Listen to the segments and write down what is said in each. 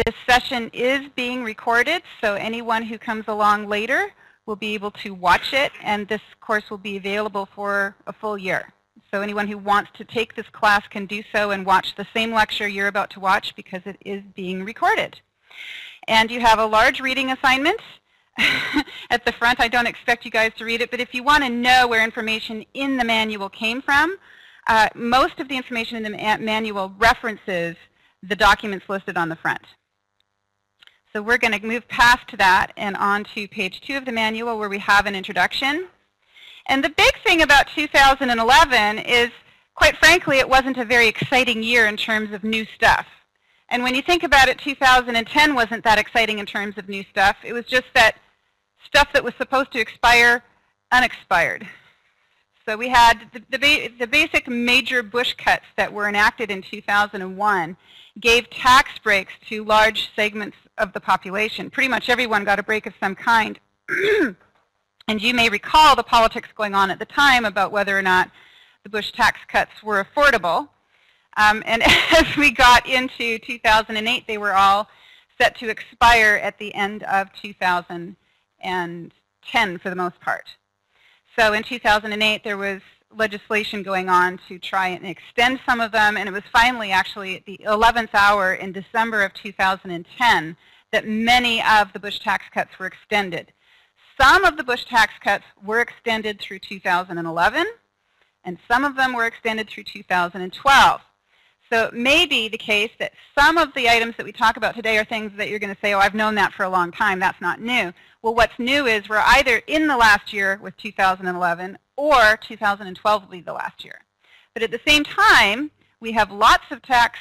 This session is being recorded, so anyone who comes along later will be able to watch it, and this course will be available for a full year. So anyone who wants to take this class can do so and watch the same lecture you're about to watch because it is being recorded. And you have a large reading assignment at the front. I don't expect you guys to read it, but if you want to know where information in the manual came from, most of the information in the manual references the documents listed on the front. So we're going to move past that and on to page 2 of the manual where we have an introduction. And the big thing about 2011 is, quite frankly, it wasn't a very exciting year in terms of new stuff. And when you think about it, 2010 wasn't that exciting in terms of new stuff. It was just that stuff that was supposed to expire unexpired. So we had the basic major Bush cuts that were enacted in 2001 gave tax breaks to large segments of the population. Pretty much everyone got a break of some kind. And you may recall the politics going on at the time about whether or not the Bush tax cuts were affordable. And as we got into 2008, they were all set to expire at the end of 2010 for the most part. So in 2008, there was legislation going on to try and extend some of them, and it was finally actually at the 11th hour in December of 2010 that many of the Bush tax cuts were extended. Some of the Bush tax cuts were extended through 2011, and some of them were extended through 2012. So it may be the case that some of the items that we talk about today are things that you're going to say, oh, I've known that for a long time, that's not new. Well, what's new is we're either in the last year with 2011 or 2012 will be the last year. But at the same time, we have lots of tax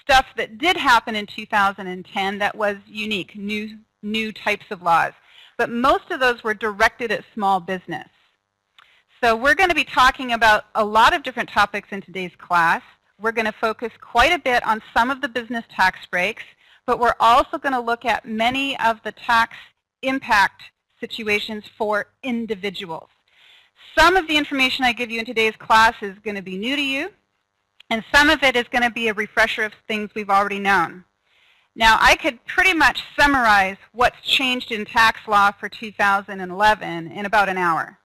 stuff that did happen in 2010 that was unique, new types of laws. But most of those were directed at small business. So we're going to be talking about a lot of different topics in today's class. We're going to focus quite a bit on some of the business tax breaks, but we're also going to look at many of the tax impact situations for individuals. Some of the information I give you in today's class is going to be new to you, and some of it is going to be a refresher of things we've already known. Now, I could pretty much summarize what's changed in tax law for 2011 in about an hour.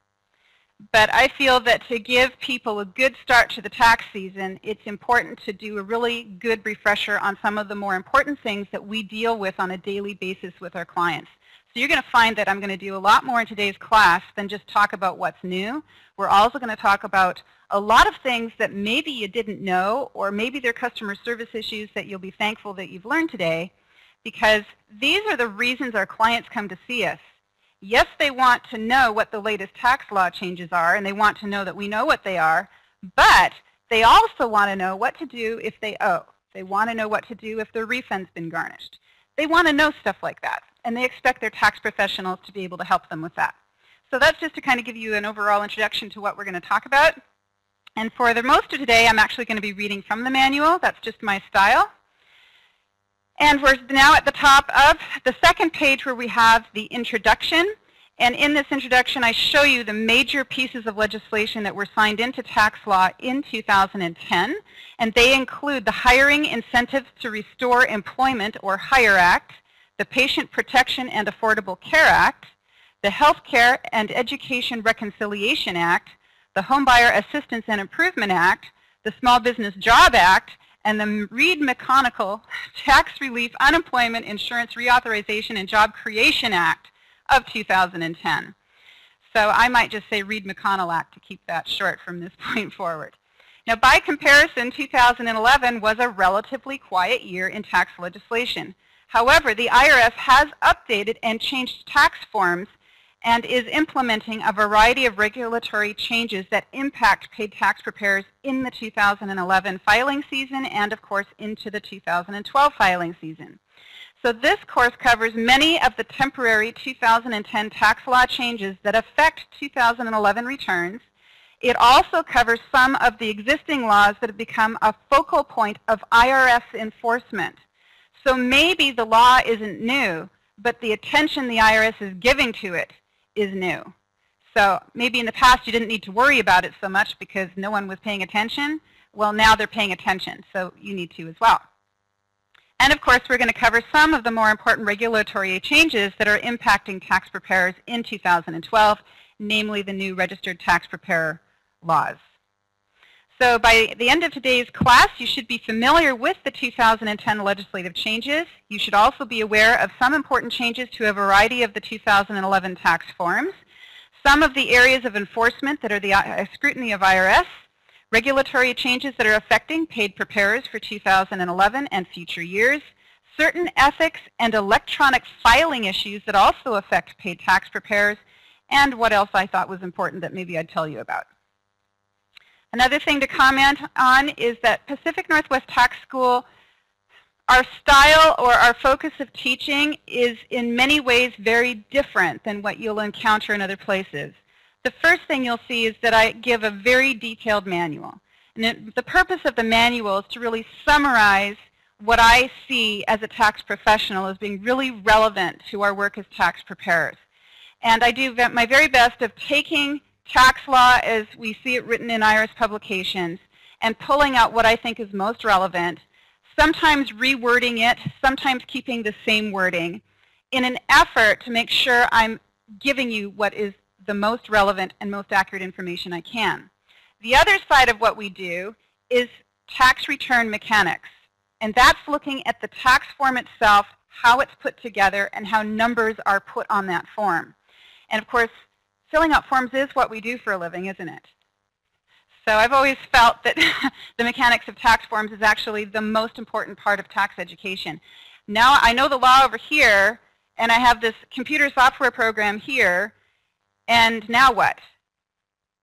But I feel that to give people a good start to the tax season, it's important to do a really good refresher on some of the more important things that we deal with on a daily basis with our clients. So you're going to find that I'm going to do a lot more in today's class than just talk about what's new. We're also going to talk about a lot of things that maybe you didn't know, or maybe they're customer service issues that you'll be thankful that you've learned today, because these are the reasons our clients come to see us. Yes, they want to know what the latest tax law changes are, and they want to know that we know what they are, but they also want to know what to do if they owe. They want to know what to do if their refund's been garnished. They want to know stuff like that, and they expect their tax professionals to be able to help them with that. So that's just to kind of give you an overall introduction to what we're going to talk about. And for the most of today, I'm actually going to be reading from the manual. That's just my style. And we're now at the top of the second page where we have the introduction. And in this introduction, I show you the major pieces of legislation that were signed into tax law in 2010. And they include the Hiring Incentives to Restore Employment, or HIRE Act, the Patient Protection and Affordable Care Act, the Healthcare and Education Reconciliation Act, the Homebuyer Assistance and Improvement Act, the Small Business Job Act, and the Reed-McConnell Tax Relief, Unemployment Insurance Reauthorization and Job Creation Act of 2010. So I might just say Reed-McConnell Act to keep that short from this point forward. Now, by comparison, 2011 was a relatively quiet year in tax legislation. However, the IRS has updated and changed tax forms and is implementing a variety of regulatory changes that impact paid tax preparers in the 2011 filing season and, of course, into the 2012 filing season. So this course covers many of the temporary 2010 tax law changes that affect 2011 returns. It also covers some of the existing laws that have become a focal point of IRS enforcement. So maybe the law isn't new, but the attention the IRS is giving to it is new. So maybe in the past you didn't need to worry about it so much because no one was paying attention. Well, now they're paying attention, so you need to as well. And of course, we're going to cover some of the more important regulatory changes that are impacting tax preparers in 2012, namely the new registered tax preparer laws. So by the end of today's class, you should be familiar with the 2010 legislative changes. You should also be aware of some important changes to a variety of the 2011 tax forms, some of the areas of enforcement that are the scrutiny of IRS, regulatory changes that are affecting paid preparers for 2011 and future years, certain ethics and electronic filing issues that also affect paid tax preparers, and what else I thought was important that maybe I'd tell you about. Another thing to comment on is that Pacific Northwest Tax School, our style or our focus of teaching is in many ways very different than what you'll encounter in other places. The first thing you'll see is that I give a very detailed manual. And the purpose of the manual is to really summarize what I see as a tax professional as being really relevant to our work as tax preparers. And I do my very best of taking tax law as we see it written in IRS publications and pulling out what I think is most relevant, sometimes rewording it, sometimes keeping the same wording, in an effort to make sure I'm giving you what is the most relevant and most accurate information I can. The other side of what we do is tax return mechanics, and that's looking at the tax form itself, how it's put together, and how numbers are put on that form. And of course, filling out forms is what we do for a living, isn't it? So I've always felt that the mechanics of tax forms is actually the most important part of tax education. Now I know the law over here, and I have this computer software program here, and now what?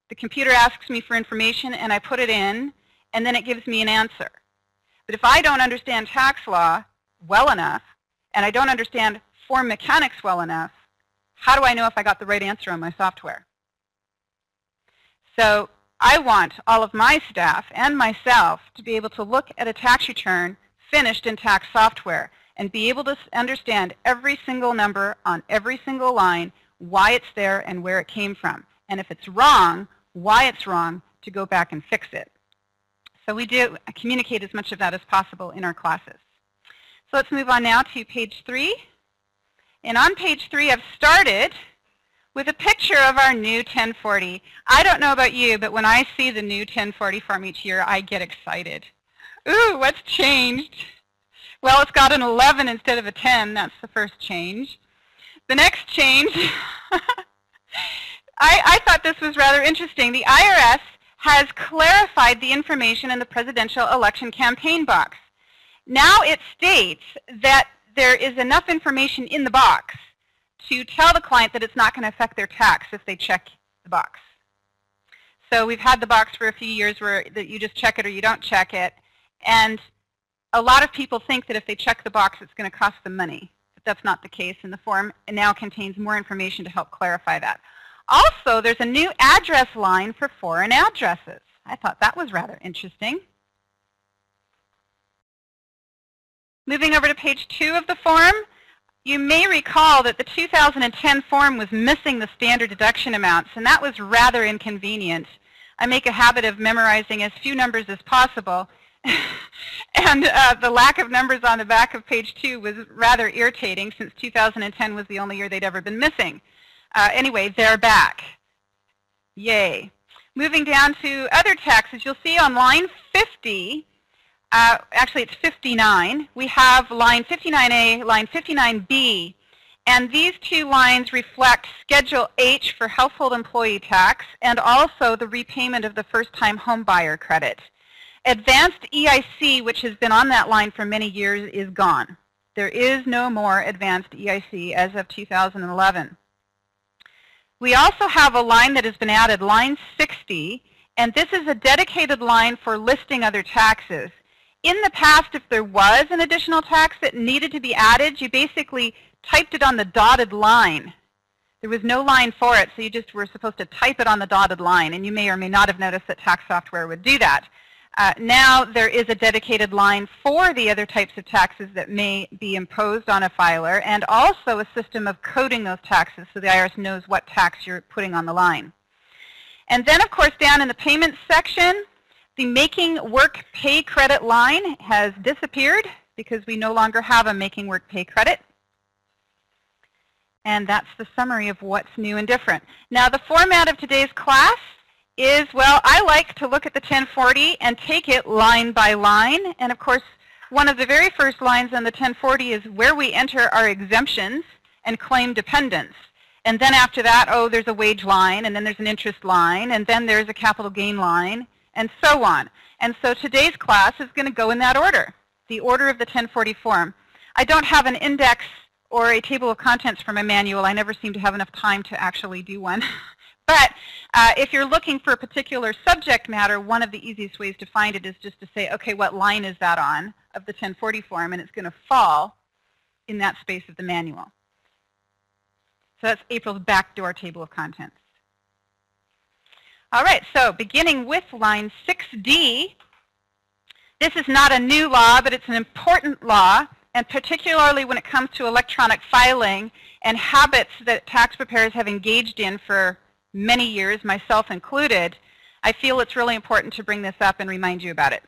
The computer asks me for information, and I put it in, and then it gives me an answer. But if I don't understand tax law well enough, and I don't understand form mechanics well enough, how do I know if I got the right answer on my software? So I want all of my staff and myself to be able to look at a tax return finished in tax software and be able to understand every single number on every single line, why it's there and where it came from. And if it's wrong, why it's wrong, to go back and fix it. So we do communicate as much of that as possible in our classes. So let's move on now to page 3. And on page 3, I've started with a picture of our new 1040. I don't know about you, but when I see the new 1040 form each year, I get excited. Ooh, what's changed? Well, it's got an 11 instead of a 10. That's the first change. The next change, I thought this was rather interesting. The IRS has clarified the information in the presidential election campaign box. Now it states that there is enough information in the box to tell the client that it's not going to affect their tax if they check the box. So we've had the box for a few years where that you just check it or you don't check it, and a lot of people think that if they check the box it's going to cost them money. But that's not the case, and the form now contains more information to help clarify that. Also, there's a new address line for foreign addresses. I thought that was rather interesting. Moving over to page 2 of the form, you may recall that the 2010 form was missing the standard deduction amounts, and that was rather inconvenient. I make a habit of memorizing as few numbers as possible, and the lack of numbers on the back of page 2 was rather irritating since 2010 was the only year they'd ever been missing. Anyway, they're back. Yay. Moving down to other taxes, you'll see on line 50, actually it's 59, we have line 59A, line 59B, and these two lines reflect Schedule H for household employee tax and also the repayment of the first-time home buyer credit. Advanced EIC, which has been on that line for many years, is gone. There is no more advanced EIC as of 2011. We also have a line that has been added, line 60, and this is a dedicated line for listing other taxes. In the past, if there was an additional tax that needed to be added, you basically typed it on the dotted line. There was no line for it, so you just were supposed to type it on the dotted line, and you may or may not have noticed that tax software would do that. Now there is a dedicated line for the other types of taxes that may be imposed on a filer, and also a system of coding those taxes so the IRS knows what tax you're putting on the line. And then, of course, down in the payments section, the making work pay credit line has disappeared because we no longer have a making work pay credit. And that's the summary of what's new and different. Now, the format of today's class is, well, I like to look at the 1040 and take it line by line. And of course, one of the very first lines on the 1040 is where we enter our exemptions and claim dependents. And then after that, oh, there's a wage line, and then there's an interest line, and then there's a capital gain line, and so on. And so today's class is going to go in that order, the order of the 1040 form. I don't have an index or a table of contents for my manual. I never seem to have enough time to actually do one. But if you're looking for a particular subject matter, one of the easiest ways to find it is just to say, okay, what line is that on of the 1040 form? And it's going to fall in that space of the manual. So that's April's backdoor table of contents. All right, so beginning with line 6D, this is not a new law, but it's an important law, and particularly when it comes to electronic filing and habits that tax preparers have engaged in for many years, myself included, I feel it's really important to bring this up and remind you about it.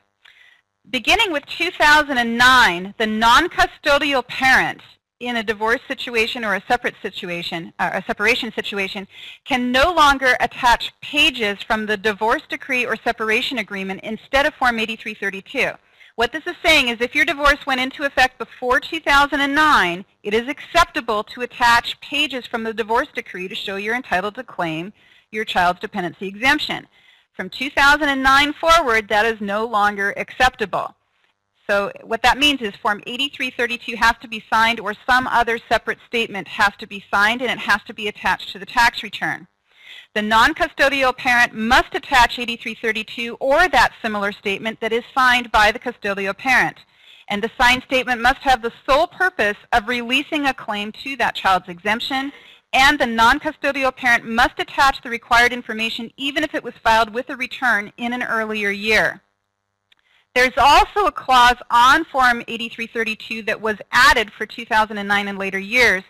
Beginning with 2009, the non-custodial parent in a divorce situation or a separation situation can no longer attach pages from the divorce decree or separation agreement instead of Form 8332. What this is saying is if your divorce went into effect before 2009, it is acceptable to attach pages from the divorce decree to show you're entitled to claim your child's dependency exemption. From 2009 forward, that is no longer acceptable. So what that means is Form 8332 has to be signed, or some other separate statement has to be signed, and it has to be attached to the tax return. The non-custodial parent must attach 8332 or that similar statement that is signed by the custodial parent. And the signed statement must have the sole purpose of releasing a claim to that child's exemption, and the non-custodial parent must attach the required information even if it was filed with a return in an earlier year. There's also a clause on Form 8332 that was added for 2009 and later years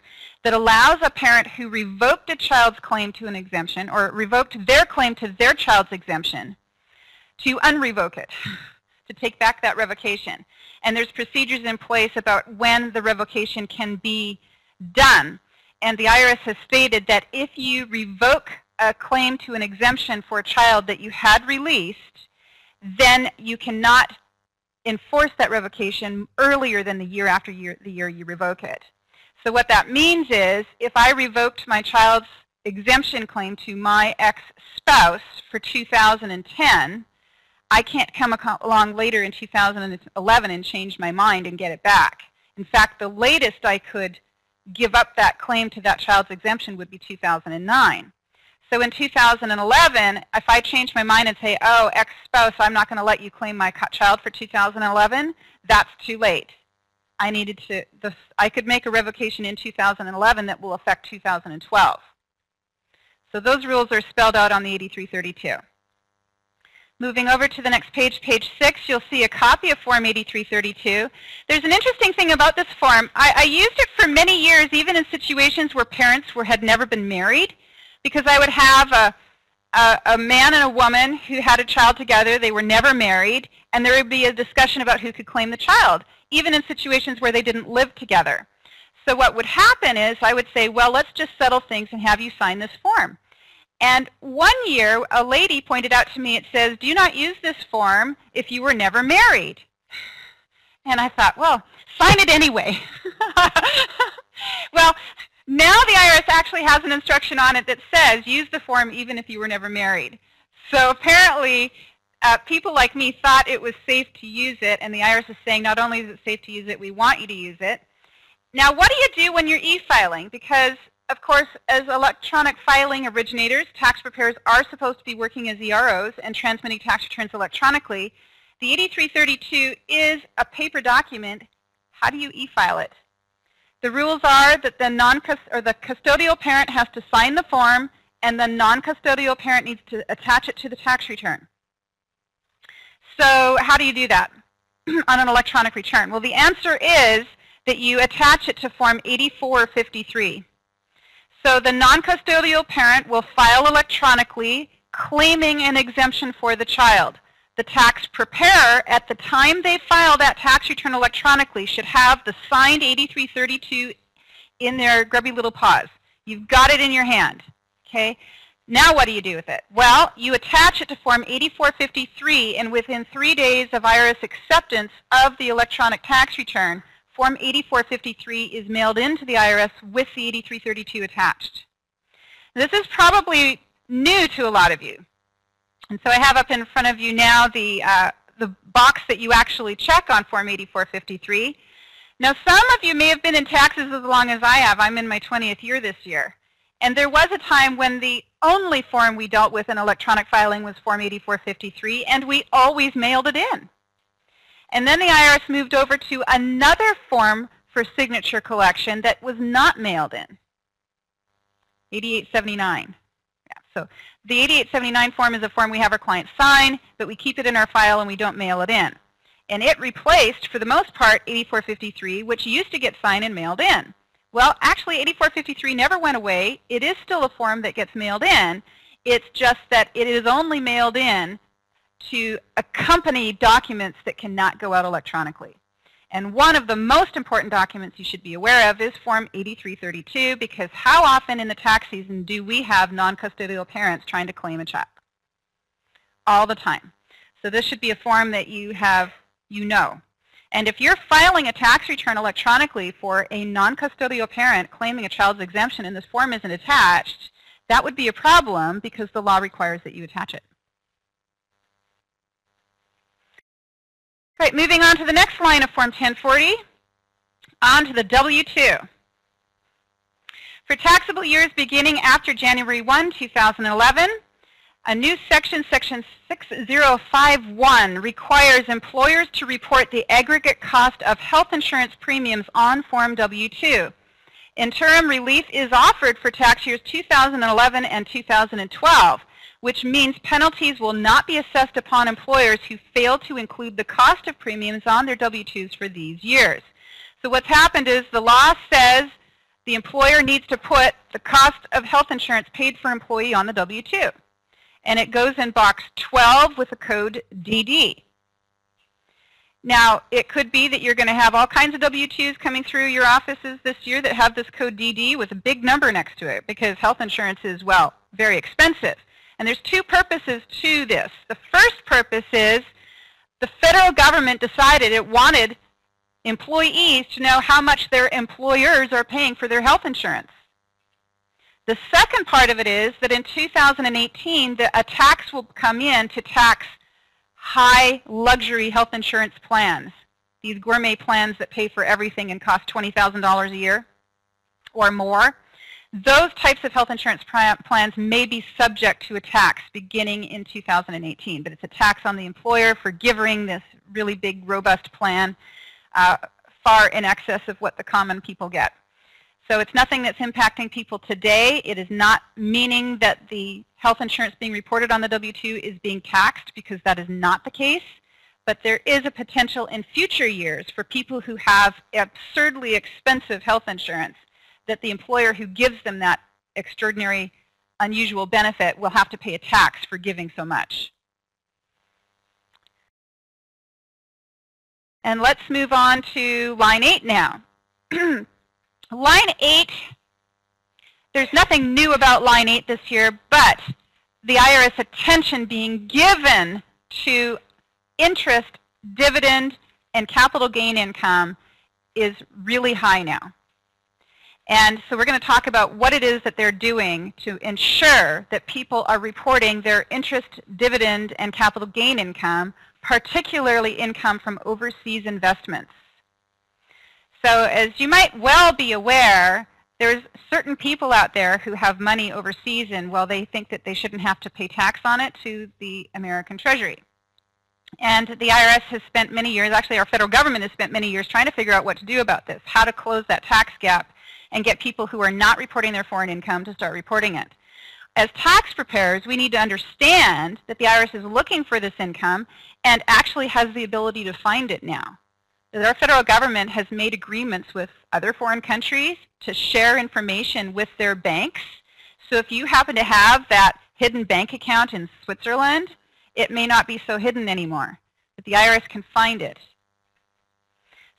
that allows a parent who revoked a child's claim to an exemption or revoked their claim to their child's exemption to unrevoke it, to take back that revocation. And there's procedures in place about when the revocation can be done. And the IRS has stated that if you revoke a claim to an exemption for a child that you had released, then you cannot enforce that revocation earlier than the year after the year you revoke it. So what that means is if I revoked my child's exemption claim to my ex-spouse for 2010, I can't come along later in 2011 and change my mind and get it back. In fact, the latest I could give up that claim to that child's exemption would be 2009. So in 2011, if I change my mind and say, oh, ex-spouse, I'm not going to let you claim my child for 2011, that's too late. I could make a revocation in 2011 that will affect 2012. So those rules are spelled out on the 8332. Moving over to the next page, page 6, you'll see a copy of Form 8332. There's an interesting thing about this form. I used it for many years, even in situations where parents had never been married, because I would have a man and a woman who had a child together. They were never married, and there would be a discussion about who could claim the child, even in situations where they didn't live together. So what would happen is I would say, well, let's just settle things and have you sign this form. And one year, a lady pointed out to me, it says, do not use this form if you were never married. And I thought, well, sign it anyway. Well, now the IRS actually has an instruction on it that says use the form even if you were never married. So apparently people like me thought it was safe to use it, and the IRS is saying not only is it safe to use it, we want you to use it. Now what do you do when you're e-filing? Because of course, as electronic filing originators, tax preparers are supposed to be working as EROs and transmitting tax returns electronically. The 8332 is a paper document. How do you e-file it? The rules are that the custodial parent has to sign the form, and the non-custodial parent needs to attach it to the tax return. So how do you do that on an electronic return? Well, the answer is that you attach it to Form 8453. So the non-custodial parent will file electronically claiming an exemption for the child. the tax preparer, at the time they file that tax return electronically, should have the signed 8332 in their grubby little paws. You've got it in your hand. Okay? Now what do you do with it? Well, you attach it to Form 8453, and within 3 days of IRS acceptance of the electronic tax return, Form 8453 is mailed into the IRS with the 8332 attached. This is probably new to a lot of you. And so I have up in front of you now the box that you actually check on Form 8453. Now, some of you may have been in taxes as long as I have. I'm in my 20th year this year. And there was a time when the only form we dealt with in electronic filing was Form 8453, and we always mailed it in. And then the IRS moved over to another form for signature collection that was not mailed in, 8879. Yeah, so the 8879 form is a form we have our clients sign, but we keep it in our file and we don't mail it in. And it replaced, for the most part, 8453, which used to get signed and mailed in. Well, actually, 8453 never went away. It is still a form that gets mailed in. It's just that it is only mailed in to accompany documents that cannot go out electronically. And one of the most important documents you should be aware of is Form 8332, because how often in the tax season do we have non-custodial parents trying to claim a check? All the time. So this should be a form that you have, you know. And if you're filing a tax return electronically for a non-custodial parent claiming a child's exemption and this form isn't attached, that would be a problem because the law requires that you attach it. Right, moving on to the next line of Form 1040, on to the W2. For taxable years beginning after January 1, 2011, a new section 6051, requires employers to report the aggregate cost of health insurance premiums on Form W2. Interim relief is offered for tax years 2011 and 2012. Which means penalties will not be assessed upon employers who fail to include the cost of premiums on their W-2s for these years. So what's happened is the law says the employer needs to put the cost of health insurance paid for employee on the W-2. And it goes in box 12 with the code DD. Now, it could be that you're going to have all kinds of W-2s coming through your offices this year that have this code DD with a big number next to it because health insurance is, well, very expensive. And there's two purposes to this. The first purpose is the federal government decided it wanted employees to know how much their employers are paying for their health insurance. The second part of it is that in 2018, a tax will come in to tax high luxury health insurance plans, these gourmet plans that pay for everything and cost $20,000 a year or more. Those types of health insurance plans may be subject to a tax beginning in 2018, but it's a tax on the employer for giving this really big, robust plan far in excess of what the common people get. So it's nothing that's impacting people today. It is not meaning that the health insurance being reported on the W-2 is being taxed, because that is not the case. But there is a potential in future years for people who have absurdly expensive health insurance that the employer who gives them that extraordinary, unusual benefit will have to pay a tax for giving so much. And let's move on to line 8 now. Line 8, there's nothing new about line 8 this year, but the IRS attention being given to interest, dividend, and capital gain income is really high now. And so we're going to talk about what it is that they're doing to ensure that people are reporting their interest, dividend, and capital gain income, particularly income from overseas investments. So as you might well be aware, there's certain people out there who have money overseas, and well, they think that they shouldn't have to pay tax on it to the American Treasury. And the IRS has spent many years, actually our federal government has spent many years trying to figure out what to do about this, how to close that tax gap and get people who are not reporting their foreign income to start reporting it. As tax preparers, we need to understand that the IRS is looking for this income and actually has the ability to find it now. That our federal government has made agreements with other foreign countries to share information with their banks. So if you happen to have that hidden bank account in Switzerland it may not be so hidden anymore, but the IRS can find it.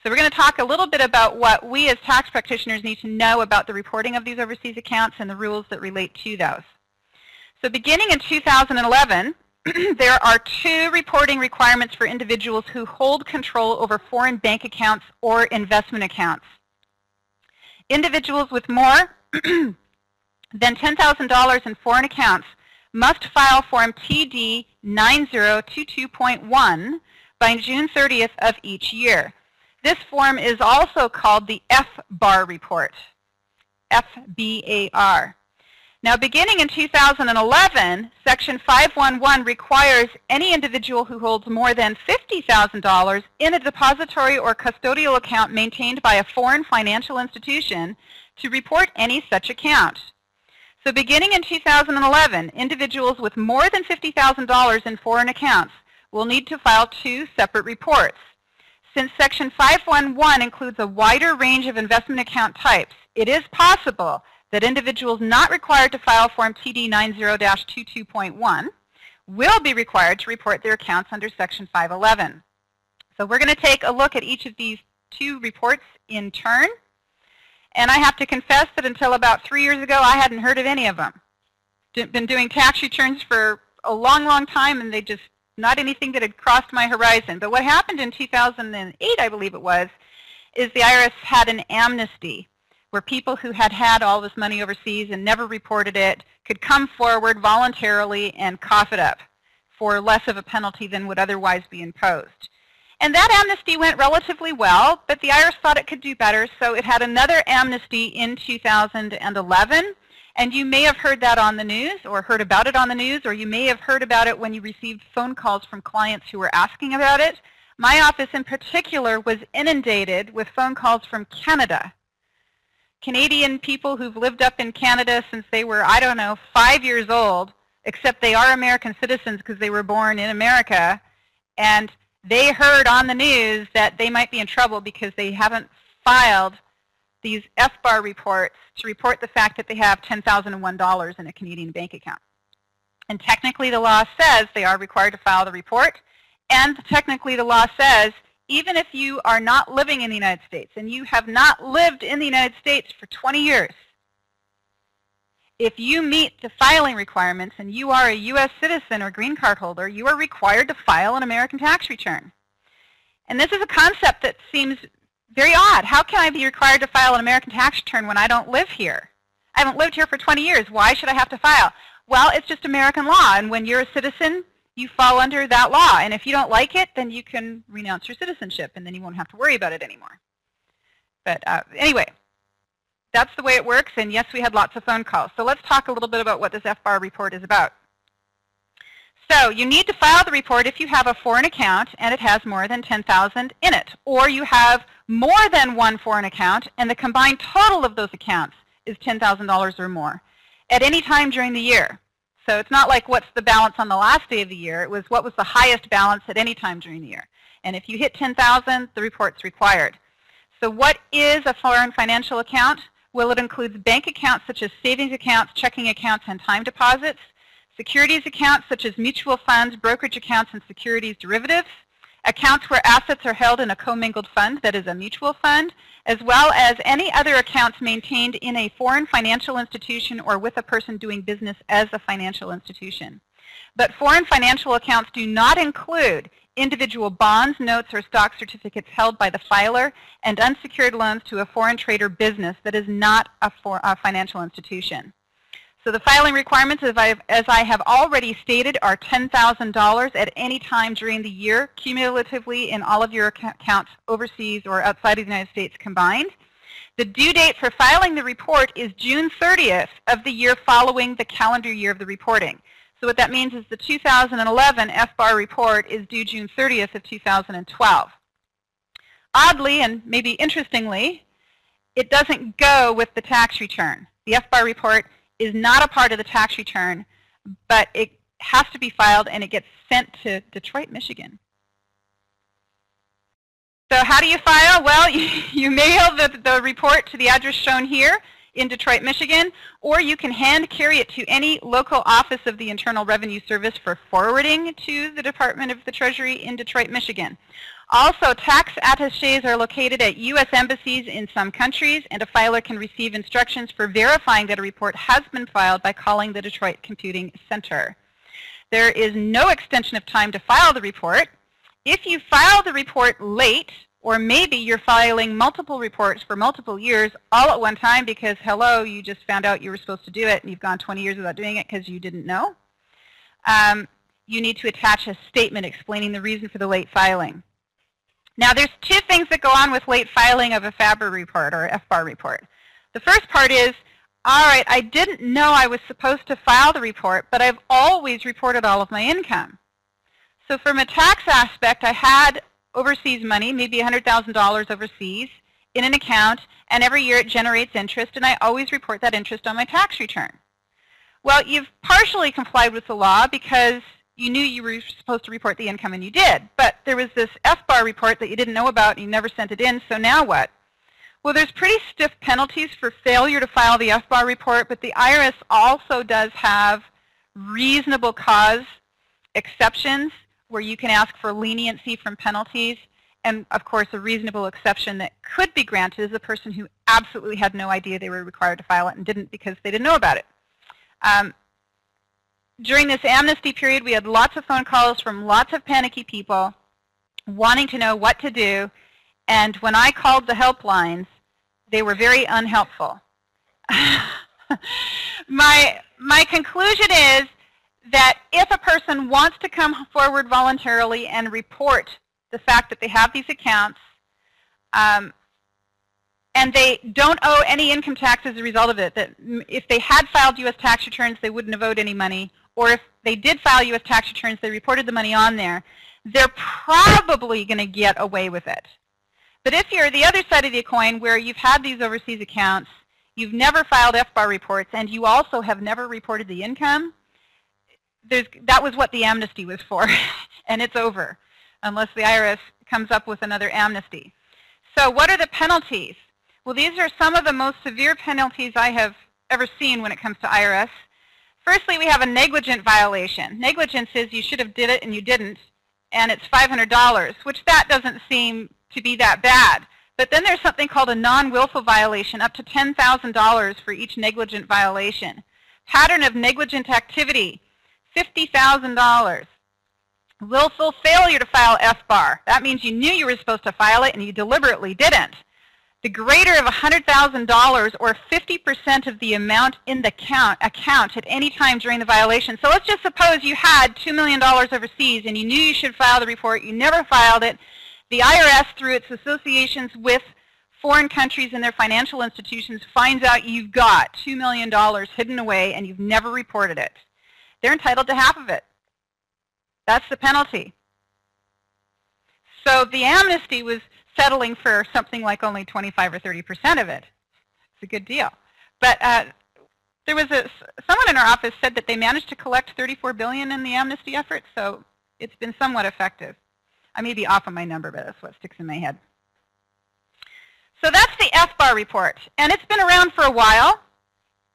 So we're going to talk a little bit about what we as tax practitioners need to know about the reporting of these overseas accounts and the rules that relate to those. So beginning in 2011, there are 2 reporting requirements for individuals who hold control over foreign bank accounts or investment accounts. Individuals with more than $10,000 in foreign accounts must file Form TD 9022.1 by June 30th of each year. This form is also called the FBAR report, FBAR. Now, beginning in 2011, Section 511 requires any individual who holds more than $50,000 in a depository or custodial account maintained by a foreign financial institution to report any such account. So beginning in 2011, individuals with more than $50,000 in foreign accounts will need to file 2 separate reports. Since Section 511 includes a wider range of investment account types, it is possible that individuals not required to file Form TD 90-22.1 will be required to report their accounts under Section 511. So we're going to take a look at each of these 2 reports in turn. And I have to confess that until about 3 years ago, I hadn't heard of any of them. Been doing tax returns for a long, long time, and they just not anything that had crossed my horizon. But what happened in 2008, I believe it was, is the IRS had an amnesty where people who had had all this money overseas and never reported it could come forward voluntarily and cough it up for less of a penalty than would otherwise be imposed. And that amnesty went relatively well, but the IRS thought it could do better, so it had another amnesty in 2011. And you may have heard that on the news or heard about it on the news, or you may have heard about it when you received phone calls from clients who were asking about it. My office in particular was inundated with phone calls from Canada. Canadian people who've lived up in Canada since they were, I don't know, 5 years old, except they are American citizens because they were born in America, and they heard on the news that they might be in trouble because they haven't filed these FBAR reports to report the fact that they have $10,001 in a Canadian bank account. And technically the law says they are required to file the report, and technically the law says even if you are not living in the United States and you have not lived in the United States for 20 years, if you meet the filing requirements and you are a U.S. citizen or green card holder, you are required to file an American tax return. And this is a concept that seems very odd. How can I be required to file an American tax return when I don't live here? I haven't lived here for 20 years. Why should I have to file? Well, it's just American law, and when you're a citizen, you fall under that law. And if you don't like it, then you can renounce your citizenship, and then you won't have to worry about it anymore. But anyway, that's the way it works, and yes, we had lots of phone calls. So let's talk a little bit about what this FBAR report is about. So you need to file the report if you have a foreign account and it has more than $10,000 in it, or you have more than one foreign account and the combined total of those accounts is $10,000 or more at any time during the year. So it's not like what's the balance on the last day of the year. It was what was the highest balance at any time during the year. And if you hit $10,000, the report's required. So what is a foreign financial account? Well, it includes bank accounts such as savings accounts, checking accounts, and time deposits, securities accounts such as mutual funds, brokerage accounts, and securities derivatives, accounts where assets are held in a commingled fund, that is a mutual fund, as well as any other accounts maintained in a foreign financial institution or with a person doing business as a financial institution. But foreign financial accounts do not include individual bonds, notes, or stock certificates held by the filer and unsecured loans to a foreign trade or business that is not a financial institution. So the filing requirements, as I have already stated, are $10,000 at any time during the year, cumulatively in all of your accounts overseas or outside of the United States combined. The due date for filing the report is June 30th of the year following the calendar year of the reporting. So what that means is the 2011 FBAR report is due June 30th of 2012. Oddly, and maybe interestingly, it doesn't go with the tax return. The FBAR report is not a part of the tax return, but it has to be filed and it gets sent to Detroit, Michigan. So how do you file? Well, you mail the report to the address shown here in Detroit, Michigan, or you can hand carry it to any local office of the Internal Revenue Service for forwarding to the Department of the Treasury in Detroit, Michigan. Also, tax attachés are located at U.S. embassies in some countries, and a filer can receive instructions for verifying that a report has been filed by calling the Detroit Computing Center. There is no extension of time to file the report. If you file the report late, or maybe you're filing multiple reports for multiple years all at one time because, hello, you just found out you were supposed to do it and you've gone 20 years without doing it because you didn't know, you need to attach a statement explaining the reason for the late filing. Now, there's two things that go on with late filing of a FBAR report or FBAR report. The first part is, all right, I didn't know I was supposed to file the report, but I've always reported all of my income. So from a tax aspect, I had overseas money, maybe $100,000 overseas, in an account, and every year it generates interest, and I always report that interest on my tax return. Well, you've partially complied with the law because you knew you were supposed to report the income, and you did. But there was this FBAR report that you didn't know about, and you never sent it in, so now what? Well, there's pretty stiff penalties for failure to file the FBAR report, but the IRS also does have reasonable cause exceptions where you can ask for leniency from penalties. And, of course, a reasonable exception that could be granted is a person who absolutely had no idea they were required to file it and didn't because they didn't know about it. During this amnesty period, we had lots of phone calls from lots of panicky people wanting to know what to do. And when I called the helplines, they were very unhelpful. My conclusion is that if a person wants to come forward voluntarily and report the fact that they have these accounts and they don't owe any income tax as a result of it, that if they had filed U.S. tax returns, they wouldn't have owed any money, or if they did file U.S. tax returns, they reported the money on there, they're probably going to get away with it. But if you're the other side of the coin where you've had these overseas accounts, you've never filed FBAR reports, and you also have never reported the income, that was what the amnesty was for, and it's over, unless the IRS comes up with another amnesty. So what are the penalties? Well, these are some of the most severe penalties I have ever seen when it comes to IRS. Firstly, we have a negligent violation. Negligence is you should have did it and you didn't, and it's $500, which that doesn't seem to be that bad. But then there's something called a non-willful violation, up to $10,000 for each negligent violation. Pattern of negligent activity, $50,000. Willful failure to file FBAR. That means you knew you were supposed to file it and you deliberately didn't. The greater of $100,000 or 50% of the amount in the account at any time during the violation. So let's just suppose you had $2 million overseas and you knew you should file the report, you never filed it. The IRS, through its associations with foreign countries and their financial institutions, finds out you've got $2 million hidden away and you've never reported it. They're entitled to half of it. That's the penalty. So the amnesty was settling for something like only 25 or 30% of it. It's a good deal. But there was someone in our office said that they managed to collect $34 billion in the amnesty effort, so it's been somewhat effective. I may be off on my number, but that's what sticks in my head. So that's the FBAR report, and it's been around for a while.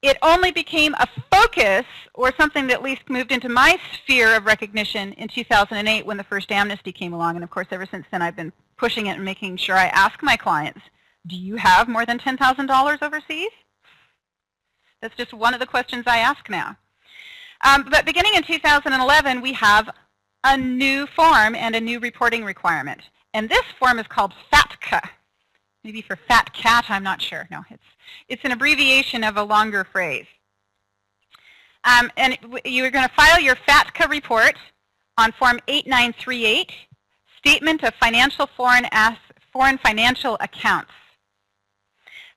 It only became a focus, or something that at least moved into my sphere of recognition, in 2008 when the first amnesty came along. And of course, ever since then, I've been pushing it and making sure I ask my clients, do you have more than $10,000 overseas? That's just one of the questions I ask now. But beginning in 2011, we have a new form and a new reporting requirement. And this form is called FATCA. Maybe for fat cat, I'm not sure. No, it's an abbreviation of a longer phrase. And you're going to file your FATCA report on Form 8938, Statement of Financial Foreign Financial Accounts.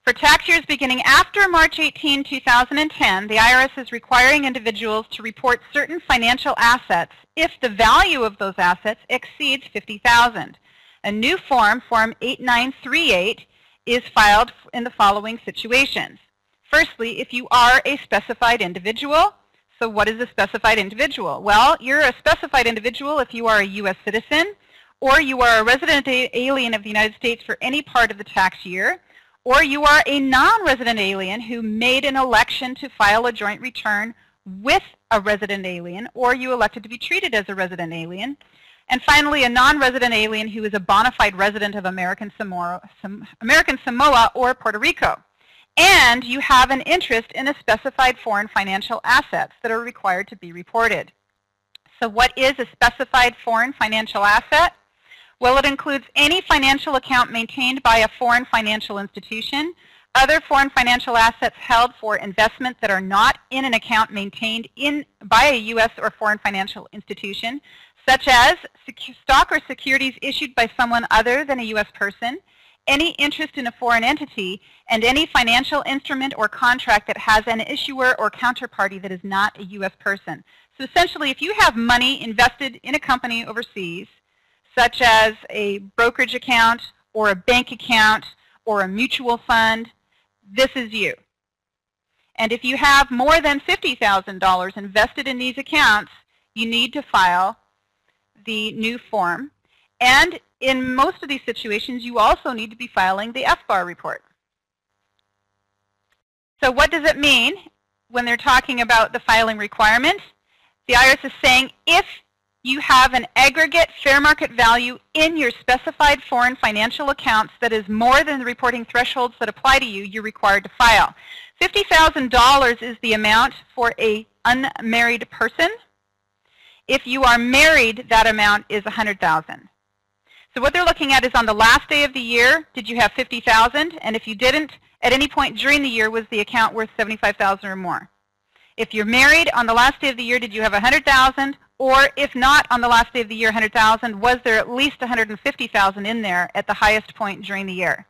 For tax years beginning after March 18, 2010, the IRS is requiring individuals to report certain financial assets if the value of those assets exceeds $50,000. A new form, Form 8938, is filed in the following situations. Firstly, if you are a specified individual. So what is a specified individual? Well, you're a specified individual if you are a U.S. citizen, or you are a resident alien of the United States for any part of the tax year, or you are a non-resident alien who made an election to file a joint return with a resident alien, or you elected to be treated as a resident alien. And finally, a non-resident alien who is a bona fide resident of American Samoa or Puerto Rico. And you have an interest in a specified foreign financial assets that are required to be reported. So what is a specified foreign financial asset? Well, it includes any financial account maintained by a foreign financial institution, other foreign financial assets held for investment that are not in an account maintained by a U.S. or foreign financial institution, such as stock or securities issued by someone other than a U.S. person, any interest in a foreign entity, and any financial instrument or contract that has an issuer or counterparty that is not a U.S. person. So essentially, if you have money invested in a company overseas, such as a brokerage account or a bank account or a mutual fund, this is you. And if you have more than $50,000 invested in these accounts, you need to file the new form. And in most of these situations, you also need to be filing the FBAR report. So what does it mean when they're talking about the filing requirement? The IRS is saying if you have an aggregate fair market value in your specified foreign financial accounts that is more than the reporting thresholds that apply to you, you're required to file. $50,000 is the amount for an unmarried person. If you are married, that amount is $100,000. So what they're looking at is on the last day of the year, did you have $50,000? And if you didn't, at any point during the year, was the account worth $75,000 or more? If you're married, on the last day of the year, did you have $100,000? Or if not, on the last day of the year, $100,000, was there at least $150,000 in there at the highest point during the year?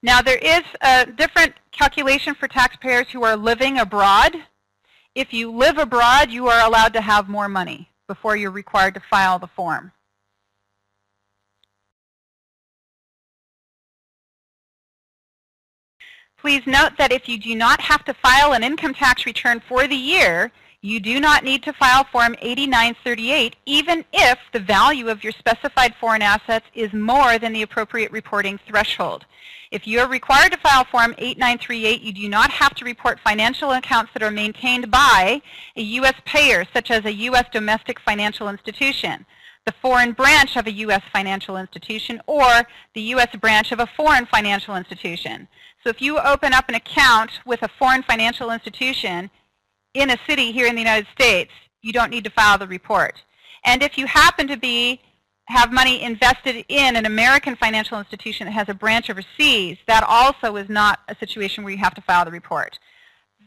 Now, there is a different calculation for taxpayers who are living abroad. If you live abroad, you are allowed to have more money before you're required to file the form. Please note that if you do not have to file an income tax return for the year, you do not need to file Form 8938, even if the value of your specified foreign assets is more than the appropriate reporting threshold. If you are required to file Form 8938, you do not have to report financial accounts that are maintained by a U.S. payer, such as a U.S. domestic financial institution, the foreign branch of a U.S. financial institution, or the U.S. branch of a foreign financial institution. So if you open up an account with a foreign financial institution in a city here in the United States, you don't need to file the report. And if you happen to have money invested in an American financial institution that has a branch overseas, that also is not a situation where you have to file the report.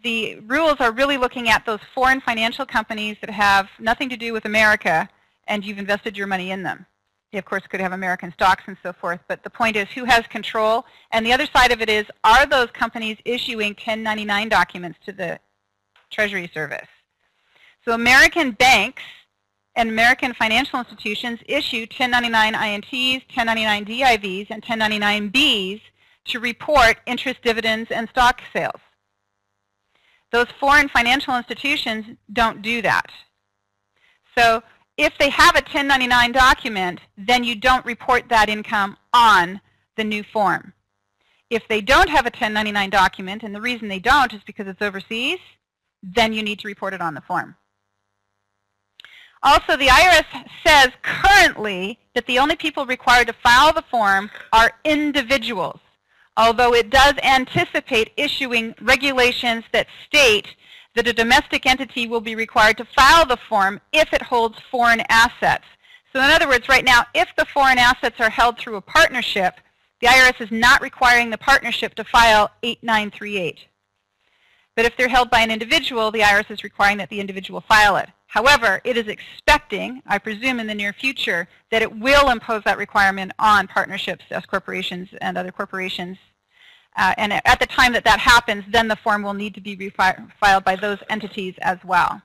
The rules are really looking at those foreign financial companies that have nothing to do with America and you've invested your money in them. They, of course, could have American stocks and so forth, but the point is who has control. And the other side of it is, are those companies issuing 1099 documents to the Treasury Service? So American banks and American financial institutions issue 1099 INTs, 1099 DIVs, and 1099 Bs to report interest, dividends, and stock sales. Those foreign financial institutions don't do that. So if they have a 1099 document, then you don't report that income on the new form. If they don't have a 1099 document, and the reason they don't is because it's overseas, then you need to report it on the form. Also, the IRS says currently that the only people required to file the form are individuals, although it does anticipate issuing regulations that state that a domestic entity will be required to file the form if it holds foreign assets. So in other words, right now, if the foreign assets are held through a partnership, the IRS is not requiring the partnership to file 8938. But if they're held by an individual, the IRS is requiring that the individual file it. However, it is expecting, I presume in the near future, that it will impose that requirement on partnerships, S corporations, and other corporations. And at the time that that happens, then the form will need to be filed by those entities as well.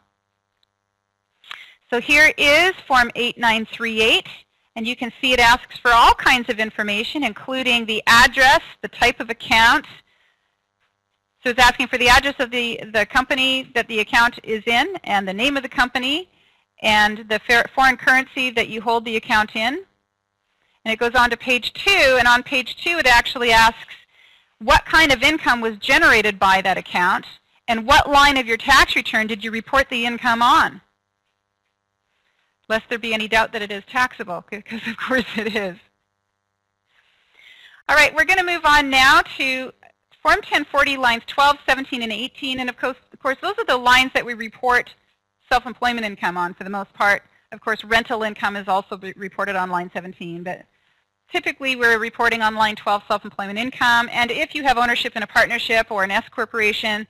So here is Form 8938, and you can see it asks for all kinds of information, including the address, the type of account. So it's asking for the address of the company that the account is in, and the name of the company, and the foreign currency that you hold the account in. And it goes on to page 2, and on page 2 it actually asks what kind of income was generated by that account, and what line of your tax return did you report the income on? Lest there be any doubt that it is taxable, because of course it is. All right, we're going to move on now to Form 1040 lines 12, 17, and 18, and of course those are the lines that we report self-employment income on for the most part. Of course, rental income is also reported on line 17, but typically we're reporting on line 12 self-employment income, and if you have ownership in a partnership or an S corporation,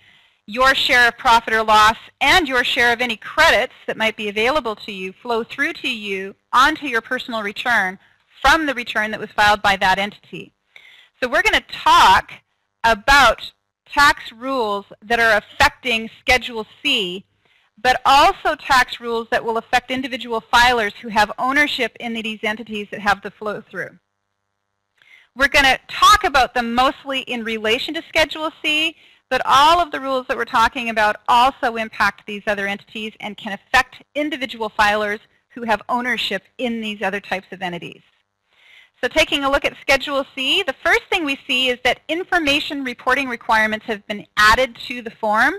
your share of profit or loss and your share of any credits that might be available to you flow through to you onto your personal return from the return that was filed by that entity. So we're going to talk about tax rules that are affecting Schedule C, but also tax rules that will affect individual filers who have ownership in these entities that have the flow through. We're going to talk about them mostly in relation to Schedule C, but all of the rules that we're talking about also impact these other entities and can affect individual filers who have ownership in these other types of entities. So taking a look at Schedule C, the first thing we see is that information reporting requirements have been added to the form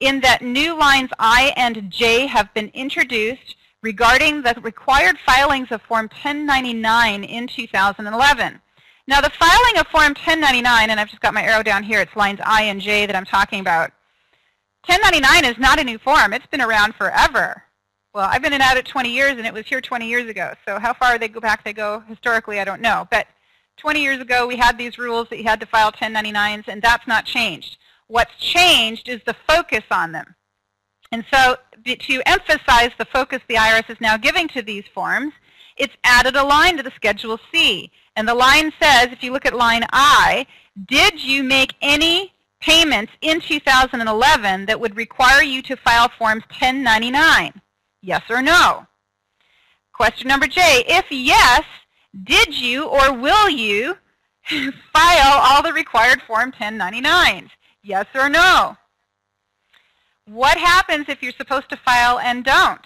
in that new lines I and J have been introduced regarding the required filings of Form 1099 in 2011. Now the filing of Form 1099, and I've just got my arrow down here, it's lines I and J that I'm talking about. 1099 is not a new form. It's been around forever. Well, I've been at it 20 years, and it was here 20 years ago. So how far they go back they go historically, I don't know. But 20 years ago, we had these rules that you had to file 1099s, and that's not changed. What's changed is the focus on them. And so to emphasize the focus the IRS is now giving to these forms, it's added a line to the Schedule C. And the line says, if you look at line I, did you make any payments in 2011 that would require you to file Forms 1099? Yes or no? Question number J, if yes, did you or will you file all the required Form 1099s? Yes or no? What happens if you're supposed to file and don't?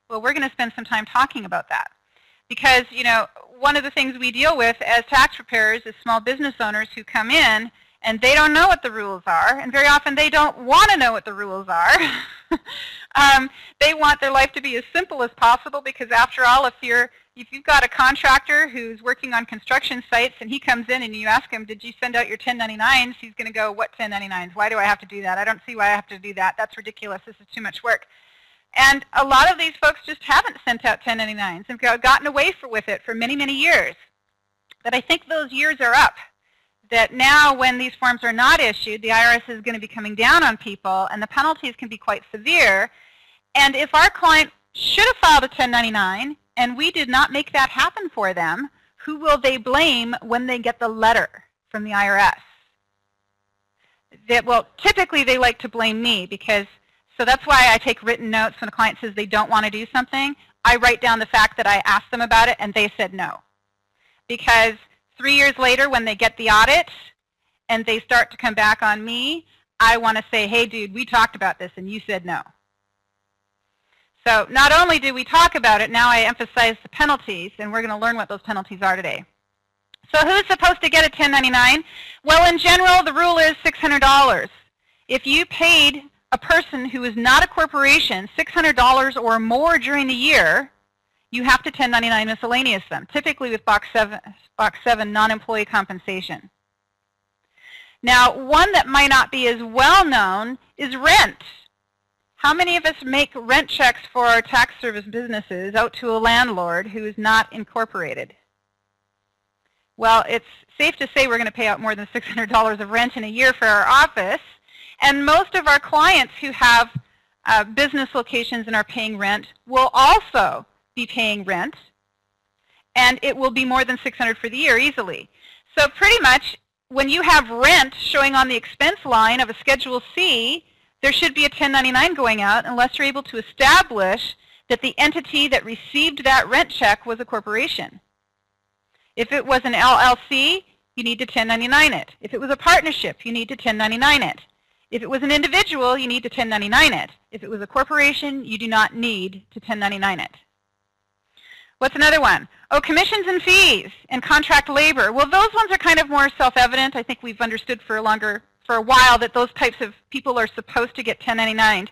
Well, we're going to spend some time talking about that. Because, you know, one of the things we deal with as tax preparers is small business owners who come in and they don't know what the rules are, and very often they don't want to know what the rules are. They want their life to be as simple as possible because, after all, if you've got a contractor who's working on construction sites and he comes in and you ask him, did you send out your 1099s? He's going to go, what 1099s? Why do I have to do that? I don't see why I have to do that. That's ridiculous. This is too much work. And a lot of these folks just haven't sent out 1099s and gotten away with it for many, many years. But I think those years are up. That now when these forms are not issued, the IRS is going to be coming down on people, and the penalties can be quite severe. And if our client should have filed a 1099 and we did not make that happen for them, who will they blame when they get the letter from the IRS? Well, typically they like to blame me because, so that's why I take written notes when a client says they don't want to do something. I write down the fact that I asked them about it and they said no. Because 3 years later, when they get the audit and they start to come back on me, I want to say, hey, dude, we talked about this and you said no. So not only do we talk about it, now I emphasize the penalties, and we're going to learn what those penalties are today. So who's supposed to get a 1099? Well, in general, the rule is $600. If you paid a person who is not a corporation $600 or more during the year, you have to 1099 miscellaneous them, typically with Box 7 non-employee compensation. Now, one that might not be as well known is rent. How many of us make rent checks for our tax service businesses out to a landlord who is not incorporated? Well, it's safe to say we're going to pay out more than $600 of rent in a year for our office, and most of our clients who have business locations and are paying rent will also be paying rent, and it will be more than $600 for the year easily. So pretty much when you have rent showing on the expense line of a Schedule C, there should be a 1099 going out unless you're able to establish that the entity that received that rent check was a corporation. If it was an LLC, you need to 1099 it. If it was a partnership, you need to 1099 it. If it was an individual, you need to 1099 it. If it was a corporation, you do not need to 1099 it. What's another one? Oh, commissions and fees and contract labor. Well, those ones are kind of more self-evident. I think we've understood for a while that those types of people are supposed to get 1099'd.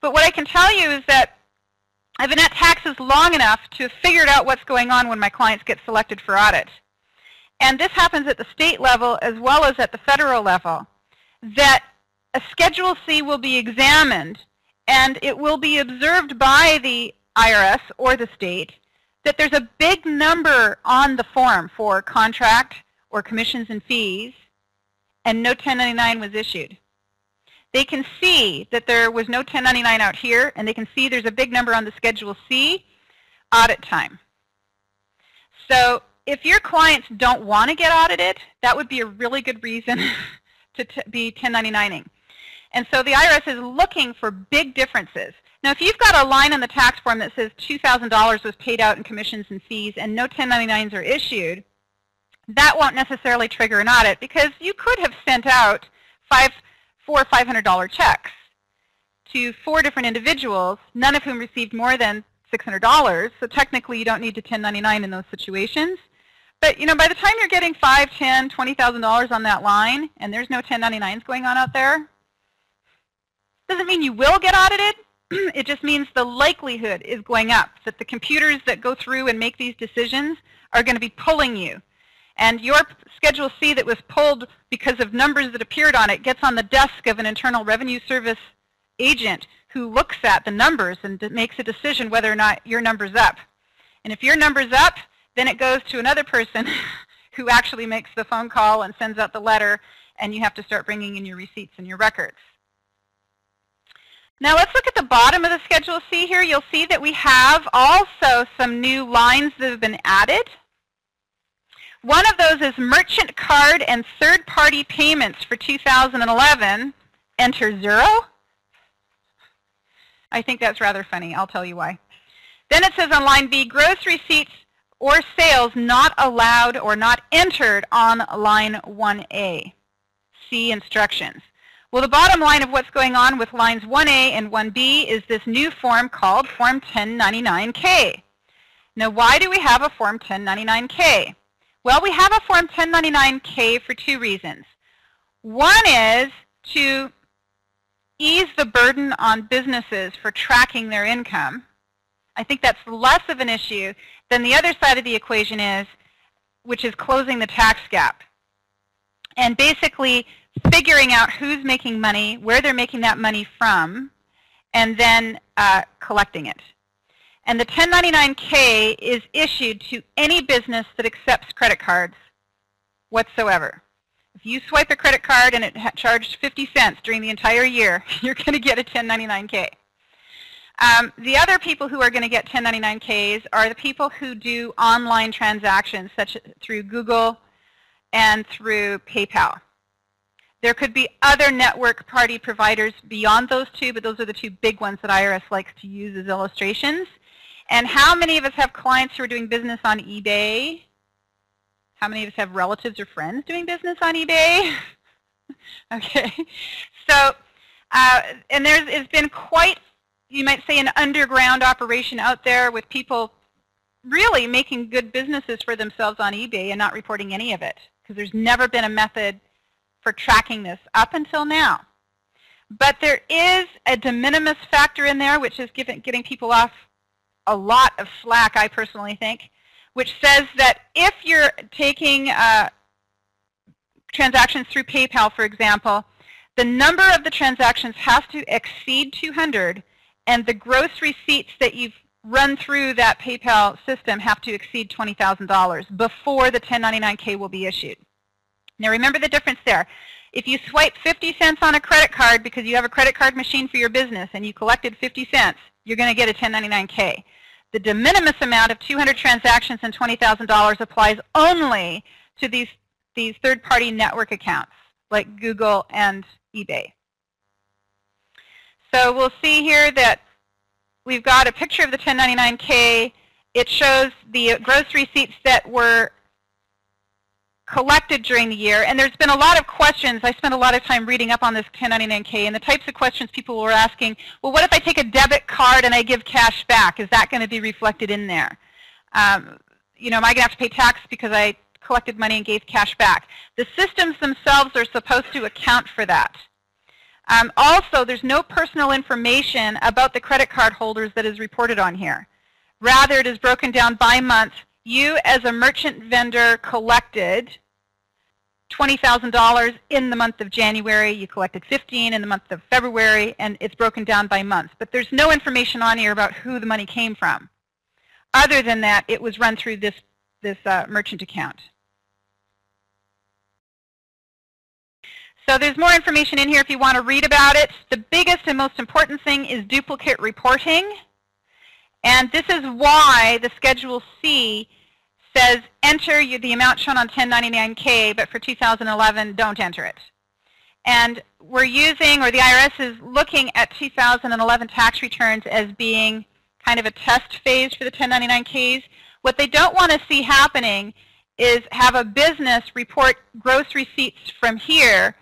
But what I can tell you is that I've been at taxes long enough to have figured out what's going on when my clients get selected for audit. And this happens at the state level as well as at the federal level, that a Schedule C will be examined and it will be observed by the IRS or the state that there's a big number on the form for contract or commissions and fees, and no 1099 was issued. They can see that there was no 1099 out here, and they can see there's a big number on the Schedule C, audit time. So if your clients don't want to get audited, that would be a really good reason to be 1099ing. And so the IRS is looking for big differences. Now, if you've got a line on the tax form that says $2,000 was paid out in commissions and fees and no 1099s are issued, that won't necessarily trigger an audit because you could have sent out four $500 checks to 4 different individuals, none of whom received more than $600. So technically, you don't need to 1099 in those situations. But you know, by the time you're getting $5,000, $10,000, $20,000 on that line, and there's no 1099s going on out there, doesn't mean you will get audited. It just means the likelihood is going up, that the computers that go through and make these decisions are going to be pulling you. And your Schedule C that was pulled because of numbers that appeared on it gets on the desk of an Internal Revenue Service agent who looks at the numbers and makes a decision whether or not your number's up. And if your number's up, then it goes to another person who actually makes the phone call and sends out the letter, and you have to start bringing in your receipts and your records. Now let's look at the bottom of the Schedule C here. You'll see that we have also some new lines that have been added. One of those is merchant card and third-party payments for 2011. Enter 0. I think that's rather funny. I'll tell you why. Then it says on line B, gross receipts or sales not allowed or not entered on line 1A. See instructions. Well, the bottom line of what's going on with lines 1A and 1B is this new form called Form 1099-K. Now, why do we have a Form 1099-K? Well, we have a Form 1099-K for 2 reasons. One is to ease the burden on businesses for tracking their income. I think that's less of an issue than the other side of the equation is, which is closing the tax gap. And basically figuring out who's making money, where they're making that money from, and then collecting it. And the 1099-K is issued to any business that accepts credit cards whatsoever. If you swipe a credit card and it charged 50 cents during the entire year, you're going to get a 1099-K. The other people who are going to get 1099-Ks are the people who do online transactions, such as through Google and through PayPal. There could be other network party providers beyond those 2, but those are the 2 big ones that IRS likes to use as illustrations. And how many of us have clients who are doing business on eBay? How many of us have relatives or friends doing business on eBay? Okay. So, and it's been quite, you might say, an underground operation out there with people really making good businesses for themselves on eBay and not reporting any of it, because there's never been a method for tracking this up until now. But there is a de minimis factor in there, which is getting people off a lot of slack, I personally think, which says that if you're taking transactions through PayPal, for example, the number of the transactions has to exceed 200, and the gross receipts that you've run through that PayPal system have to exceed $20,000 before the 1099-K will be issued. Now remember the difference there. If you swipe 50 cents on a credit card because you have a credit card machine for your business and you collected 50 cents, you're going to get a 1099-K. The de minimis amount of 200 transactions and $20,000 applies only to these third-party network accounts like Google and eBay. So we'll see here that we've got a picture of the 1099-K. It shows the gross receipts that were collected during the year, and there's been a lot of questions. I spent a lot of time reading up on this 1099-K, and the types of questions people were asking, well, what if I take a debit card and I give cash back? Is that going to be reflected in there? You know, am I going to have to pay tax because I collected money and gave cash back? The systems themselves are supposed to account for that. Also, there's no personal information about the credit card holders that is reported on here. Rather, it is broken down by month. You, as a merchant vendor, collected $20,000 in the month of January. You collected $15,000 in the month of February, and it's broken down by month. But there's no information on here about who the money came from. Other than that, it was run through this merchant account. So there's more information in here if you want to read about it. The biggest and most important thing is duplicate reporting. And this is why the Schedule C says enter the amount shown on 1099-K, but for 2011, don't enter it. And we're using, or the IRS is looking at 2011 tax returns as being kind of a test phase for the 1099-Ks. What they don't want to see happening is have a business report gross receipts from here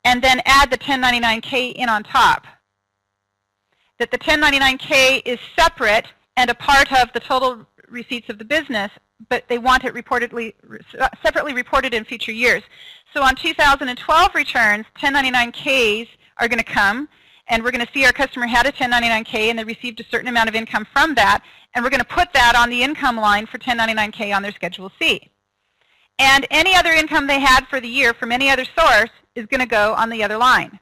and then add the 1099-K in on top. That the 1099-K is separate and a part of the total receipts of the business, but they want it separately reported in future years. So on 2012 returns, 1099-Ks are going to come, and we're going to see our customer had a 1099-K and they received a certain amount of income from that, and we're going to put that on the income line for 1099-K on their Schedule C. And any other income they had for the year from any other source is going to go on the other line.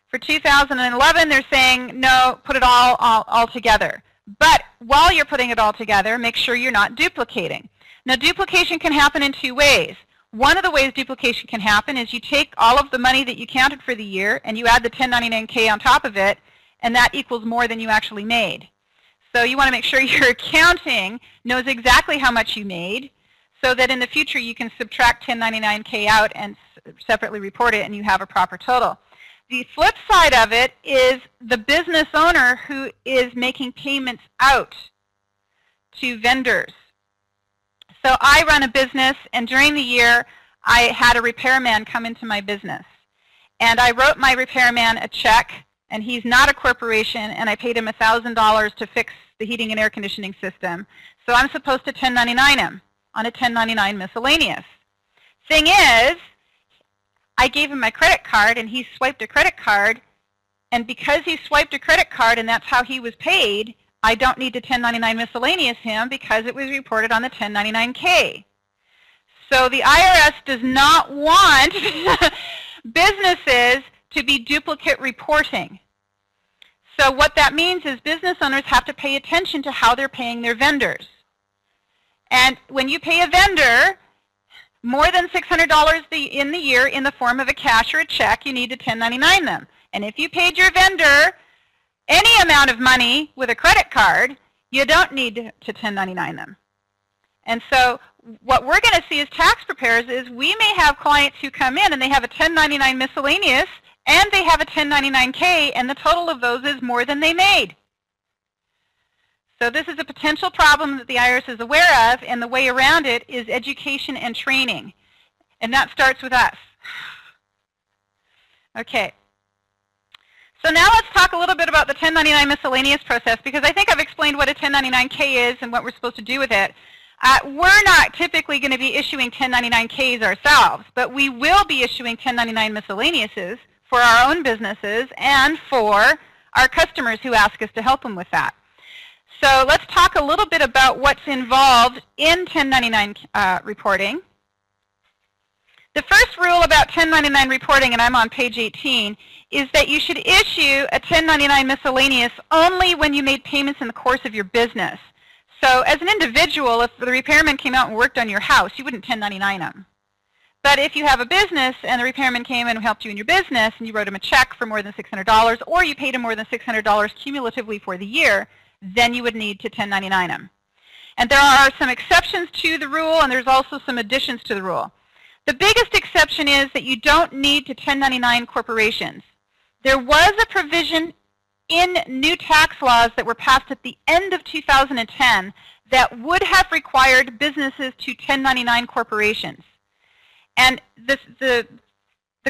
For 2011, they're saying, no, put it all together. But while you're putting it all together, make sure you're not duplicating. Now, duplication can happen in two ways. One of the ways duplication can happen is you take all of the money that you counted for the year and you add the 1099-K on top of it, and that equals more than you actually made. So you want to make sure your accounting knows exactly how much you made so that in the future you can subtract 1099-K out and separately report it and you have a proper total. The flip side of it is the business owner who is making payments out to vendors. So I run a business, and during the year I had a repairman come into my business. And I wrote my repairman a check, and he's not a corporation, and I paid him $1,000 to fix the heating and air conditioning system. So I'm supposed to 1099 him on a 1099 miscellaneous. Thing is, I gave him my credit card, and he swiped a credit card, and because he swiped a credit card and that's how he was paid, I don't need to 1099 miscellaneous him because it was reported on the 1099-K. So the IRS does not want businesses to be duplicate reporting. So what that means is business owners have to pay attention to how they're paying their vendors. And when you pay a vendor more than $600 in the year in the form of a cash or a check, you need to 1099 them. And if you paid your vendor any amount of money with a credit card, you don't need to 1099 them. And so what we're going to see as tax preparers is we may have clients who come in and they have a 1099 miscellaneous and they have a 1099-K, and the total of those is more than they made. So this is a potential problem that the IRS is aware of, and the way around it is education and training. And that starts with us. Okay. So now let's talk a little bit about the 1099 miscellaneous process, because I think I've explained what a 1099-K is and what we're supposed to do with it. We're not typically going to be issuing 1099-Ks ourselves, but we will be issuing 1099 miscellaneouses for our own businesses and for our customers who ask us to help them with that. So let's talk a little bit about what's involved in 1099 reporting. The first rule about 1099 reporting, and I'm on page 18, is that you should issue a 1099 miscellaneous only when you made payments in the course of your business. So as an individual, if the repairman came out and worked on your house, you wouldn't 1099 them. But if you have a business and the repairman came in and helped you in your business and you wrote him a check for more than $600 or you paid him more than $600 cumulatively for the year, then you would need to 1099 them. And there are some exceptions to the rule, and there's also some additions to the rule. The biggest exception is that you don't need to 1099 corporations. There was a provision in new tax laws that were passed at the end of 2010 that would have required businesses to 1099 corporations. And the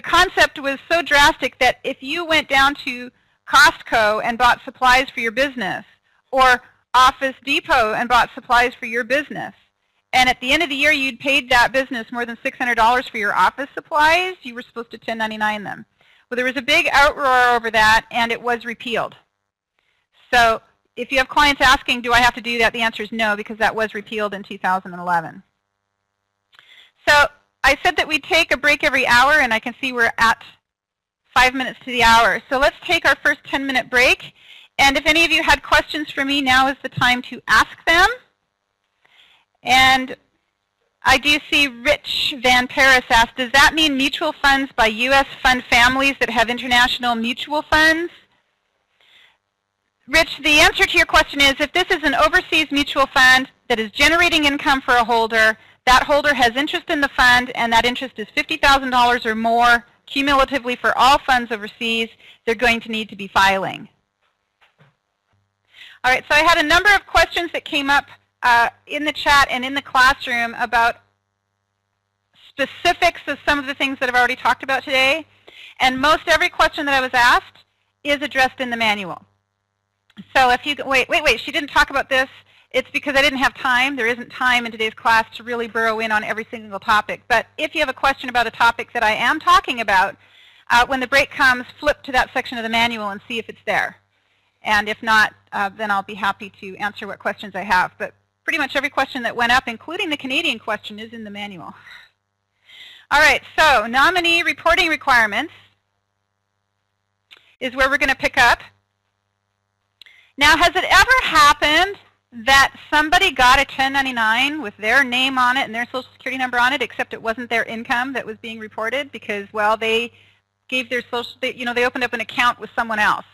concept was so drastic that if you went down to Costco and bought supplies for your business, or Office Depot and bought supplies for your business, and at the end of the year you'd paid that business more than $600 for your office supplies, you were supposed to 1099 them. Well, there was a big outroar over that, and it was repealed. So if you have clients asking, do I have to do that, the answer is no, because that was repealed in 2011. So I said that we'd take a break every hour, and I can see we're at 5 minutes to the hour. So let's take our first 10-minute break. And if any of you had questions for me, now is the time to ask them. And I do see Rich Van Paris asked, does that mean mutual funds by U.S. fund families that have international mutual funds? Rich, the answer to your question is, if this is an overseas mutual fund that is generating income for a holder, that holder has interest in the fund, and that interest is $50,000 or more cumulatively for all funds overseas, they're going to need to be filing. All right, so I had a number of questions that came up in the chat and in the classroom about specifics of some of the things that I've already talked about today. And most every question that I was asked is addressed in the manual. So if you, wait, she didn't talk about this. It's because I didn't have time. There isn't time in today's class to really burrow in on every single topic. But if you have a question about a topic that I am talking about, when the break comes, flip to that section of the manual and see if it's there. And if not, then I'll be happy to answer what questions I have. But pretty much every question that went up, including the Canadian question, is in the manual. All right, so nominee reporting requirements is where we're going to pick up. Now, has it ever happened that somebody got a 1099 with their name on it and their Social Security number on it, except it wasn't their income that was being reported because, well, they gave their social, they opened up an account with someone else,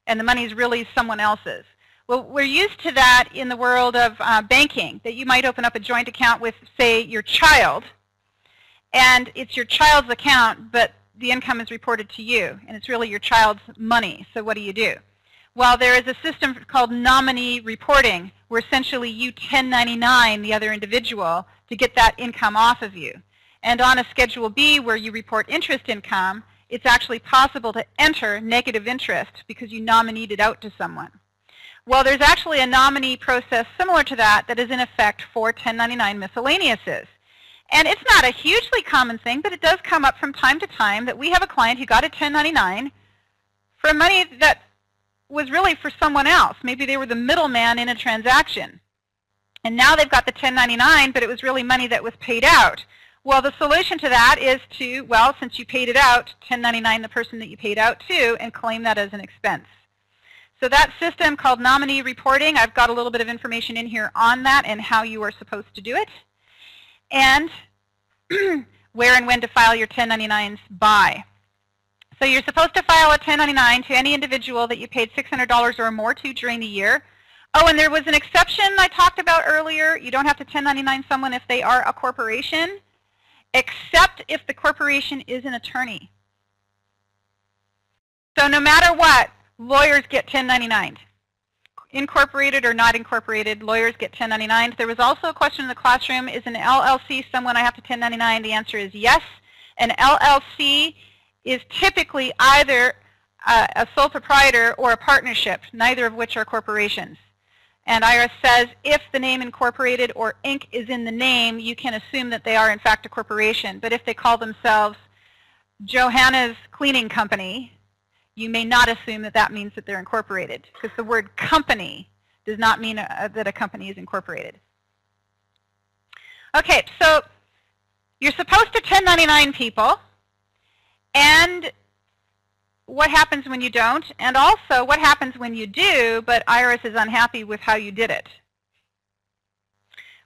and the money is really someone else's? Well, we're used to that in the world of banking, that you might open up a joint account with, say, your child, and it's your child's account, but the income is reported to you, and it's really your child's money. So what do? Well, there is a system called nominee reporting, where essentially you 1099 the other individual to get that income off of you. And on a Schedule B, where you report interest income, it's actually possible to enter negative interest because you nominied it out to someone. Well, there's actually a nominee process similar to that that is in effect for 1099 miscellaneouses. And it's not a hugely common thing, but it does come up from time to time that we have a client who got a 1099 for money that was really for someone else. Maybe they were the middleman in a transaction. And now they've got the 1099, but it was really money that was paid out. Well, the solution to that is to, well, since you paid it out, 1099 the person that you paid out to and claim that as an expense. So that system called nominee reporting, I've got a little bit of information in here on that and how you are supposed to do it. And where and when to file your 1099s by. So you're supposed to file a 1099 to any individual that you paid $600 or more to during the year. Oh, and there was an exception I talked about earlier. You don't have to 1099 someone if they are a corporation, except if the corporation is an attorney. So no matter what, lawyers get 1099'd. Incorporated or not incorporated, lawyers get 1099'd. There was also a question in the classroom, is an LLC someone I have to 1099? The answer is yes. An LLC is typically either a sole proprietor or a partnership, neither of which are corporations. And IRS says if the name incorporated or Inc. is in the name, you can assume that they are in fact a corporation. But if they call themselves Johanna's Cleaning Company, you may not assume that that means that they're incorporated, because the word company does not mean that a company is incorporated. Okay, so you're supposed to 1099 people, and what happens when you don't, and also what happens when you do, but IRS is unhappy with how you did it.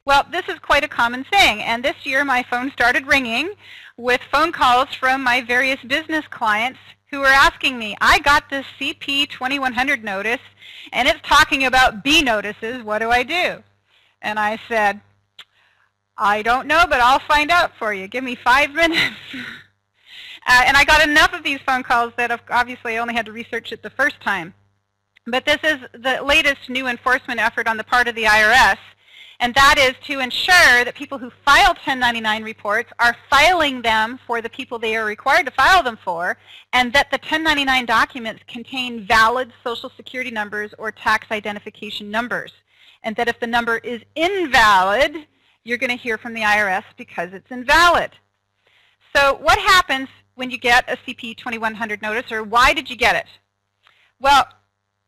Well, this is quite a common thing, and this year my phone started ringing with phone calls from my various business clients who were asking me, I got this CP 2100 notice, and it's talking about B notices. What do I do? And I said, I don't know, but I'll find out for you. Give me 5 minutes. And I got enough of these phone calls that obviously I only had to research it the first time. But this is the latest new enforcement effort on the part of the IRS, and that is to ensure that people who file 1099 reports are filing them for the people they are required to file them for, and that the 1099 documents contain valid Social Security numbers or tax identification numbers. and that if the number is invalid, you're going to hear from the IRS because it's invalid. So what happens when you get a CP 2100 notice, or why did you get it? Well,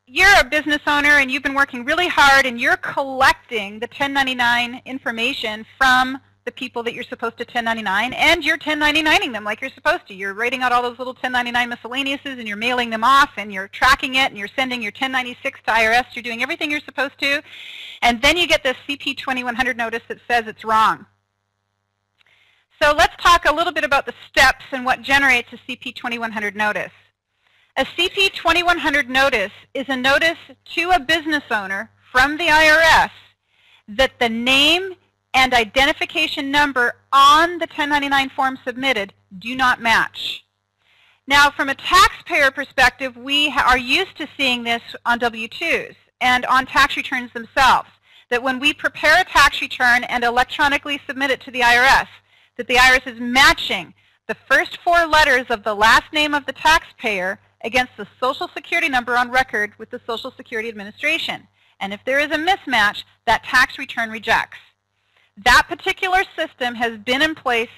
you're a business owner and you've been working really hard and you're collecting the 1099 information from the people that you're supposed to 1099, and you're 1099ing them like you're supposed to. You're writing out all those little 1099 miscellaneouses and you're mailing them off and you're tracking it and you're sending your 1096 to IRS. You're doing everything you're supposed to. And then you get this CP 2100 notice that says it's wrong. So let's talk a little bit about the steps and what generates a CP 2100 notice. A CP 2100 notice is a notice to a business owner from the IRS that the name and identification number on the 1099 form submitted do not match. Now, from a taxpayer perspective, we are used to seeing this on W-2s and on tax returns themselves, that when we prepare a tax return and electronically submit it to the IRS, that the IRS is matching the first 4 letters of the last name of the taxpayer against the Social Security number on record with the Social Security Administration. And if there is a mismatch, that tax return rejects. That particular system has been in place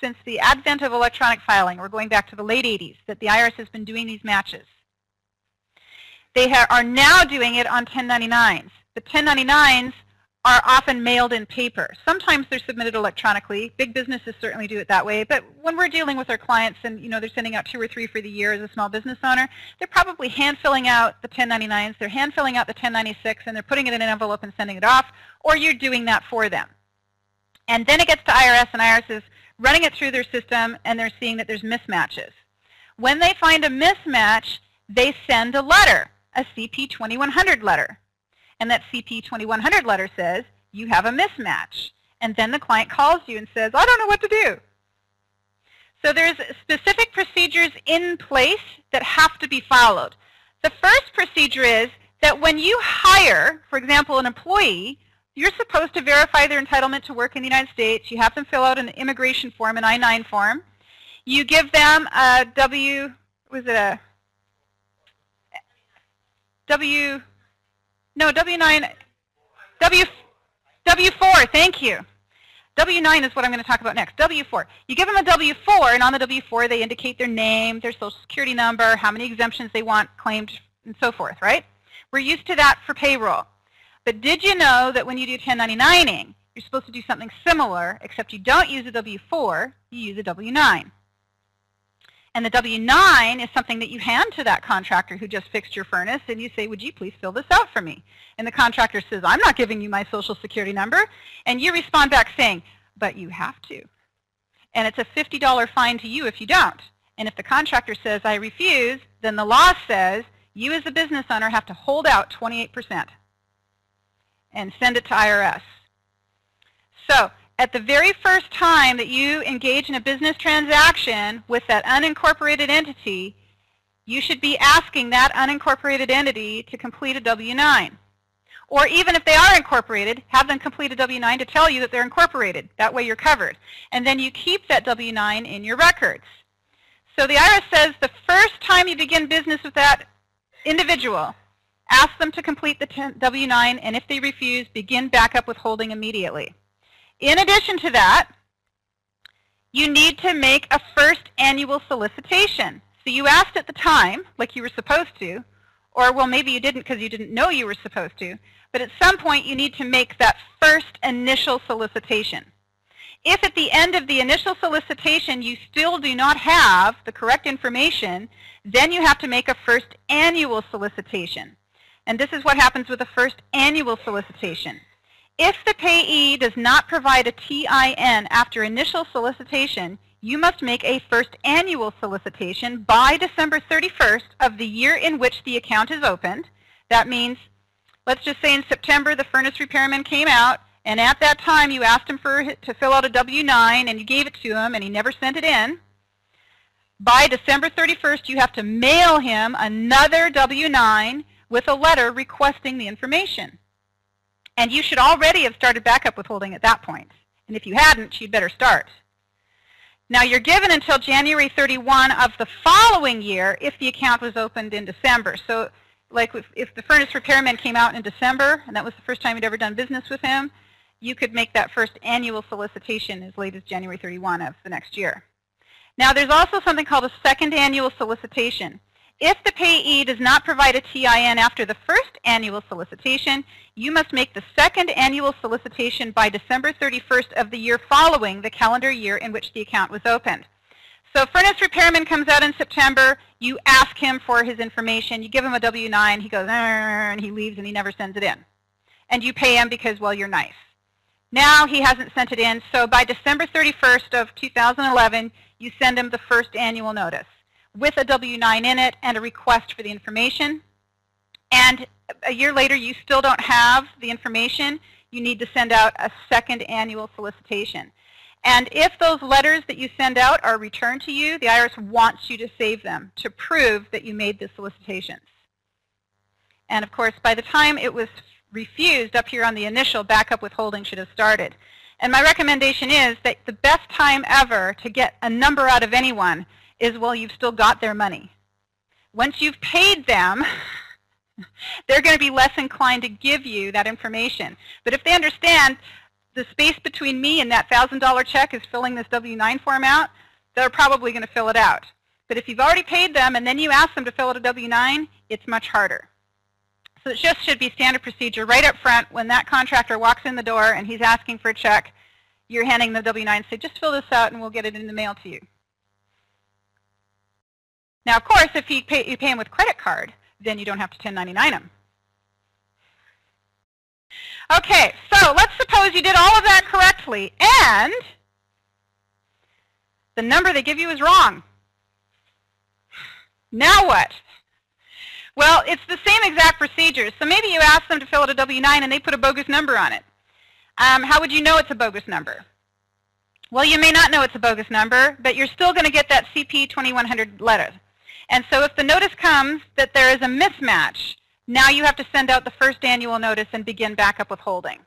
since the advent of electronic filing. We're going back to the late 80s, that the IRS has been doing these matches. They are now doing it on 1099s. The 1099s are often mailed in paper. Sometimes they're submitted electronically. Big businesses certainly do it that way. But when we're dealing with our clients and they're sending out 2 or 3 for the year as a small business owner, they're probably hand filling out the 1099s, they're hand filling out the 1096, and they're putting it in an envelope and sending it off, or you're doing that for them. And then it gets to IRS, and IRS is running it through their system, and they're seeing that there's mismatches. When they find a mismatch, they send a letter, a CP 2100 letter. And that CP 2100 letter says, you have a mismatch. And then the client calls you and says, I don't know what to do. So there's specific procedures in place that have to be followed. The first procedure is that when you hire, for example, an employee, you're supposed to verify their entitlement to work in the United States. You have them fill out an immigration form, an I-9 form. You give them a W4, thank you. W9 is what I'm going to talk about next, W4. You give them a W4, and on the W4 they indicate their name, their Social Security number, how many exemptions they want claimed, and so forth, right? We're used to that for payroll. But did you know that when you do 1099ing, you're supposed to do something similar, except you don't use a W4, you use a W9. And the W9 is something that you hand to that contractor who just fixed your furnace, and you say, would you please fill this out for me? And the contractor says, I'm not giving you my Social Security number. And you respond back saying, but you have to. And it's a $50 fine to you if you don't. And if the contractor says, I refuse, then the law says you as a business owner have to hold out 28% and send it to IRS. So at the very first time that you engage in a business transaction with that unincorporated entity, you should be asking that unincorporated entity to complete a W-9. Or even if they are incorporated, have them complete a W-9 to tell you that they're incorporated. That way you're covered. And then you keep that W-9 in your records. So the IRS says the first time you begin business with that individual, ask them to complete the W-9, and if they refuse, begin backup withholding immediately. In addition to that, you need to make a first annual solicitation. So you asked at the time, like you were supposed to, or well, maybe you didn't because you didn't know you were supposed to, but at some point you need to make that first initial solicitation. If at the end of the initial solicitation you still do not have the correct information, then you have to make a first annual solicitation. And this is what happens with a first annual solicitation. If the payee does not provide a TIN after initial solicitation, you must make a first annual solicitation by December 31st of the year in which the account is opened. That means, let's just say in September the furnace repairman came out, and at that time you asked him to fill out a W-9, and you gave it to him, and he never sent it in. By December 31st, you have to mail him another W-9 with a letter requesting the information. And you should already have started backup withholding at that point. And if you hadn't, you'd better start. Now, you're given until January 31 of the following year if the account was opened in December. So like if the furnace repairman came out in December, and that was the first time you'd ever done business with him, you could make that first annual solicitation as late as January 31 of the next year. Now, there's also something called a second annual solicitation. If the payee does not provide a TIN after the first annual solicitation, you must make the second annual solicitation by December 31st of the year following the calendar year in which the account was opened. So furnace repairman comes out in September, you ask him for his information, you give him a W-9, he goes, and he leaves and he never sends it in. And you pay him because, well, you're nice. Now he hasn't sent it in, so by December 31st of 2011, you send him the first annual notice with a W-9 in it and a request for the information. And a year later, you still don't have the information, you need to send out a second annual solicitation. And if those letters that you send out are returned to you, the IRS wants you to save them to prove that you made the solicitations. And of course, by the time it was refused up here on the initial, backup withholding should have started. And my recommendation is that the best time ever to get a number out of anyone is while you've still got their money. Once you've paid them, they're going to be less inclined to give you that information. But if they understand the space between me and that $1,000 check is filling this W-9 form out, they're probably going to fill it out. But if you've already paid them and then you ask them to fill out a W-9, it's much harder. So it just should be standard procedure right up front. When that contractor walks in the door and he's asking for a check, you're handing the W-9 and say, just fill this out and we'll get it in the mail to you. Now, of course, if you pay him with credit card, then you don't have to 1099 him. Okay, so let's suppose you did all of that correctly and the number they give you is wrong. Now what? Well, it's the same exact procedure. So maybe you ask them to fill out a W-9 and they put a bogus number on it. How would you know it's a bogus number? Well, you may not know it's a bogus number, but you're still going to get that CP 2100 letter. And so if the notice comes that there is a mismatch, now you have to send out the first annual notice and begin backup withholding.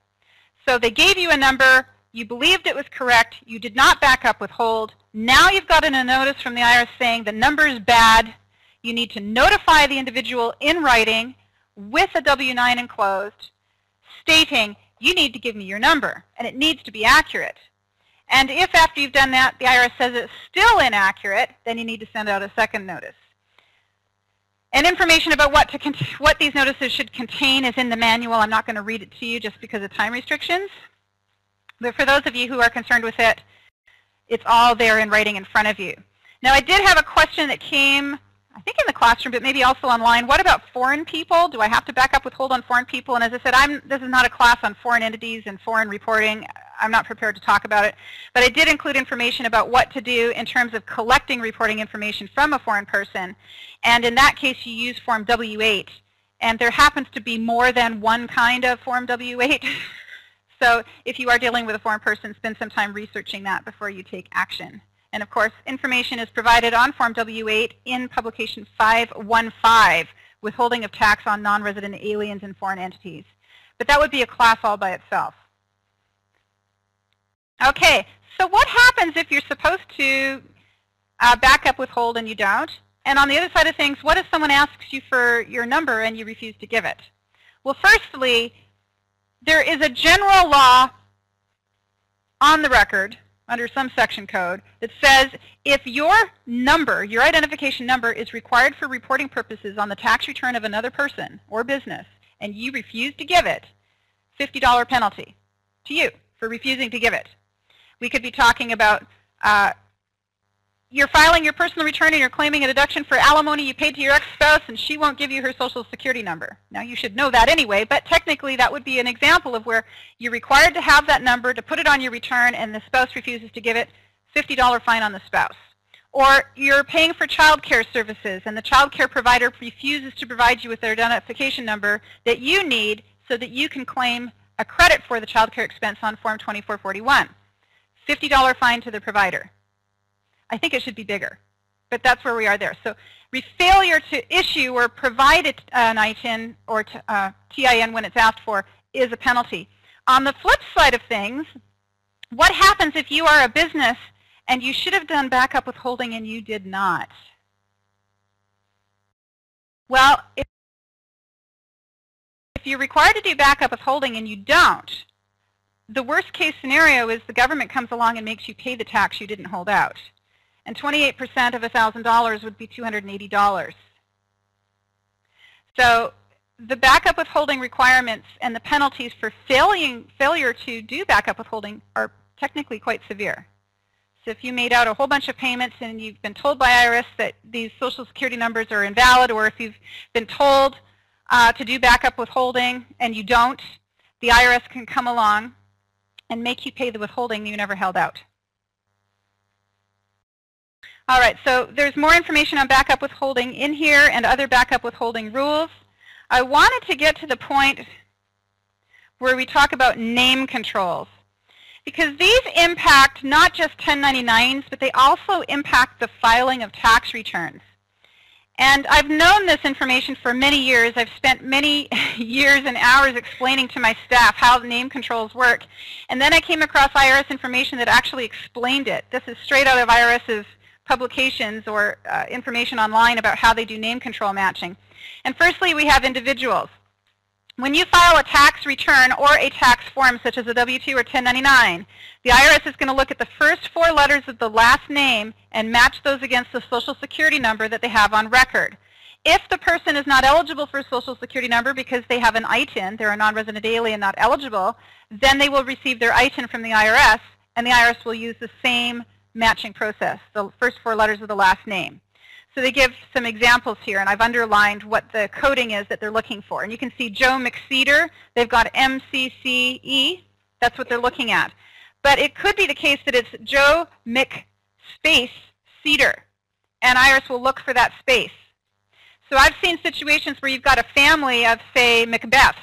So they gave you a number, you believed it was correct, you did not backup withhold. Now you've gotten a notice from the IRS saying the number is bad. You need to notify the individual in writing with a W-9 enclosed, stating, you need to give me your number, and it needs to be accurate. And if after you've done that, the IRS says it's still inaccurate, then you need to send out a second notice. And information about what these notices should contain is in the manual. I'm not going to read it to you just because of time restrictions. But for those of you who are concerned with it, it's all there in writing in front of you. Now, I did have a question that came, I think in the classroom, but maybe also online. What about foreign people? Do I have to back up withhold on foreign people? And as I said, this is not a class on foreign entities and foreign reporting. I'm not prepared to talk about it. But I did include information about what to do in terms of collecting reporting information from a foreign person. And in that case, you use Form W-8. And there happens to be more than one kind of Form W-8. So if you are dealing with a foreign person, spend some time researching that before you take action. And of course, information is provided on Form W-8 in Publication 515, Withholding of Tax on Non-Resident Aliens and Foreign Entities. But that would be a class all by itself. Okay, so what happens if you're supposed to back up withhold and you don't? And on the other side of things, what if someone asks you for your number and you refuse to give it? Well, firstly, there is a general law on the record under some section code that says if your number, your identification number, is required for reporting purposes on the tax return of another person or business and you refuse to give it, $50 penalty to you for refusing to give it. We could be talking about you're filing your personal return and you're claiming a deduction for alimony you paid to your ex-spouse and she won't give you her social security number. Now, you should know that anyway, but technically that would be an example of where you're required to have that number to put it on your return and the spouse refuses to give it, $50 fine on the spouse. Or you're paying for child care services and the child care provider refuses to provide you with their identification number that you need so that you can claim a credit for the child care expense on Form 2441. $50 fine to the provider. I think it should be bigger, but that's where we are there. So failure to issue or provide an ITIN or TIN when it's asked for is a penalty. On the flip side of things, what happens if you are a business and you should have done backup withholding and you did not? Well, if you're required to do backup withholding and you don't, the worst case scenario is the government comes along and makes you pay the tax you didn't hold out. And 28% of $1,000 would be $280. So the backup withholding requirements and the penalties for failure to do backup withholding are technically quite severe. So if you made out a whole bunch of payments and you've been told by IRS that these Social Security numbers are invalid, or if you've been told to do backup withholding and you don't, the IRS can come along and make you pay the withholding you never held out. All right, so there's more information on backup withholding in here and other backup withholding rules. I wanted to get to the point where we talk about name controls, because these impact not just 1099s, but they also impact the filing of tax returns. And I've known this information for many years. I've spent many years and hours explaining to my staff how name controls work. And then I came across IRS information that actually explained it. This is straight out of IRS's publications or information online about how they do name control matching. And firstly, we have individuals. When you file a tax return or a tax form, such as a W-2 or 1099, the IRS is going to look at the first 4 letters of the last name and match those against the Social Security number that they have on record. If the person is not eligible for a Social Security number because they have an ITIN, they're a non-resident alien not eligible, then they will receive their ITIN from the IRS, and the IRS will use the same matching process, the first 4 letters of the last name. So they give some examples here, and I've underlined what the coding is that they're looking for. And you can see Joe McCedar, they've got MCCE, that's what they're looking at. But it could be the case that it's Joe McSpace Cedar, and IRS will look for that space. So I've seen situations where you've got a family of, say, Macbeths,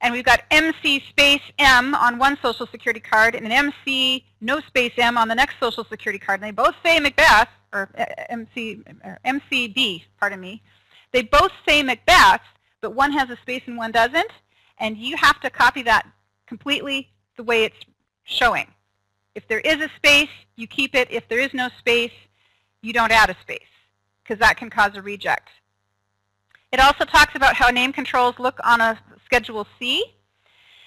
and we've got MC space M on one Social Security card and an MC no space M on the next Social Security card, and they both say Macbeth, or MCB, pardon me. They both say Macbeth, but one has a space and one doesn't, and you have to copy that completely the way it's showing. If there is a space, you keep it. If there is no space, you don't add a space, because that can cause a reject. It also talks about how name controls look on a Schedule C,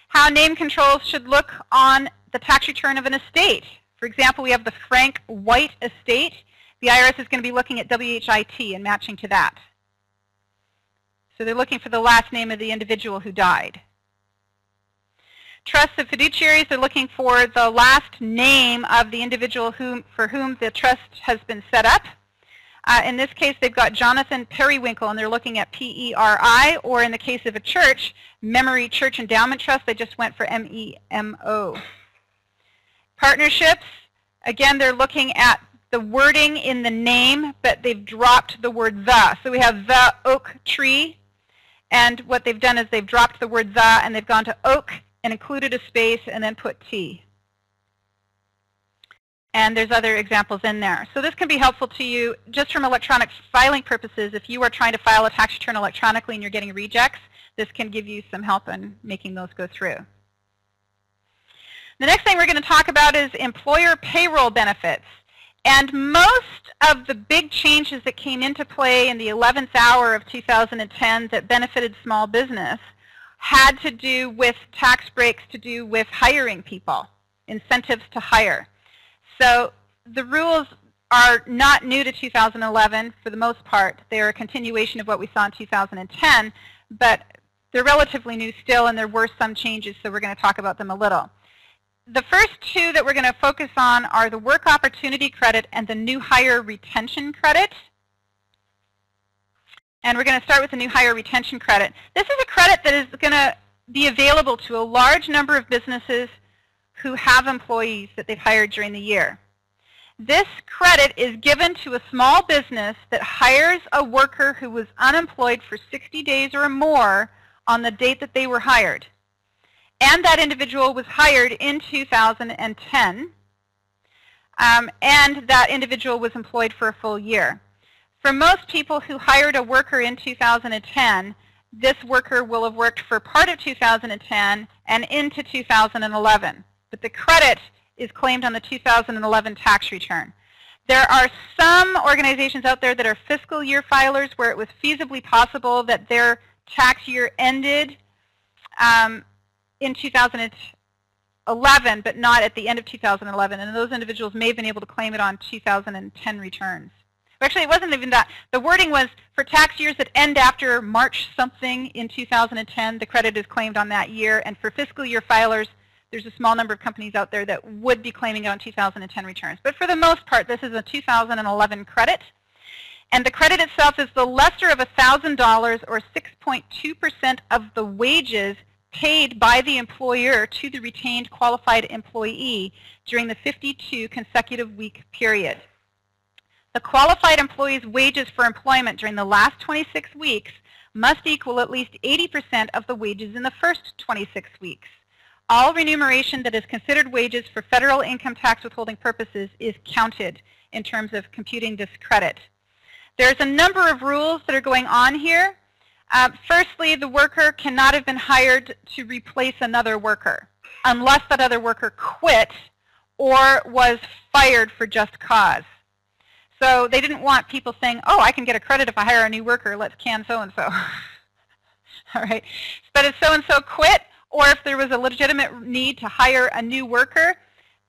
how name controls should look on the tax return of an estate. For example, we have the Frank White estate. The IRS is going to be looking at WHIT and matching to that. So they're looking for the last name of the individual who died. Trusts of fiduciaries are looking for the last name of the individual for whom the trust has been set up. In this case, they've got Jonathan Periwinkle, and they're looking at PERI, or in the case of a church, Memory Church Endowment Trust, they just went for MEMO. Partnerships, again, they're looking at the wording in the name, but they've dropped the word the. So we have the oak tree, and what they've done is they've dropped the word the, and they've gone to oak and included a space and then put T. And there's other examples in there. So this can be helpful to you just from electronic filing purposes. If you are trying to file a tax return electronically and you're getting rejects, this can give you some help in making those go through. The next thing we're going to talk about is employer payroll benefits. And most of the big changes that came into play in the 11th hour of 2010 that benefited small business had to do with tax breaks to do with hiring people, incentives to hire. So the rules are not new to 2011 for the most part. They're a continuation of what we saw in 2010, but they're relatively new still, and there were some changes, so we're going to talk about them a little. The first 2 that we're going to focus on are the Work Opportunity Credit and the New Hire Retention Credit. And we're going to start with the New Hire Retention Credit. This is a credit that is going to be available to a large number of businesses who have employees that they've hired during the year. This credit is given to a small business that hires a worker who was unemployed for 60 days or more on the date that they were hired. And that individual was hired in 2010, and that individual was employed for a full year. For most people who hired a worker in 2010, this worker will have worked for part of 2010 and into 2011. But the credit is claimed on the 2011 tax return. There are some organizations out there that are fiscal year filers where it was feasibly possible that their tax year ended in 2011, but not at the end of 2011. And those individuals may have been able to claim it on 2010 returns. Actually, it wasn't even that. The wording was for tax years that end after March something in 2010, the credit is claimed on that year. And for fiscal year filers, there's a small number of companies out there that would be claiming it on 2010 returns. But for the most part, this is a 2011 credit. And the credit itself is the lesser of $1,000 or 6.2% of the wages paid by the employer to the retained qualified employee during the 52 consecutive week period. The qualified employee's wages for employment during the last 26 weeks must equal at least 80% of the wages in the first 26 weeks. All remuneration that is considered wages for federal income tax withholding purposes is counted in terms of computing this credit. There's a number of rules that are going on here. Firstly, the worker cannot have been hired to replace another worker unless that other worker quit or was fired for just cause. So they didn't want people saying, oh, I can get a credit if I hire a new worker, let's can so-and-so. All right. But if so-and-so quit, or if there was a legitimate need to hire a new worker,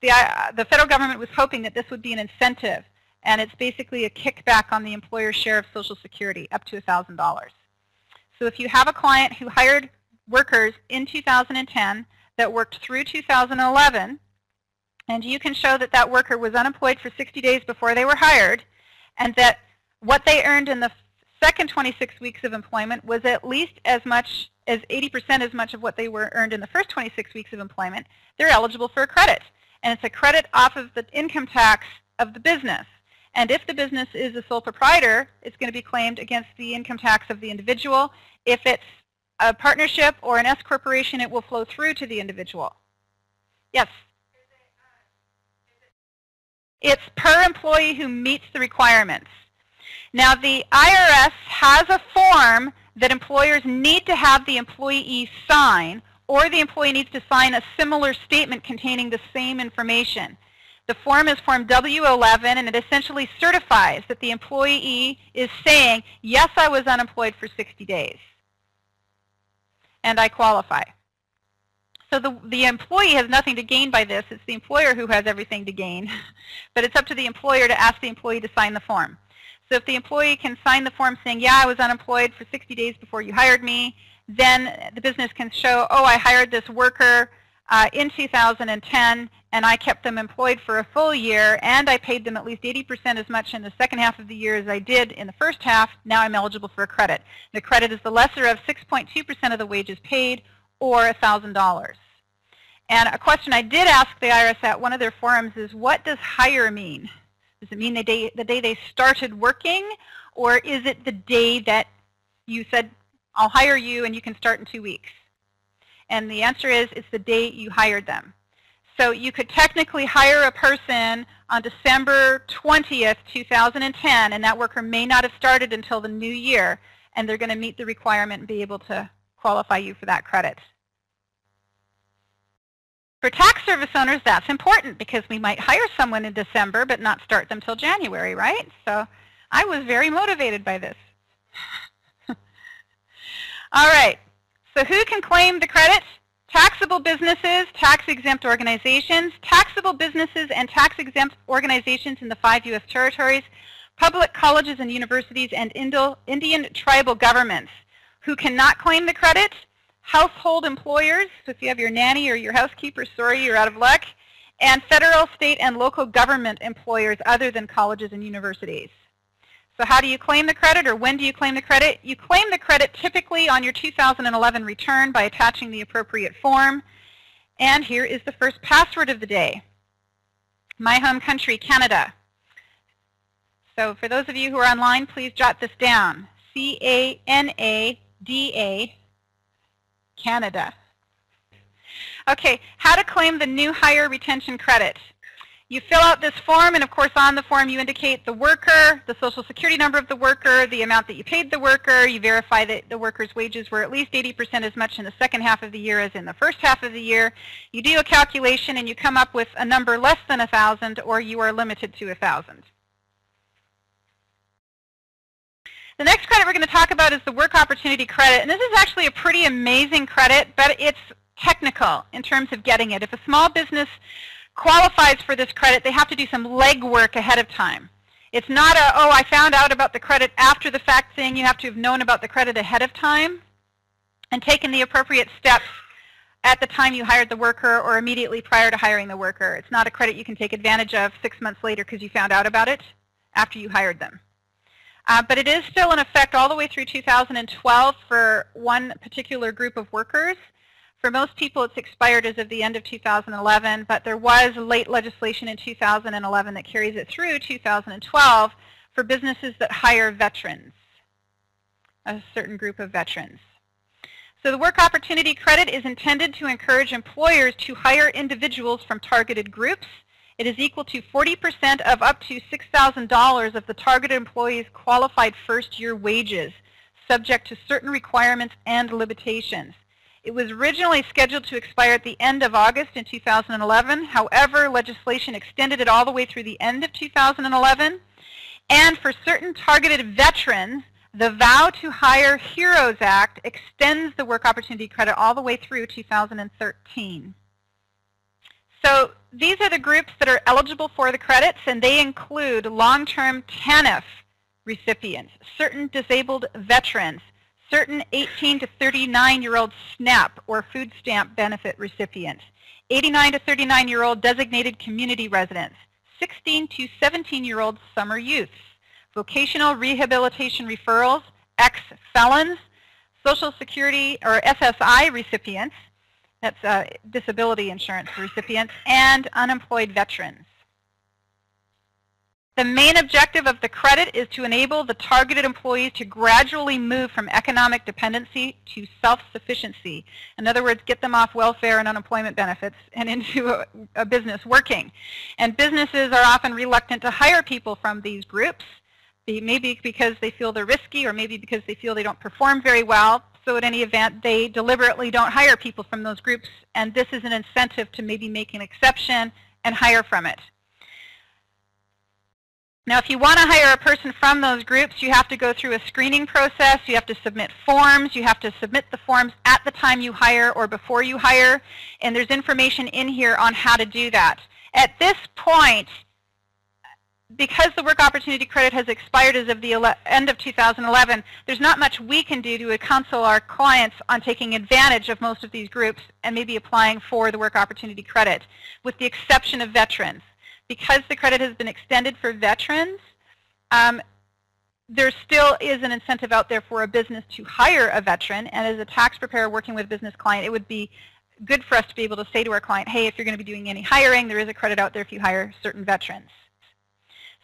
the federal government was hoping that this would be an incentive. And it's basically a kickback on the employer's share of Social Security, up to $1,000. So if you have a client who hired workers in 2010 that worked through 2011, and you can show that that worker was unemployed for 60 days before they were hired, and that what they earned in the second 26 weeks of employment was at least as much as 80% as much of what they were earned in the first 26 weeks of employment, they're eligible for a credit. And it's a credit off of the income tax of the business. And if the business is a sole proprietor, it's going to be claimed against the income tax of the individual. If it's a partnership or an S corporation, it will flow through to the individual. Yes? It's per employee who meets the requirements. Now, the IRS has a form that employers need to have the employee sign, or the employee needs to sign a similar statement containing the same information. The form is Form W11, and it essentially certifies that the employee is saying, yes, I was unemployed for 60 days, and I qualify. So the employee has nothing to gain by this. It's the employer who has everything to gain. But it's up to the employer to ask the employee to sign the form. So if the employee can sign the form saying, yeah, I was unemployed for 60 days before you hired me, then the business can show, oh, I hired this worker in 2010, and I kept them employed for a full year, and I paid them at least 80% as much in the second half of the year as I did in the first half. Now I'm eligible for a credit. The credit is the lesser of 6.2% of the wages paid, or $1,000. And a question I did ask the IRS at one of their forums is, what does hire mean? Does it mean the day they started working, or is it the day that you said, I'll hire you and you can start in 2 weeks? And the answer is, it's the day you hired them. So you could technically hire a person on December 20th, 2010, and that worker may not have started until the new year, and they're going to meet the requirement and be able to qualify you for that credit. For tax service owners, that's important because we might hire someone in December but not start them till January, right? So I was very motivated by this. All right, so who can claim the credit? Taxable businesses, tax-exempt organizations, taxable businesses and tax-exempt organizations in the 5 U.S. territories, public colleges and universities, and Indian tribal governments. Who cannot claim the credit? Household employers, so if you have your nanny or your housekeeper, sorry, you're out of luck, and federal, state, and local government employers other than colleges and universities. So how do you claim the credit, or when do you claim the credit? You claim the credit typically on your 2011 return by attaching the appropriate form. And here is the first password of the day. My home country, Canada. So for those of you who are online, please jot this down. C-A-N-A-D-A, Canada. Okay, how to claim the new hire retention credit. You fill out this form, and of course on the form you indicate the worker, the Social Security number of the worker, the amount that you paid the worker. You verify that the worker's wages were at least 80% as much in the second half of the year as in the first half of the year. You do a calculation and you come up with a number less than 1,000, or you are limited to 1,000. The next credit we're going to talk about is the Work Opportunity Credit, and this is actually a pretty amazing credit, but it's technical in terms of getting it. If a small business qualifies for this credit, they have to do some legwork ahead of time. It's not a, oh, I found out about the credit after the fact thing. You have to have known about the credit ahead of time and taken the appropriate steps at the time you hired the worker or immediately prior to hiring the worker. It's not a credit you can take advantage of 6 months later because you found out about it after you hired them. But it is still in effect all the way through 2012 for one particular group of workers. For most people, it's expired as of the end of 2011, but there was late legislation in 2011 that carries it through 2012 for businesses that hire veterans, a certain group of veterans. So the Work Opportunity Credit is intended to encourage employers to hire individuals from targeted groups. It is equal to 40% of up to $6,000 of the targeted employee's qualified first-year wages, subject to certain requirements and limitations. It was originally scheduled to expire at the end of August in 2011. However, legislation extended it all the way through the end of 2011. And for certain targeted veterans, the Vow to Hire Heroes Act extends the Work Opportunity Credit all the way through 2013. So these are the groups that are eligible for the credits, and they include long-term TANF recipients, certain disabled veterans, certain 18 to 39-year-old SNAP or food stamp benefit recipients, 89 to 39-year-old designated community residents, 16 to 17-year-old summer youths, vocational rehabilitation referrals, ex-felons, Social Security or SSI recipients, that's disability insurance recipients, and unemployed veterans. The main objective of the credit is to enable the targeted employees to gradually move from economic dependency to self-sufficiency. In other words, get them off welfare and unemployment benefits and into a business working. And businesses are often reluctant to hire people from these groups, maybe because they feel they're risky or maybe because they feel they don't perform very well. So in any event, they deliberately don't hire people from those groups, and this is an incentive to maybe make an exception and hire from it. Now, if you want to hire a person from those groups, you have to go through a screening process. You have to submit forms. You have to submit the forms at the time you hire or before you hire, and there's information in here on how to do that. At this point, because the Work Opportunity Credit has expired as of the end of 2011, there's not much we can do to counsel our clients on taking advantage of most of these groups and maybe applying for the Work Opportunity Credit, with the exception of veterans. Because the credit has been extended for veterans, there still is an incentive out there for a business to hire a veteran, and as a tax preparer working with a business client, it would be good for us to be able to say to our client, hey, if you're going to be doing any hiring, there is a credit out there if you hire certain veterans.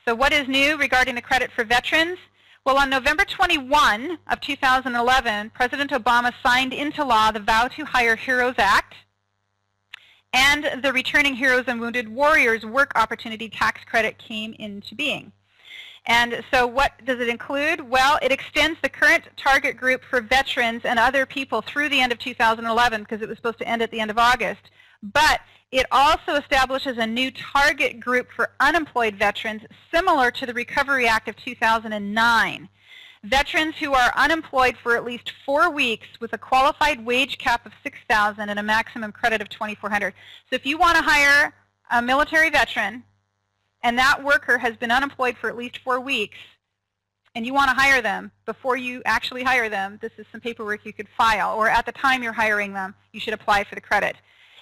So what is new regarding the credit for veterans? Well, on November 21 of 2011, President Obama signed into law the Vow to Hire Heroes Act and the Returning Heroes and Wounded Warriors Work Opportunity Tax Credit came into being. And so what does it include? Well, it extends the current target group for veterans and other people through the end of 2011 because it was supposed to end at the end of August. But it also establishes a new target group for unemployed veterans similar to the Recovery Act of 2009. Veterans who are unemployed for at least 4 weeks with a qualified wage cap of $6,000 and a maximum credit of $2,400. So if you want to hire a military veteran and that worker has been unemployed for at least 4 weeks and you want to hire them, before you actually hire them, this is some paperwork you could file, or at the time you're hiring them, you should apply for the credit.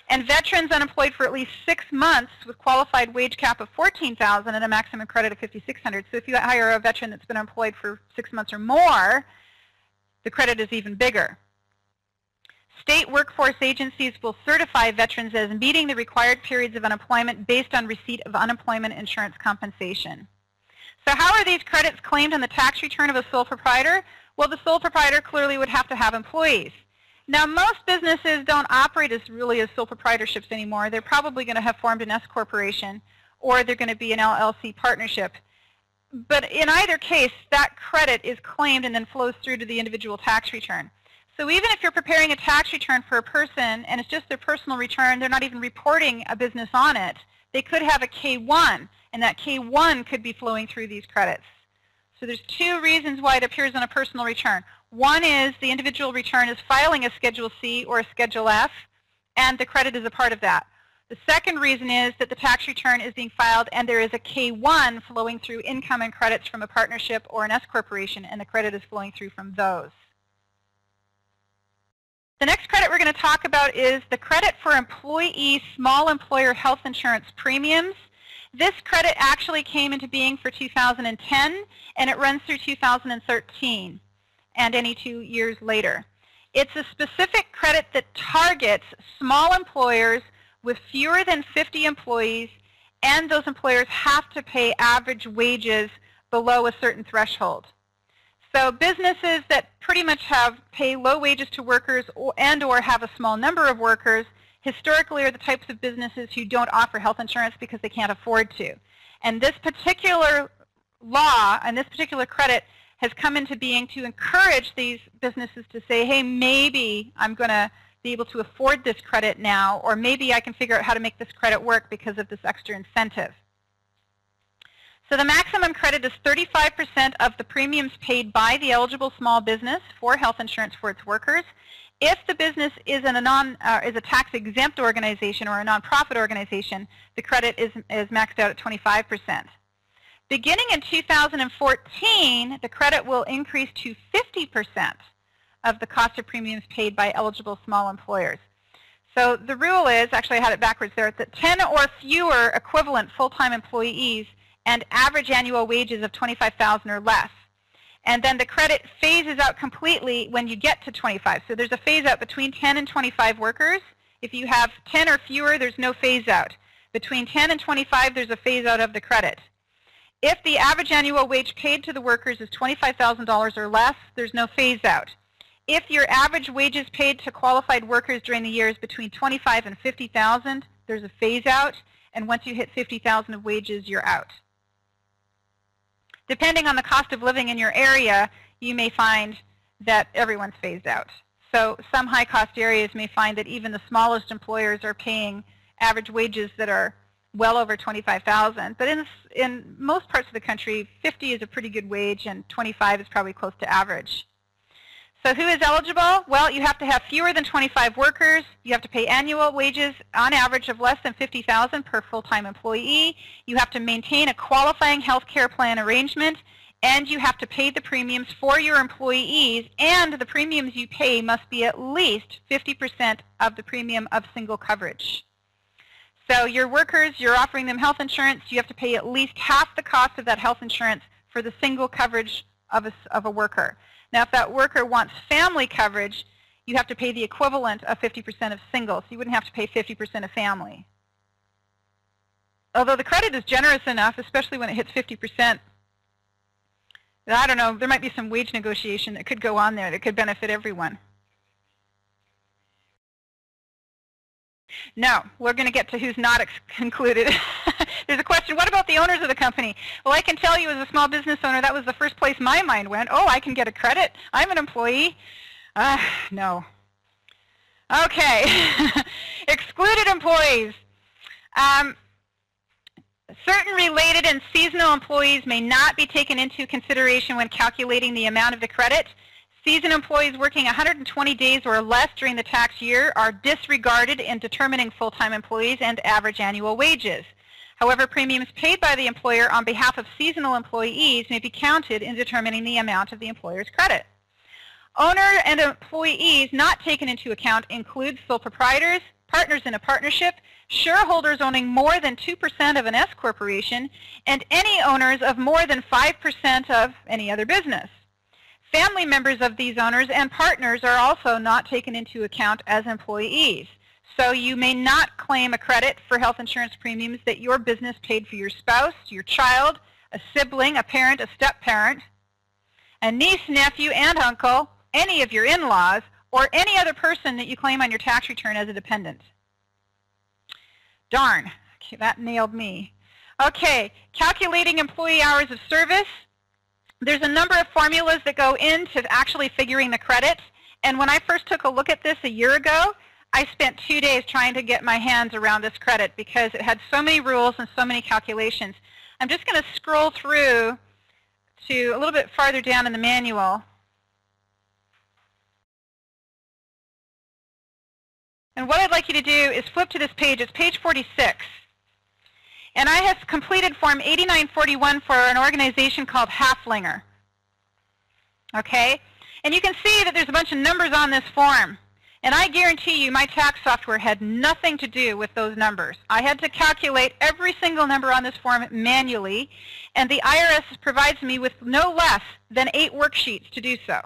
And veterans unemployed for at least 6 months with qualified wage cap of $14,000 and a maximum credit of $5,600. So if you hire a veteran that's been employed for 6 months or more, the credit is even bigger. State workforce agencies will certify veterans as meeting the required periods of unemployment based on receipt of unemployment insurance compensation. So how are these credits claimed on the tax return of a sole proprietor? Well, the sole proprietor clearly would have to have employees. Now, most businesses don't operate as really as sole proprietorships anymore. They're probably going to have formed an S corporation, or they're going to be an LLC partnership. But in either case, that credit is claimed and then flows through to the individual tax return. So even if you're preparing a tax return for a person and it's just their personal return, they're not even reporting a business on it, they could have a K-1, and that K-1 could be flowing through these credits. So there's two reasons why it appears on a personal return. One is the individual return is filing a Schedule C or a Schedule F, and the credit is a part of that. The second reason is that the tax return is being filed and there is a K-1 flowing through income and credits from a partnership or an S corporation, and the credit is flowing through from those. The next credit we're going to talk about is the credit for employee small employer health insurance premiums. This credit actually came into being for 2010, and it runs through 2013 and any 2 years later. It's a specific credit that targets small employers with fewer than 50 employees, and those employers have to pay average wages below a certain threshold. So businesses that pretty much pay low wages to workers and/or have a small number of workers historically are the types of businesses who don't offer health insurance because they can't afford to. And this particular law and this particular credit has come into being to encourage these businesses to say, hey, maybe I'm going to be able to afford this credit now, or maybe I can figure out how to make this credit work because of this extra incentive. So the maximum credit is 35% of the premiums paid by the eligible small business for health insurance for its workers. If the business is a tax-exempt organization or a nonprofit organization, the credit is maxed out at 25%. Beginning in 2014, the credit will increase to 50% of the cost of premiums paid by eligible small employers. So the rule is, actually I had it backwards there, that 10 or fewer equivalent full-time employees and average annual wages of $25,000 or less. And then the credit phases out completely when you get to 25. So there's a phase out between 10 and 25 workers. If you have 10 or fewer, there's no phase out. Between 10 and 25, there's a phase out of the credit. If the average annual wage paid to the workers is $25,000 or less, there's no phase out. If your average wages paid to qualified workers during the year is between $25,000 and $50,000, there's a phase out. And once you hit $50,000 of wages, you're out. Depending on the cost of living in your area, you may find that everyone's phased out. So some high-cost areas may find that even the smallest employers are paying average wages that are well over $25,000. But in most parts of the country, 50 is a pretty good wage, and 25 is probably close to average. So who is eligible? Well, you have to have fewer than 25 workers. You have to pay annual wages on average of less than $50,000 per full-time employee. You have to maintain a qualifying health care plan arrangement, and you have to pay the premiums for your employees, and the premiums you pay must be at least 50% of the premium of single coverage. So your workers, you're offering them health insurance, you have to pay at least half the cost of that health insurance for the single coverage of a worker. Now, if that worker wants family coverage, you have to pay the equivalent of 50% of single, so you wouldn't have to pay 50% of family. Although the credit is generous enough, especially when it hits 50%, I don't know, there might be some wage negotiation that could go on there that could benefit everyone. No, we're going to get to who's not included. There's a question, what about the owners of the company? Well, I can tell you as a small business owner, that was the first place my mind went. Oh, I can get a credit. I'm an employee. No. Okay. Excluded employees. Certain related and seasonal employees may not be taken into consideration when calculating the amount of the credit. Seasonal employees working 120 days or less during the tax year are disregarded in determining full-time employees and average annual wages. However, premiums paid by the employer on behalf of seasonal employees may be counted in determining the amount of the employer's credit. Owner and employees not taken into account include sole proprietors, partners in a partnership, shareholders owning more than 2% of an S corporation, and any owners of more than 5% of any other business. Family members of these owners and partners are also not taken into account as employees. So you may not claim a credit for health insurance premiums that your business paid for your spouse, your child, a sibling, a parent, a step-parent, a niece, nephew, and uncle, any of your in-laws, or any other person that you claim on your tax return as a dependent. Darn, okay, that nailed me. Okay, calculating employee hours of service. There's a number of formulas that go into actually figuring the credit. And when I first took a look at this a year ago, I spent 2 days trying to get my hands around this credit because it had so many rules and so many calculations. I'm just going to scroll through to a little bit farther down in the manual. And what I'd like you to do is flip to this page. It's page 46. And I have completed Form 8941 for an organization called Haflinger. Okay? And you can see that there's a bunch of numbers on this form. And I guarantee you my tax software had nothing to do with those numbers. I had to calculate every single number on this form manually, and the IRS provides me with no less than 8 worksheets to do so.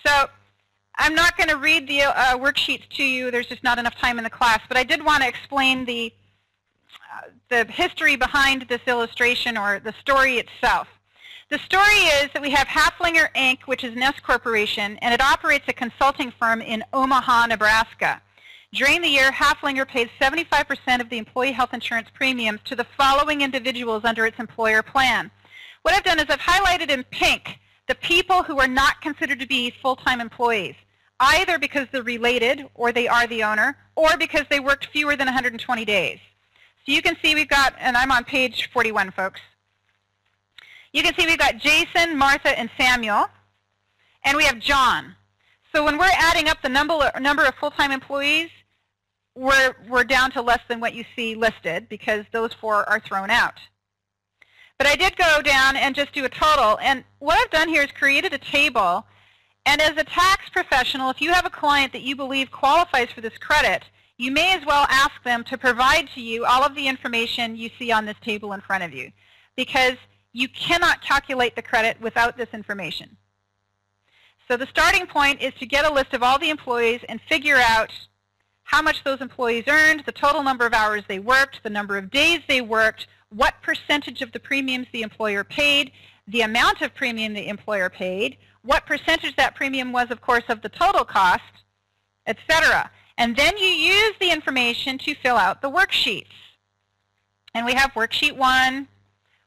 So I'm not going to read the worksheets to you. There's just not enough time in the class. But I did want to explain the history behind this illustration, or the story itself. The story is that we have Haflinger, Inc., which is an S corporation, and it operates a consulting firm in Omaha, Nebraska. During the year, Haflinger pays 75% of the employee health insurance premiums to the following individuals under its employer plan. What I've done is I've highlighted in pink the people who are not considered to be full-time employees, either because they're related or they are the owner, or because they worked fewer than 120 days. So you can see we've got, and I'm on page 41, folks. You can see we've got Jason, Martha, and Samuel, and we have John. So when we're adding up the number of full-time employees, we're down to less than what you see listed, because those 4 are thrown out. But I did go down and just do a total, and what I've done here is created a table. And as a tax professional, if you have a client that you believe qualifies for this credit, you may as well ask them to provide to you all of the information you see on this table in front of you, because you cannot calculate the credit without this information. So the starting point is to get a list of all the employees and figure out how much those employees earned, the total number of hours they worked, the number of days they worked, what percentage of the premiums the employer paid, the amount of premium the employer paid, what percentage that premium was, of course, of the total cost, etc. And then you use the information to fill out the worksheets. And we have worksheet 1,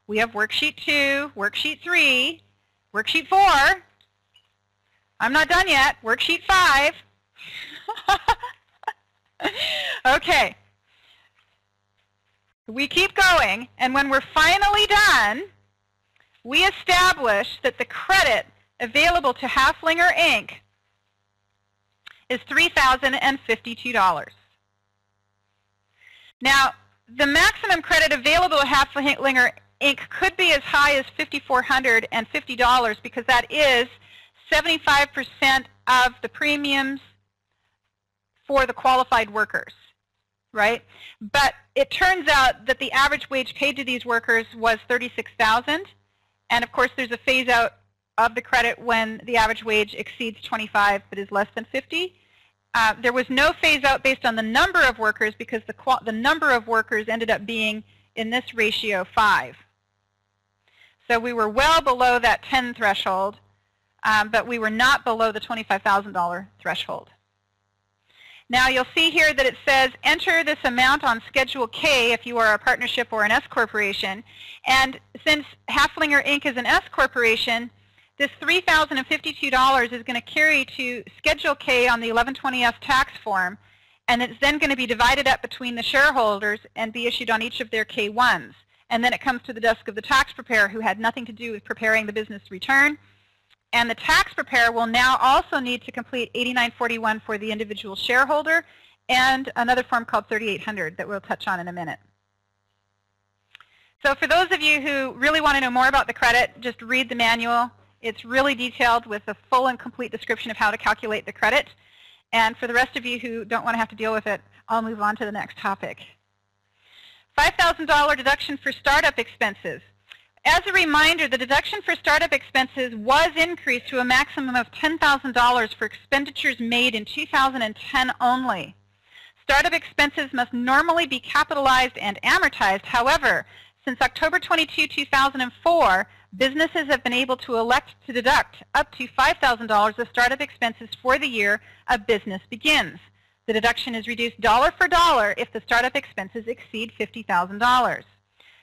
we have worksheet 2, worksheet 3, worksheet 4. I'm not done yet. Worksheet 5. Okay. We keep going, and when we're finally done, we establish that the credit available to Haflinger, Inc. is $3,052. Now, the maximum credit available to Haflinger, Inc. could be as high as $5,450, because that is 75% of the premiums for the qualified workers, right? But it turns out that the average wage paid to these workers was $36,000, and of course there's a phase out of the credit when the average wage exceeds 25 but is less than 50. There was no phase out based on the number of workers, because the number of workers ended up being, in this ratio, 5. So we were well below that 10 threshold, but we were not below the $25,000 threshold. Now you'll see here that it says enter this amount on Schedule K if you are a partnership or an S corporation. And since Haflinger, Inc. is an S corporation, this $3,052 is going to carry to Schedule K on the 1120S tax form, and it's then going to be divided up between the shareholders and be issued on each of their K1s. And then it comes to the desk of the tax preparer, who had nothing to do with preparing the business return. And the tax preparer will now also need to complete 8941 for the individual shareholder, and another form called 3800 that we'll touch on in a minute. So for those of you who really want to know more about the credit, just read the manual. It's really detailed with a full and complete description of how to calculate the credit. And for the rest of you who don't want to have to deal with it, I'll move on to the next topic. $5,000 deduction for startup expenses. As a reminder, the deduction for startup expenses was increased to a maximum of $10,000 for expenditures made in 2010 only. Startup expenses must normally be capitalized and amortized. However, since October 22, 2004, businesses have been able to elect to deduct up to $5,000 of startup expenses for the year a business begins. The deduction is reduced dollar for dollar if the startup expenses exceed $50,000.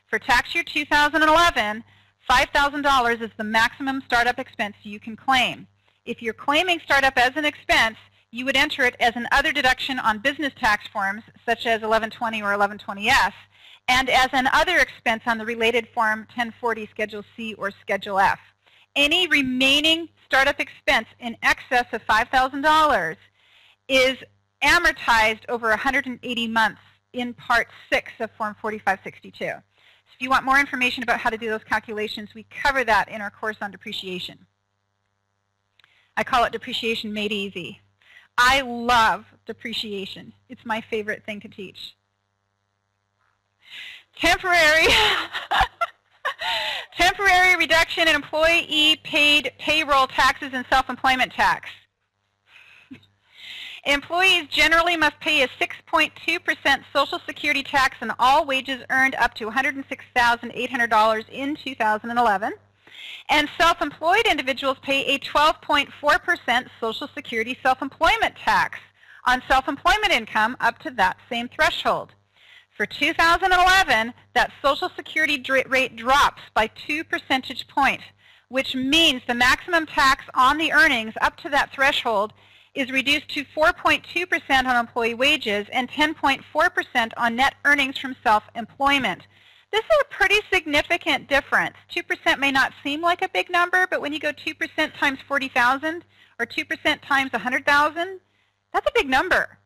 For tax year 2011, $5,000 is the maximum startup expense you can claim. If you're claiming startup as an expense, you would enter it as an other deduction on business tax forms, such as 1120 or 1120S, and as an other expense on the related Form 1040 Schedule C or Schedule F. Any remaining startup expense in excess of $5,000 is amortized over 180 months in Part 6 of Form 4562. So if you want more information about how to do those calculations, we cover that in our course on depreciation. I call it Depreciation Made Easy. I love depreciation. It's my favorite thing to teach. Temporary reduction in employee paid payroll taxes and self-employment tax. Employees generally must pay a 6.2% Social Security tax on all wages earned up to $106,800 in 2011. And self-employed individuals pay a 12.4% Social Security self-employment tax on self-employment income up to that same threshold. For 2011, that Social Security rate drops by 2 percentage points, which means the maximum tax on the earnings up to that threshold is reduced to 4.2% on employee wages and 10.4% on net earnings from self-employment. This is a pretty significant difference. 2% may not seem like a big number, but when you go 2% times 40,000 or 2% times 100,000, that's a big number.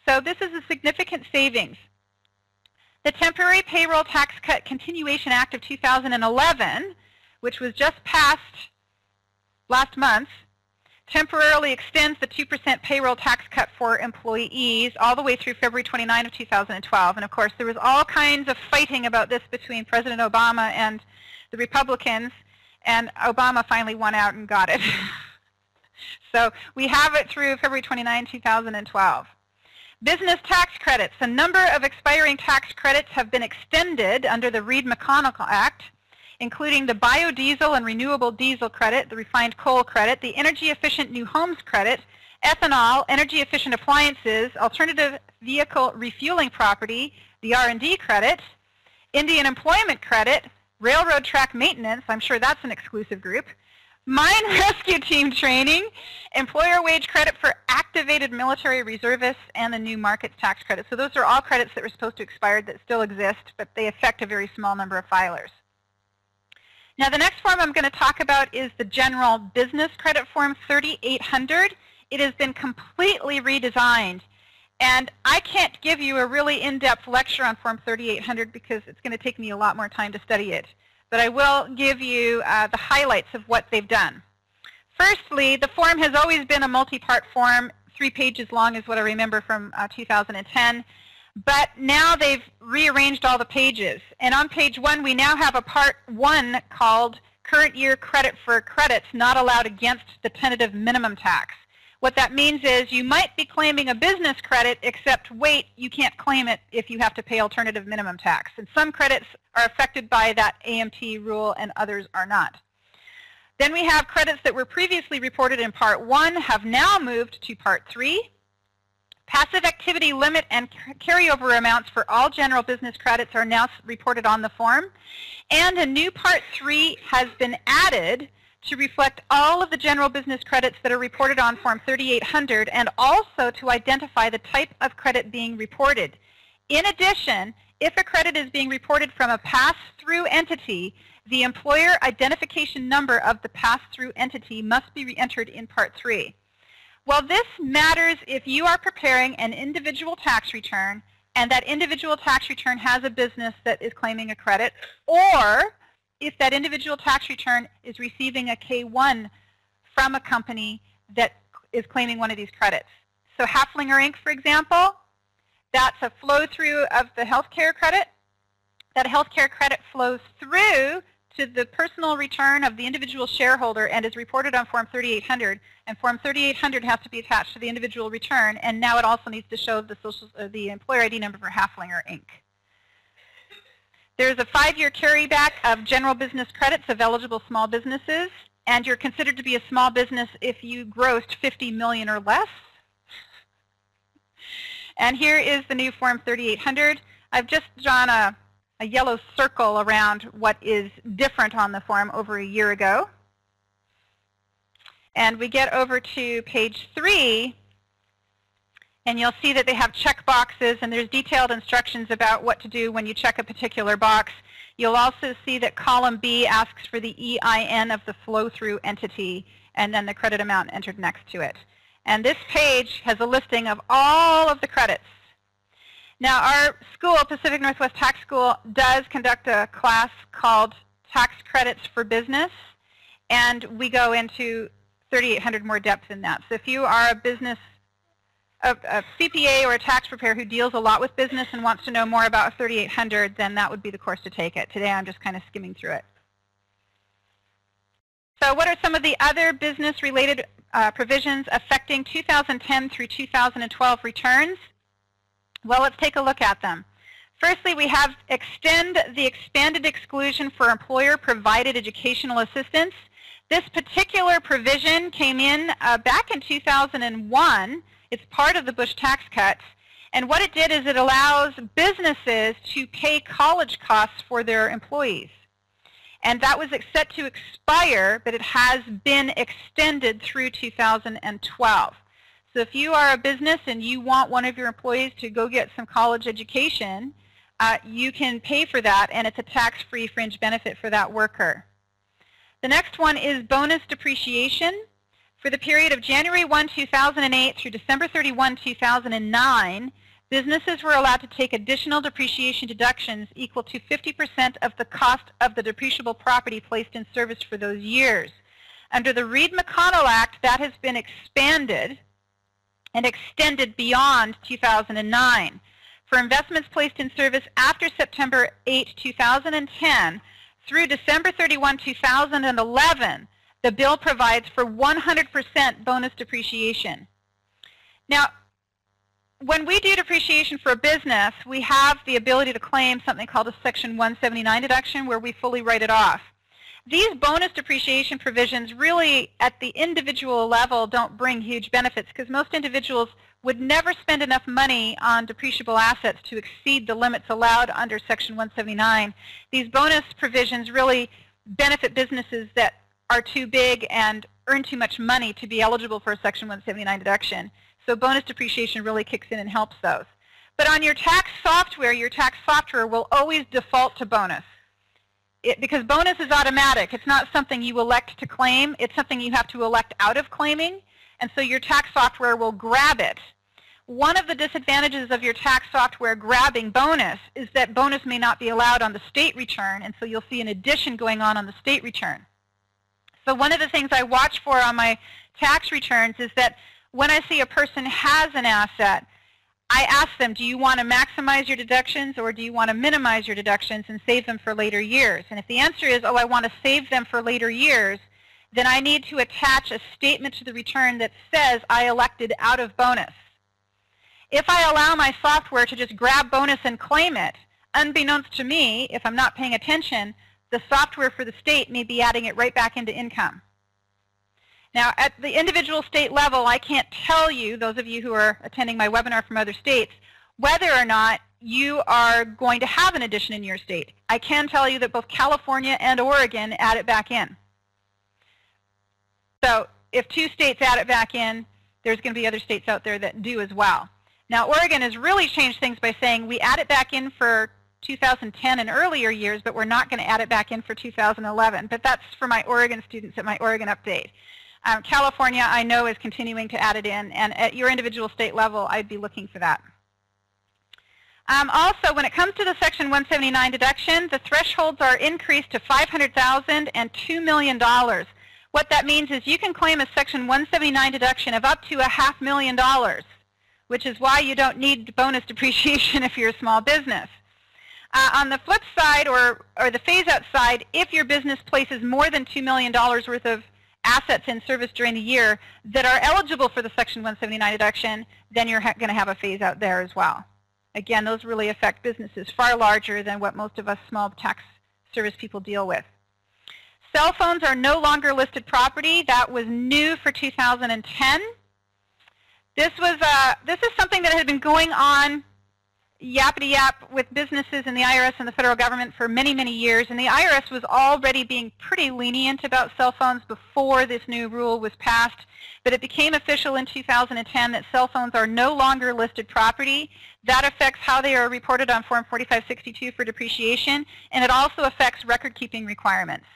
So this is a significant savings. The Temporary Payroll Tax Cut Continuation Act of 2011, which was just passed last month, temporarily extends the 2% payroll tax cut for employees all the way through February 29 of 2012. And of course, there was all kinds of fighting about this between President Obama and the Republicans, and Obama finally won out and got it. So we have it through February 29, 2012. Business tax credits. A number of expiring tax credits have been extended under the Reed-McConnell Act, including the biodiesel and renewable diesel credit, the refined coal credit, the energy-efficient new homes credit, ethanol, energy-efficient appliances, alternative vehicle refueling property, the R&D credit, Indian employment credit, railroad track maintenance, I'm sure that's an exclusive group, mine rescue team training, employer wage credit for activated military reservists, and the new markets tax credit. So those are all credits that were supposed to expire that still exist, but they affect a very small number of filers. Now the next form I'm going to talk about is the General Business Credit Form 3800. It has been completely redesigned, and I can't give you a really in-depth lecture on Form 3800 because it's going to take me a lot more time to study it. But I will give you the highlights of what they've done. Firstly, the form has always been a multi-part form. 3 pages long is what I remember from 2010. But now they've rearranged all the pages. And on page 1, we now have a part 1 called Current Year Credit for Credits Not Allowed Against the Tentative Minimum Tax. What that means is you might be claiming a business credit, except wait, you can't claim it if you have to pay alternative minimum tax. And some credits are affected by that AMT rule and others are not. Then we have credits that were previously reported in Part 1 have now moved to Part 3. Passive activity limit and carryover amounts for all general business credits are now reported on the form. And a new Part 3 has been added to reflect all of the general business credits that are reported on Form 3800 and also to identify the type of credit being reported. In addition, if a credit is being reported from a pass-through entity, the employer identification number of the pass-through entity must be re-entered in Part 3. Well, this matters if you are preparing an individual tax return and that individual tax return has a business that is claiming a credit, or if that individual tax return is receiving a K-1 from a company that is claiming one of these credits. So Haflinger Inc., for example, that's a flow-through of the healthcare credit. That healthcare credit flows through to the personal return of the individual shareholder and is reported on Form 3800. And Form 3800 has to be attached to the individual return, and now it also needs to show the employer ID number for Haflinger Inc. There's a 5-year carryback of general business credits of eligible small businesses, and you're considered to be a small business if you grossed $50 million or less. And here is the new Form 3800. I've just drawn a yellow circle around what is different on the form over a year ago. And we get over to page 3, And you'll see that they have check boxes, and there's detailed instructions about what to do when you check a particular box. You'll also see that column B asks for the EIN of the flow-through entity and then the credit amount entered next to it. And this page has a listing of all of the credits. Now, our school, Pacific Northwest Tax School, does conduct a class called Tax Credits for Business, and we go into 3,800 more depth in that. So if you are a business, a CPA or a tax preparer who deals a lot with business and wants to know more about 3,800, then that would be the course to take it. Today I'm just kind of skimming through it. So what are some of the other business-related provisions affecting 2010 through 2012 returns? Well, let's take a look at them. Firstly, we have extend the expanded exclusion for employer-provided educational assistance. This particular provision came in back in 2001. It's part of the Bush tax cuts. And what it did is it allows businesses to pay college costs for their employees. And that was set to expire, but it has been extended through 2012. So if you are a business and you want one of your employees to go get some college education, you can pay for that, and it's a tax-free fringe benefit for that worker. The next one is bonus depreciation. For the period of January 1, 2008 through December 31, 2009, businesses were allowed to take additional depreciation deductions equal to 50% of the cost of the depreciable property placed in service for those years. Under the Reed-McConnell Act, that has been expanded and extended beyond 2009. For investments placed in service after September 8, 2010 through December 31, 2011, the bill provides for 100% bonus depreciation. Now, when we do depreciation for a business, we have the ability to claim something called a Section 179 deduction where we fully write it off. These bonus depreciation provisions really, at the individual level, don't bring huge benefits because most individuals would never spend enough money on depreciable assets to exceed the limits allowed under Section 179. These bonus provisions really benefit businesses that are too big and earn too much money to be eligible for a Section 179 deduction. So bonus depreciation really kicks in and helps those. But on your tax software will always default to bonus. Because bonus is automatic. It's not something you elect to claim. It's something you have to elect out of claiming. And so your tax software will grab it. One of the disadvantages of your tax software grabbing bonus is that bonus may not be allowed on the state return, and so you'll see an addition going on the state return. So one of the things I watch for on my tax returns is that when I see a person has an asset, I ask them, do you want to maximize your deductions or do you want to minimize your deductions and save them for later years? And if the answer is, oh, I want to save them for later years, then I need to attach a statement to the return that says I elected out of bonus. If I allow my software to just grab bonus and claim it, unbeknownst to me, if I'm not paying attention, the software for the state may be adding it right back into income. Now, at the individual state level, I can't tell you, those of you who are attending my webinar from other states, whether or not you are going to have an addition in your state. I can tell you that both California and Oregon add it back in. So if 2 states add it back in, there's going to be other states out there that do as well. Now, Oregon has really changed things by saying we add it back in for 2010 and earlier years, but we're not going to add it back in for 2011. But that's for my Oregon students at my Oregon update. California, I know, is continuing to add it in, and at your individual state level, I'd be looking for that. Also, when it comes to the Section 179 deduction, the thresholds are increased to $500,000 and $2 million. What that means is you can claim a Section 179 deduction of up to $500,000, which is why you don't need bonus depreciation if you're a small business. On the flip side, or the phase-out side, if your business places more than $2 million worth of assets in service during the year that are eligible for the Section 179 deduction, then you're going to have a phase-out there as well. Again, those really affect businesses far larger than what most of us small tax service people deal with. Cell phones are no longer listed property. That was new for 2010. This is something that had been going on yappity-yap with businesses and the IRS and the federal government for many, many years, and the IRS was already being pretty lenient about cell phones before this new rule was passed, but it became official in 2010 that cell phones are no longer listed property. That affects how they are reported on Form 4562 for depreciation, and it also affects record-keeping requirements.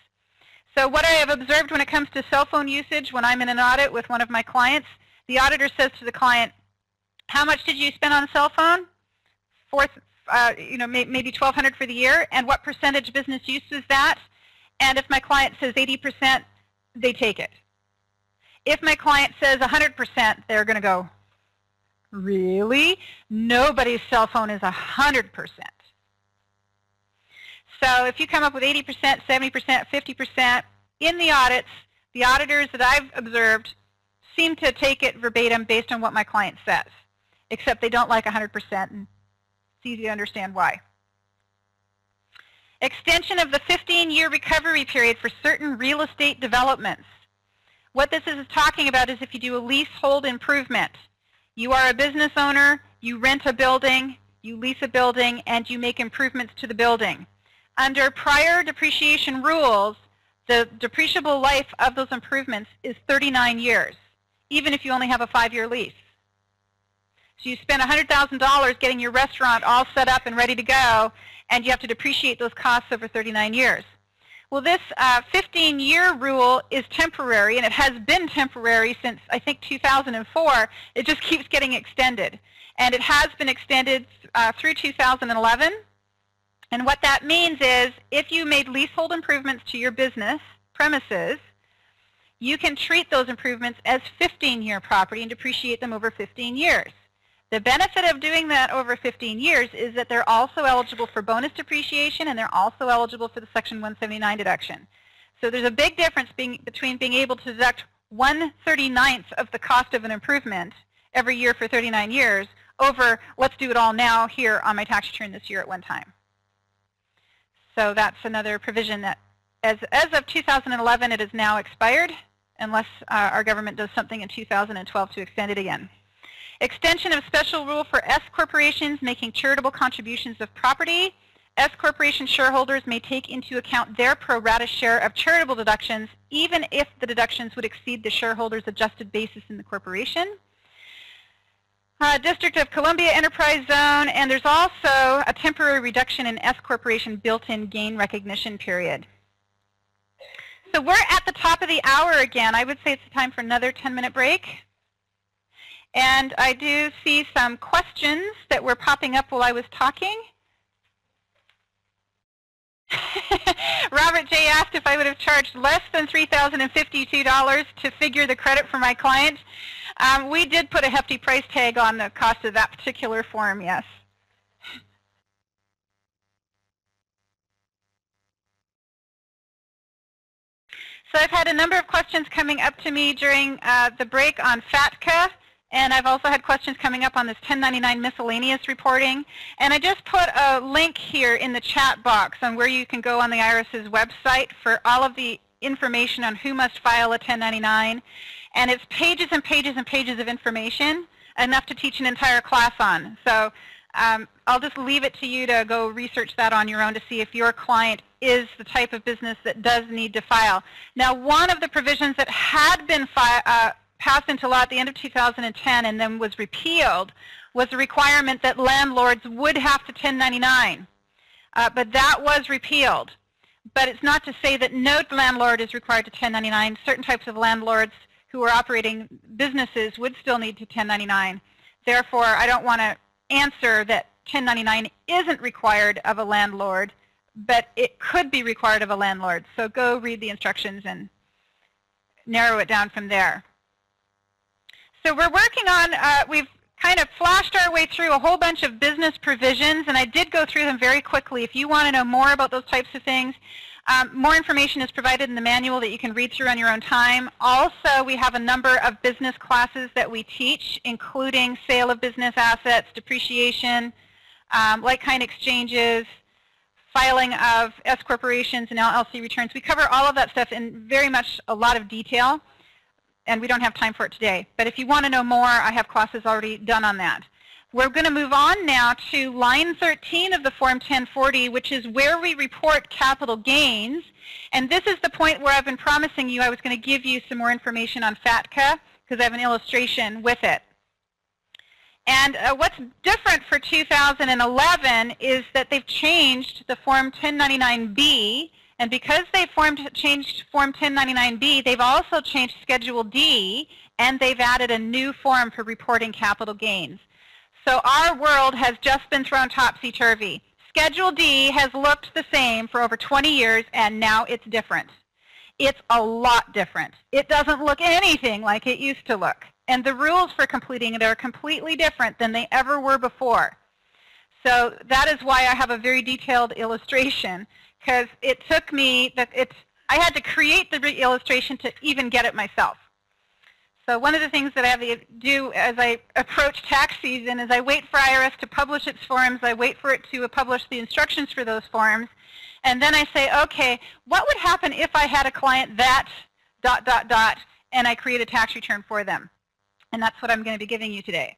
So what I have observed when it comes to cell phone usage when I'm in an audit with one of my clients, the auditor says to the client, how much did you spend on a cell phone? Maybe $1,200 for the year, and what percentage business use is that? And if my client says 80%, they take it. If my client says 100%, they're going to go, really? Nobody's cell phone is 100%. So if you come up with 80%, 70%, 50%, in the audits, the auditors that I've observed seem to take it verbatim based on what my client says, except they don't like 100%, and it's easy to understand why. Extension of the 15-year recovery period for certain real estate developments. What this is talking about is if you do a leasehold improvement. You are a business owner, you rent a building, you lease a building, and you make improvements to the building. Under prior depreciation rules, the depreciable life of those improvements is 39 years, even if you only have a 5-year lease. So you spend $100,000 getting your restaurant all set up and ready to go, and you have to depreciate those costs over 39 years. Well, this 15-year rule is temporary, and it has been temporary since, I think, 2004. It just keeps getting extended. And it has been extended through 2011. And what that means is if you made leasehold improvements to your business premises, you can treat those improvements as 15-year property and depreciate them over 15 years. The benefit of doing that over 15 years is that they're also eligible for bonus depreciation, and they're also eligible for the Section 179 deduction. So there's a big difference between being able to deduct 1/39th of the cost of an improvement every year for 39 years over let's do it all now here on my tax return this year at one time. So that's another provision that as of 2011 it is now expired unless our government does something in 2012 to extend it again. Extension of special rule for S corporations making charitable contributions of property. S corporation shareholders may take into account their pro rata share of charitable deductions even if the deductions would exceed the shareholders' adjusted basis in the corporation. District of Columbia Enterprise Zone, and there's also a temporary reduction in S corporation built-in gain recognition period. So we're at the top of the hour again. I would say it's time for another 10-minute break. And I do see some questions that were popping up while I was talking. Robert J. asked if I would have charged less than $3,052 to figure the credit for my client. We did put a hefty price tag on the cost of that particular form, yes. So I've had a number of questions coming up to me during the break on FATCA. And I've also had questions coming up on this 1099 miscellaneous reporting. And I just put a link here in the chat box on where you can go on the IRS's website for all of the information on who must file a 1099. And it's pages and pages and pages of information, enough to teach an entire class on. So I'll just leave it to you to go research that on your own to see if your client is the type of business that does need to file. Now, one of the provisions that had been passed into law at the end of 2010 and then was repealed was the requirement that landlords would have to 1099. But that was repealed. But it's not to say that no landlord is required to 1099. Certain types of landlords who are operating businesses would still need to 1099. Therefore, I don't want to answer that 1099 isn't required of a landlord, but it could be required of a landlord. So go read the instructions and narrow it down from there. So we're working on, we've kind of flashed our way through a whole bunch of business provisions, and I did go through them very quickly. If you want to know more about those types of things, more information is provided in the manual that you can read through on your own time. Also, we have a number of business classes that we teach, including sale of business assets, depreciation, like-kind exchanges, filing of S corporations and LLC returns. We cover all of that stuff in very much a lot of detail, and we don't have time for it today. But if you want to know more, I have classes already done on that. We're going to move on now to line 13 of the Form 1040, which is where we report capital gains. And this is the point where I've been promising you I was going to give you some more information on FATCA, because I have an illustration with it. And what's different for 2011 is that they've changed the Form 1099B, and because they changed Form 1099B, they've also changed Schedule D, and they've added a new form for reporting capital gains. So our world has just been thrown topsy-turvy. Schedule D has looked the same for over 20 years, and now it's different. It's a lot different. It doesn't look anything like it used to look. And the rules for completing it are completely different than they ever were before. So that is why I have a very detailed illustration, because it took me, I had to create the illustration to even get it myself. So one of the things that I have to do as I approach tax season is I wait for IRS to publish its forms, I wait for it to publish the instructions for those forms, and then I say, okay, what would happen if I had a client that ... and I create a tax return for them? And that's what I'm going to be giving you today.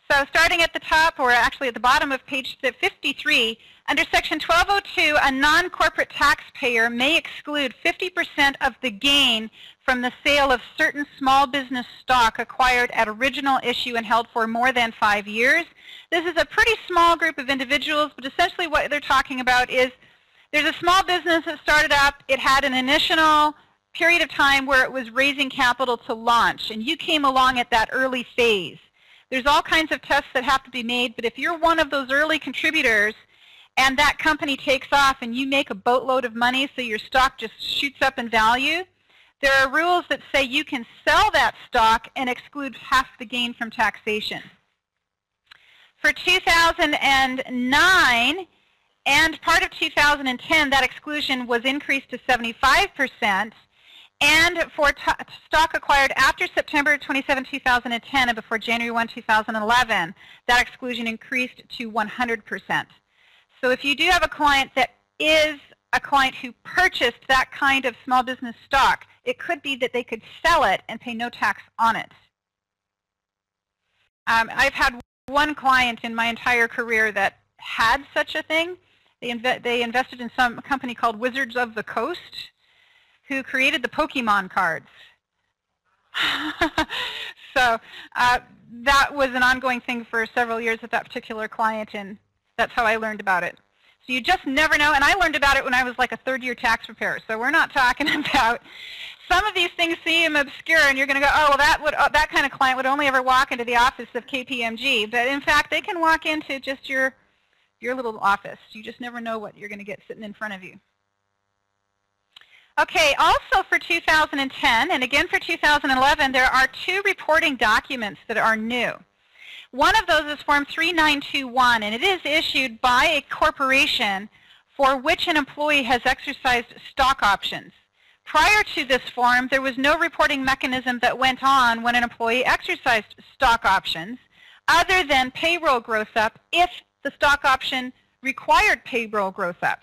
So starting at the top, or actually at the bottom of page 53, under Section 1202, a non-corporate taxpayer may exclude 50% of the gain from the sale of certain small business stock acquired at original issue and held for more than 5 years. This is a pretty small group of individuals, but essentially what they're talking about is there's a small business that started up. It had an initial period of time where it was raising capital to launch, and you came along at that early phase. There's all kinds of tests that have to be made, but if you're one of those early contributors and that company takes off and you make a boatload of money so your stock just shoots up in value, there are rules that say you can sell that stock and exclude half the gain from taxation. For 2009 and part of 2010, that exclusion was increased to 75%. And for stock acquired after September 27, 2010 and before January 1, 2011, that exclusion increased to 100%. So if you do have a client that is a client who purchased that kind of small business stock, it could be that they could sell it and pay no tax on it. I've had one client in my entire career that had such a thing. They invested in some company called Wizards of the Coast, who created the Pokemon cards. So that was an ongoing thing for several years with that particular client, and that's how I learned about it. So you just never know, and I learned about it when I was like a third-year tax preparer. So we're not talking about, some of these things seem obscure, and you're going to go, oh, well, that kind of client would only ever walk into the office of KPMG. But in fact, they can walk into just your little office. You just never know what you're going to get sitting in front of you. Okay, also for 2010, and again for 2011, there are 2 reporting documents that are new. One of those is Form 3921, and it is issued by a corporation for which an employee has exercised stock options. Prior to this form, there was no reporting mechanism that went on when an employee exercised stock options other than payroll gross up if the stock option required payroll gross up.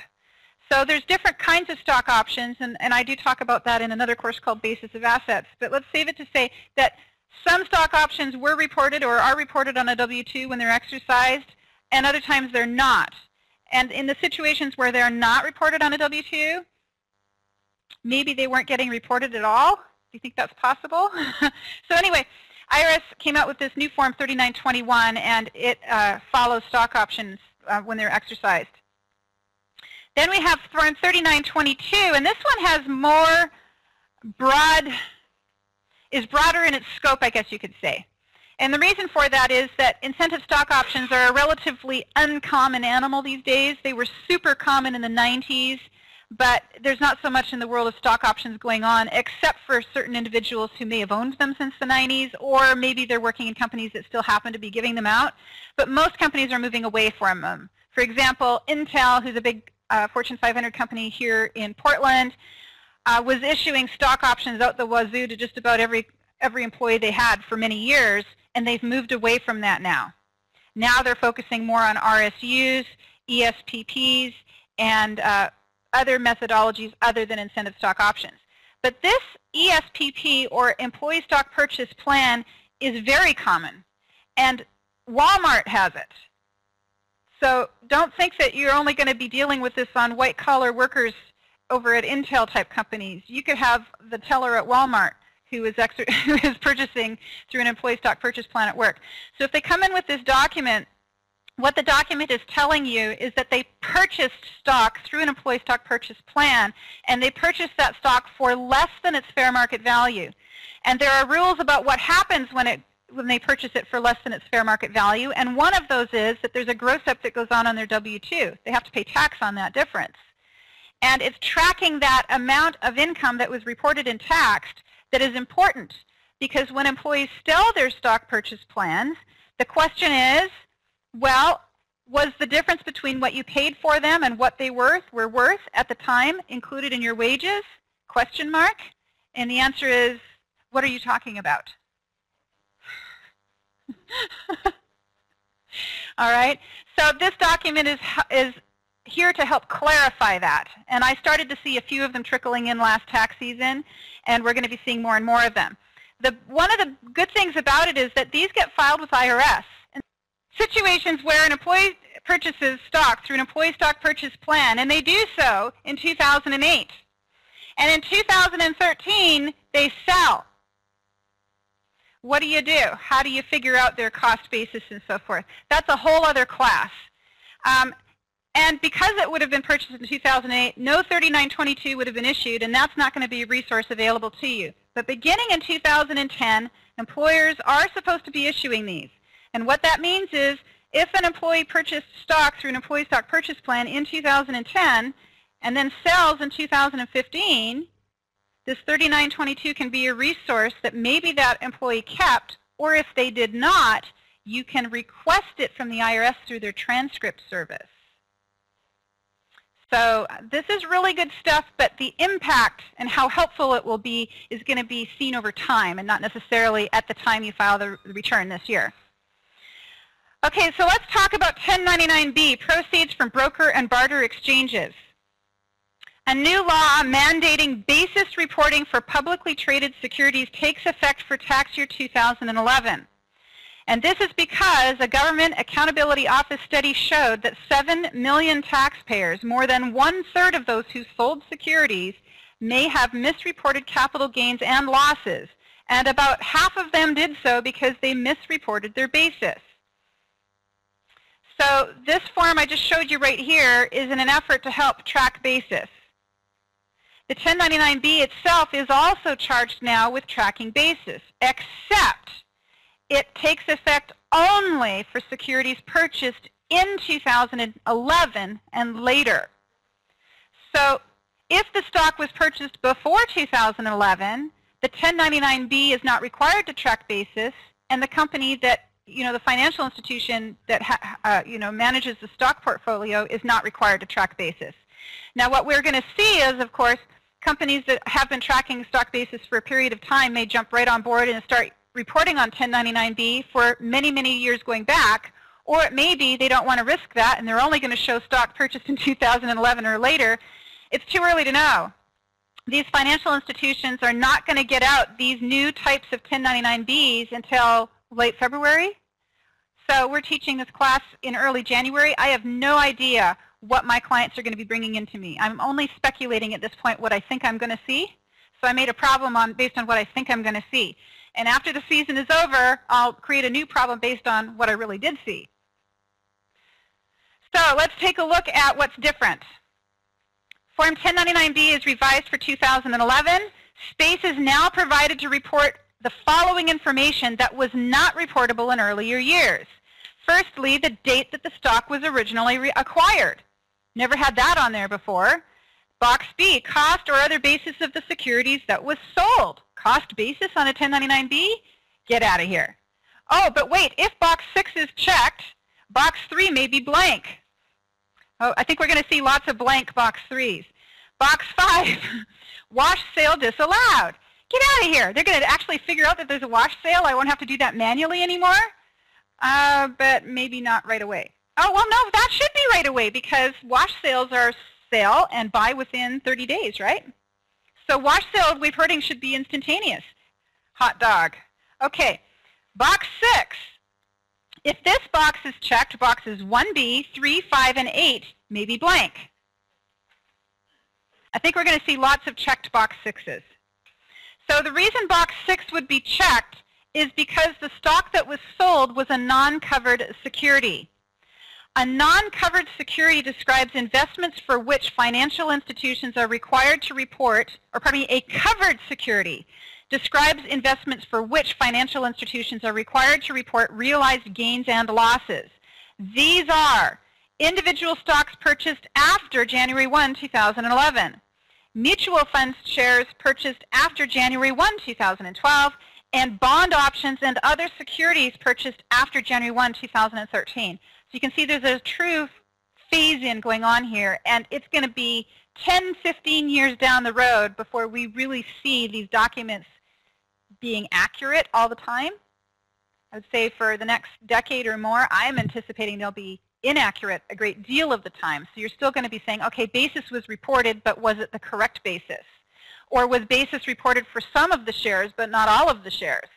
So there's different kinds of stock options, and I do talk about that in another course called Basis of Assets. But let's save it to say that some stock options were reported or are reported on a W-2 when they're exercised, and other times they're not. And in the situations where they're not reported on a W-2, maybe they weren't getting reported at all. Do you think that's possible? So anyway, IRS came out with this new Form 3921, and it follows stock options when they're exercised. Then we have Form 3922, and this one has more is broader in its scope, I guess you could say. And the reason for that is that incentive stock options are a relatively uncommon animal these days. They were super common in the 90s, but there's not so much in the world of stock options going on, except for certain individuals who may have owned them since the 90s, or maybe they're working in companies that still happen to be giving them out. But most companies are moving away from them. For example, Intel, who's a big Fortune 500 company here in Portland, was issuing stock options out the wazoo to just about every employee they had for many years, and they've moved away from that now. Now they're focusing more on RSUs, ESPPs, and other methodologies other than incentive stock options. But this ESPP, or Employee Stock Purchase Plan, is very common. And Walmart has it. So don't think that you're only going to be dealing with this on white-collar workers over at Intel type companies. You could have the teller at Walmart who is purchasing through an employee stock purchase plan at work. So if they come in with this document, what the document is telling you is that they purchased stock through an employee stock purchase plan, and they purchased that stock for less than its fair market value. And there are rules about what happens when they purchase it for less than its fair market value, and one of those is that there's a gross up that goes on their W2. They have to pay tax on that difference. And it's tracking that amount of income that was reported and taxed that is important, because when employees sell their stock purchase plans, the question is, well, was the difference between what you paid for them and what they were worth at the time included in your wages? Question mark. And the answer is, what are you talking about? All right. So this document is here to help clarify that. And I started to see a few of them trickling in last tax season, and we're going to be seeing more and more of them. One of the good things about it is that these get filed with IRS. And situations where an employee purchases stock through an employee stock purchase plan, and they do so in 2008. And in 2013, they sell. What do you do? How do you figure out their cost basis and so forth? That's a whole other class. And because it would have been purchased in 2008, no 3922 would have been issued, and that's not going to be a resource available to you. But beginning in 2010, employers are supposed to be issuing these. And what that means is, if an employee purchased stock through an employee stock purchase plan in 2010 and then sells in 2015, this 3922 can be a resource that maybe that employee kept, or if they did not, you can request it from the IRS through their transcript service. So this is really good stuff, but the impact and how helpful it will be is going to be seen over time and not necessarily at the time you file the return this year. Okay, so let's talk about 1099-B, proceeds from broker and barter exchanges. A new law mandating basis reporting for publicly traded securities takes effect for tax year 2011. And this is because a Government Accountability Office study showed that 7 million taxpayers, more than 1/3 of those who sold securities, may have misreported capital gains and losses, and about half of them did so because they misreported their basis. So this form I just showed you right here is in an effort to help track basis. The 1099-B itself is also charged now with tracking basis, except it takes effect only for securities purchased in 2011 and later. So if the stock was purchased before 2011, the 1099-B is not required to track basis, and the company that, the financial institution that manages the stock portfolio is not required to track basis. Now what we're going to see is, of course, companies that have been tracking stock basis for a period of time may jump right on board and start reporting on 1099-B for many, many years going back, or it may be they don't want to risk that and they're only going to show stock purchased in 2011 or later. It's too early to know. These financial institutions are not going to get out these new types of 1099-Bs until late February. So we're teaching this class in early January. I have no idea what my clients are going to be bringing into me. I'm only speculating at this point what I think I'm going to see. So I made a problem based on what I think I'm going to see. And after the season is over, I'll create a new problem based on what I really did see. So let's take a look at what's different. Form 1099-B is revised for 2011. Space is now provided to report the following information that was not reportable in earlier years. Firstly, the date that the stock was originally acquired. Never had that on there before. Box B, cost or other basis of the securities that was sold. Cost basis on a 1099-B? Get out of here. Oh, but wait, if box 6 is checked, box 3 may be blank. Oh, I think we're going to see lots of blank box 3s. Box 5, wash sale disallowed. Get out of here. They're going to actually figure out that there's a wash sale. I won't have to do that manually anymore. But maybe not right away. Oh, well, no, that should be right away because wash sales are sale and buy within 30 days, right? So wash sale reporting should be instantaneous. Hot dog. Okay, box 6. If this box is checked, boxes 1B, 3, 5, and 8 may be blank. I think we're going to see lots of checked box 6s. So the reason box 6 would be checked is because the stock that was sold was a non-covered security. A non-covered security describes investments for which financial institutions are required to report, or pardon me, a covered security describes investments for which financial institutions are required to report realized gains and losses. These are individual stocks purchased after January 1, 2011, mutual funds shares purchased after January 1, 2012, and bond options and other securities purchased after January 1, 2013. So you can see there's a true phase-in going on here, and it's going to be 10, 15 years down the road before we really see these documents being accurate all the time. I would say for the next decade or more, I'm anticipating they'll be inaccurate a great deal of the time. So you're still going to be saying, okay, basis was reported, but was it the correct basis? Or was basis reported for some of the shares, but not all of the shares?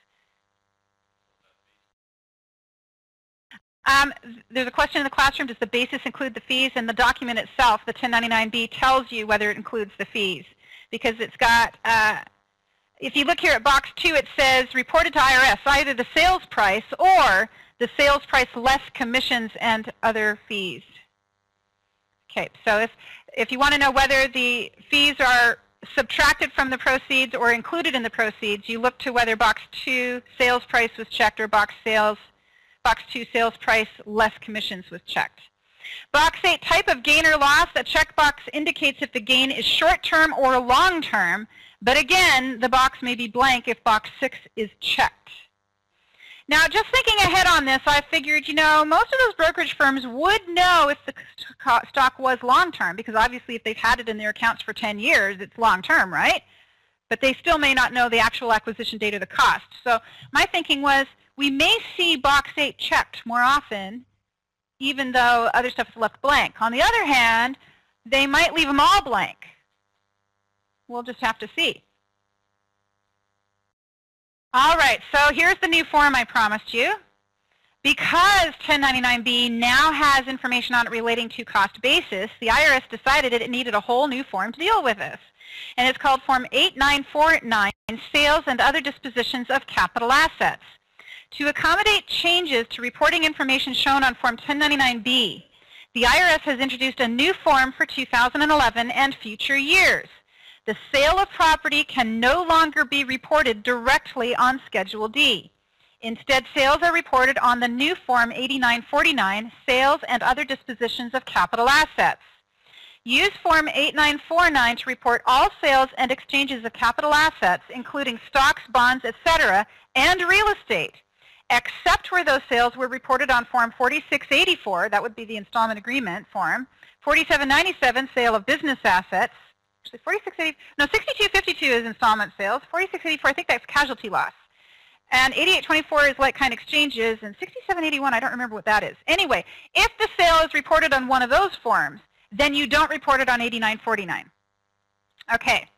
There's a question in the classroom, does the basis include the fees? And the document itself, the 1099-B, tells you whether it includes the fees. Because it's got, if you look here at box 2, it says reported to IRS, either the sales price or the sales price less commissions and other fees. Okay, so if you want to know whether the fees are subtracted from the proceeds or included in the proceeds, you look to whether box 2 sales price was checked or box 2 sales price less commissions was checked. Box 8, type of gain or loss. The checkbox indicates if the gain is short-term or long-term, but again, the box may be blank if box 6 is checked. Now, just thinking ahead on this, I figured, you know, most of those brokerage firms would know if the stock was long-term, because obviously if they've had it in their accounts for 10 years, it's long-term, right? But they still may not know the actual acquisition date or the cost. So my thinking was we may see box 8 checked more often, even though other stuff is left blank. On the other hand, they might leave them all blank. We'll just have to see. All right, so here's the new form I promised you. Because 1099-B now has information on it relating to cost basis, the IRS decided it needed a whole new form to deal with this. And it's called Form 8949, Sales and Other Dispositions of Capital Assets. To accommodate changes to reporting information shown on Form 1099-B, the IRS has introduced a new form for 2011 and future years. The sale of property can no longer be reported directly on Schedule D. Instead, sales are reported on the new Form 8949, Sales and Other Dispositions of Capital Assets. Use Form 8949 to report all sales and exchanges of capital assets, including stocks, bonds, etc., and real estate, except where those sales were reported on Form 4684, that would be the installment agreement form, 4797, sale of business assets, actually 6252 is installment sales, 4684, I think that's casualty loss, and 8824 is like-kind exchanges, and 6781, I don't remember what that is. Anyway, if the sale is reported on one of those forms, then you don't report it on 8949. Okay.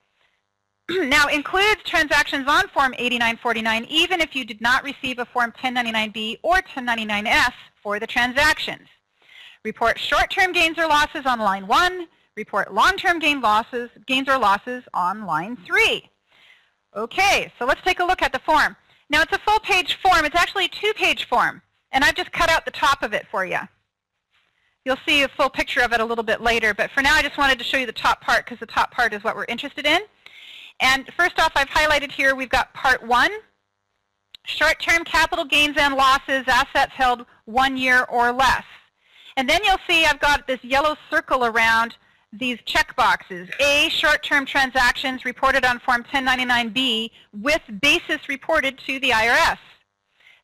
Now, includes transactions on Form 8949 even if you did not receive a Form 1099-B or 1099-S for the transactions. Report short-term gains or losses on line 1. Report long-term gains or losses on line 3. Okay, so let's take a look at the form. Now, it's a full-page form. It's actually a 2-page form, and I've just cut out the top of it for you. You'll see a full picture of it a little bit later, but for now I just wanted to show you the top part because the top part is what we're interested in. And first off, I've highlighted here, we've got Part 1, short-term capital gains and losses, assets held 1 year or less. And then you'll see I've got this yellow circle around these check boxes. A, short-term transactions reported on Form 1099-B with basis reported to the IRS.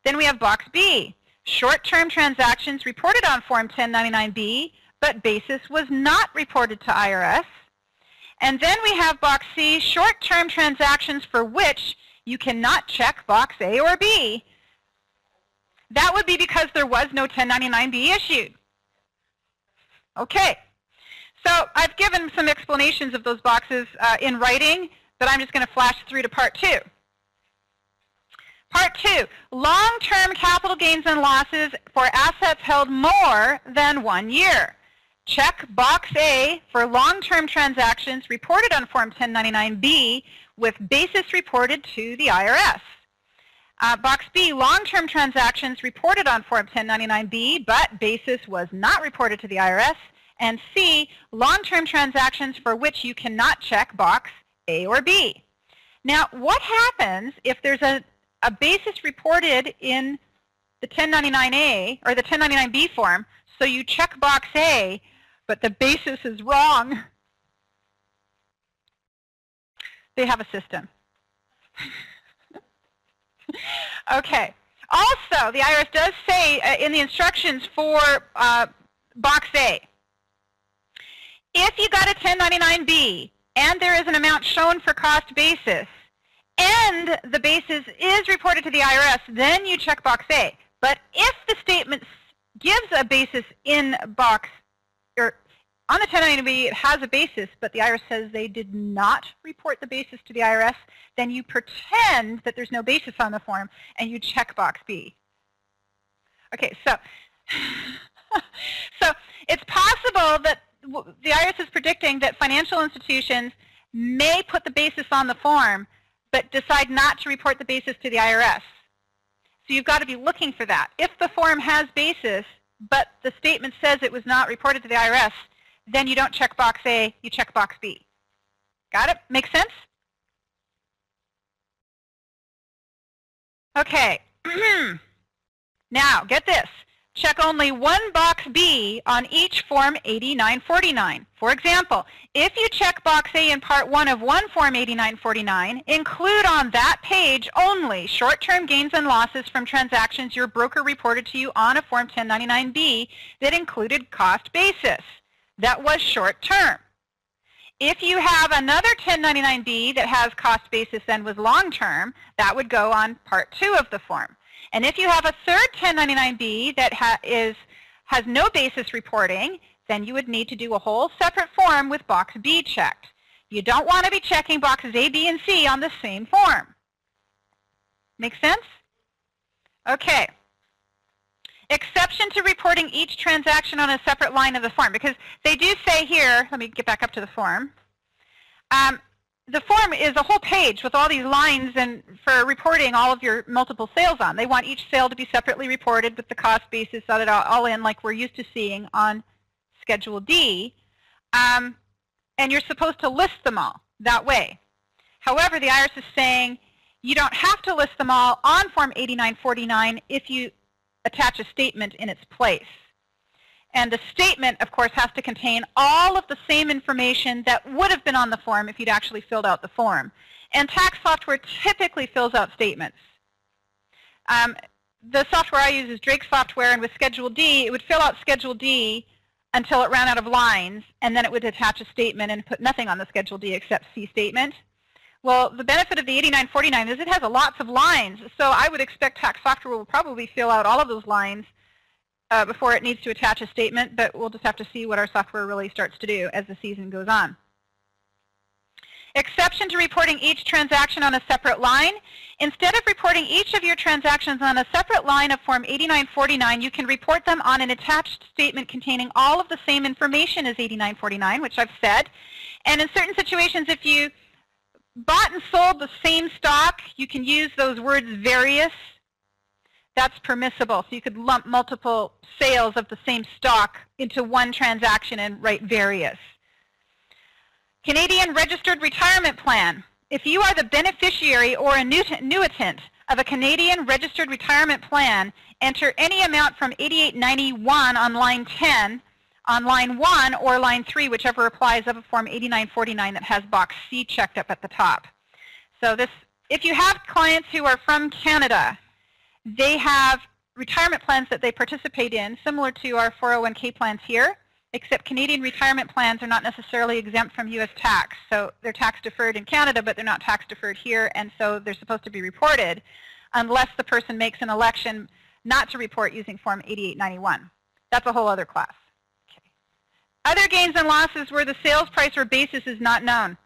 Then we have box B, short-term transactions reported on Form 1099-B, but basis was not reported to IRS. And then we have box C, short-term transactions for which you cannot check box A or B. That would be because there was no 1099-B issued. Okay, so I've given some explanations of those boxes in writing, but I'm just going to flash through to Part 2. Part 2, long-term capital gains and losses for assets held more than 1 year. Check box A for long-term transactions reported on Form 1099-B with basis reported to the IRS. Box B, long-term transactions reported on Form 1099-B, but basis was not reported to the IRS. And C, long-term transactions for which you cannot check box A or B. Now, what happens if there's a basis reported in the 1099-A or the 1099-B form, so you check box A, but the basis is wrong? They have a system. Okay. Also, the IRS does say in the instructions for box A, if you got a 1099-B and there is an amount shown for cost basis and the basis is reported to the IRS, then you check box A. But if the statement gives a basis in box, or on the 1099-B it has a basis, but the IRS says they did not report the basis to the IRS, then you pretend that there's no basis on the form and you check box B. Okay, so, so it's possible that the IRS is predicting that financial institutions may put the basis on the form but decide not to report the basis to the IRS. So you've got to be looking for that. If the form has basis but the statement says it was not reported to the IRS, then you don't check box A, you check box B. Got it? Make sense? Okay. Now, get this. Check only one box B on each Form 8949. For example, if you check box A in Part 1 of one Form 8949, include on that page only short-term gains and losses from transactions your broker reported to you on a Form 1099-B that included cost basis. That was short-term. If you have another 1099-B that has cost basis and was long-term, that would go on Part 2 of the form. And if you have a third 1099-B that has no basis reporting, then you would need to do a whole separate form with box B checked. You don't want to be checking boxes A, B, and C on the same form. Make sense? Okay. Exception to reporting each transaction on a separate line of the form, because they do say here, let me get back up to the form. The form is a whole page with all these lines and for reporting all of your multiple sales on. They want each sale to be separately reported with the cost basis all in like we're used to seeing on Schedule D. And you're supposed to list them all that way. However, the IRS is saying you don't have to list them all on Form 8949 if you attach a statement in its place. And the statement, of course, has to contain all of the same information that would have been on the form if you'd actually filled out the form. And tax software typically fills out statements. The software I use is Drake software, and with Schedule D, it would fill out Schedule D until it ran out of lines, and then it would attach a statement and put nothing on the Schedule D except C statement. Well, the benefit of the 8949 is it has lots of lines, so I would expect tax software will probably fill out all of those lines before it needs to attach a statement, but we'll just have to see what our software really starts to do as the season goes on. Exception to reporting each transaction on a separate line. Instead of reporting each of your transactions on a separate line of Form 8949, you can report them on an attached statement containing all of the same information as 8949, which I've said. And in certain situations, if you bought and sold the same stock, you can use those words various. That's permissible. So you could lump multiple sales of the same stock into one transaction and write various. Canadian Registered Retirement Plan. If you are the beneficiary or annuitant of a Canadian Registered Retirement Plan, enter any amount from 8891 on line 10, on line 1 or line 3, whichever applies, of a Form 8949 that has box C checked up at the top. So this, if you have clients who are from Canada, they have retirement plans that they participate in, similar to our 401k plans here, except Canadian retirement plans are not necessarily exempt from U.S. tax. So they're tax deferred in Canada, but they're not tax deferred here, and so they're supposed to be reported unless the person makes an election not to report using Form 8891. That's a whole other class. Okay. Other gains and losses where the sales price or basis is not known.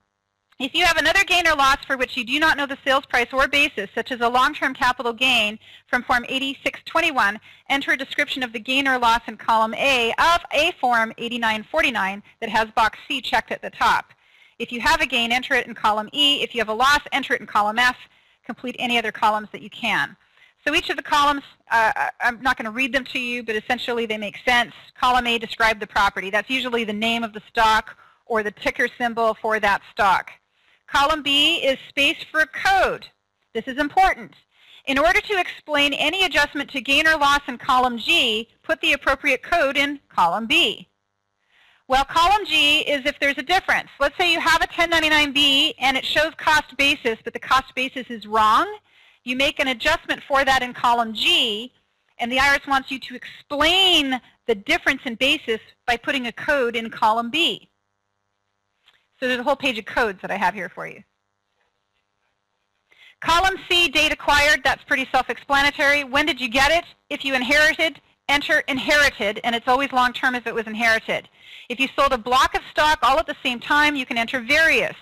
If you have another gain or loss for which you do not know the sales price or basis, such as a long-term capital gain from Form 8621, enter a description of the gain or loss in column A of a Form 8949 that has box C checked at the top. If you have a gain, enter it in column E. If you have a loss, enter it in column F. Complete any other columns that you can. So each of the columns, I'm not going to read them to you, but essentially they make sense. Column A, describe the property. That's usually the name of the stock or the ticker symbol for that stock. Column B is space for code. This is important. In order to explain any adjustment to gain or loss in column G, put the appropriate code in column B. Well, column G is if there's a difference. Let's say you have a 1099-B and it shows cost basis, but the cost basis is wrong. You make an adjustment for that in column G, and the IRS wants you to explain the difference in basis by putting a code in column B. So there's a whole page of codes that I have here for you. Column C, date acquired. That's pretty self-explanatory. When did you get it? If you inherited, enter inherited, and it's always long-term if it was inherited. If you sold a block of stock all at the same time, you can enter various.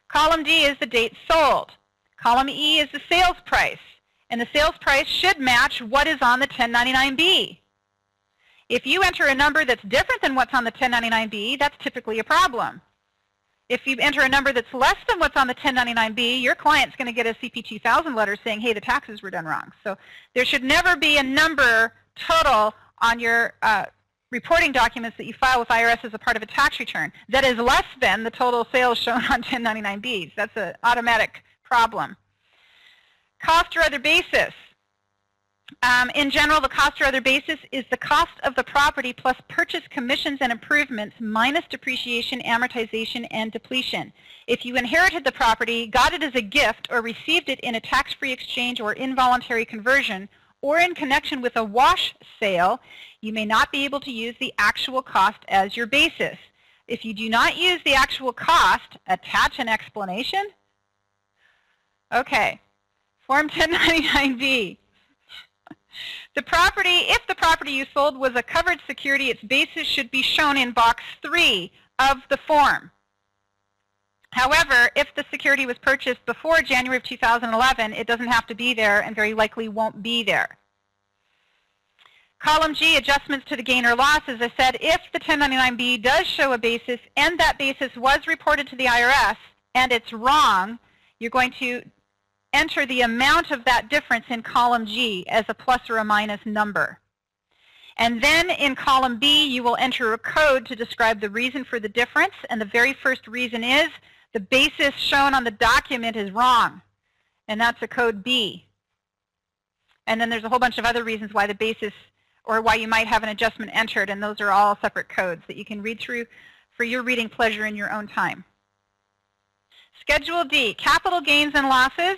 Column D is the date sold. Column E is the sales price, and the sales price should match what is on the 1099-B. If you enter a number that's different than what's on the 1099-B, that's typically a problem. If you enter a number that's less than what's on the 1099-B, your client's going to get a CP 2000 letter saying, hey, the taxes were done wrong. So there should never be a number total on your reporting documents that you file with IRS as a part of a tax return that is less than the total sales shown on 1099-Bs. That's an automatic problem. Cost or other basis. In general, the cost or other basis is the cost of the property plus purchase commissions and improvements minus depreciation, amortization, and depletion. If you inherited the property, got it as a gift, or received it in a tax-free exchange or involuntary conversion, or in connection with a wash sale, you may not be able to use the actual cost as your basis. If you do not use the actual cost, attach an explanation. Okay, Form 1099-B. If the property you sold was a covered security, its basis should be shown in box 3 of the form. However, if the security was purchased before January of 2011, it doesn't have to be there and very likely won't be there. Column G, adjustments to the gain or loss. As I said, if the 1099-B does show a basis and that basis was reported to the IRS and it's wrong, you're going to enter the amount of that difference in column G as a plus or a minus number. And then in column B, you will enter a code to describe the reason for the difference. And the very first reason is the basis shown on the document is wrong. And that's a code B. And then there's a whole bunch of other reasons why the basis or why you might have an adjustment entered. And those are all separate codes that you can read through for your reading pleasure in your own time. Schedule D, capital gains and losses.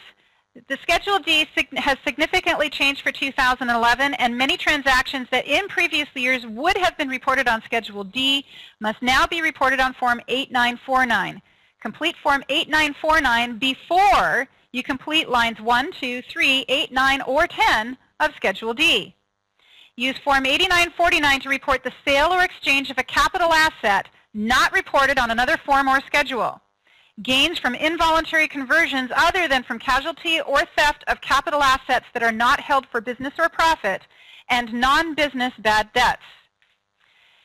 The Schedule D has significantly changed for 2011, and many transactions that in previous years would have been reported on Schedule D must now be reported on Form 8949. Complete Form 8949 before you complete lines 1, 2, 3, 8, 9, or 10 of Schedule D. Use Form 8949 to report the sale or exchange of a capital asset not reported on another form or schedule. Gains from involuntary conversions other than from casualty or theft of capital assets that are not held for business or profit, and non-business bad debts.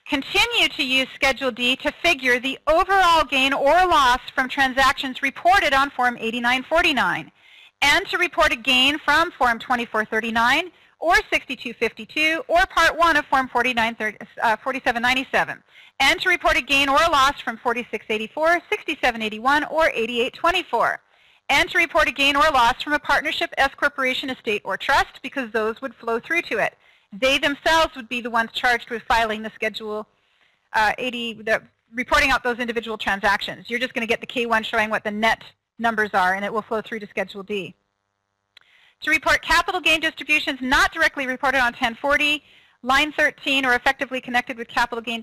Continue to use Schedule D to figure the overall gain or loss from transactions reported on Form 8949, and to report a gain from Form 2439 or 6252 or Part 1 of Form 4797. And to report a gain or a loss from 4684, 6781, or 8824. And to report a gain or loss from a partnership, S corporation, estate, or trust, because those would flow through to it. They themselves would be the ones charged with filing the Schedule 80, reporting out those individual transactions. You're just going to get the K1 showing what the net numbers are, and it will flow through to Schedule D. To report capital gain distributions not directly reported on 1040, line 13, or effectively connected with capital gain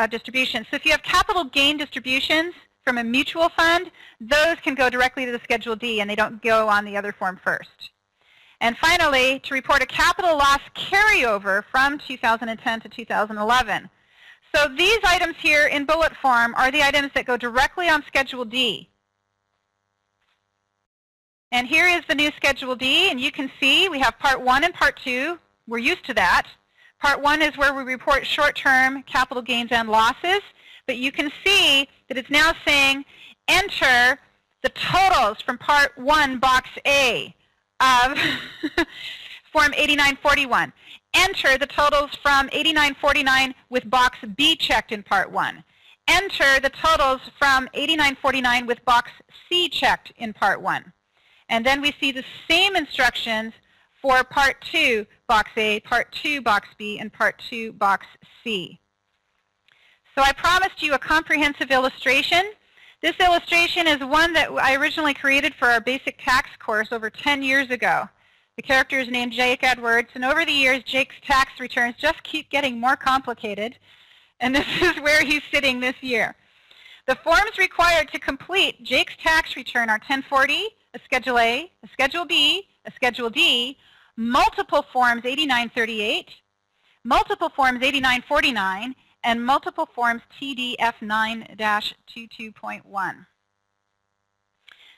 distributions. So if you have capital gain distributions from a mutual fund, those can go directly to the Schedule D, and they don't go on the other form first. And finally, to report a capital loss carryover from 2010 to 2011. So these items here in bullet form are the items that go directly on Schedule D. And here is the new Schedule D, and you can see we have Part 1 and Part 2. We're used to that. Part 1 is where we report short-term capital gains and losses, but you can see that it's now saying enter the totals from Part 1, Box A of Form 8941. Enter the totals from 8949 with Box B checked in Part 1. Enter the totals from 8949 with Box C checked in Part 1. And then we see the same instructions for Part 2, Box A, Part 2, Box B, and Part 2, Box C. So I promised you a comprehensive illustration. This illustration is one that I originally created for our basic tax course over 10 years ago. The character is named Jake Edwards, and over the years, Jake's tax returns just keep getting more complicated, and this is where he's sitting this year. The forms required to complete Jake's tax return are 1040, a Schedule A, a Schedule B, a Schedule D, multiple forms 8938, multiple forms 8949, and multiple forms TDF 9-22.1.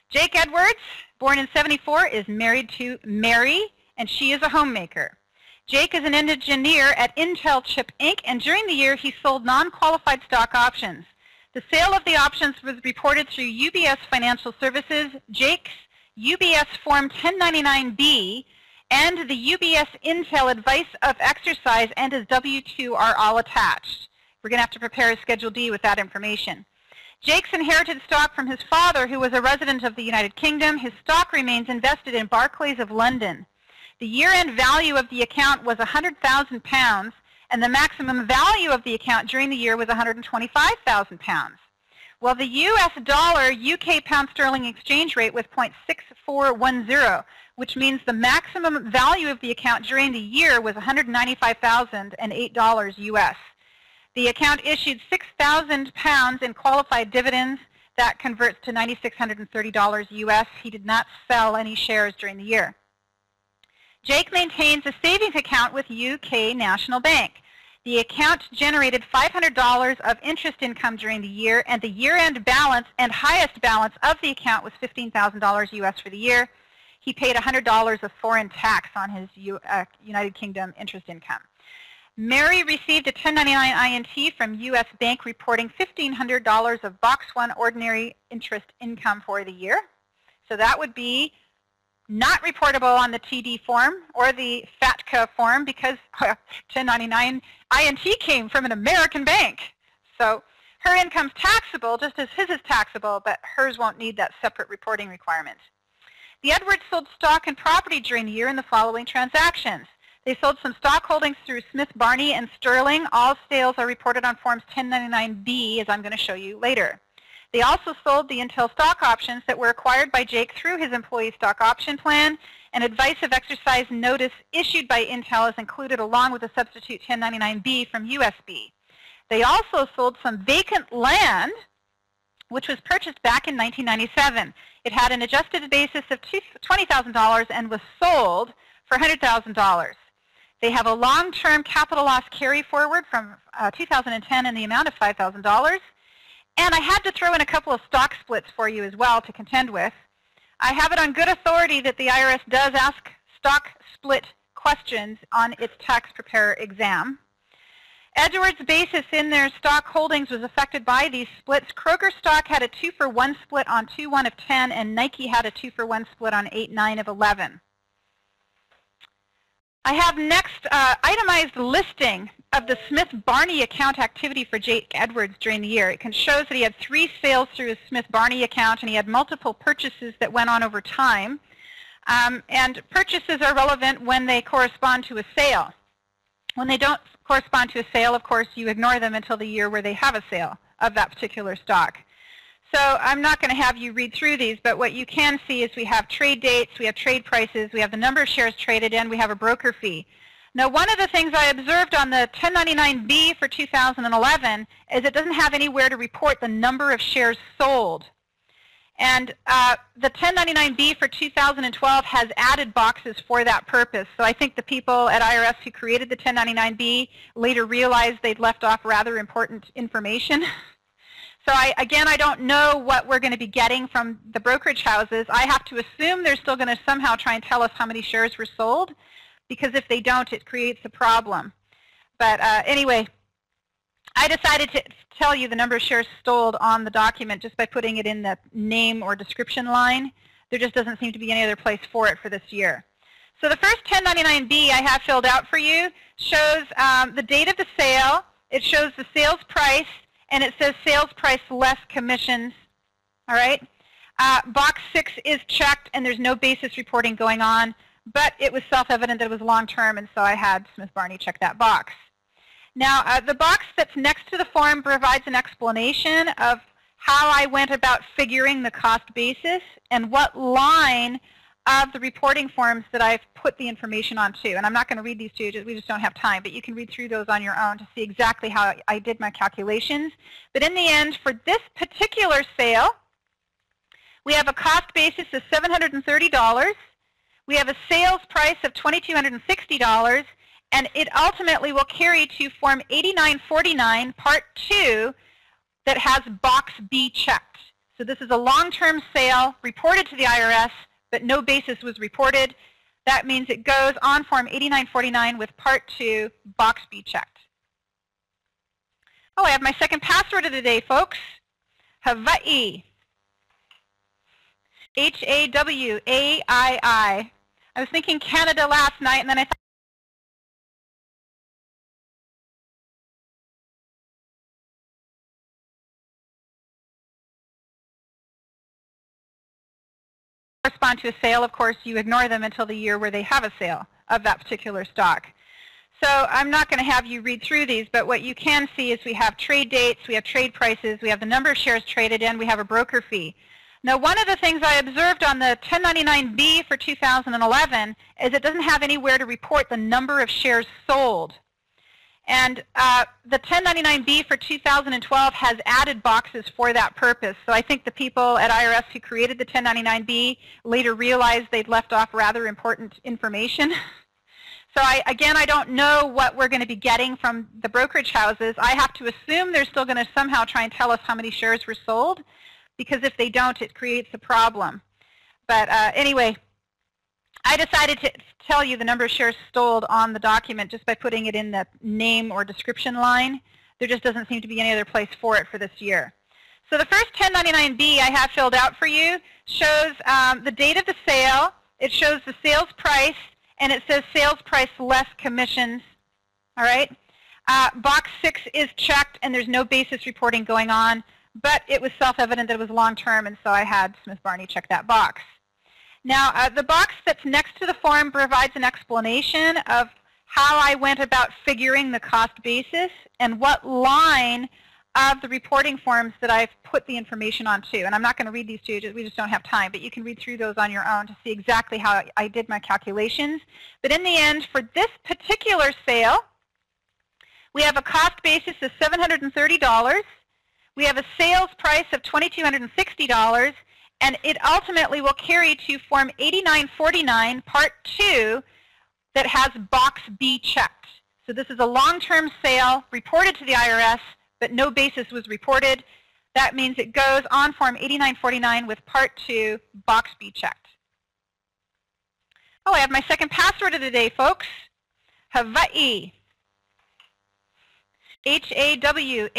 Jake Edwards, born in '74, is married to Mary, and she is a homemaker. Jake is an engineer at Intel Chip Inc., and during the year he sold non-qualified stock options. The sale of the options was reported through UBS Financial Services. Jake's UBS Form 1099-B and the UBS Intel Advice of Exercise and his W2 are all attached. We're going to have to prepare a Schedule D with that information. Jake's inherited stock from his father, who was a resident of the United Kingdom. His stock remains invested in Barclays of London. The year-end value of the account was £100,000, and the maximum value of the account during the year was £125,000. Well, the US dollar UK pound sterling exchange rate was 0.6410, which means the maximum value of the account during the year was $195,008 US. The account issued 6,000 pounds in qualified dividends. That converts to $9,630 US. He did not sell any shares during the year. Jake maintains a savings account with UK National Bank. The account generated $500 of interest income during the year, and the year-end balance and highest balance of the account was $15,000 US for the year. He paid $100 of foreign tax on his United Kingdom interest income. Mary received a 1099 INT from U.S. Bank reporting $1,500 of Box 1 ordinary interest income for the year. So that would be not reportable on the TD form or the FATCA form because 1099 INT came from an American bank. So her income's taxable just as his is taxable, but hers won't need that separate reporting requirement. The Edwards sold stock and property during the year in the following transactions. They sold some stock holdings through Smith Barney and Sterling. All sales are reported on Forms 1099-B, as I'm going to show you later. They also sold the Intel stock options that were acquired by Jake through his employee stock option plan. An advice of exercise notice issued by Intel is included along with a substitute 1099-B from USB. They also sold some vacant land, which was purchased back in 1997. It had an adjusted basis of $20,000 and was sold for $100,000. They have a long-term capital loss carry forward from 2010 in the amount of $5,000. And I had to throw in a couple of stock splits for you as well to contend with. I have it on good authority that the IRS does ask stock split questions on its tax preparer exam. Edwards' basis in their stock holdings was affected by these splits. Kroger stock had a 2-for-1 split on 2-1 of 10, and Nike had a 2-for-1 split on 8-9 of 11. I have next itemized listing of the Smith Barney account activity for Jake Edwards during the year. It shows that he had 3 sales through his Smith Barney account, and he had multiple purchases that went on over time. And purchases are relevant when they correspond to a sale. When they don't correspond to a sale, of course, you ignore them until the year where they have a sale of that particular stock. So I'm not going to have you read through these, but what you can see is we have trade dates, we have trade prices, we have the number of shares traded in, we have a broker fee. Now, one of the things I observed on the 1099-B for 2011 is it doesn't have anywhere to report the number of shares sold. And the 1099-B for 2012 has added boxes for that purpose. So I think the people at IRS who created the 1099-B later realized they'd left off rather important information. So again, I don't know what we're going to be getting from the brokerage houses. I have to assume they're still going to somehow try and tell us how many shares were sold, because if they don't, it creates a problem. But anyway, I decided to tell you the number of shares sold on the document just by putting it in the name or description line. There just doesn't seem to be any other place for it for this year. So the first 1099-B I have filled out for you shows the date of the sale. It shows the sales price, and it says sales price less commissions. All right. Box 6 is checked, and there's no basis reporting going on, but it was self-evident that it was long-term, and so I had Smith Barney check that box. Now, the box that's next to the form provides an explanation of how I went about figuring the cost basis and what line of the reporting forms that I've put the information onto. And I'm not going to read these to you, we just don't have time, but you can read through those on your own to see exactly how I did my calculations. But in the end, for this particular sale, we have a cost basis of $730. We have a sales price of $2,260, and it ultimately will carry to Form 8949, Part 2, that has Box B checked. So this is a long-term sale reported to the IRS, but no basis was reported. That means it goes on Form 8949 with Part 2, Box B checked. Oh, I have my second password of the day, folks. Hawaii. H-A-W-A-I-I. I was thinking Canada last night, and then I thought correspond to a sale. Of course, you ignore them until the year where they have a sale of that particular stock. So I'm not going to have you read through these, but what you can see is we have trade dates, we have trade prices, we have the number of shares traded, and we have a broker fee. Now, one of the things I observed on the 1099-B for 2011 is it doesn't have anywhere to report the number of shares sold. And the 1099-B for 2012 has added boxes for that purpose. So I think the people at IRS who created the 1099-B later realized they'd left off rather important information. So again, I don't know what we're going to be getting from the brokerage houses. I have to assume they're still going to somehow try and tell us how many shares were sold, because if they don't, it creates a problem. But anyway, I decided to tell you the number of shares sold on the document just by putting it in the name or description line. There just doesn't seem to be any other place for it for this year. So the first 1099-B I have filled out for you shows the date of the sale. It shows the sales price, and it says sales price less commissions. All right. Box 6 is checked, and there's no basis reporting going on, but it was self-evident that it was long-term, and so I had Smith Barney check that box. Now, the box that's next to the form provides an explanation of how I went about figuring the cost basis and what line of the reporting forms that I've put the information onto. And I'm not going to read these to you, we just don't have time, but you can read through those on your own to see exactly how I did my calculations. But in the end, for this particular sale, we have a cost basis of $730. We have a sales price of $2,260, and it ultimately will carry to Form 8949, Part 2, that has Box B checked. So this is a long-term sale reported to the IRS, but no basis was reported. That means it goes on Form 8949 with Part 2, Box B checked. Oh, I have my second password of the day, folks. Hawaii. H-A-W-A-I-I.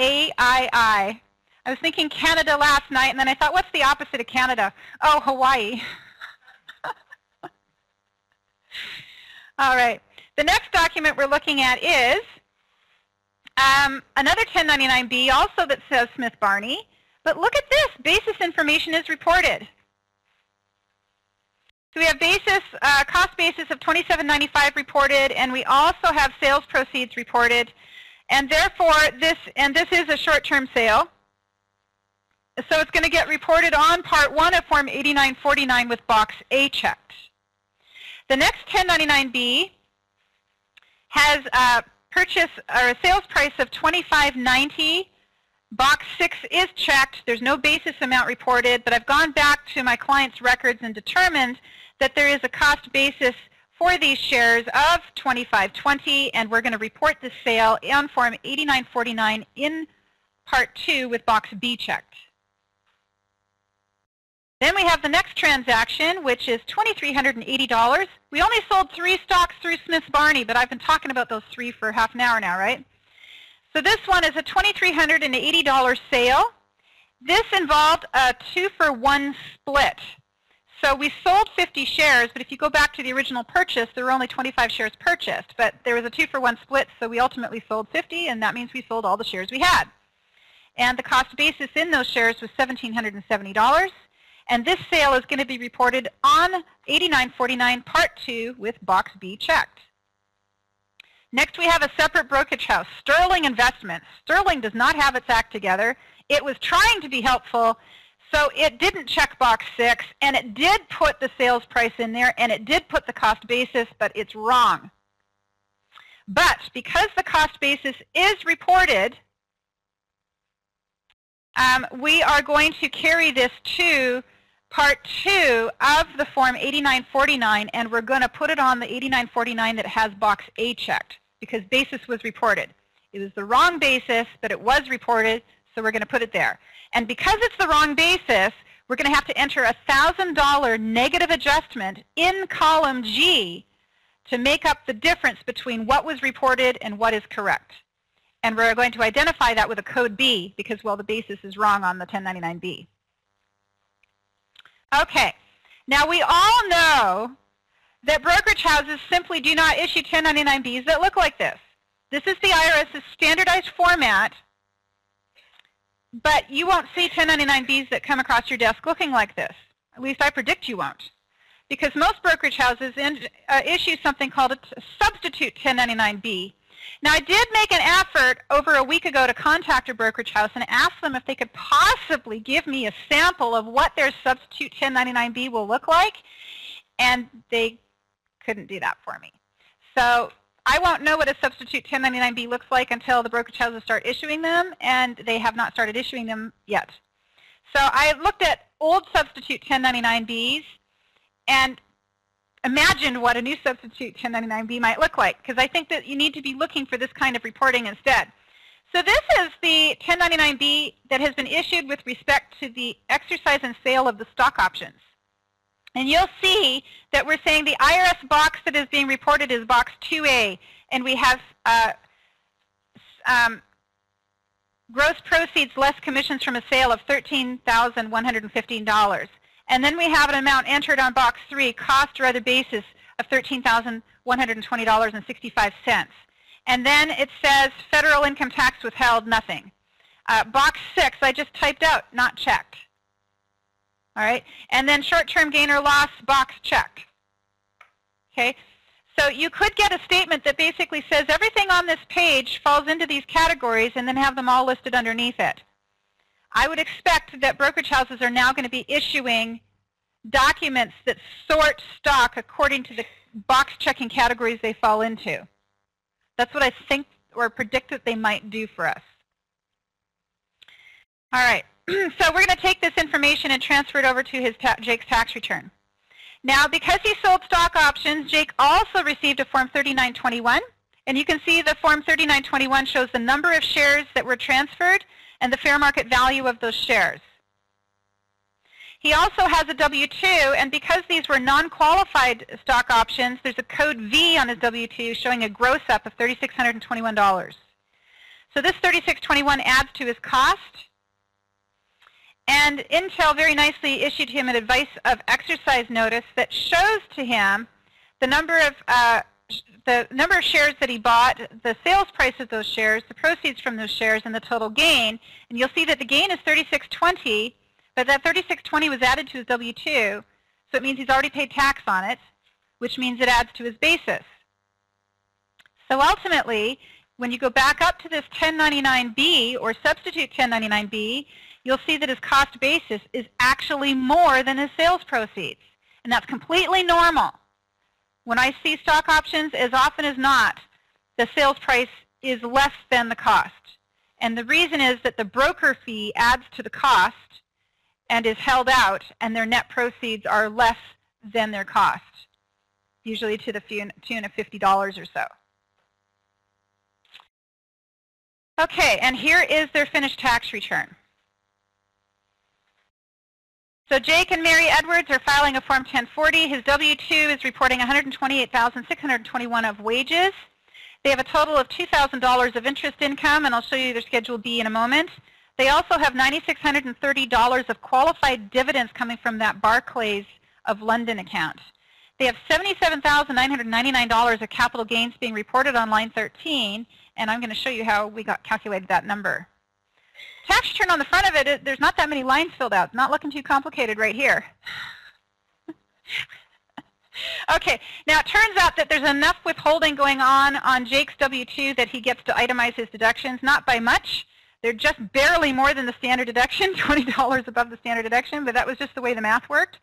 I was thinking Canada last night, and then I thought, what's the opposite of Canada? Oh, Hawaii. All right. The next document we're looking at is another 1099-B, also that says Smith Barney. But look at this. Basis information is reported. So we have basis, cost basis of $27.95 reported, and we also have sales proceeds reported. And therefore, this is a short-term sale. So it's going to get reported on Part 1 of Form 8949 with Box A checked. The next 1099-B has a purchase or a sales price of $25.90. Box 6 is checked. There's no basis amount reported, but I've gone back to my client's records and determined that there is a cost basis for these shares of $25.20, and we're going to report this sale on Form 8949 in Part 2 with box B checked. Then we have the next transaction, which is $2,380. We only sold 3 stocks through Smith Barney, but I've been talking about those 3 for half an hour now, right? So this one is a $2,380 sale. This involved a 2-for-1 split. So we sold 50 shares, but if you go back to the original purchase, there were only 25 shares purchased. But there was a 2-for-1 split, so we ultimately sold 50, and that means we sold all the shares we had. And the cost basis in those shares was $1,770. And this sale is going to be reported on 8949 Part 2 with box B checked. Next, we have a separate brokerage house, Sterling Investments. Sterling does not have its act together. It was trying to be helpful, so it didn't check box 6, and it did put the sales price in there, and it did put the cost basis, but it's wrong. But because the cost basis is reported, we are going to carry this to Part 2 of the Form 8949, and we're going to put it on the 8949 that has box A checked, because basis was reported. It was the wrong basis, but it was reported, so we're going to put it there. And because it's the wrong basis, we're going to have to enter a $1,000 negative adjustment in column G to make up the difference between what was reported and what is correct. And we're going to identify that with a code B because, well, the basis is wrong on the 1099B. Okay, now we all know that brokerage houses simply do not issue 1099Bs that look like this. This is the IRS's standardized format, but you won't see 1099Bs that come across your desk looking like this. At least I predict you won't. Because most brokerage houses issue something called a substitute 1099B. Now, I did make an effort over a week ago to contact a brokerage house and ask them if they could possibly give me a sample of what their substitute 1099B will look like, and they couldn't do that for me. So I won't know what a substitute 1099B looks like until the brokerage houses start issuing them, and they have not started issuing them yet. So I looked at old substitute 1099Bs and imagined what a new substitute 1099B might look like, because I think that you need to be looking for this kind of reporting instead. So this is the 1099B that has been issued with respect to the exercise and sale of the stock options. And you'll see that we're saying the IRS box that is being reported is box 2A, and we have gross proceeds less commissions from a sale of $13,115. And then we have an amount entered on box 3, cost or other basis of $13,120.65. And then it says federal income tax withheld, nothing. Box 6, I just typed out, not checked. All right, and then short-term gain or loss, box checked. Okay, so you could get a statement that basically says everything on this page falls into these categories and then have them all listed underneath it. I would expect that brokerage houses are now going to be issuing documents that sort stock according to the box checking categories they fall into. That's what I think or predict that they might do for us. All right. So we're going to take this information and transfer it over to Jake's tax return. Now, because he sold stock options, Jake also received a Form 3921. And you can see the Form 3921 shows the number of shares that were transferred and the fair market value of those shares. He also has a W2, and because these were non-qualified stock options, there's a code V on his W2 showing a gross up of $3,621. So this $3,621 adds to his cost. And Intel very nicely issued him an advice of exercise notice that shows to him the number of shares that he bought, the sales price of those shares, the proceeds from those shares, and the total gain. And you'll see that the gain is $3,620, but that $3,620 was added to his W2, so it means he's already paid tax on it, which means it adds to his basis. So ultimately, when you go back up to this 1099B or substitute 1099B, you'll see that his cost basis is actually more than his sales proceeds. And that's completely normal. When I see stock options, as often as not, the sales price is less than the cost. And the reason is that the broker fee adds to the cost and is held out, and their net proceeds are less than their cost, usually to the tune of $50 or so. Okay, and here is their finished tax return. So Jake and Mary Edwards are filing a Form 1040. His W-2 is reporting $128,621 of wages. They have a total of $2,000 of interest income, and I'll show you their Schedule B in a moment. They also have $9,630 of qualified dividends coming from that Barclays of London account. They have $77,999 of capital gains being reported on line 13, and I'm going to show you how we calculated that number. Tax return on the front of it, there's not that many lines filled out. Not looking too complicated right here. Okay, now it turns out that there's enough withholding going on Jake's W-2 that he gets to itemize his deductions, not by much. They're just barely more than the standard deduction, $20 above the standard deduction, but that was just the way the math worked.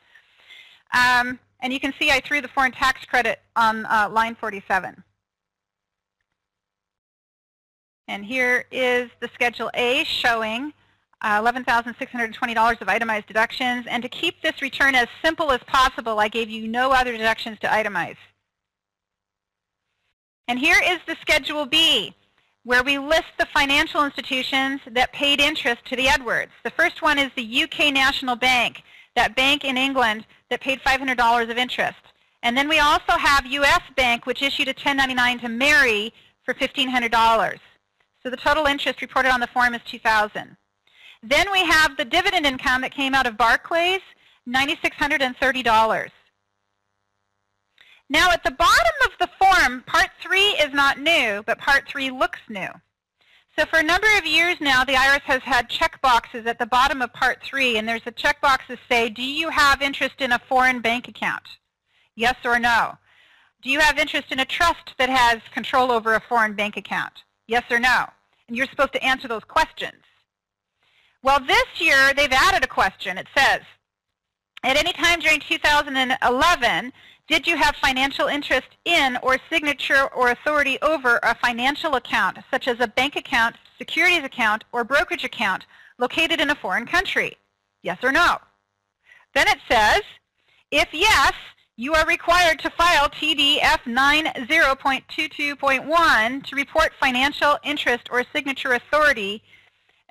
And you can see I threw the foreign tax credit on line 47. And here is the Schedule A showing $11,620 of itemized deductions. And to keep this return as simple as possible, I gave you no other deductions to itemize. And here is the Schedule B, where we list the financial institutions that paid interest to the Edwards. The first one is the UK National Bank, that bank in England that paid $500 of interest. And then we also have US Bank, which issued a 1099 to Mary for $1,500. So the total interest reported on the form is $2,000. Then we have the dividend income that came out of Barclays, $9,630. Now at the bottom of the form, Part 3 is not new, but Part 3 looks new. So for a number of years now, the IRS has had check boxes at the bottom of Part 3, and there's a checkbox that say, do you have interest in a foreign bank account? Yes or no. Do you have interest in a trust that has control over a foreign bank account? Yes or no? And you're supposed to answer those questions. Well, this year, they've added a question. It says, at any time during 2011, did you have financial interest in or signature or authority over a financial account, such as a bank account, securities account, or brokerage account located in a foreign country? Yes or no? Then it says, if yes, you are required to file TDF 90.22.1 to report financial interest or signature authority,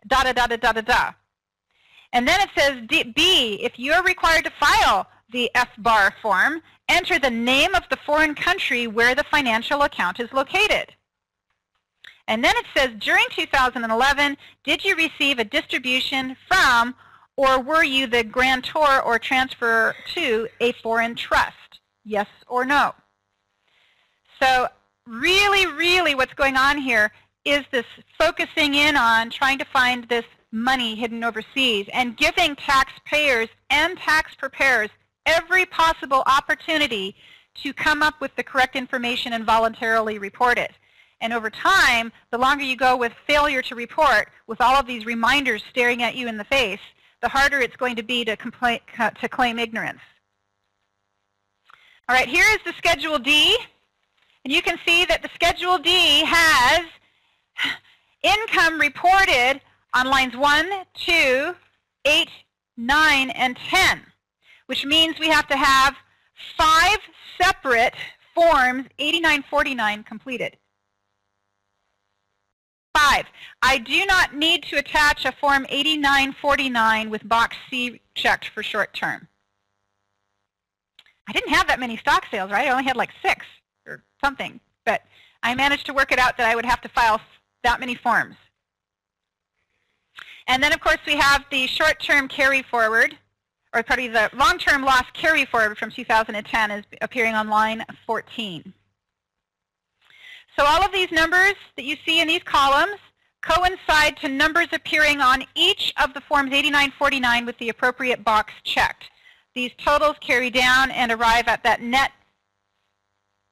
da-da-da-da-da-da-da. And then it says B, if you are required to file the FBAR form, enter the name of the foreign country where the financial account is located. And then it says, during 2011, did you receive a distribution from or were you the grantor or transferor to a foreign trust? Yes or no? So really, really what's going on here is this focusing in on trying to find this money hidden overseas and giving taxpayers and tax preparers every possible opportunity to come up with the correct information and voluntarily report it. And over time, the longer you go with failure to report, with all of these reminders staring at you in the face, the harder it's going to be to claim ignorance. All right, here is the Schedule D. And you can see that the Schedule D has income reported on lines 1, 2, 8, 9, and 10, which means we have to have 5 separate forms 8949 completed. 5. I do not need to attach a form 8949 with box C checked for short term. I didn't have that many stock sales, right? I only had like 6 or something, but I managed to work it out that I would have to file that many forms. And then, of course, we have the short-term carry forward, or pardon me, the long-term loss carry forward from 2010 is appearing on line 14. So all of these numbers that you see in these columns coincide to numbers appearing on each of the forms 8949 with the appropriate box checked. These totals carry down and arrive at that net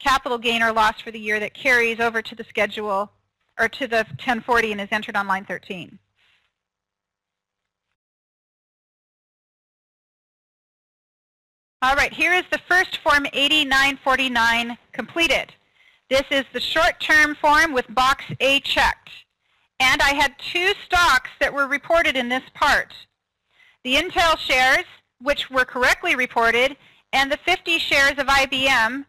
capital gain or loss for the year that carries over to the schedule, or to the 1040, and is entered on line 13. All right, here is the first form 8949 completed. This is the short-term form with box A checked. And I had 2 stocks that were reported in this part. The Intel shares, which were correctly reported, and the 50 shares of IBM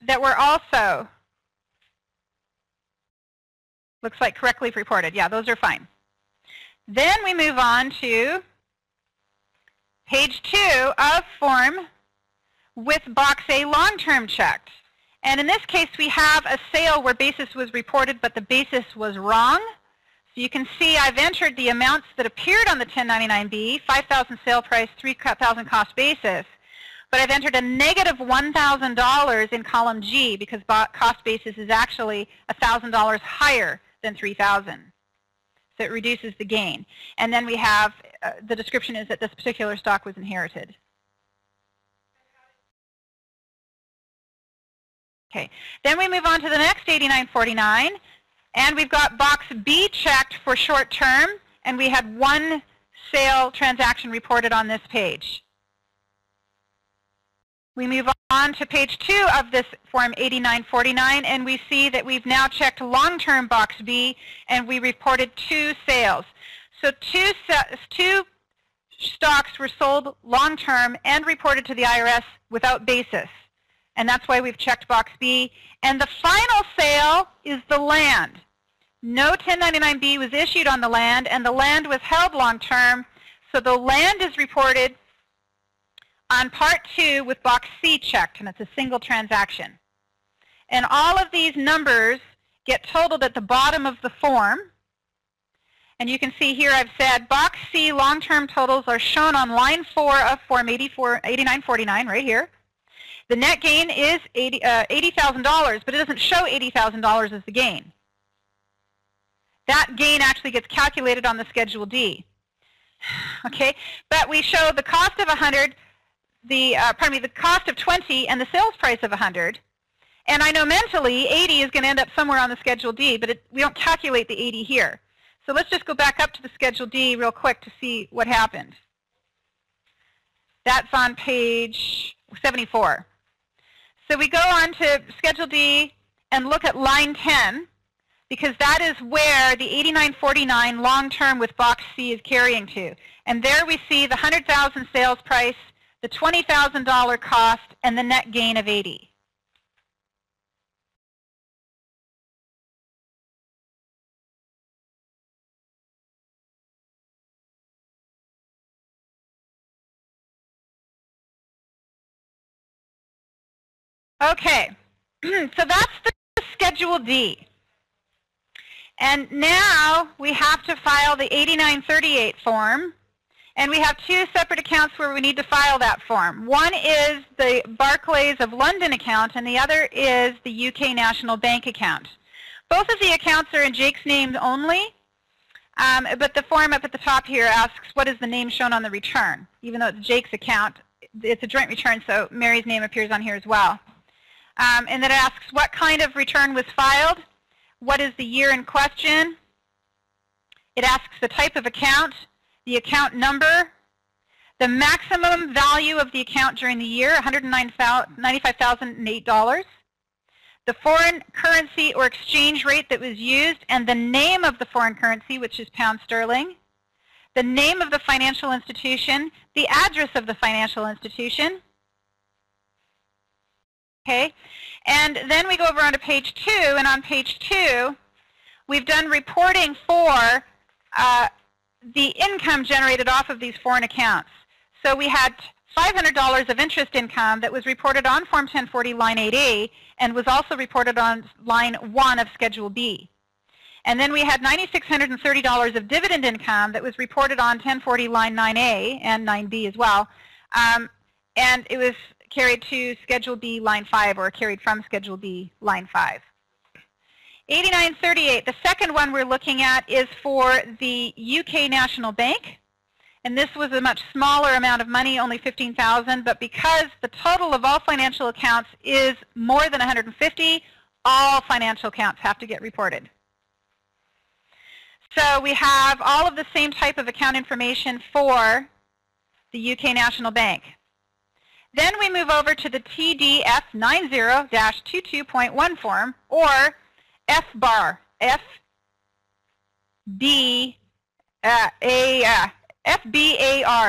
that were also, Looks like correctly reported. Yeah, those are fine. Then we move on to page 2 of form with box A long-term checked. And in this case, we have a sale where basis was reported, but the basis was wrong. So you can see I've entered the amounts that appeared on the 1099-B, $5,000 sale price, $3,000 cost basis. But I've entered a negative $1,000 in column G because cost basis is actually $1,000 higher than $3,000. So it reduces the gain. And then we have the description is that this particular stock was inherited. Okay, then we move on to the next 8949, and we've got box B checked for short term, and we had one sale transaction reported on this page. We move on to page 2 of this form 8949, and we see that we've now checked long-term box B, and we reported 2 sales. So two stocks were sold long-term and reported to the IRS without basis. And that's why we've checked box B. And the final sale is the land. No 1099-B was issued on the land, and the land was held long-term. So the land is reported on part 2 with box C checked, and it's a single transaction. And all of these numbers get totaled at the bottom of the form. And you can see here I've said box C long-term totals are shown on line 4 of form 8949 right here. The net gain is $80,000, but it doesn't show $80,000 as the gain. That gain actually gets calculated on the Schedule D. Okay, but we show the cost of 100, the cost of 20, and the sales price of 100. And I know mentally 80 is going to end up somewhere on the Schedule D, but we don't calculate the 80 here. So let's just go back up to the Schedule D real quick to see what happened. That's on page 74. So we go on to Schedule D and look at line 10, because that is where the 8949 long-term with box C is carrying to. And there we see the 100,000 sales price, the $20,000 cost, and the net gain of 80. Okay, so that's the Schedule D. And now we have to file the 8938 form, and we have 2 separate accounts where we need to file that form. One is the Barclays of London account, and the other is the UK National Bank account. Both of the accounts are in Jake's name only, but the form up at the top here asks what is the name shown on the return. Even though it's Jake's account, it's a joint return, so Mary's name appears on here as well. And then it asks what kind of return was filed, what is the year in question. It asks the type of account, the account number, the maximum value of the account during the year, $195,008, the foreign currency or exchange rate that was used, and the name of the foreign currency, which is pound sterling, the name of the financial institution, the address of the financial institution. Okay, and then we go over onto page 2, and on page 2, we've done reporting for the income generated off of these foreign accounts. So we had $500 of interest income that was reported on Form 1040 line 8A and was also reported on line 1 of Schedule B. And then we had $9,630 of dividend income that was reported on 1040 line 9A and 9B as well. And it was carried to Schedule B line 5, or carried from Schedule B line 5. 8938, the second one we're looking at is for the UK National Bank. And this was a much smaller amount of money, only $15,000, but because the total of all financial accounts is more than 150, all financial accounts have to get reported. So we have all of the same type of account information for the UK National Bank. Then we move over to the TDF 90-22.1 form, or FBAR, FBAR.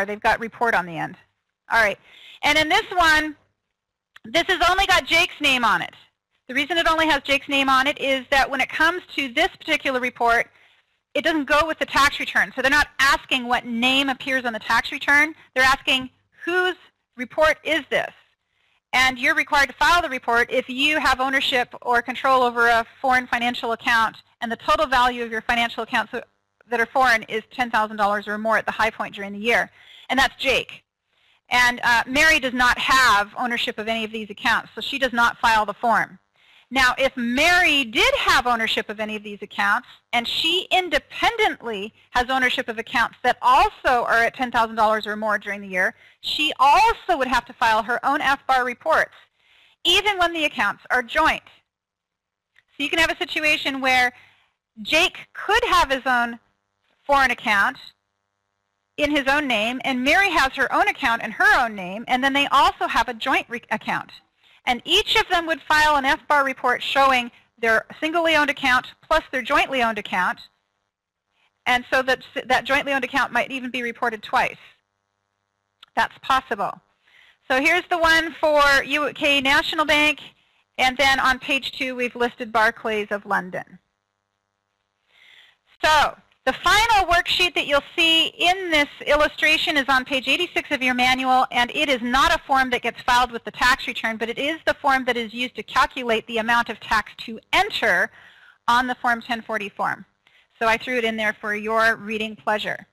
They've got report on the end. All right. And in this one, this has only got Jake's name on it. The reason it only has Jake's name on it is that when it comes to this particular report, it doesn't go with the tax return. So they're not asking what name appears on the tax return. They're asking whose report is this? And you're required to file the report if you have ownership or control over a foreign financial account and the total value of your financial accounts that are foreign is $10,000 or more at the high point during the year. And that's Jake. And Mary does not have ownership of any of these accounts, so she does not file the form. Now, if Mary did have ownership of any of these accounts, and she independently has ownership of accounts that also are at $10,000 or more during the year, she also would have to file her own FBAR reports, even when the accounts are joint. So you can have a situation where Jake could have his own foreign account in his own name, and Mary has her own account in her own name, and then they also have a joint account. And each of them would file an FBAR report showing their singly owned account plus their jointly owned account. And so that jointly owned account might even be reported twice. That's possible. So here's the one for UK National Bank. And then on page 2, we've listed Barclays of London. So the final worksheet that you'll see in this illustration is on page 86 of your manual, and it is not a form that gets filed with the tax return, but it is the form that is used to calculate the amount of tax to enter on the Form 1040 form. So I threw it in there for your reading pleasure.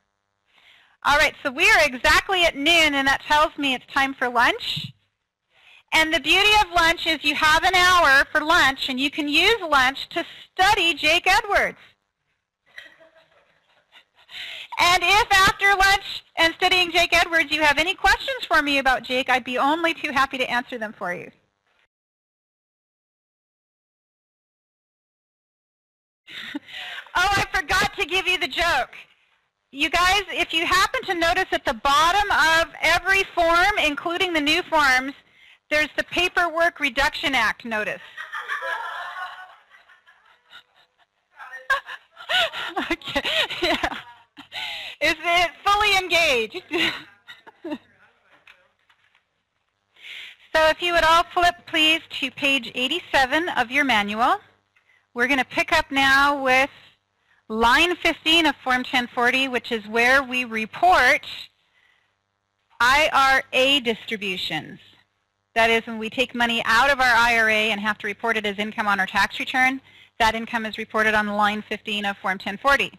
All right, so we are exactly at noon, and that tells me it's time for lunch. And the beauty of lunch is you have an hour for lunch, and you can use lunch to study Jake Edwards. And if after lunch and studying Jake Edwards you have any questions for me about Jake, I'd be only too happy to answer them for you. Oh, I forgot to give you the joke. You guys, if you happen to notice at the bottom of every form, including the new forms, there's the Paperwork Reduction Act notice. Okay, yeah. Is it fully engaged? So if you would all flip, please, to page 87 of your manual. We're going to pick up now with line 15 of Form 1040, which is where we report IRA distributions. That is, when we take money out of our IRA and have to report it as income on our tax return, that income is reported on line 15 of Form 1040.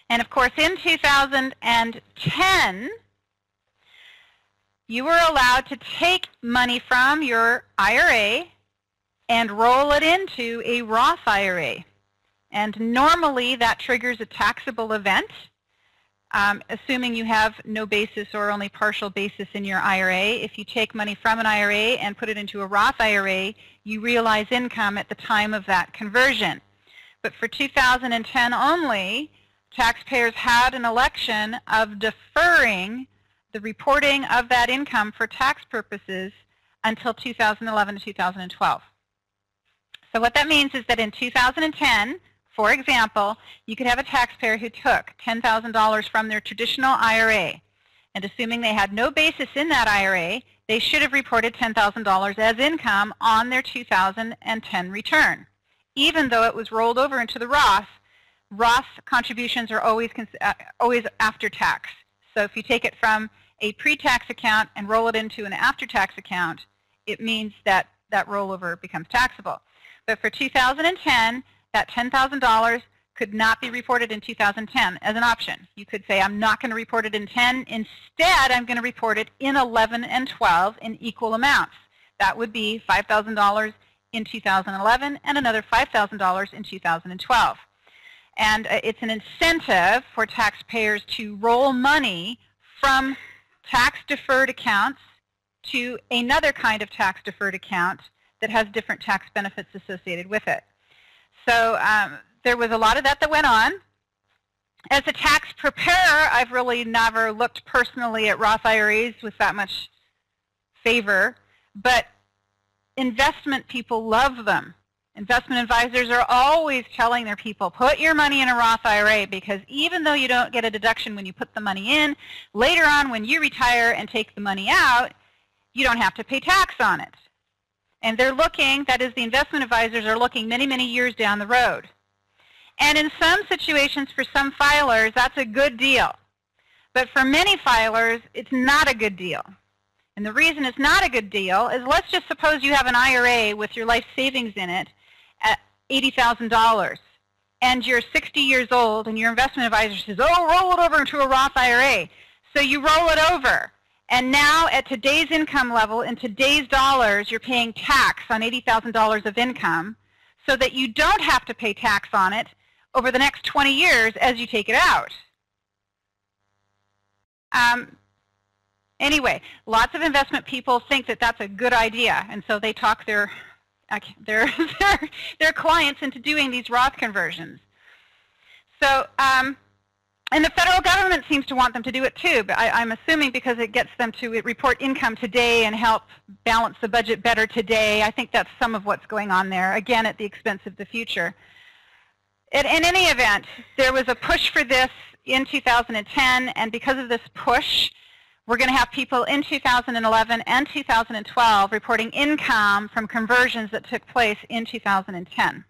And of course, in 2010, you were allowed to take money from your IRA and roll it into a Roth IRA. And normally that triggers a taxable event, assuming you have no basis or only partial basis in your IRA. If you take money from an IRA and put it into a Roth IRA, you realize income at the time of that conversion. But for 2010 only, taxpayers had an election of deferring the reporting of that income for tax purposes until 2011 to 2012. So what that means is that in 2010, for example, you could have a taxpayer who took $10,000 from their traditional IRA, and assuming they had no basis in that IRA, they should have reported $10,000 as income on their 2010 return. Even though it was rolled over into the Roth, Roth contributions are always after tax. So if you take it from a pre-tax account and roll it into an after-tax account, it means that that rollover becomes taxable. But for 2010, that $10,000 could not be reported in 2010 as an option. You could say, I'm not going to report it in 10. Instead, I'm going to report it in 11 and 12 in equal amounts. That would be $5,000 in 2011 and another $5,000 in 2012. And it's an incentive for taxpayers to roll money from tax-deferred accounts to another kind of tax-deferred account that has different tax benefits associated with it. So there was a lot of that went on. As a tax preparer, I've really never looked personally at Roth IRAs with that much favor, but investment people love them. Investment advisors are always telling their people, put your money in a Roth IRA, because even though you don't get a deduction when you put the money in, later on when you retire and take the money out, you don't have to pay tax on it. And they're looking, that is, the investment advisors are looking many, many years down the road. And in some situations, for some filers, that's a good deal. But for many filers, it's not a good deal. And the reason it's not a good deal is, let's just suppose you have an IRA with your life savings in it at $80,000. And you're 60 years old, and your investment advisor says, oh, roll it over into a Roth IRA. So you roll it over. And now at today's income level, in today's dollars, you're paying tax on $80,000 of income so that you don't have to pay tax on it over the next 20 years as you take it out. Anyway, lots of investment people think that that's a good idea, and so they talk their clients into doing these Roth conversions. So, and the federal government seems to want them to do it too, but I'm assuming because it gets them to report income today and help balance the budget better today. I think that's some of what's going on there, again, at the expense of the future. In any event, there was a push for this in 2010, and because of this push, we're going to have people in 2011 and 2012 reporting income from conversions that took place in 2010.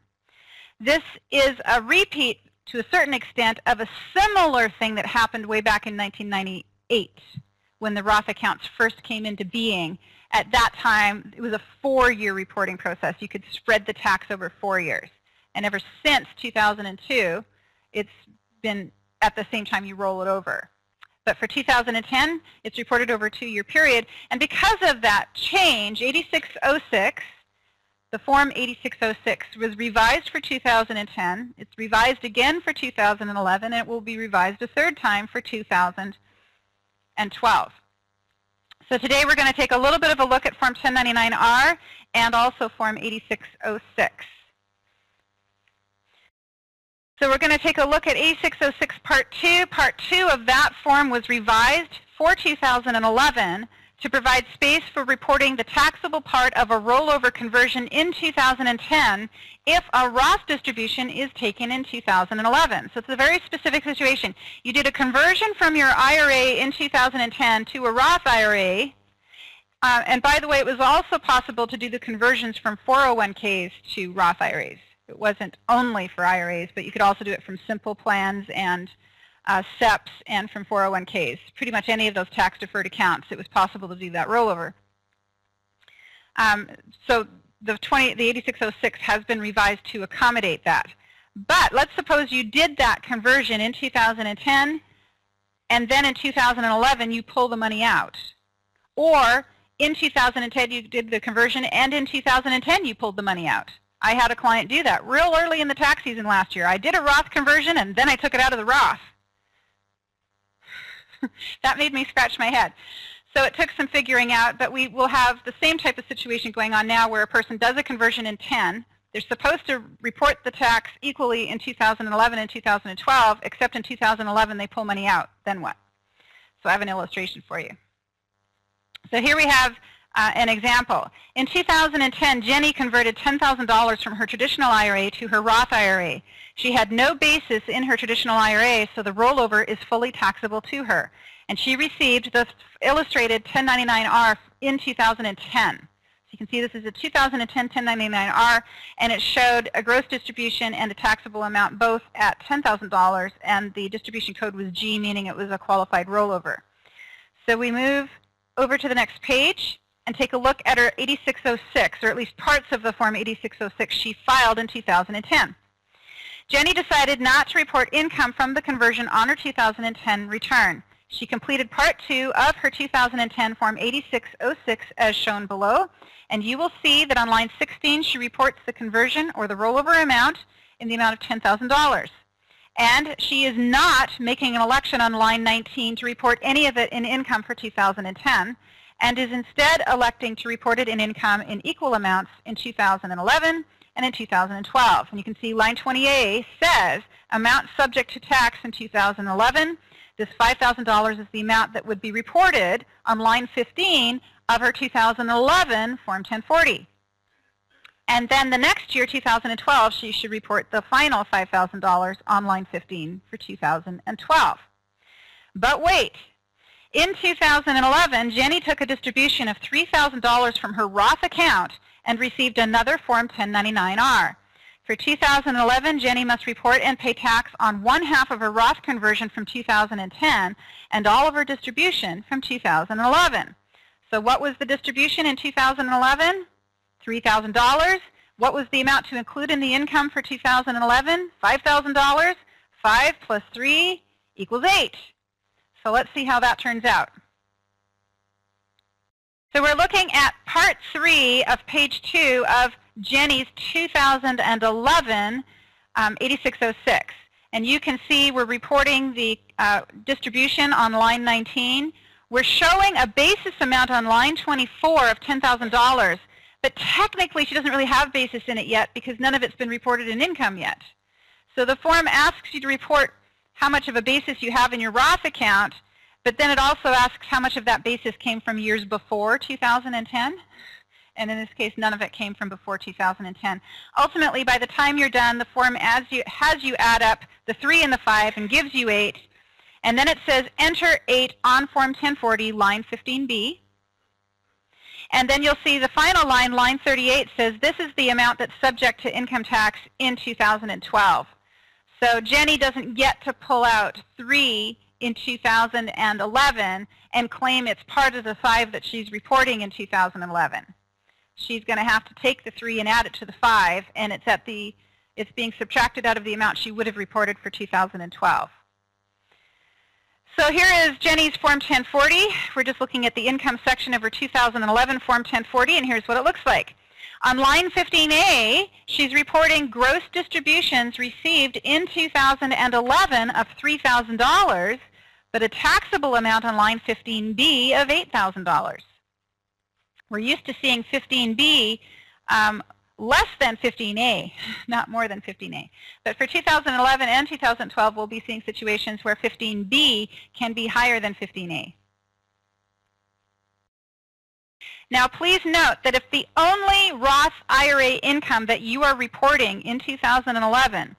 This is a repeat, to a certain extent, of a similar thing that happened way back in 1998 when the Roth accounts first came into being. At that time, it was a 4-year reporting process. You could spread the tax over 4 years. And ever since 2002, it's been at the same time you roll it over. But for 2010, it's reported over a 2-year period. And because of that change, 8606, the Form 8606 was revised for 2010. It's revised again for 2011, and it will be revised a 3rd time for 2012. So today we're going to take a little bit of a look at Form 1099-R and also Form 8606. So we're going to take a look at 8606 Part 2. Part 2 of that form was revised for 2011 to provide space for reporting the taxable part of a rollover conversion in 2010 if a Roth distribution is taken in 2011. So it's a very specific situation. You did a conversion from your IRA in 2010 to a Roth IRA. And by the way, it was also possible to do the conversions from 401ks to Roth IRAs. It wasn't only for IRAs, but you could also do it from simple plans and SEPs and from 401ks. Pretty much any of those tax-deferred accounts, it was possible to do that rollover. So the 8606 has been revised to accommodate that. But let's suppose you did that conversion in 2010, and then in 2011 you pull the money out. Or in 2010 you did the conversion, and in 2010 you pulled the money out. I had a client do that real early in the tax season last year. I did a Roth conversion, and then I took it out of the Roth. That made me scratch my head. So it took some figuring out, but we will have the same type of situation going on now where a person does a conversion in 10. They're supposed to report the tax equally in 2011 and 2012, except in 2011 they pull money out. Then what? So I have an illustration for you. So here we have an example. In 2010, Jenny converted $10,000 from her traditional IRA to her Roth IRA. She had no basis in her traditional IRA, so the rollover is fully taxable to her. And she received the illustrated 1099-R in 2010. So you can see this is a 2010 1099-R, and it showed a gross distribution and a taxable amount both at $10,000, and the distribution code was G, meaning it was a qualified rollover. So we move over to the next page and take a look at her 8606, or at least parts of the Form 8606 she filed in 2010. Jenny decided not to report income from the conversion on her 2010 return. She completed Part 2 of her 2010 Form 8606 as shown below, and you will see that on line 16 she reports the conversion or the rollover amount in the amount of $10,000. And she is not making an election on line 19 to report any of it in income for 2010, and is instead electing to report it in income in equal amounts in 2011 and in 2012. And you can see line 20A says amount subject to tax in 2011. This $5,000 is the amount that would be reported on line 15 of her 2011 Form 1040. And then the next year, 2012, she should report the final $5,000 on line 15 for 2012. But wait. In 2011, Jenny took a distribution of $3,000 from her Roth account and received another Form 1099-R. For 2011, Jenny must report and pay tax on 1/2 of her Roth conversion from 2010 and all of her distribution from 2011. So what was the distribution in 2011? $3,000. What was the amount to include in the income for 2011? $5,000. 5 plus 3 equals 8. So let's see how that turns out. So we're looking at Part 3 of page 2 of Jenny's 2011 8606. And you can see we're reporting the distribution on line 19. We're showing a basis amount on line 24 of $10,000. But technically, she doesn't really have basis in it yet because none of it's been reported in income yet. So the form asks you to report how much of a basis you have in your Roth account, but then it also asks how much of that basis came from years before 2010. And in this case, none of it came from before 2010. Ultimately, by the time you're done, the form has you add up the 3 and the 5 and gives you 8. And then it says enter 8 on Form 1040, line 15B. And then you'll see the final line, line 38, says this is the amount that's subject to income tax in 2012. So Jenny doesn't get to pull out 3 in 2011 and claim it's part of the 5 that she's reporting in 2011. She's going to have to take the 3 and add it to the 5, and it's being subtracted out of the amount she would have reported for 2012. So here is Jenny's Form 1040. We're just looking at the income section of her 2011 Form 1040, and here's what it looks like. On line 15A, she's reporting gross distributions received in 2011 of $3,000, but a taxable amount on line 15B of $8,000. We're used to seeing 15B less than 15A, not more than 15A. But for 2011 and 2012, we'll be seeing situations where 15B can be higher than 15A. Now, please note that if the only Roth IRA income that you are reporting in 2011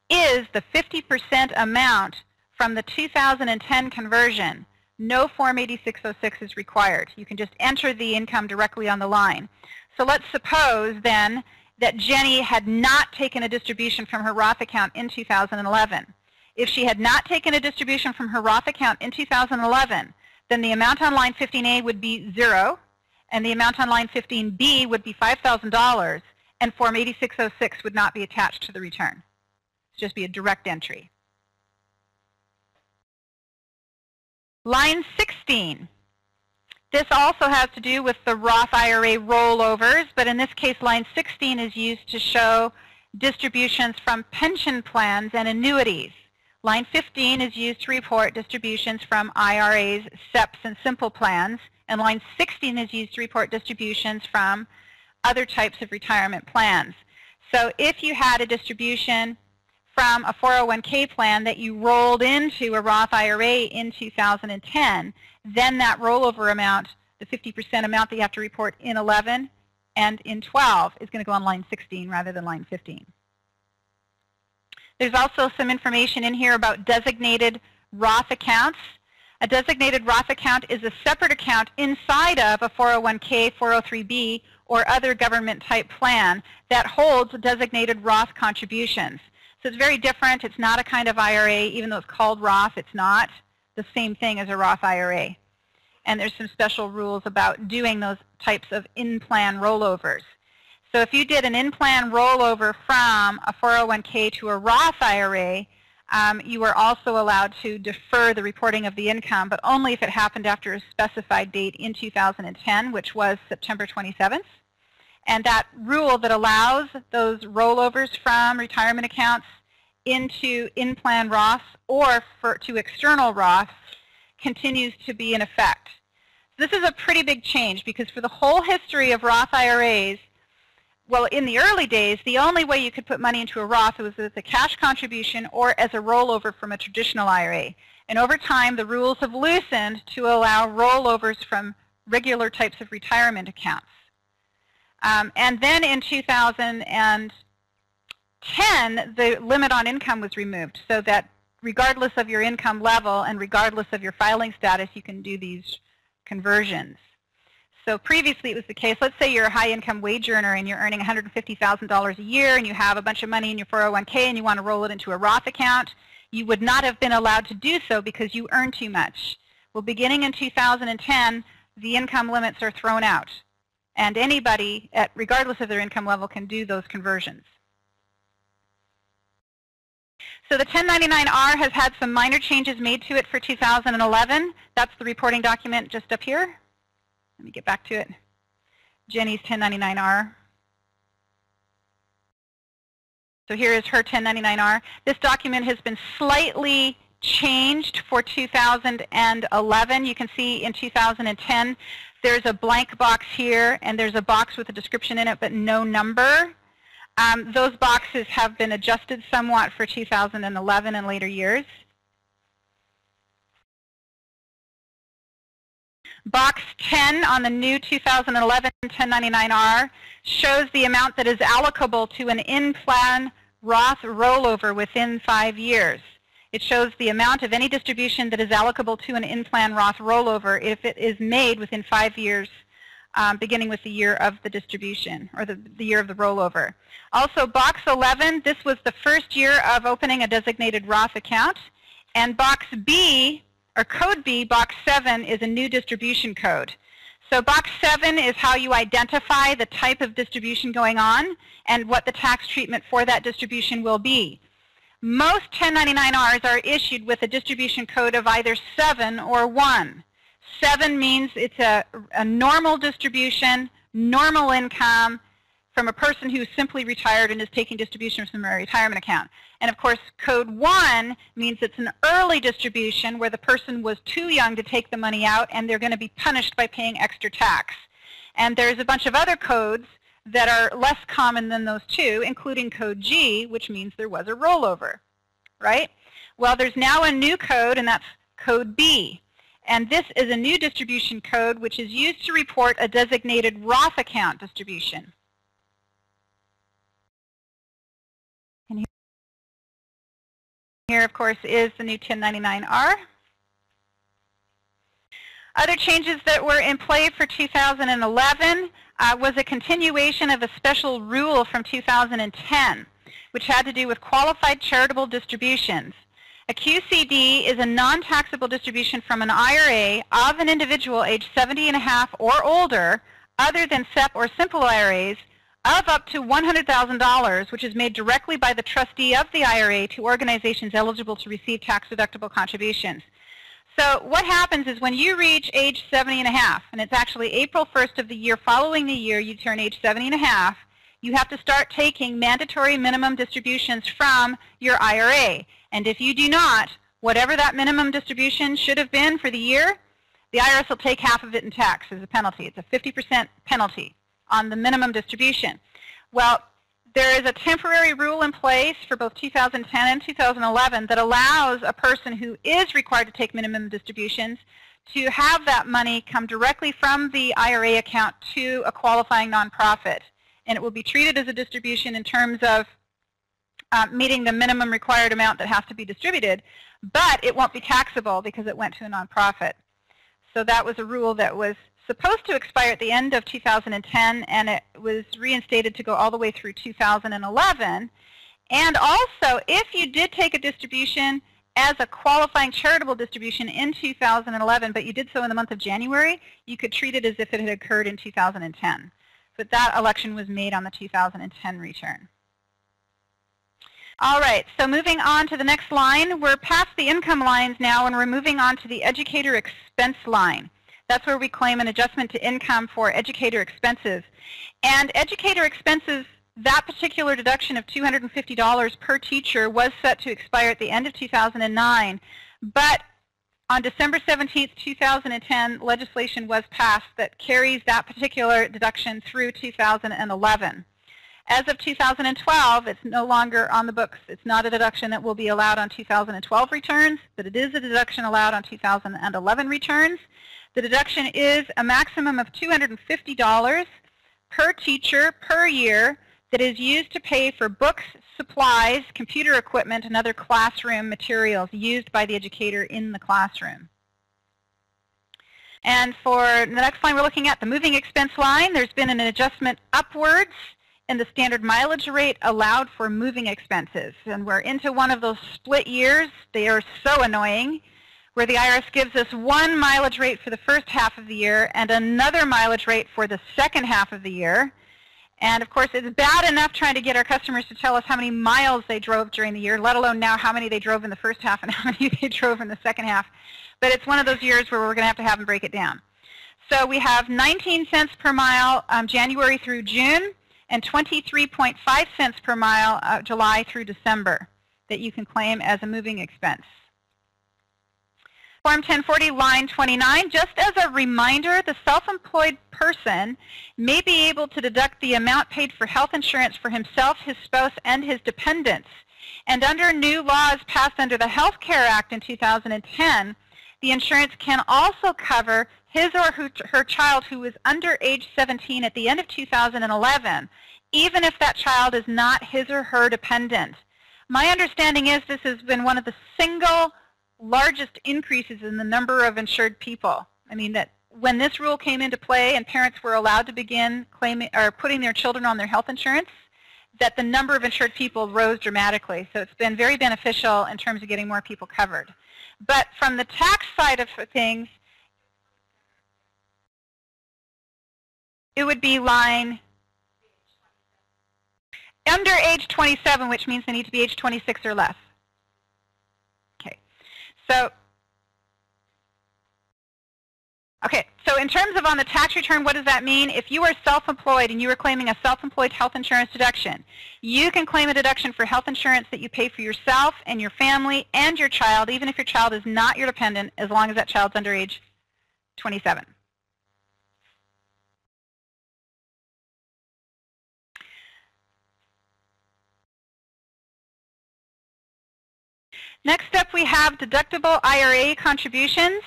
is the 50% amount from the 2010 conversion, no Form 8606 is required. You can just enter the income directly on the line. So let's suppose then that Jenny had not taken a distribution from her Roth account in 2011. If she had not taken a distribution from her Roth account in 2011, then the amount on line 15A would be 0, and the amount on line 15B would be $5,000, and Form 8606 would not be attached to the return. It'd just be a direct entry. Line 16. This also has to do with the Roth IRA rollovers, but in this case, line 16 is used to show distributions from pension plans and annuities. Line 15 is used to report distributions from IRAs, SEPs, and simple plans, and line 16 is used to report distributions from other types of retirement plans. So if you had a distribution from a 401k plan that you rolled into a Roth IRA in 2010, then that rollover amount, the 50% amount that you have to report in 11 and in 12, is going to go on line 16 rather than line 15. There's also some information in here about designated Roth accounts. A designated Roth account is a separate account inside of a 401k, 403b, or other government-type plan that holds designated Roth contributions. So it's very different. It's not a kind of IRA. Even though it's called Roth, it's not the same thing as a Roth IRA. And there's some special rules about doing those types of in-plan rollovers. So if you did an in-plan rollover from a 401k to a Roth IRA, you were also allowed to defer the reporting of the income, but only if it happened after a specified date in 2010, which was September 27th. And that rule that allows those rollovers from retirement accounts into in-plan Roths or to external Roths continues to be in effect. This is a pretty big change because for the whole history of Roth IRAs, well, in the early days, the only way you could put money into a Roth was as a cash contribution or as a rollover from a traditional IRA. And over time, the rules have loosened to allow rollovers from regular types of retirement accounts. And then in 2010, the limit on income was removed so that regardless of your income level and regardless of your filing status, you can do these conversions. So previously it was the case, let's say you're a high-income wage earner and you're earning $150,000 a year and you have a bunch of money in your 401k and you want to roll it into a Roth account. You would not have been allowed to do so because you earn too much. Well, beginning in 2010, the income limits are thrown out. And anybody, regardless of their income level, can do those conversions. So the 1099-R has had some minor changes made to it for 2011. That's the reporting document just up here. Let me get back to it. Jenny's 1099-R. So here is her 1099-R. This document has been slightly changed for 2011. You can see in 2010 there's a blank box here and there's a box with a description in it but no number. Those boxes have been adjusted somewhat for 2011 and later years. Box 10 on the new 2011 1099-R shows the amount that is allocable to an in-plan Roth rollover within 5 years. It shows the amount of any distribution that is allocable to an in-plan Roth rollover if it is made within 5 years, beginning with the year of the distribution, or the year of the rollover. Also, box 11, this was the first year of opening a designated Roth account. And box B, or code B, box 7, is a new distribution code. So box 7 is how you identify the type of distribution going on and what the tax treatment for that distribution will be. Most 1099-Rs are issued with a distribution code of either 7 or 1. 7 means it's a normal distribution, normal income from a person who's simply retired and is taking distributions from a retirement account. And of course, code 1 means it's an early distribution where the person was too young to take the money out and they're going to be punished by paying extra tax. And there's a bunch of other codes that are less common than those two, including code G, which means there was a rollover, right? Well, there's now a new code, and that's code B. And this is a new distribution code which is used to report a designated Roth account distribution. And here, of course, is the new 1099-R. Other changes that were in play for 2011 was a continuation of a special rule from 2010, which had to do with qualified charitable distributions. A QCD is a non-taxable distribution from an IRA of an individual age 70 and a half or older, other than SEP or simple IRAs, of up to $100,000, which is made directly by the trustee of the IRA to organizations eligible to receive tax-deductible contributions. So what happens is when you reach age 70 and a half, and it's actually April 1st of the year following the year you turn age 70 and a half, you have to start taking mandatory minimum distributions from your IRA. And if you do not, whatever that minimum distribution should have been for the year, the IRS will take half of it in tax as a penalty. It's a 50% penalty on the minimum distribution. Well, there is a temporary rule in place for both 2010 and 2011 that allows a person who is required to take minimum distributions to have that money come directly from the IRA account to a qualifying nonprofit. And it will be treated as a distribution in terms of meeting the minimum required amount that has to be distributed, but it won't be taxable because it went to a nonprofit. So that was a rule that was supposed to expire at the end of 2010, and it was reinstated to go all the way through 2011. And also, if you did take a distribution as a qualifying charitable distribution in 2011, but you did so in the month of January, you could treat it as if it had occurred in 2010. But that election was made on the 2010 return. All right, so moving on to the next line, we're past the income lines now, and we're moving on to the educator expense line. That's where we claim an adjustment to income for educator expenses. And educator expenses, that particular deduction of $250 per teacher was set to expire at the end of 2009. But on December 17th, 2010, legislation was passed that carries that particular deduction through 2011. As of 2012, it's no longer on the books. It's not a deduction that will be allowed on 2012 returns, but it is a deduction allowed on 2011 returns. The deduction is a maximum of $250 per teacher per year that is used to pay for books, supplies, computer equipment, and other classroom materials used by the educator in the classroom. And for the next line we're looking at, the moving expense line, there's been an adjustment upwards in the standard mileage rate allowed for moving expenses. And we're into one of those split years. They are so annoying, where the IRS gives us one mileage rate for the first half of the year and another mileage rate for the second half of the year. And of course, it's bad enough trying to get our customers to tell us how many miles they drove during the year, let alone now how many they drove in the first half and how many they drove in the second half. But it's one of those years where we're going to have them break it down. So we have 19 cents per mile January through June and 23.5 cents per mile July through December that you can claim as a moving expense. Form 1040, line 29, just as a reminder, the self-employed person may be able to deduct the amount paid for health insurance for himself, his spouse, and his dependents. And under new laws passed under the Health Care Act in 2010, the insurance can also cover his or her child who is under age 17 at the end of 2011, even if that child is not his or her dependent. My understanding is this has been one of the single largest increases in the number of insured people. I mean, that when this rule came into play and parents were allowed to begin claiming or putting their children on their health insurance, that the number of insured people rose dramatically. So it's been very beneficial in terms of getting more people covered. But from the tax side of things, it would be line under age 27, which means they need to be age 26 or less. Okay. So in terms of on the tax return, what does that mean? If you are self-employed and you are claiming a self-employed health insurance deduction, you can claim a deduction for health insurance that you pay for yourself and your family and your child, even if your child is not your dependent, as long as that child's under age 27. Next up, we have deductible IRA contributions.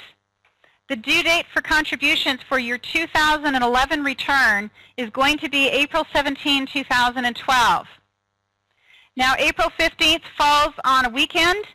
The due date for contributions for your 2011 return is going to be April 17, 2012. Now, April 15th falls on a weekend.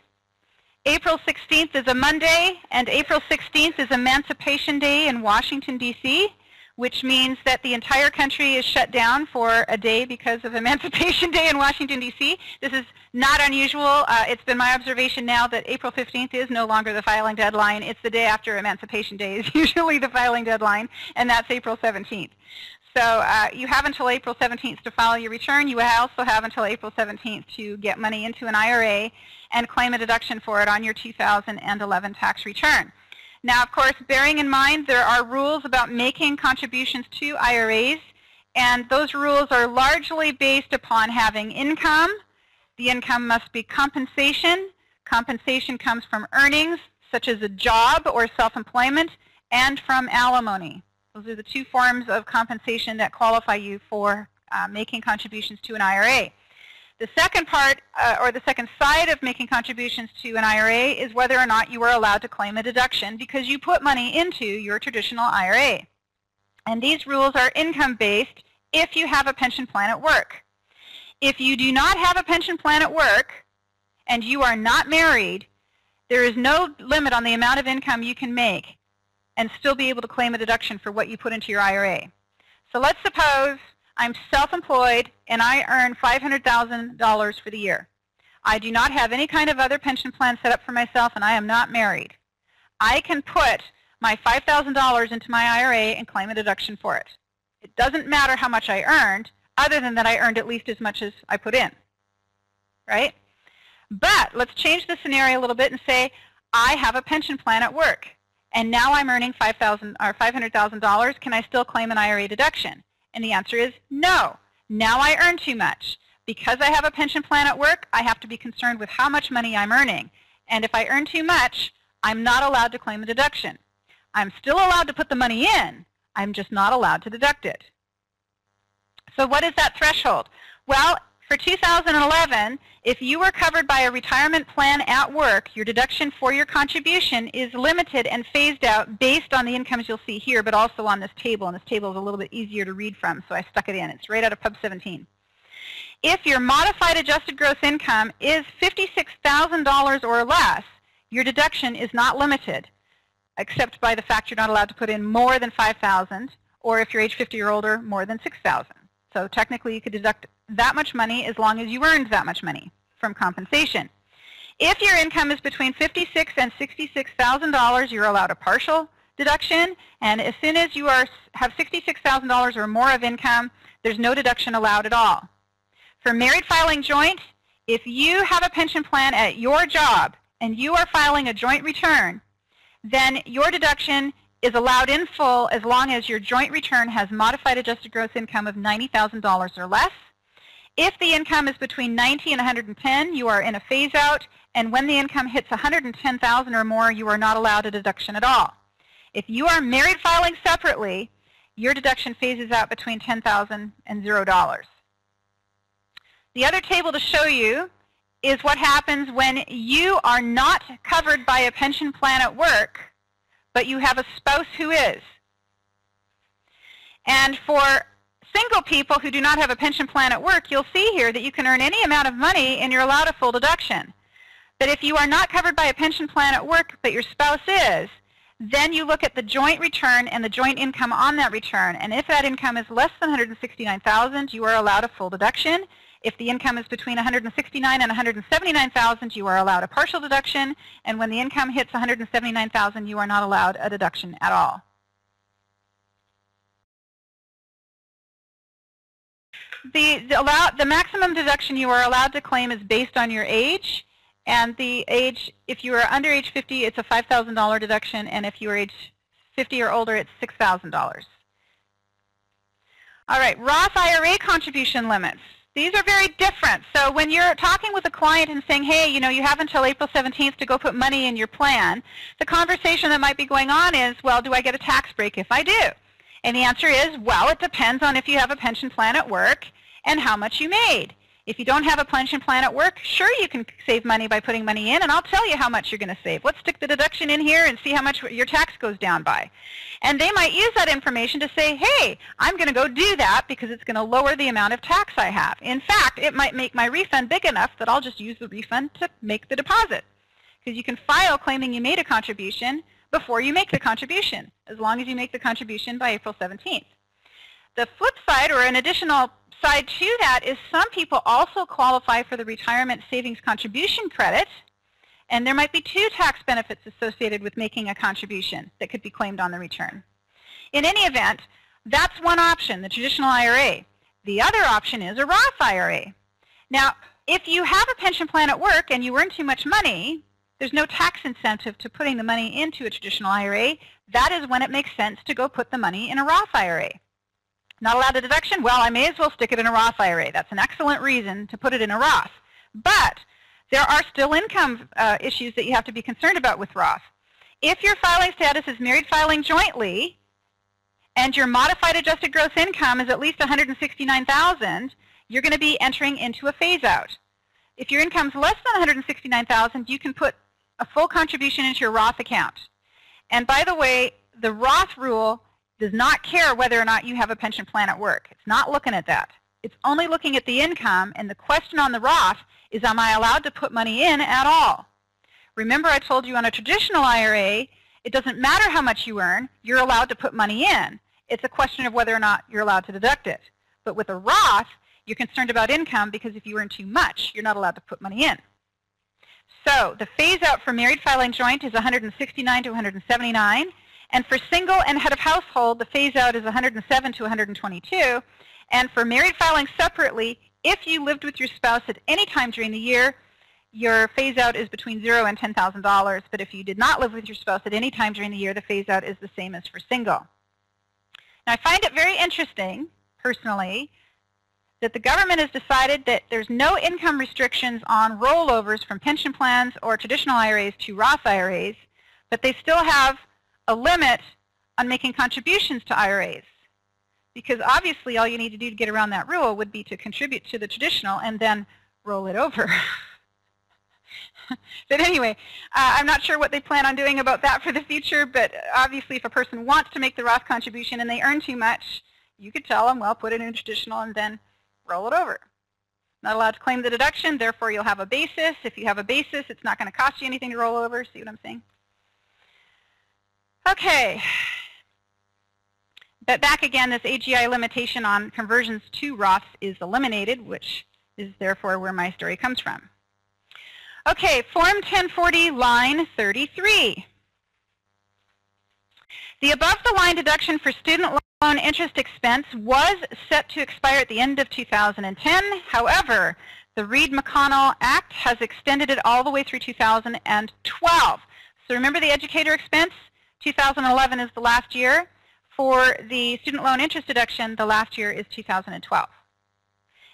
April 16th is a Monday, and April 16th is Emancipation Day in Washington, D.C., which means that the entire country is shut down for a day because of Emancipation Day in Washington, D.C. This is not unusual. It's been my observation now that April 15th is no longer the filing deadline. It's the day after Emancipation Day is usually the filing deadline, and that's April 17th. So you have until April 17th to file your return. You also have until April 17th to get money into an IRA and claim a deduction for it on your 2011 tax return. Now, of course, bearing in mind there are rules about making contributions to IRAs, and those rules are largely based upon having income. The income must be compensation. Compensation comes from earnings, such as a job or self-employment, and from alimony. Those are the two forms of compensation that qualify you for making contributions to an IRA. The second part, or the second side of making contributions to an IRA is whether or not you are allowed to claim a deduction because you put money into your traditional IRA. And these rules are income-based if you have a pension plan at work. If you do not have a pension plan at work and you are not married, there is no limit on the amount of income you can make and still be able to claim a deduction for what you put into your IRA. So let's suppose I'm self-employed and I earn $500,000 for the year. I do not have any kind of other pension plan set up for myself and I am not married. I can put my $5,000 into my IRA and claim a deduction for it. It doesn't matter how much I earned, other than that I earned at least as much as I put in, right? But let's change the scenario a little bit and say I have a pension plan at work and now I'm earning $500,000. Can I still claim an IRA deduction? And the answer is no. Now I earn too much. Because I have a pension plan at work, I have to be concerned with how much money I'm earning. And if I earn too much, I'm not allowed to claim a deduction. I'm still allowed to put the money in. I'm just not allowed to deduct it. So what is that threshold? Well, for 2011, if you were covered by a retirement plan at work, your deduction for your contribution is limited and phased out based on the incomes you'll see here, but also on this table. And this table is a little bit easier to read from, so I stuck it in. It's right out of Pub 17. If your modified adjusted gross income is $56,000 or less, your deduction is not limited. except by the fact you're not allowed to put in more than $5,000, or if you're age 50 or older, more than $6,000. So technically you could deduct that much money as long as you earned that much money from compensation. If your income is between $56,000 and $66,000, you're allowed a partial deduction, and as soon as you have $66,000 or more of income, there's no deduction allowed at all. For married filing joint, if you have a pension plan at your job and you are filing a joint return, then your deduction is allowed in full as long as your joint return has modified adjusted gross income of $90,000 or less. If the income is between 90 and 110, you are in a phase out, and when the income hits 110,000 or more, you are not allowed a deduction at all. If you are married filing separately, your deduction phases out between $10,000 and $0. The other table to show you is what happens when you are not covered by a pension plan at work, but you have a spouse who is. And for single people who do not have a pension plan at work, you'll see here that you can earn any amount of money and you're allowed a full deduction. But if you are not covered by a pension plan at work, but your spouse is, then you look at the joint return and the joint income on that return. And if that income is less than $169,000, you are allowed a full deduction. If the income is between $169,000 and $179,000, you are allowed a partial deduction. And when the income hits $179,000, you are not allowed a deduction at all. The maximum deduction you are allowed to claim is based on your age. And the age, if you are under age 50, it's a $5,000 deduction. And if you are age 50 or older, it's $6,000. All right, Roth IRA contribution limits. These are very different. So when you're talking with a client and saying, hey, you know, you have until April 17th to go put money in your plan, the conversation that might be going on is, well, do I get a tax break if I do? And the answer is, well, it depends on if you have a pension plan at work and how much you made. If you don't have a pension plan at work, sure, you can save money by putting money in, and I'll tell you how much you're going to save. Let's stick the deduction in here and see how much your tax goes down by. And they might use that information to say, hey, I'm going to go do that because it's going to lower the amount of tax I have. In fact, it might make my refund big enough that I'll just use the refund to make the deposit. Because you can file claiming you made a contribution before you make the contribution, as long as you make the contribution by April 17th. The flip side, or an additional side to that, is some people also qualify for the retirement savings contribution credit, and there might be two tax benefits associated with making a contribution that could be claimed on the return. In any event, that's one option, the traditional IRA. The other option is a Roth IRA. Now, if you have a pension plan at work and you earn too much money, there's no tax incentive to putting the money into a traditional IRA. That is when it makes sense to go put the money in a Roth IRA. Not allowed a deduction? Well, I may as well stick it in a Roth IRA. That's an excellent reason to put it in a Roth. But there are still income issues that you have to be concerned about with Roth. If your filing status is married filing jointly and your modified adjusted gross income is at least $169,000, you're going to be entering into a phase out. If your income is less than $169,000, you can put a full contribution into your Roth account. And by the way, the Roth rule does not care whether or not you have a pension plan at work. It's not looking at that. It's only looking at the income, and the question on the Roth is, am I allowed to put money in at all? Remember, I told you on a traditional IRA, it doesn't matter how much you earn, you're allowed to put money in. It's a question of whether or not you're allowed to deduct it. But with a Roth, you're concerned about income because if you earn too much, you're not allowed to put money in. So the phase out for married filing joint is 169 to 179. And for single and head of household, the phase out is 107 to 122. And for married filing separately, if you lived with your spouse at any time during the year, your phase out is between $0 and $10,000. But if you did not live with your spouse at any time during the year, the phase out is the same as for single. Now, I find it very interesting, personally, that the government has decided that there's no income restrictions on rollovers from pension plans or traditional IRAs to Roth IRAs, but they still have a limit on making contributions to IRAs, because obviously all you need to do to get around that rule would be to contribute to the traditional and then roll it over. But anyway, I'm not sure what they plan on doing about that for the future, but obviously if a person wants to make the Roth contribution and they earn too much, you could tell them, well, put it in traditional and then roll it over. Not allowed to claim the deduction, therefore you'll have a basis. If you have a basis, it's not going to cost you anything to roll over. See what I'm saying? Okay. But back again, this AGI limitation on conversions to Roths is eliminated, which is therefore where my story comes from. Okay, Form 1040, line 33. The above-the-line deduction for student loan interest expense was set to expire at the end of 2010. However, the Reed-McConnell Act has extended it all the way through 2012. So remember the educator expense? 2011 is the last year. For the student loan interest deduction, the last year is 2012.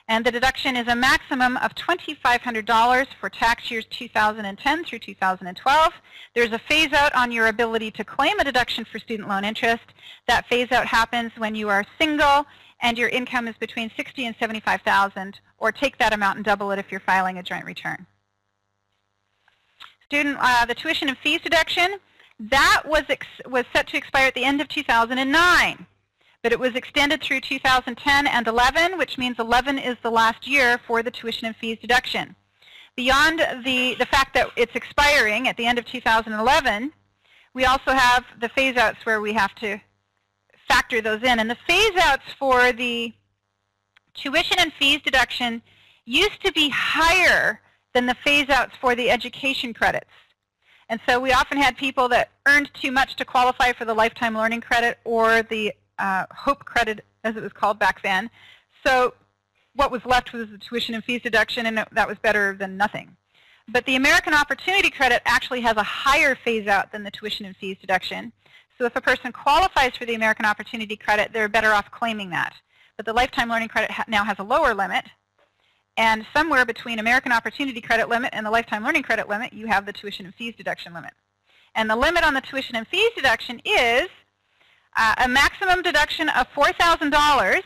And the deduction is a maximum of $2,500 for tax years 2010 through 2012. There's a phase-out on your ability to claim a deduction for student loan interest. That phase-out happens when you are single and your income is between $60,000 and $75,000, or take that amount and double it if you're filing a joint return. The tuition and fees deduction, that was set to expire at the end of 2009. But it was extended through 2010 and 11, which means 11 is the last year for the tuition and fees deduction. Beyond the fact that it's expiring at the end of 2011, we also have the phase-outs where we have to factor those in. And the phase-outs for the tuition and fees deduction used to be higher than the phase-outs for the education credits. And so we often had people that earned too much to qualify for the lifetime learning credit or the HOPE credit, as it was called back then. So what was left was the tuition and fees deduction, and that was better than nothing. But the American Opportunity Credit actually has a higher phase-out than the tuition and fees deduction. So if a person qualifies for the American Opportunity Credit, they're better off claiming that. But the lifetime learning credit now has a lower limit. And somewhere between American Opportunity Credit limit and the lifetime learning credit limit, you have the tuition and fees deduction limit. And the limit on the tuition and fees deduction is a maximum deduction of $4,000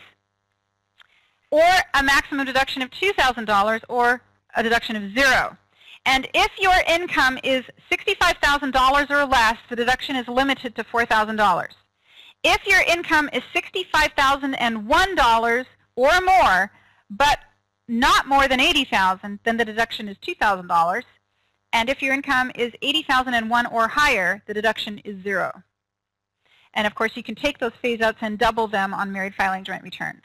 or a maximum deduction of $2,000 or a deduction of $0. And if your income is $65,000 or less, the deduction is limited to $4,000. If your income is $65,001 or more, but not more than $80,000, then the deduction is $2,000. And if your income is $80,001 or higher, the deduction is $0. And of course, you can take those phase-outs and double them on married filing joint returns.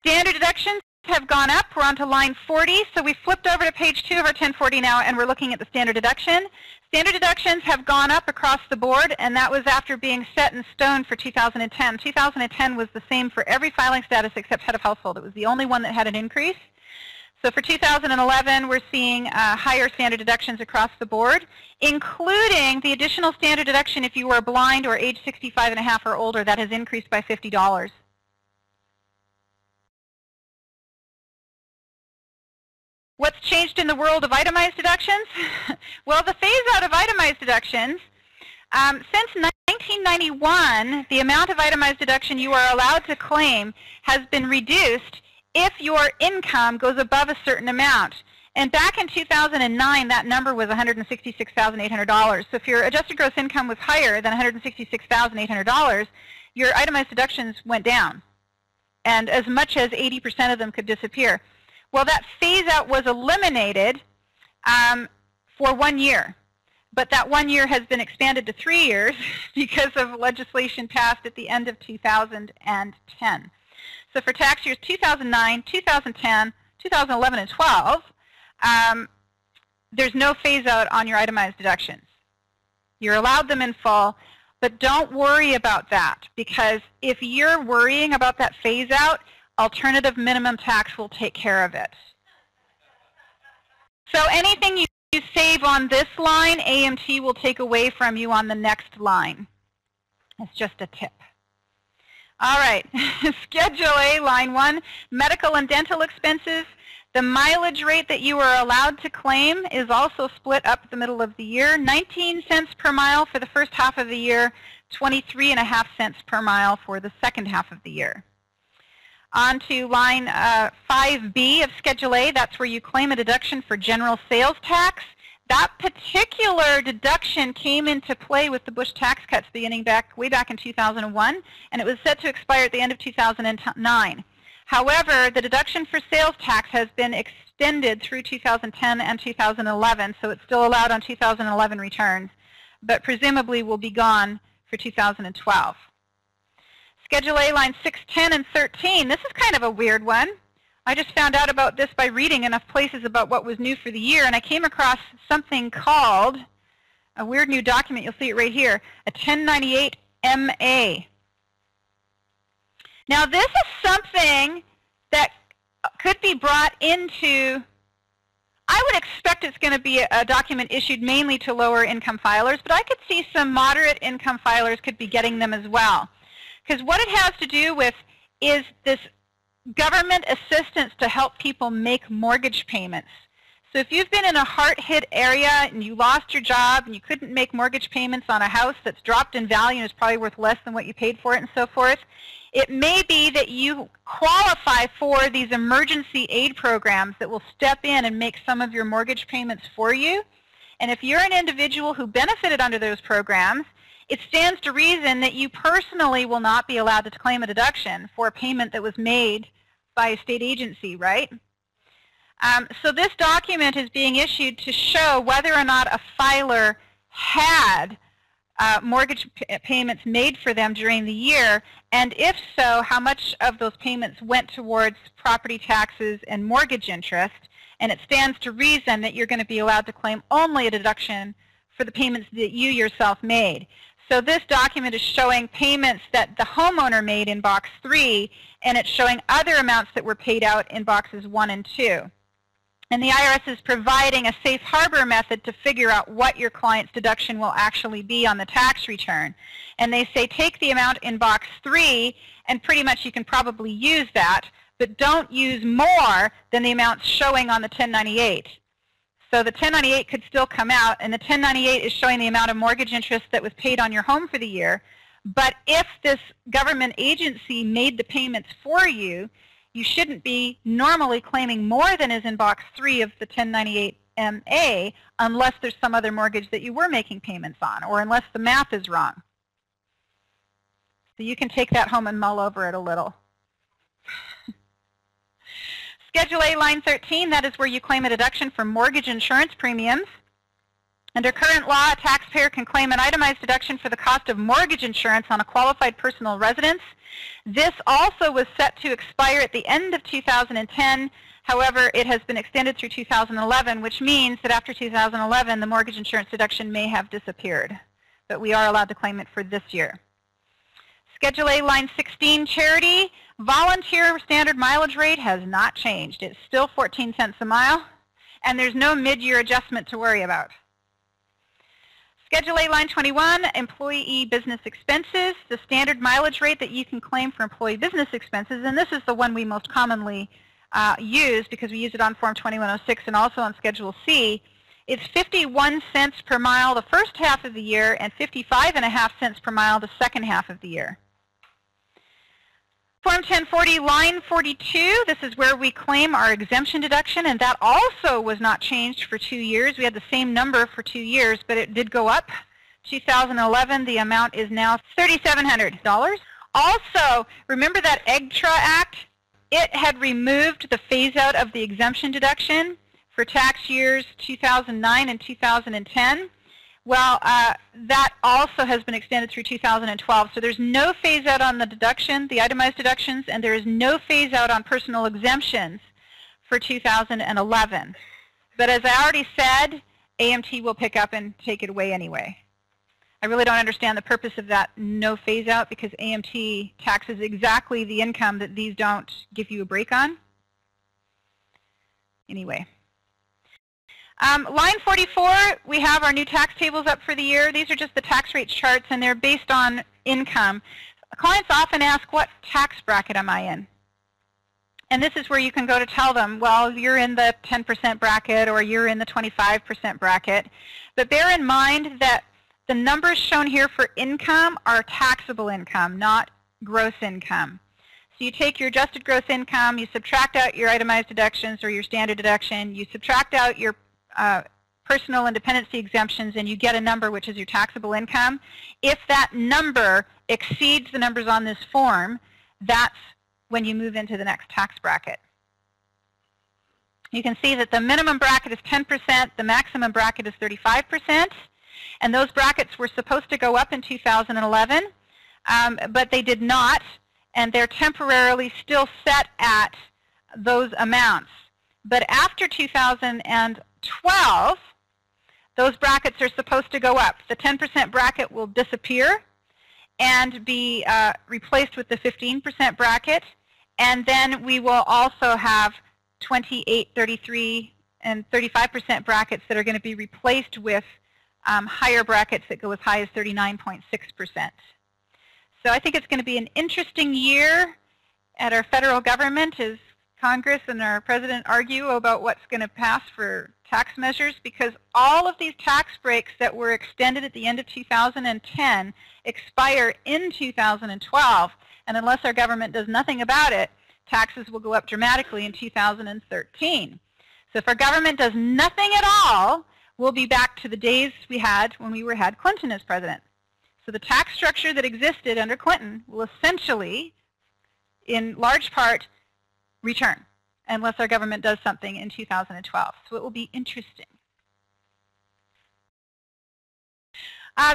Standard deductions have gone up. We're on to line 40. So we flipped over to page 2 of our 1040 now, and we're looking at the standard deduction. Standard deductions have gone up across the board, and that was after being set in stone for 2010. 2010 was the same for every filing status except head of household. It was the only one that had an increase. So for 2011, we're seeing higher standard deductions across the board, including the additional standard deduction if you are blind or age 65 and a half or older. That has increased by $50. What's changed in the world of itemized deductions? Well, the phase-out of itemized deductions, since 1991, the amount of itemized deduction you are allowed to claim has been reduced if your income goes above a certain amount. And back in 2009, that number was $166,800. So if your adjusted gross income was higher than $166,800, your itemized deductions went down. And as much as 80% of them could disappear. Well, that phase-out was eliminated for 1 year. But that 1 year has been expanded to 3 years because of legislation passed at the end of 2010. So for tax years 2009, 2010, 2011, and 12, there's no phase-out on your itemized deductions. You're allowed them in full, but don't worry about that, because if you're worrying about that phase-out, alternative minimum tax will take care of it. So anything you save on this line, AMT will take away from you on the next line. It's just a tip. All right, Schedule A, line 1, medical and dental expenses. The mileage rate that you are allowed to claim is also split up the middle of the year. 19 cents per mile for the first half of the year, 23.5 cents per mile for the second half of the year. On to line 5B of Schedule A, that's where you claim a deduction for general sales tax. That particular deduction came into play with the Bush tax cuts beginning way back in 2001, and it was set to expire at the end of 2009. However, the deduction for sales tax has been extended through 2010 and 2011, so it's still allowed on 2011 returns. but presumably will be gone for 2012. Schedule A, lines 6, 10, and 13. This is kind of a weird one. I just found out about this by reading enough places about what was new for the year, and I came across something called a weird new document. You'll see it right here, a 1098 MA. Now, this is something that could be brought into, I would expect it's going to be a document issued mainly to lower income filers, but I could see some moderate income filers could be getting them as well. Because what it has to do with is this government assistance to help people make mortgage payments. So if you've been in a hard-hit area and you lost your job and you couldn't make mortgage payments on a house that's dropped in value and is probably worth less than what you paid for it and so forth, it may be that you qualify for these emergency aid programs that will step in and make some of your mortgage payments for you. And if you're an individual who benefited under those programs, it stands to reason that you personally will not be allowed to claim a deduction for a payment that was made by a state agency, right? So this document is being issued to show whether or not a filer had mortgage payments made for them during the year, and if so, how much of those payments went towards property taxes and mortgage interest. And it stands to reason that you're going to be allowed to claim only a deduction for the payments that you yourself made. So this document is showing payments that the homeowner made in box 3, and it's showing other amounts that were paid out in boxes 1 and 2. And the IRS is providing a safe harbor method to figure out what your client's deduction will actually be on the tax return. And they say take the amount in box 3, and pretty much you can probably use that, but don't use more than the amounts showing on the 1098. So the 1098 could still come out, and the 1098 is showing the amount of mortgage interest that was paid on your home for the year. But if this government agency made the payments for you, you shouldn't be normally claiming more than is in box 3 of the 1098 MA unless there's some other mortgage that you were making payments on, or unless the math is wrong. So you can take that home and mull over it a little. Schedule A, line 13, that is where you claim a deduction for mortgage insurance premiums. Under current law, a taxpayer can claim an itemized deduction for the cost of mortgage insurance on a qualified personal residence. This also was set to expire at the end of 2010. However, it has been extended through 2011, which means that after 2011, the mortgage insurance deduction may have disappeared. But we are allowed to claim it for this year. Schedule A, line 16, charity. Volunteer standard mileage rate has not changed. It's still 14 cents a mile, and there's no mid-year adjustment to worry about. Schedule A, line 21, employee business expenses, the standard mileage rate that you can claim for employee business expenses, and this is the one we most commonly use because we use it on Form 2106 and also on Schedule C. It's 51 cents per mile the first half of the year and 55.5 cents per mile the second half of the year. Form 1040, line 42, this is where we claim our exemption deduction, and that also was not changed for 2 years. We had the same number for 2 years, but it did go up. 2011, the amount is now $3,700. Also, remember that EGTRA Act? It had removed the phase-out of the exemption deduction for tax years 2009 and 2010. Well, that also has been extended through 2012. So there's no phase-out on the deduction, the itemized deductions, and there is no phase-out on personal exemptions for 2011. But as I already said, AMT will pick up and take it away anyway. I really don't understand the purpose of that no phase-out because AMT taxes exactly the income that these don't give you a break on. Anyway. Line 44, we have our new tax tables up for the year. These are just the tax rates charts, and they're based on income. Clients often ask, what tax bracket am I in? And this is where you can go to tell them, well, you're in the 10% bracket or you're in the 25% bracket. But bear in mind that the numbers shown here for income are taxable income, not gross income. So you take your adjusted gross income, you subtract out your itemized deductions or your standard deduction, you subtract out your personal and dependency exemptions, and you get a number which is your taxable income. If that number exceeds the numbers on this form, that's when you move into the next tax bracket. You can see that the minimum bracket is 10%, the maximum bracket is 35%. And those brackets were supposed to go up in 2011, but they did not, and they're temporarily still set at those amounts. But after 2012, those brackets are supposed to go up. The 10% bracket will disappear and be replaced with the 15% bracket, and then we will also have 28, 33, and 35% brackets that are going to be replaced with higher brackets that go as high as 39.6%. So I think it's going to be an interesting year at our federal government as Congress and our President argue about what's going to pass for tax measures, because all of these tax breaks that were extended at the end of 2010 expire in 2012, and unless our government does nothing about it, taxes will go up dramatically in 2013. So if our government does nothing at all, we'll be back to the days we had when we had Clinton as president. So the tax structure that existed under Clinton will essentially, in large part, return, unless our government does something in 2012. So it will be interesting.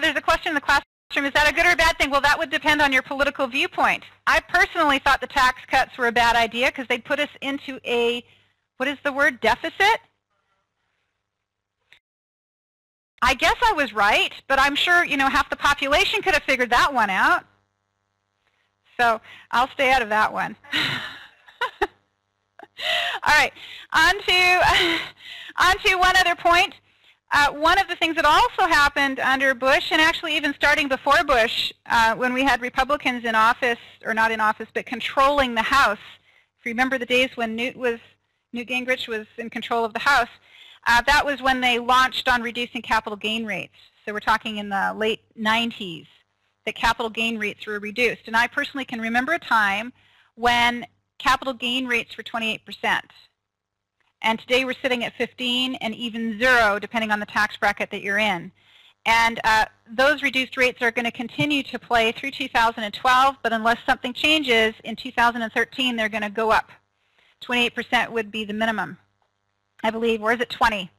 There's a question in the classroom, is that a good or a bad thing? Well, that would depend on your political viewpoint. I personally thought the tax cuts were a bad idea because they'd put us into a, what is the word, deficit? I guess I was right, but I'm sure, you know, half the population could have figured that one out. So I'll stay out of that one. All right, on to one other point. One of the things that also happened under Bush, and actually even starting before Bush, when we had Republicans in office, or not in office, but controlling the House. If you remember the days when Newt Gingrich was in control of the House, that was when they launched on reducing capital gain rates. So we're talking in the late 90s that capital gain rates were reduced. And I personally can remember a time when capital gain rates were 28%. And today we're sitting at 15 and even 0, depending on the tax bracket that you're in. And those reduced rates are going to continue to play through 2012, but unless something changes, in 2013 they're going to go up. 28% would be the minimum, I believe. Or is it 20?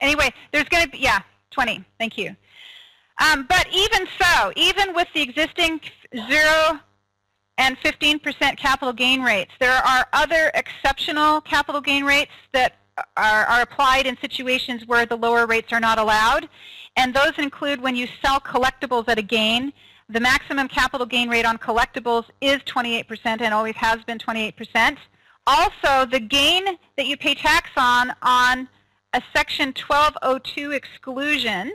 Anyway, there's going to be, yeah, 20. Thank you. But even so, even with the existing 0 and 15% capital gain rates, there are other exceptional capital gain rates that are applied in situations where the lower rates are not allowed. And those include when you sell collectibles at a gain. The maximum capital gain rate on collectibles is 28% and always has been 28%. Also, the gain that you pay tax on a Section 1202 exclusion,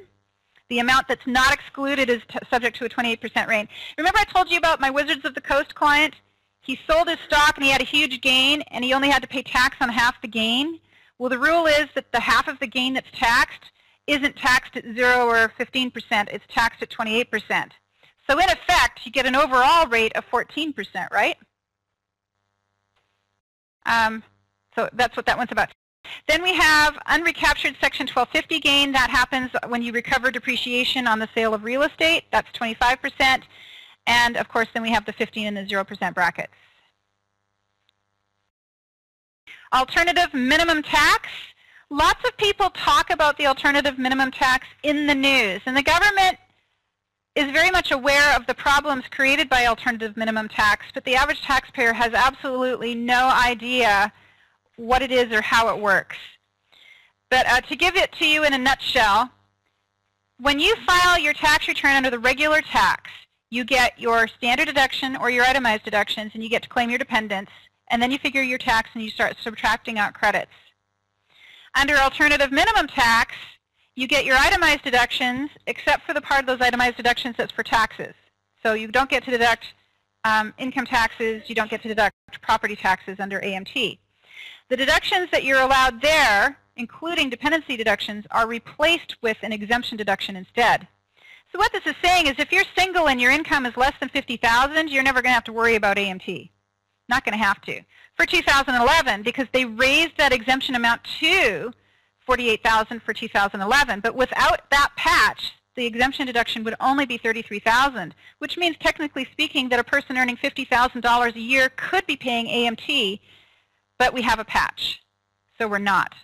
the amount that's not excluded is subject to a 28% rate. Remember I told you about my Wizards of the Coast client? He sold his stock and he had a huge gain and he only had to pay tax on half the gain. Well, the rule is that the half of the gain that's taxed isn't taxed at 0 or 15%, it's taxed at 28%. So in effect, you get an overall rate of 14%, right? So that's what that one's about. Then we have unrecaptured Section 1250 gain. That happens when you recover depreciation on the sale of real estate. That's 25%. And of course, then we have the 15 and the 0% brackets. Alternative minimum tax. Lots of people talk about the alternative minimum tax in the news. And the government is very much aware of the problems created by alternative minimum tax, but the average taxpayer has absolutely no idea what it is or how it works. But to give it to you in a nutshell, when you file your tax return under the regular tax, you get your standard deduction or your itemized deductions, and you get to claim your dependents, and then you figure your tax and you start subtracting out credits. Under alternative minimum tax, you get your itemized deductions, except for the part of those itemized deductions that's for taxes. So you don't get to deduct income taxes, you don't get to deduct property taxes under AMT. The deductions that you're allowed there, including dependency deductions, are replaced with an exemption deduction instead. So what this is saying is if you're single and your income is less than $50,000, you're never going to have to worry about AMT. Not going to have to. For 2011, because they raised that exemption amount to $48,000 for 2011, but without that patch, the exemption deduction would only be $33,000, which means technically speaking that a person earning $50,000 a year could be paying AMT, but we have a patch, so we're not.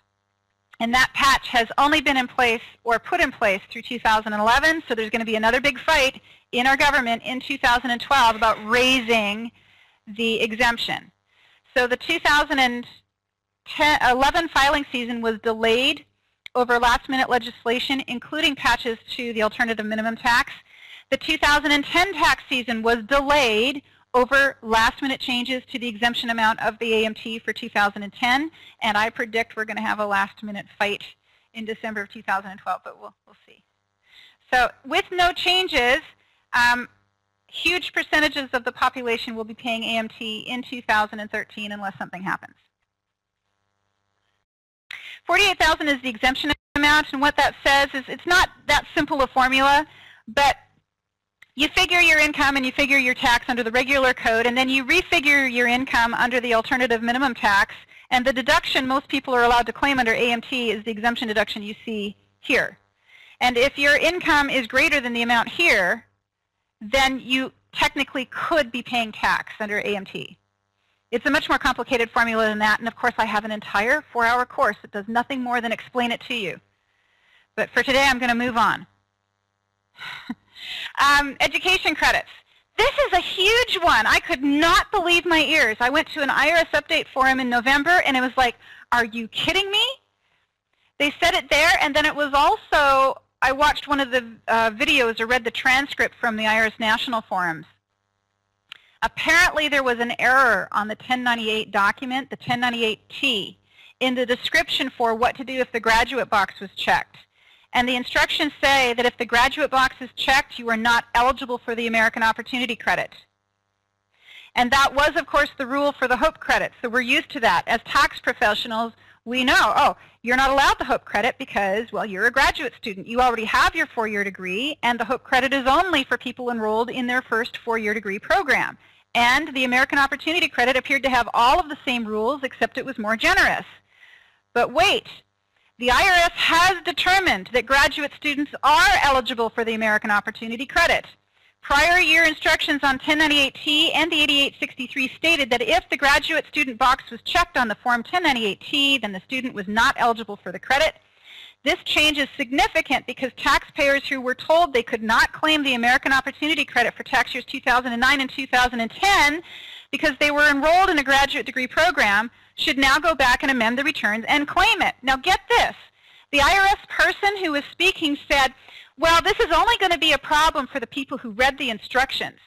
And that patch has only been in place or put in place through 2011, so there's going to be another big fight in our government in 2012 about raising the exemption. So the 2011 filing season was delayed over last-minute legislation, including patches to the alternative minimum tax. The 2010 tax season was delayed over last-minute changes to the exemption amount of the AMT for 2010, and I predict we're going to have a last-minute fight in December of 2012, but we'll see. So with no changes, huge percentages of the population will be paying AMT in 2013 unless something happens. $48,000 is the exemption amount, and what that says is it's not that simple a formula, but you figure your income and you figure your tax under the regular code, and then you refigure your income under the alternative minimum tax, and the deduction most people are allowed to claim under AMT is the exemption deduction you see here. And if your income is greater than the amount here, then you technically could be paying tax under AMT. It's a much more complicated formula than that, and of course I have an entire 4-hour course that does nothing more than explain it to you. But for today I'm going to move on. Education credits. This is a huge one. I could not believe my ears. I went to an IRS update forum in November, and it was like, are you kidding me? They said it there, and then it was also, I watched one of the videos or read the transcript from the IRS National Forums. Apparently there was an error on the 1098 document, the 1098T, in the description for what to do if the graduate box was checked. And the instructions say that if the graduate box is checked, you are not eligible for the American Opportunity Credit. And that was, of course, the rule for the HOPE credit. So we're used to that. As tax professionals, we know, oh, you're not allowed the HOPE credit because, well, you're a graduate student. You already have your 4-year degree, and the HOPE credit is only for people enrolled in their first 4-year degree program. And the American Opportunity Credit appeared to have all of the same rules, except it was more generous. But wait. The IRS has determined that graduate students are eligible for the American Opportunity Credit. Prior year instructions on 1098T and the 8863 stated that if the graduate student box was checked on the Form 1098T, then the student was not eligible for the credit. This change is significant because taxpayers who were told they could not claim the American Opportunity Credit for tax years 2009 and 2010 because they were enrolled in a graduate degree program should now go back and amend the returns and claim it. Now get this. The IRS person who was speaking said, well, this is only going to be a problem for the people who read the instructions.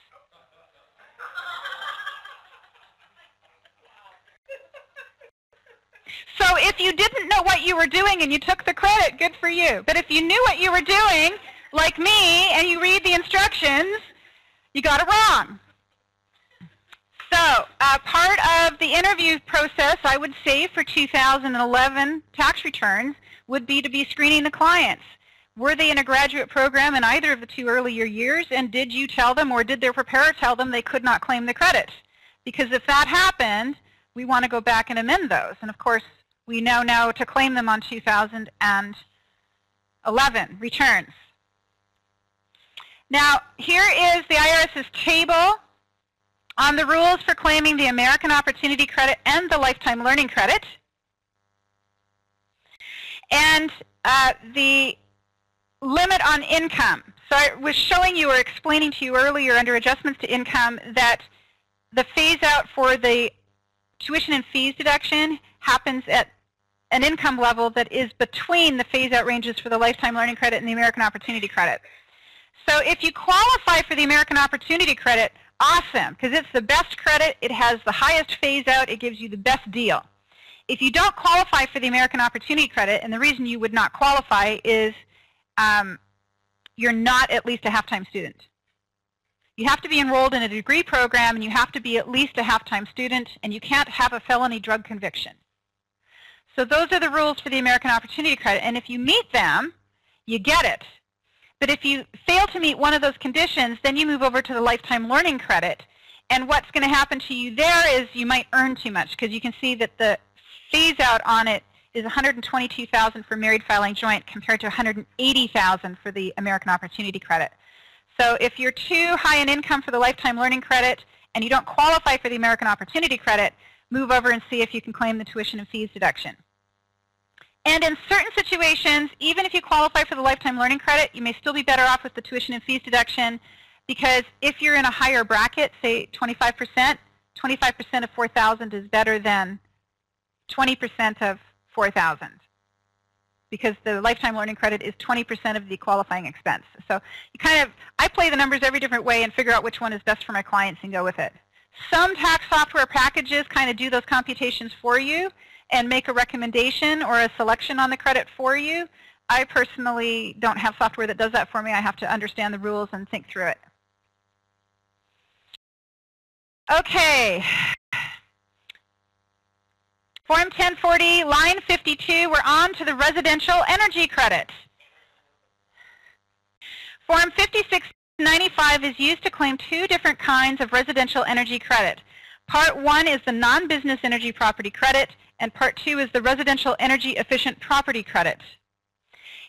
So if you didn't know what you were doing and you took the credit, good for you. But if you knew what you were doing, like me, and you read the instructions, you got it wrong. So part of the interview process, I would say, for 2011 tax returns would be to be screening the clients. Were they in a graduate program in either of the 2 earlier years, and did you tell them or did their preparer tell them they could not claim the credit? Because if that happened, we want to go back and amend those. And of course, we know now to claim them on 2011 returns. Now, here is the IRS's table on the rules for claiming the American Opportunity Credit and the Lifetime Learning Credit. And the limit on income. So I was showing you or explaining to you earlier under adjustments to income that the phase out for the tuition and fees deduction happens at an income level that is between the phase out ranges for the Lifetime Learning Credit and the American Opportunity Credit. So if you qualify for the American Opportunity Credit, awesome, because it's the best credit, it has the highest phase out, it gives you the best deal. If you don't qualify for the American Opportunity Credit, and the reason you would not qualify is you're not at least a half-time student. You have to be enrolled in a degree program, and you have to be at least a half-time student, and you can't have a felony drug conviction. So those are the rules for the American Opportunity Credit, and if you meet them, you get it. But if you fail to meet one of those conditions, then you move over to the Lifetime Learning Credit, and what's going to happen to you there is you might earn too much, because you can see that the phase out on it is $122,000 for married filing joint compared to $180,000 for the American Opportunity Credit. So if you're too high in income for the Lifetime Learning Credit and you don't qualify for the American Opportunity Credit, move over and see if you can claim the tuition and fees deduction. And in certain situations, even if you qualify for the lifetime learning credit, you may still be better off with the tuition and fees deduction, because if you're in a higher bracket, say 25%, 25% of $4,000 is better than 20% of $4,000, because the lifetime learning credit is 20% of the qualifying expense. So you I play the numbers every different way and figure out which one is best for my clients and go with it. Some tax software packages kind of do those computations for you and make a recommendation or a selection on the credit for you. I personally don't have software that does that for me. I have to understand the rules and think through it. Okay. Form 1040, line 52, we're on to the residential energy credit. Form 5695 is used to claim two different kinds of residential energy credit. Part 1 is the non-business energy property credit, and Part 2 is the residential energy efficient property credit.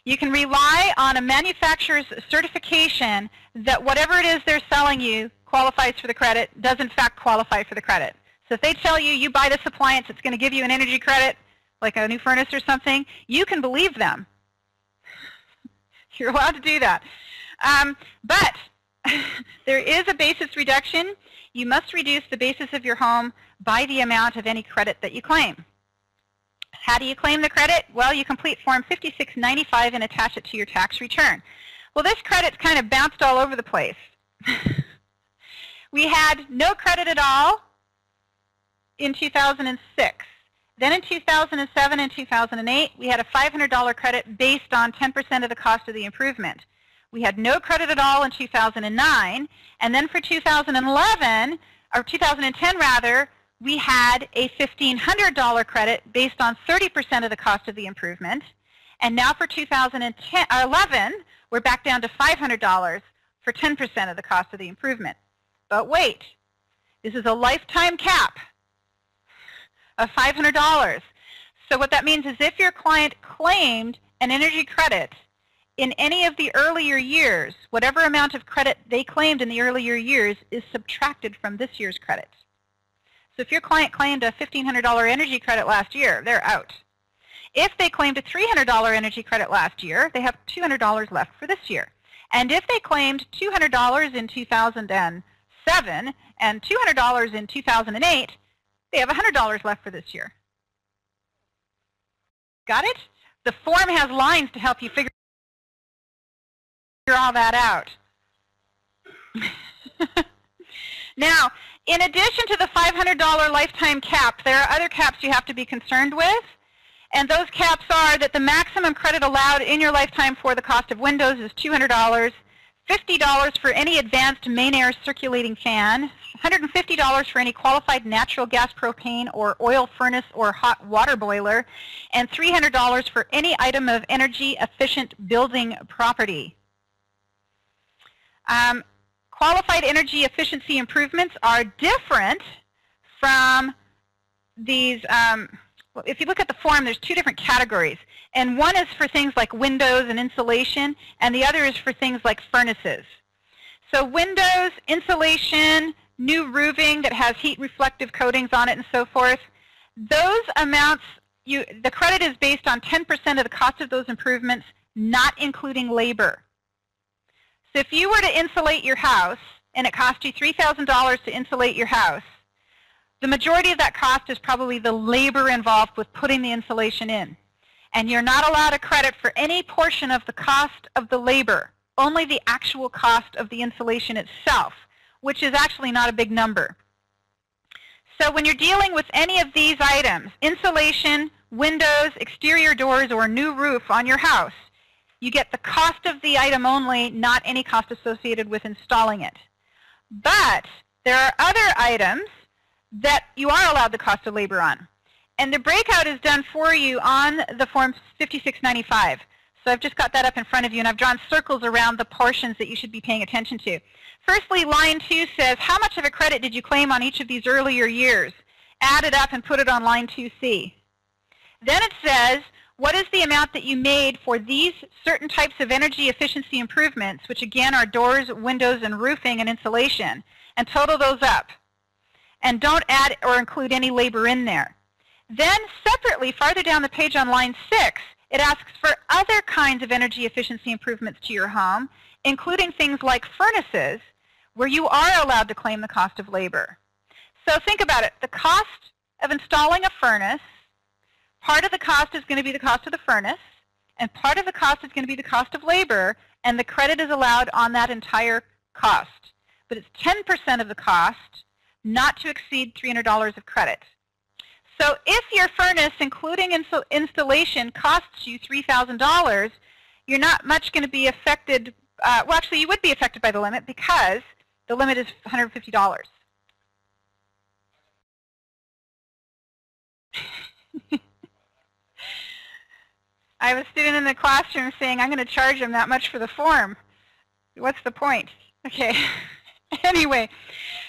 You can rely on a manufacturer's certification that whatever it is they're selling you qualifies for the credit, does in fact qualify for the credit. So if they tell you, you buy this appliance, it's going to give you an energy credit, like a new furnace or something, you can believe them. You're allowed to do that. But there is a basis reduction. You must reduce the basis of your home by the amount of any credit that you claim. How do you claim the credit? Well, you complete Form 5695 and attach it to your tax return. Well, this credit's kind of bounced all over the place. We had no credit at all in 2006. Then in 2007 and 2008, we had a $500 credit based on 10% of the cost of the improvement. We had no credit at all in 2009, and then for 2011, or 2010 rather, we had a $1,500 credit based on 30% of the cost of the improvement. And now for 2011, we're back down to $500 for 10% of the cost of the improvement. But wait, this is a lifetime cap of $500. So what that means is if your client claimed an energy credit in any of the earlier years, whatever amount of credit they claimed in the earlier years is subtracted from this year's credit. So if your client claimed a $1,500 energy credit last year, they're out. If they claimed a $300 energy credit last year, they have $200 left for this year. And if they claimed $200 in 2007 and $200 in 2008, they have $100 left for this year. Got it? The form has lines to help you figure all that out. Now, in addition to the $500 lifetime cap, there are other caps you have to be concerned with. And those caps are that the maximum credit allowed in your lifetime for the cost of windows is $200, $50 for any advanced main air circulating fan, $150 for any qualified natural gas, propane, or oil furnace or hot water boiler, and $300 for any item of energy efficient building property. Qualified energy efficiency improvements are different from these. If you look at the form, there's two different categories. And one is for things like windows and insulation, and the other is for things like furnaces. So windows, insulation, new roofing that has heat reflective coatings on it and so forth, those amounts, the credit is based on 10% of the cost of those improvements, not including labor. So if you were to insulate your house and it cost you $3,000 to insulate your house, the majority of that cost is probably the labor involved with putting the insulation in. And you're not allowed a credit for any portion of the cost of the labor, only the actual cost of the insulation itself, which is actually not a big number. So when you're dealing with any of these items, insulation, windows, exterior doors, or new roof on your house, you get the cost of the item only, not any cost associated with installing it. But there are other items that you are allowed the cost of labor on. And the breakout is done for you on the Form 5695. So I've just got that up in front of you, and I've drawn circles around the portions that you should be paying attention to. Firstly, line 2 says, how much of a credit did you claim on each of these earlier years? Add it up and put it on line 2C. Then it says, what is the amount that you made for these certain types of energy efficiency improvements, which again are doors, windows, and roofing and insulation, and total those up. And don't add or include any labor in there. Then separately, farther down the page on line 6, it asks for other kinds of energy efficiency improvements to your home, including things like furnaces, where you are allowed to claim the cost of labor. So think about it. The cost of installing a furnace, part of the cost is going to be the cost of the furnace, and part of the cost is going to be the cost of labor, and the credit is allowed on that entire cost. But it's 10% of the cost, not to exceed $300 of credit. So if your furnace, including installation, costs you $3,000, you're not much going to be affected. Well, actually, you would be affected by the limit because the limit is $150. I have a student in the classroom saying, I'm going to charge him that much for the form. What's the point? Okay. Anyway,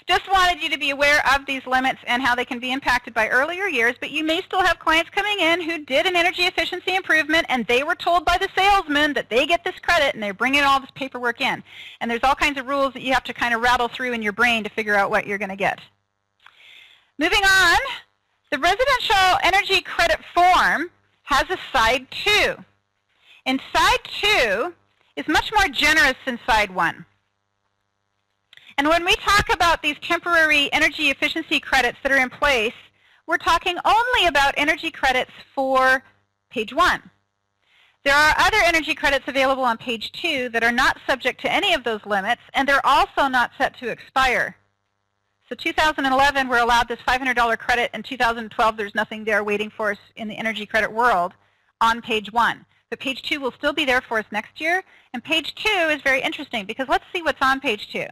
just wanted you to be aware of these limits and how they can be impacted by earlier years, but you may still have clients coming in who did an energy efficiency improvement and they were told by the salesman that they get this credit and they're bringing all this paperwork in. And there's all kinds of rules that you have to kind of rattle through in your brain to figure out what you're going to get. Moving on, the residential energy credit form has a side 2. And side 2 is much more generous than side 1. And when we talk about these temporary energy efficiency credits that are in place, we're talking only about energy credits for page 1. There are other energy credits available on page 2 that are not subject to any of those limits, and they're also not set to expire. So 2011, we're allowed this $500 credit. In 2012, there's nothing there waiting for us in the energy credit world on page 1. But page 2 will still be there for us next year. And page 2 is very interesting because let's see what's on page 2.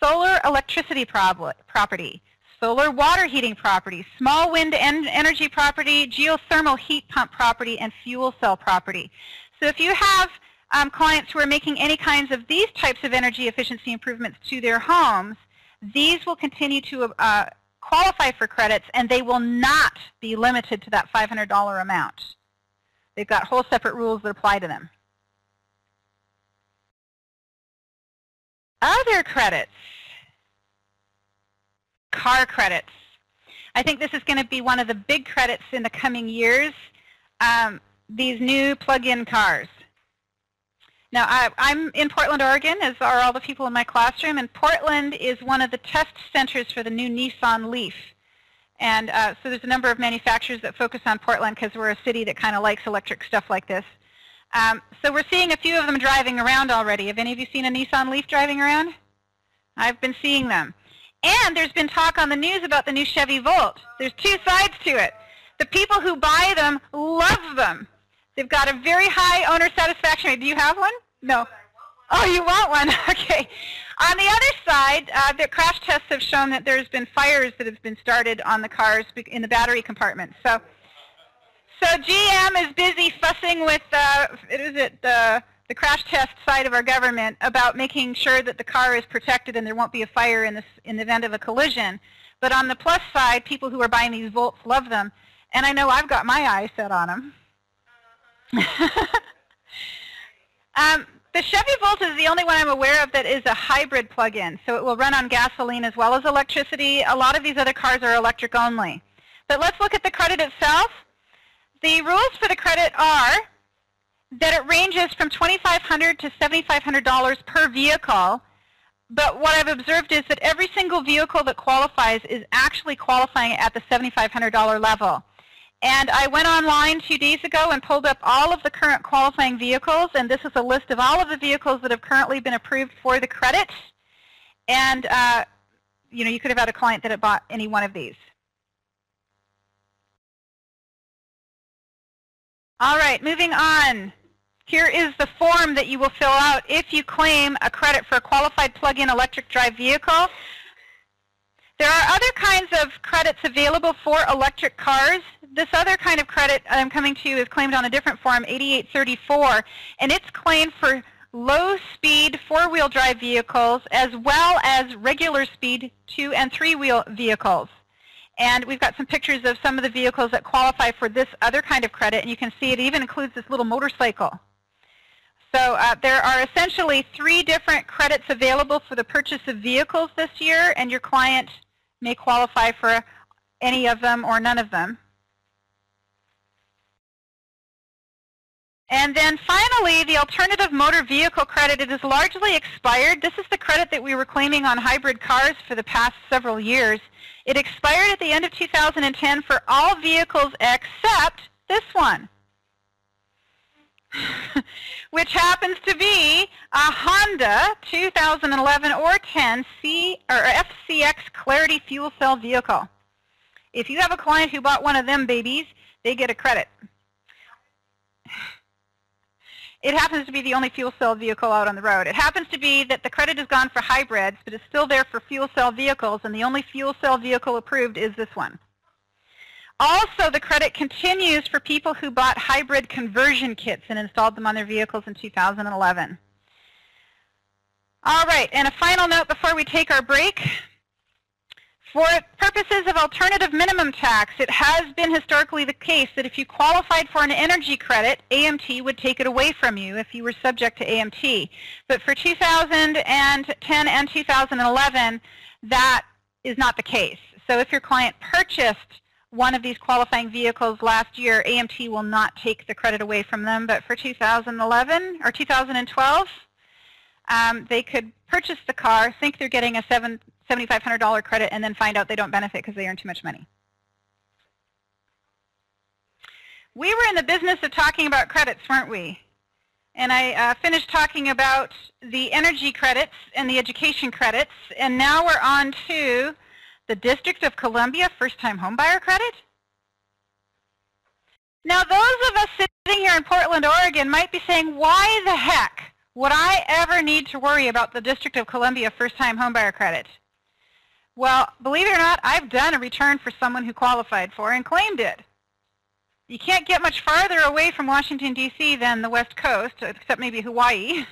Solar electricity property, solar water heating property, small wind energy property, geothermal heat pump property, and fuel cell property. So if you have clients who are making any kinds of these types of energy efficiency improvements to their homes, these will continue to qualify for credits, and they will not be limited to that $500 amount. They've got whole separate rules that apply to them. Other credits, car credits. I think this is going to be one of the big credits in the coming years, these new plug-in cars. Now, I'm in Portland, Oregon, as are all the people in my classroom, and Portland is one of the test centers for the new Nissan Leaf. And so there's a number of manufacturers that focus on Portland because we're a city that kind of likes electric stuff like this. So we're seeing a few of them driving around already. Have any of you seen a Nissan Leaf driving around? I've been seeing them. And there's been talk on the news about the new Chevy Volt. There's two sides to it. The people who buy them love them. They've got a very high owner satisfaction rate. Do you have one? No. Oh, you want one? Okay. On the other side, the crash tests have shown that there's been fires that have been started on the cars in the battery compartments. So GM is busy fussing with the crash test side of our government about making sure that the car is protected and there won't be a fire in the event of a collision. But on the plus side, people who are buying these Volts love them. And I know I've got my eye set on them. The Chevy Volt is the only one I'm aware of that is a hybrid plug-in. So it will run on gasoline as well as electricity. A lot of these other cars are electric only. But let's look at the credit itself. The rules for the credit are that it ranges from $2,500 to $7,500 per vehicle. But what I've observed is that every single vehicle that qualifies is actually qualifying at the $7,500 level. And I went online 2 days ago and pulled up all of the current qualifying vehicles, and this is a list of all of the vehicles that have currently been approved for the credit. And you could have had a client that had bought any one of these. All right, moving on. Here is the form that you will fill out if you claim a credit for a qualified plug-in electric drive vehicle. There are other kinds of credits available for electric cars. This other kind of credit I'm coming to is claimed on a different form, 8834, and it's claimed for low-speed four-wheel drive vehicles as well as regular speed two- and three-wheel vehicles. And we've got some pictures of some of the vehicles that qualify for this other kind of credit, and you can see it even includes this little motorcycle. So there are essentially 3 different credits available for the purchase of vehicles this year, and your client may qualify for any of them or none of them. And then finally, the alternative motor vehicle credit, it is largely expired. This is the credit that we were claiming on hybrid cars for the past several years. It expired at the end of 2010 for all vehicles except this one, which happens to be a Honda 2011 or 10 FCX Clarity fuel cell vehicle. If you have a client who bought one of them babies, they get a credit. It happens to be the only fuel cell vehicle out on the road. It happens to be that the credit is gone for hybrids, but it's still there for fuel cell vehicles, and the only fuel cell vehicle approved is this one. Also, the credit continues for people who bought hybrid conversion kits and installed them on their vehicles in 2011. All right, and a final note before we take our break. For purposes of alternative minimum tax, it has been historically the case that if you qualified for an energy credit, AMT would take it away from you if you were subject to AMT. But for 2010 and 2011, that is not the case. So if your client purchased one of these qualifying vehicles last year, AMT will not take the credit away from them. But for 2011 or 2012, they could purchase the car, think they're getting a $7,500 credit, and then find out they don't benefit because they earn too much money. We were in the business of talking about credits, weren't we? And I finished talking about the energy credits and the education credits, and now we're on to the District of Columbia first-time homebuyer credit. Now, those of us sitting here in Portland, Oregon might be saying, why the heck would I ever need to worry about the District of Columbia first-time homebuyer credit? Well, believe it or not, I've done a return for someone who qualified for and claimed it. You can't get much farther away from Washington, D.C. than the West Coast, except maybe Hawaii.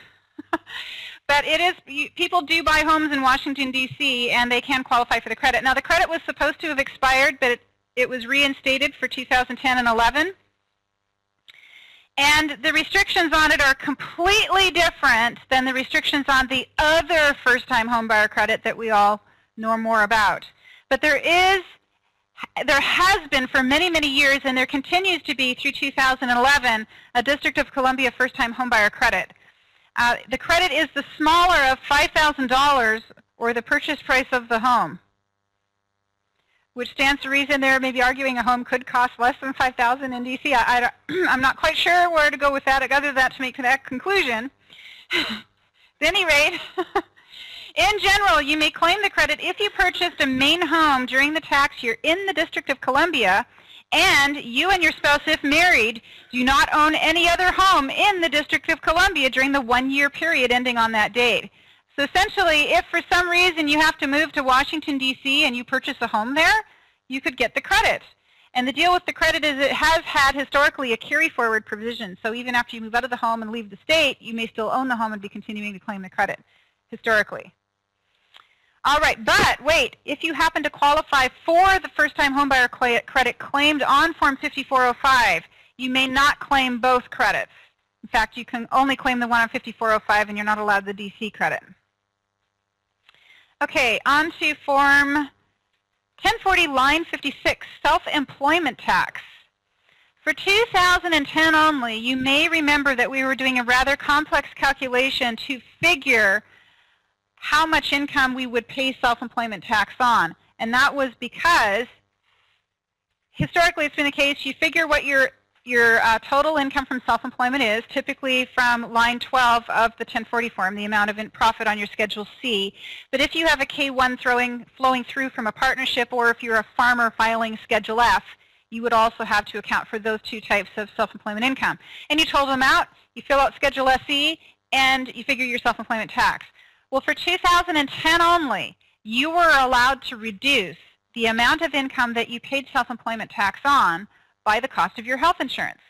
But it is, people do buy homes in Washington, D.C., and they can qualify for the credit. Now, the credit was supposed to have expired, but it was reinstated for 2010 and 11. And the restrictions on it are completely different than the restrictions on the other first-time homebuyer credit that we all know more about. But there has been for many, many years, and there continues to be through 2011, a District of Columbia first-time homebuyer credit. The credit is the smaller of $5,000 or the purchase price of the home, which stands to reason there may be arguing a home could cost less than $5,000 in D.C. I'm not quite sure where to go with that other than that to make that conclusion. At any rate, in general, you may claim the credit if you purchased a main home during the tax year in the District of Columbia, and you and your spouse, if married, do not own any other home in the District of Columbia during the one-year period ending on that date. So essentially, if for some reason you have to move to Washington, D.C. and you purchase a home there, you could get the credit. And the deal with the credit is it has had historically a carry-forward provision. So even after you move out of the home and leave the state, you may still own the home and be continuing to claim the credit historically. All right, but wait, if you happen to qualify for the first-time homebuyer credit claimed on Form 5405, you may not claim both credits. In fact, you can only claim the one on 5405, and you're not allowed the DC credit. Okay, on to Form 1040, line 56, self-employment tax. For 2010 only, you may remember that we were doing a rather complex calculation to figure how much income we would pay self-employment tax on. And that was because historically it's been the case, you figure what your total income from self-employment is, typically from line 12 of the 1040 form, the amount of profit on your Schedule C. But if you have a K-1 flowing through from a partnership, or if you're a farmer filing Schedule F, you would also have to account for those two types of self-employment income. And you total them out, you fill out Schedule SE, and you figure your self-employment tax. Well, for 2010 only, you were allowed to reduce the amount of income that you paid self-employment tax on by the cost of your health insurance.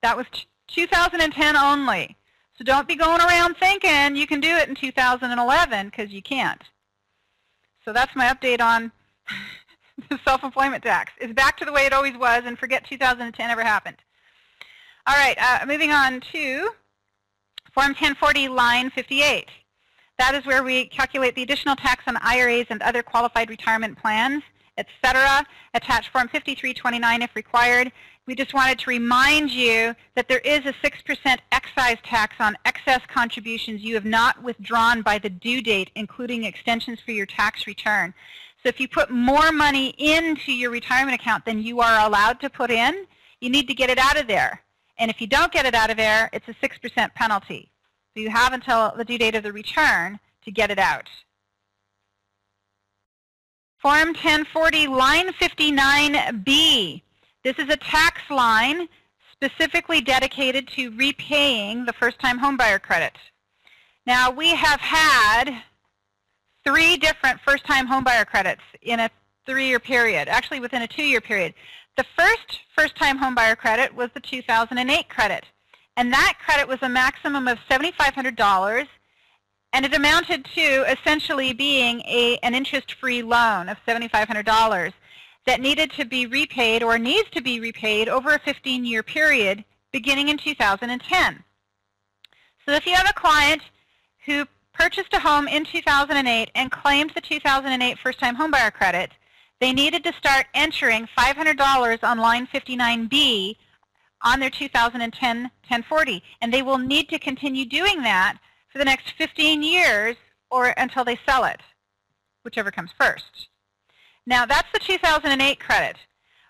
That was 2010 only. So don't be going around thinking you can do it in 2011, because you can't. So that's my update on the self-employment tax. It's back to the way it always was, and forget 2010 ever happened. All right, moving on to Form 1040, line 58. That is where we calculate the additional tax on IRAs and other qualified retirement plans. etc. Attach Form 5329 if required. We just wanted to remind you that there is a 6% excise tax on excess contributions you have not withdrawn by the due date, including extensions for your tax return. So if you put more money into your retirement account than you are allowed to put in, you need to get it out of there. And if you don't get it out of there, it's a 6% penalty. So you have until the due date of the return to get it out. Form 1040, line 59B. This is a tax line specifically dedicated to repaying the first-time homebuyer credit. Now, we have had 3 different first-time homebuyer credits in a 3-year period, actually within a 2-year period. The first-time homebuyer credit was the 2008 credit, and that credit was a maximum of $7,500, and it amounted to essentially being an interest-free loan of $7,500 that needed to be repaid or needs to be repaid over a 15-year period beginning in 2010. So if you have a client who purchased a home in 2008 and claimed the 2008 first-time homebuyer credit, they needed to start entering $500 on line 59B on their 2010 1040, and they will need to continue doing that for the next 15 years or until they sell it, whichever comes first. Now, that's the 2008 credit.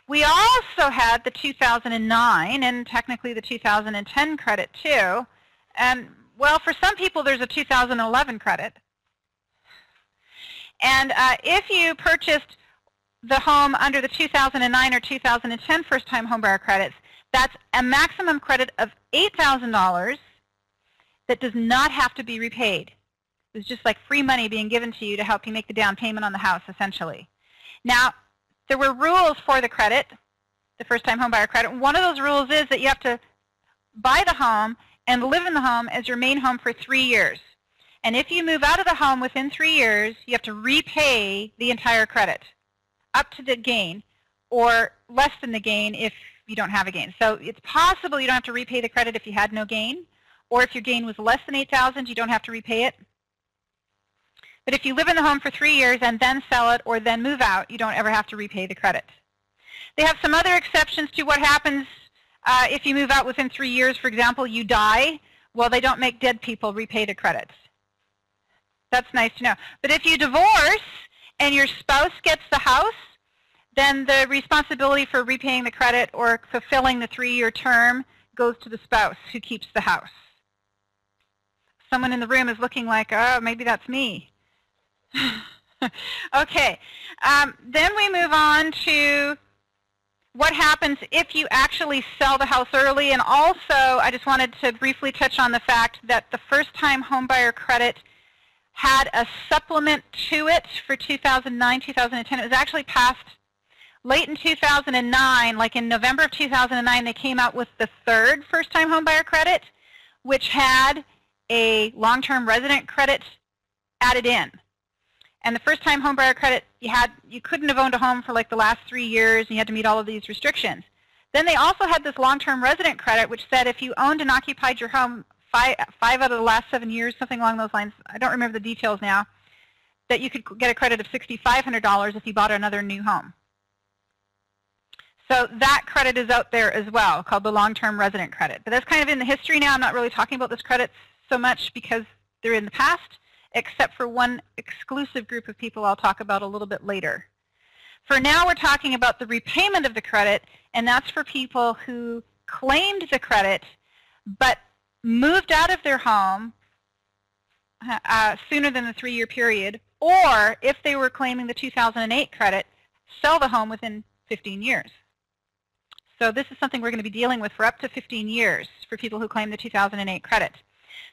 We also had the 2009 and technically the 2010 credit too. And, well, for some people, there's a 2011 credit. And if you purchased the home under the 2009 or 2010 first-time homebuyer credits, that's a maximum credit of $8,000 that does not have to be repaid. It's just like free money being given to you to help you make the down payment on the house, essentially. Now, there were rules for the credit, the first-time homebuyer credit. One of those rules is that you have to buy the home and live in the home as your main home for 3 years. And if you move out of the home within 3 years, you have to repay the entire credit up to the gain or less than the gain if you don't have a gain. So it's possible you don't have to repay the credit if you had no gain, or if your gain was less than $8,000, you don't have to repay it. But if you live in the home for 3 years and then sell it or then move out, you don't ever have to repay the credit. They have some other exceptions to what happens if you move out within 3 years. For example, you die. Well, they don't make dead people repay the credits. That's nice to know. But if you divorce and your spouse gets the house, then the responsibility for repaying the credit or fulfilling the 3-year term goes to the spouse who keeps the house. Someone in the room is looking like, oh, maybe that's me. Okay, then we move on to what happens if you actually sell the house early. And also, I just wanted to briefly touch on the fact that the first-time homebuyer credit had a supplement to it for 2009, 2010. It was actually passed late in 2009, like in November of 2009, they came out with the 3rd first-time homebuyer credit, which had a long-term resident credit added in. And the first-time homebuyer credit, you couldn't have owned a home for like the last 3 years, and you had to meet all of these restrictions. Then they also had this long-term resident credit, which said if you owned and occupied your home five out of the last 7 years, something along those lines, I don't remember the details now, that you could get a credit of $6,500 if you bought another new home. So that credit is out there as well, called the long-term resident credit. But that's kind of in the history now. I'm not really talking about this credit so much because they're in the past, except for one exclusive group of people I'll talk about a little bit later. For now, we're talking about the repayment of the credit, and that's for people who claimed the credit but moved out of their home sooner than the 3-year period, or if they were claiming the 2008 credit, sell the home within 15 years. So this is something we're going to be dealing with for up to 15 years for people who claim the 2008 credit.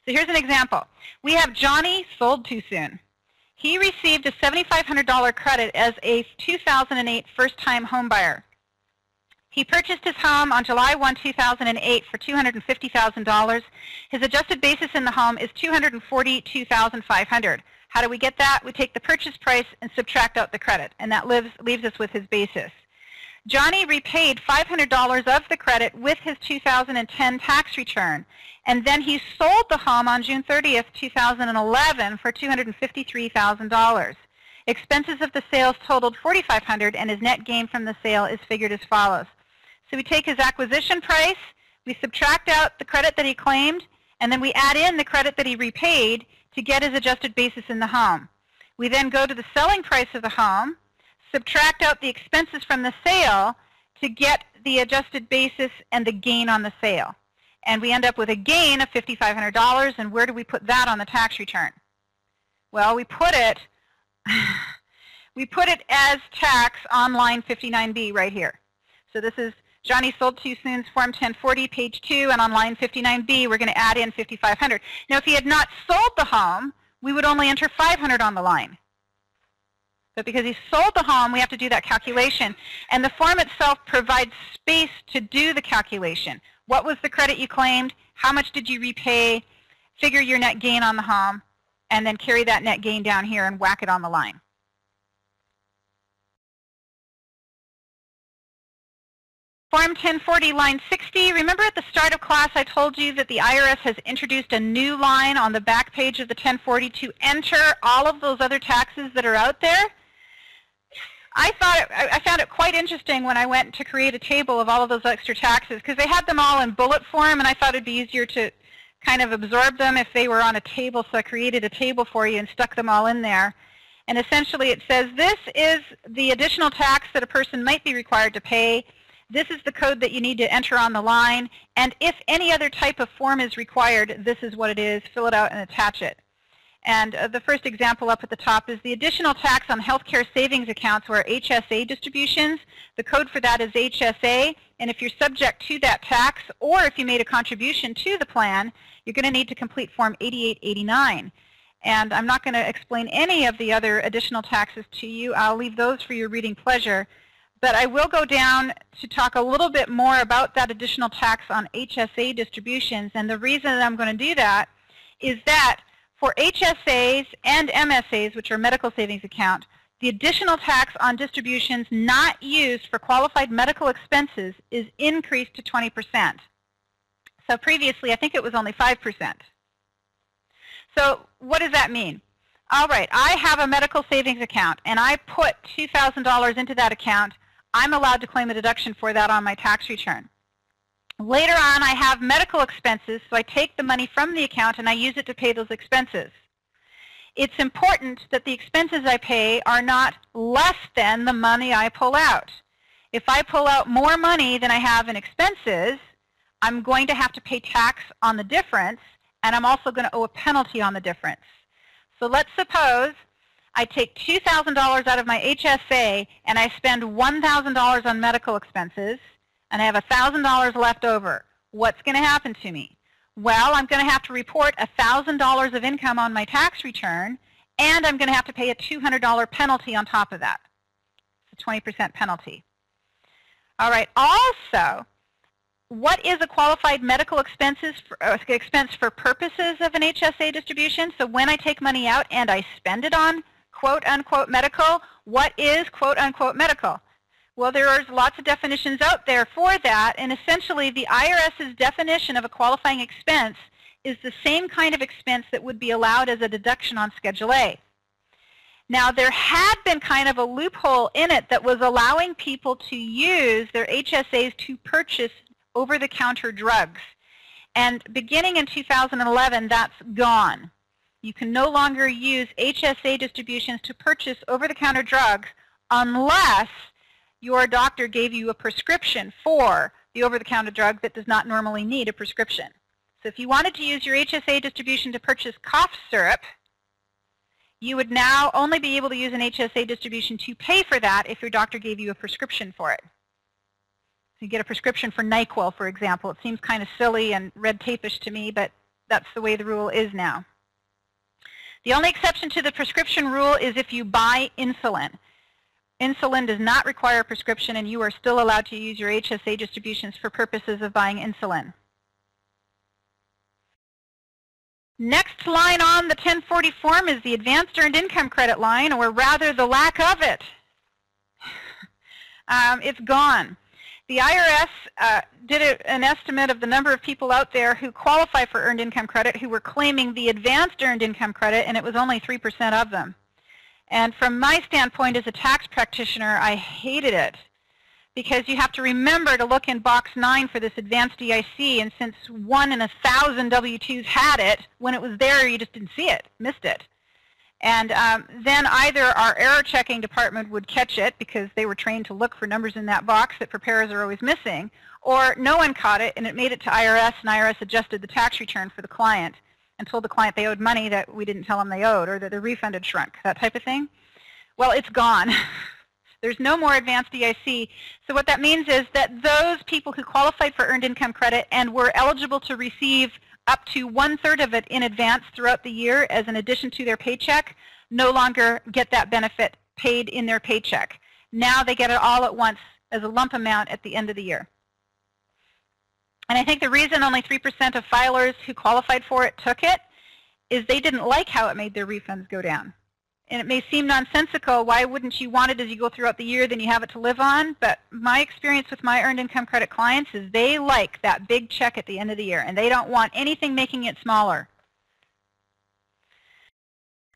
So here's an example. We have Johnny sold too soon. He received a $7,500 credit as a 2008 first-time homebuyer. He purchased his home on July 1, 2008 for $250,000. His adjusted basis in the home is $242,500. How do we get that? We take the purchase price and subtract out the credit, and that leaves us with his basis. Johnny repaid $500 of the credit with his 2010 tax return, and then he sold the home on June 30th, 2011 for $253,000. Expenses of the sales totaled $4,500, and his net gain from the sale is figured as follows. So we take his acquisition price, we subtract out the credit that he claimed, and then we add in the credit that he repaid to get his adjusted basis in the home. We then go to the selling price of the home, subtract out the expenses from the sale to get the adjusted basis and the gain on the sale. And we end up with a gain of $5,500, and where do we put that on the tax return? Well, we put it as tax on line 59B right here. So this is Johnny sold too soon's Form 1040, page 2, and on line 59B, we're going to add in $5,500. Now, if he had not sold the home, we would only enter $500 on the line. But because he sold the home, we have to do that calculation. And the form itself provides space to do the calculation. What was the credit you claimed? How much did you repay? Figure your net gain on the home, and then carry that net gain down here and whack it on the line. Form 1040, line 60. Remember at the start of class I told you that the IRS has introduced a new line on the back page of the 1040 to enter all of those other taxes that are out there? I found it quite interesting when I went to create a table of all of those extra taxes, because they had them all in bullet form, and I thought it'd be easier to kind of absorb them if they were on a table, so I created a table for you and stuck them all in there. And essentially it says this is the additional tax that a person might be required to pay. This is the code that you need to enter on the line, and if any other type of form is required, this is what it is. Fill it out and attach it. And the first example up at the top is the additional tax on healthcare savings accounts, or HSA distributions. The code for that is HSA, and if you're subject to that tax, or if you made a contribution to the plan, you're going to need to complete Form 8889. And I'm not going to explain any of the other additional taxes to you. I'll leave those for your reading pleasure. But I will go down to talk a little bit more about that additional tax on HSA distributions. And the reason that I'm going to do that is that for HSAs and MSAs, which are medical savings account, the additional tax on distributions not used for qualified medical expenses is increased to 20%. So previously, I think it was only 5%. So what does that mean? All right, I have a medical savings account, and I put $2,000 into that account. I'm allowed to claim a deduction for that on my tax return. Later on, I have medical expenses, so I take the money from the account and I use it to pay those expenses. It's important that the expenses I pay are not less than the money I pull out. If I pull out more money than I have in expenses, I'm going to have to pay tax on the difference, and I'm also going to owe a penalty on the difference. So let's suppose I take $2,000 out of my HSA and I spend $1,000 on medical expenses, and I have $1,000 left over. What's going to happen to me? Well, I'm going to have to report $1,000 of income on my tax return, and I'm going to have to pay a $200 penalty on top of that. It's a 20% penalty. All right. Also, what is a qualified medical expense for purposes of an HSA distribution? So when I take money out and I spend it on quote-unquote medical, what is quote-unquote medical? Well, there are lots of definitions out there for that, and essentially the IRS's definition of a qualifying expense is the same kind of expense that would be allowed as a deduction on Schedule A. Now, there had been kind of a loophole in it that was allowing people to use their HSAs to purchase over-the-counter drugs. And beginning in 2011, that's gone. You can no longer use HSA distributions to purchase over-the-counter drugs unless your doctor gave you a prescription for the over-the-counter drug that does not normally need a prescription. So if you wanted to use your HSA distribution to purchase cough syrup, you would now only be able to use an HSA distribution to pay for that if your doctor gave you a prescription for it. So you get a prescription for NyQuil, for example. It seems kind of silly and red tape-ish to me, but that's the way the rule is now. The only exception to the prescription rule is if you buy insulin. Insulin does not require a prescription, and you are still allowed to use your HSA distributions for purposes of buying insulin. Next line on the 1040 form is the advanced earned income credit line, or rather the lack of it. It's gone. The IRS did an estimate of the number of people out there who qualify for earned income credit who were claiming the advanced earned income credit, and it was only 3% of them. And from my standpoint as a tax practitioner, I hated it, because you have to remember to look in box 9 for this advanced EIC, and since 1 in 1,000 W-2s had it, when it was there you just didn't see it, missed it. And then either our error checking department would catch it because they were trained to look for numbers in that box that preparers are always missing, or no one caught it and it made it to IRS, and IRS adjusted the tax return for the client and told the client they owed money that we didn't tell them they owed, or that the refund had shrunk, that type of thing. Well, it's gone. There's no more advanced EIC. So what that means is that those people who qualified for earned income credit and were eligible to receive up to 1/3 of it in advance throughout the year as an addition to their paycheck no longer get that benefit paid in their paycheck. Now they get it all at once as a lump amount at the end of the year. And I think the reason only 3% of filers who qualified for it took it is they didn't like how it made their refunds go down. And it may seem nonsensical, why wouldn't you want it as you go throughout the year, then you have it to live on? But my experience with my earned income credit clients is they like that big check at the end of the year, and they don't want anything making it smaller.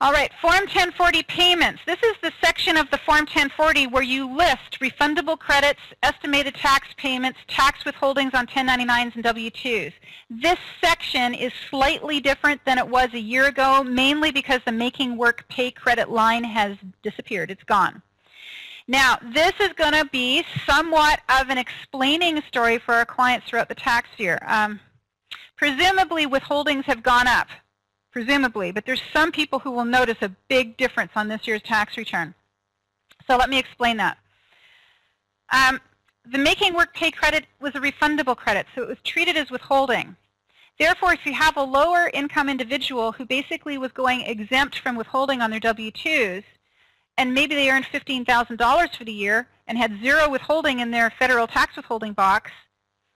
All right, Form 1040 payments. This is the section of the Form 1040 where you list refundable credits, estimated tax payments, tax withholdings on 1099s and W-2s. This section is slightly different than it was a year ago, mainly because the Making Work Pay Credit line has disappeared. It's gone. Now, this is going to be somewhat of an explaining story for our clients throughout the tax year. Presumably, withholdings have gone up. Presumably, but there's some people who will notice a big difference on this year's tax return. So let me explain that. The Making Work Pay Credit was a refundable credit, so it was treated as withholding. Therefore, if you have a lower income individual who basically was going exempt from withholding on their W-2s, and maybe they earned $15,000 for the year and had 0 withholding in their federal tax withholding box,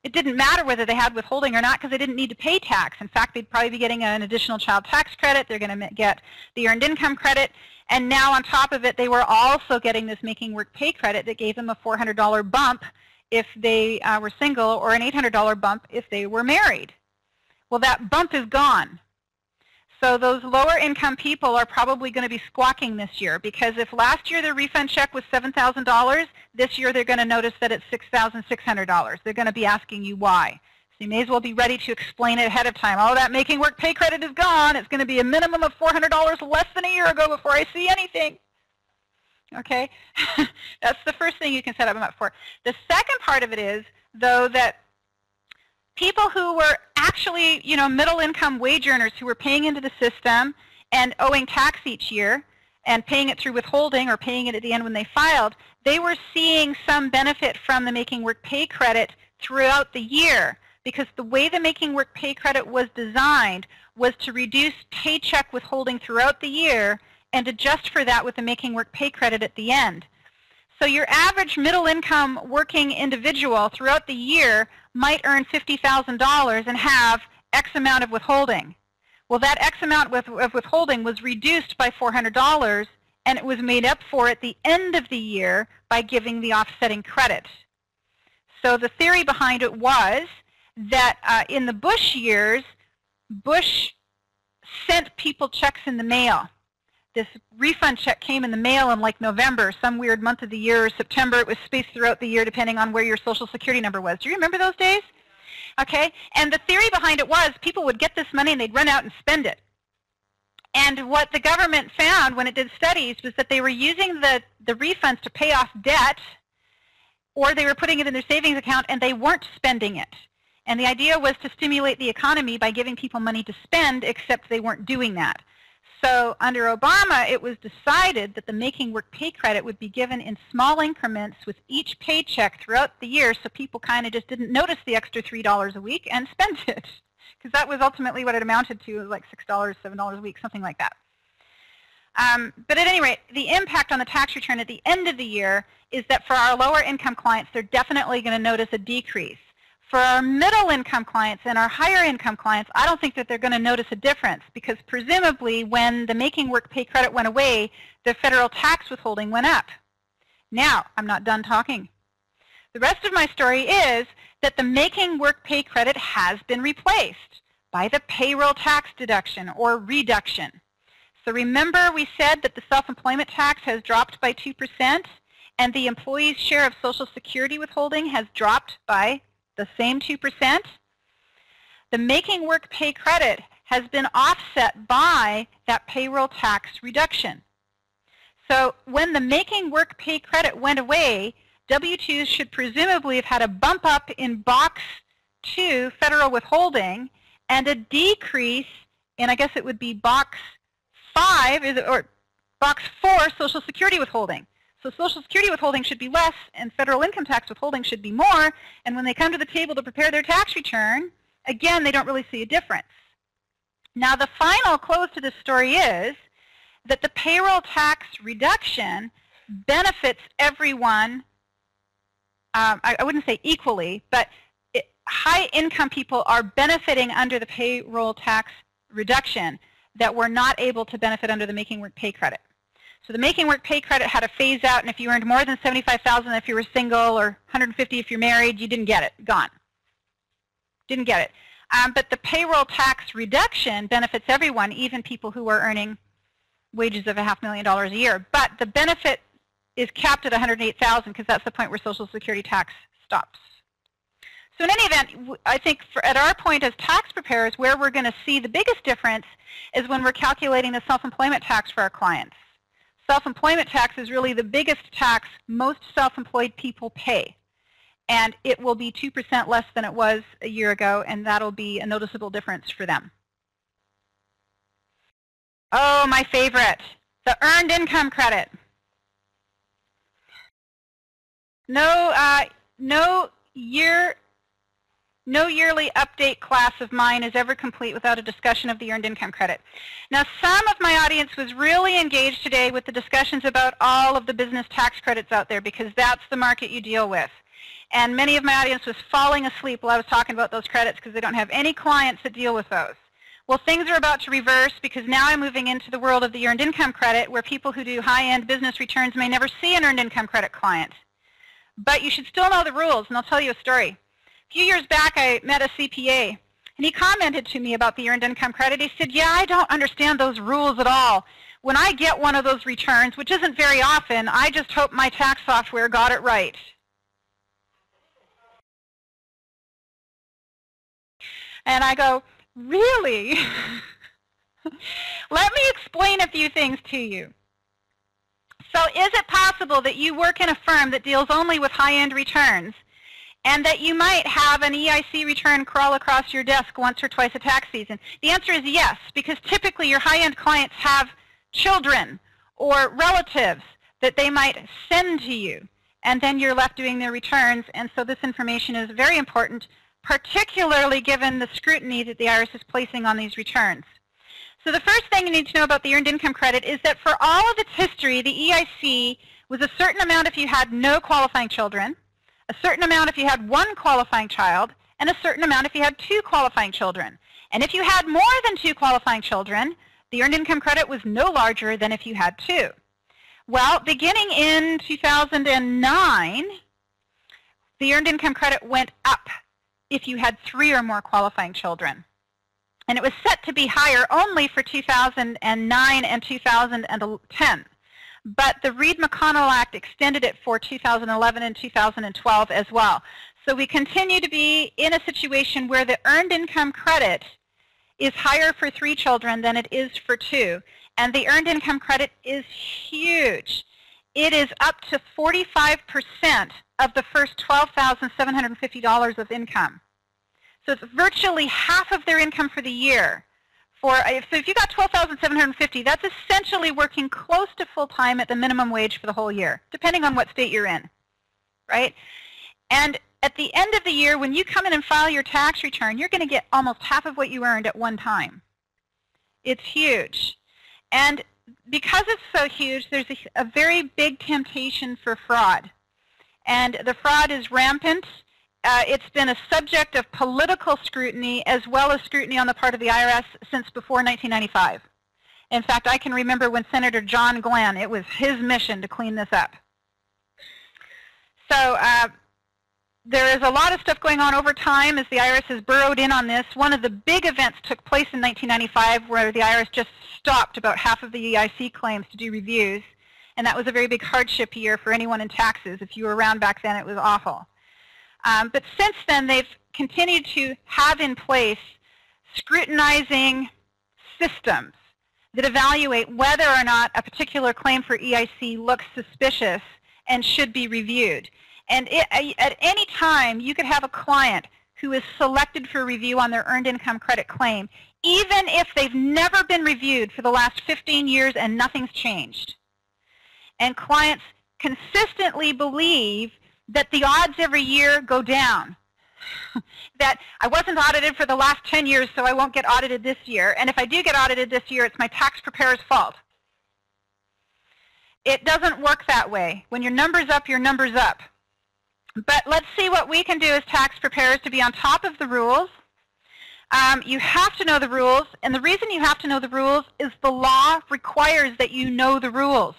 it didn't matter whether they had withholding or not because they didn't need to pay tax. In fact, they'd probably be getting an additional child tax credit. They're going to get the earned income credit. And now on top of it, they were also getting this Making Work Pay Credit that gave them a $400 bump if they were single, or an $800 bump if they were married. Well, that bump is gone. So those lower income people are probably going to be squawking this year, because if last year their refund check was $7,000, this year they're going to notice that it's $6,600. They're going to be asking you why. So you may as well be ready to explain it ahead of time. Oh, that Making Work Pay Credit is gone. It's going to be a minimum of $400 less than a year ago before I see anything. Okay? That's the first thing you can set them up for. The second part of it is, though, that people who were actually, middle income wage earners who were paying into the system and owing tax each year and paying it through withholding or paying it at the end when they filed, they were seeing some benefit from the Making Work Pay Credit throughout the year, because the way the Making Work Pay Credit was designed was to reduce paycheck withholding throughout the year and adjust for that with the Making Work Pay Credit at the end. So your average middle income working individual throughout the year might earn $50,000 and have X amount of withholding. Well, that X amount of withholding was reduced by $400, and it was made up for at the end of the year by giving the offsetting credit. So the theory behind it was that in the Bush years, Bush sent people checks in the mail. This refund check came in the mail in like November, some weird month of the year, or September. It was spaced throughout the year depending on where your Social Security number was. Do you remember those days? Okay, and the theory behind it was people would get this money and they'd run out and spend it. And what the government found when it did studies was that they were using the refunds to pay off debt, or they were putting it in their savings account and they weren't spending it. And the idea was to stimulate the economy by giving people money to spend, except they weren't doing that. So under Obama, it was decided that the Making Work Pay Credit would be given in small increments with each paycheck throughout the year, so people kind of just didn't notice the extra $3 a week and spent it, because that was ultimately what it amounted to, like $6, $7 a week, something like that. But at any rate, the impact on the tax return at the end of the year is that for our lower income clients, they're definitely going to notice a decrease. For our middle income clients and our higher income clients, I don't think that they're going to notice a difference, because presumably when the Making Work Pay Credit went away, the federal tax withholding went up. Now, I'm not done talking. The rest of my story is that the Making Work Pay Credit has been replaced by the payroll tax deduction or reduction. So remember we said that the self-employment tax has dropped by 2% and the employee's share of Social Security withholding has dropped by the same 2%. The making work pay credit has been offset by that payroll tax reduction. So when the making work pay credit went away, W-2s should presumably have had a bump up in box 2 federal withholding and a decrease in, I guess it would be box 5 or box 4 Social Security withholding. So Social Security withholding should be less and federal income tax withholding should be more, and when they come to the table to prepare their tax return, again, they don't really see a difference. Now the final close to this story is that the payroll tax reduction benefits everyone, I wouldn't say equally, but high income people are benefiting under the payroll tax reduction that were not able to benefit under the making work pay credit. So the making work pay credit had a phase out, and if you earned more than $75,000 if you were single or $150,000 if you're married, you didn't get it, gone. Didn't get it. But the payroll tax reduction benefits everyone, even people who are earning wages of $500,000 a year. But the benefit is capped at $108,000 because that's the point where Social Security tax stops. So in any event, I think at our point as tax preparers, where we're going to see the biggest difference is when we're calculating the self-employment tax for our clients. Self-employment tax is really the biggest tax most self-employed people pay. And it will be 2% less than it was a year ago, and that'll be a noticeable difference for them. Oh, my favorite, the earned income credit. No yearly update class of mine is ever complete without a discussion of the earned income credit. Now, some of my audience was really engaged today with the discussions about all of the business tax credits out there because that's the market you deal with. And many of my audience was falling asleep while I was talking about those credits because they don't have any clients that deal with those. Well, things are about to reverse because now I'm moving into the world of the earned income credit where people who do high-end business returns may never see an earned income credit client. But you should still know the rules, and I'll tell you a story. A few years back, I met a CPA, and he commented to me about the earned income credit. He said, yeah, I don't understand those rules at all. When I get one of those returns, which isn't very often, I just hope my tax software got it right. And I go, really? Let me explain a few things to you. So is it possible that you work in a firm that deals only with high-end returns and that you might have an EIC return crawl across your desk once or twice a tax season? The answer is yes, because typically your high-end clients have children or relatives that they might send to you, and then you're left doing their returns, and so this information is very important, particularly given the scrutiny that the IRS is placing on these returns. So the first thing you need to know about the earned income credit is that for all of its history, the EIC was a certain amount if you had no qualifying children, a certain amount if you had one qualifying child, and a certain amount if you had two qualifying children. And if you had more than two qualifying children, the earned income credit was no larger than if you had two. Well, beginning in 2009, the earned income credit went up if you had 3 or more qualifying children. And it was set to be higher only for 2009 and 2010. But the Reed-McConnell Act extended it for 2011 and 2012 as well. So we continue to be in a situation where the earned income credit is higher for 3 children than it is for 2. And the earned income credit is huge. It is up to 45% of the first $12,750 of income. So it's virtually half of their income for the year. So if you got $12,750, that's essentially working close to full-time at the minimum wage for the whole year, depending on what state you're in, right? And at the end of the year, when you come in and file your tax return, you're going to get almost half of what you earned at one time. It's huge. And because it's so huge, there's a very big temptation for fraud. And the fraud is rampant. It's been a subject of political scrutiny as well as scrutiny on the part of the IRS since before 1995. In fact, I can remember when Senator John Glenn, it was his mission to clean this up. So there is a lot of stuff going on over time as the IRS has burrowed in on this. One of the big events took place in 1995 where the IRS just stopped about half of the EIC claims to do reviews. And that was a very big hardship year for anyone in taxes. If you were around back then, it was awful. But since then, they've continued to have in place scrutinizing systems that evaluate whether or not a particular claim for EIC looks suspicious and should be reviewed. And at any time, you could have a client who is selected for review on their earned income credit claim, even if they've never been reviewed for the last 15 years and nothing's changed. And clients consistently believe that the odds every year go down. That I wasn't audited for the last 10 years, so I won't get audited this year. And if I do get audited this year, it's my tax preparer's fault. It doesn't work that way. When your number's up, your number's up. But let's see what we can do as tax preparers to be on top of the rules. You have to know the rules, and the reason you have to know the rules is the law requires that you know the rules.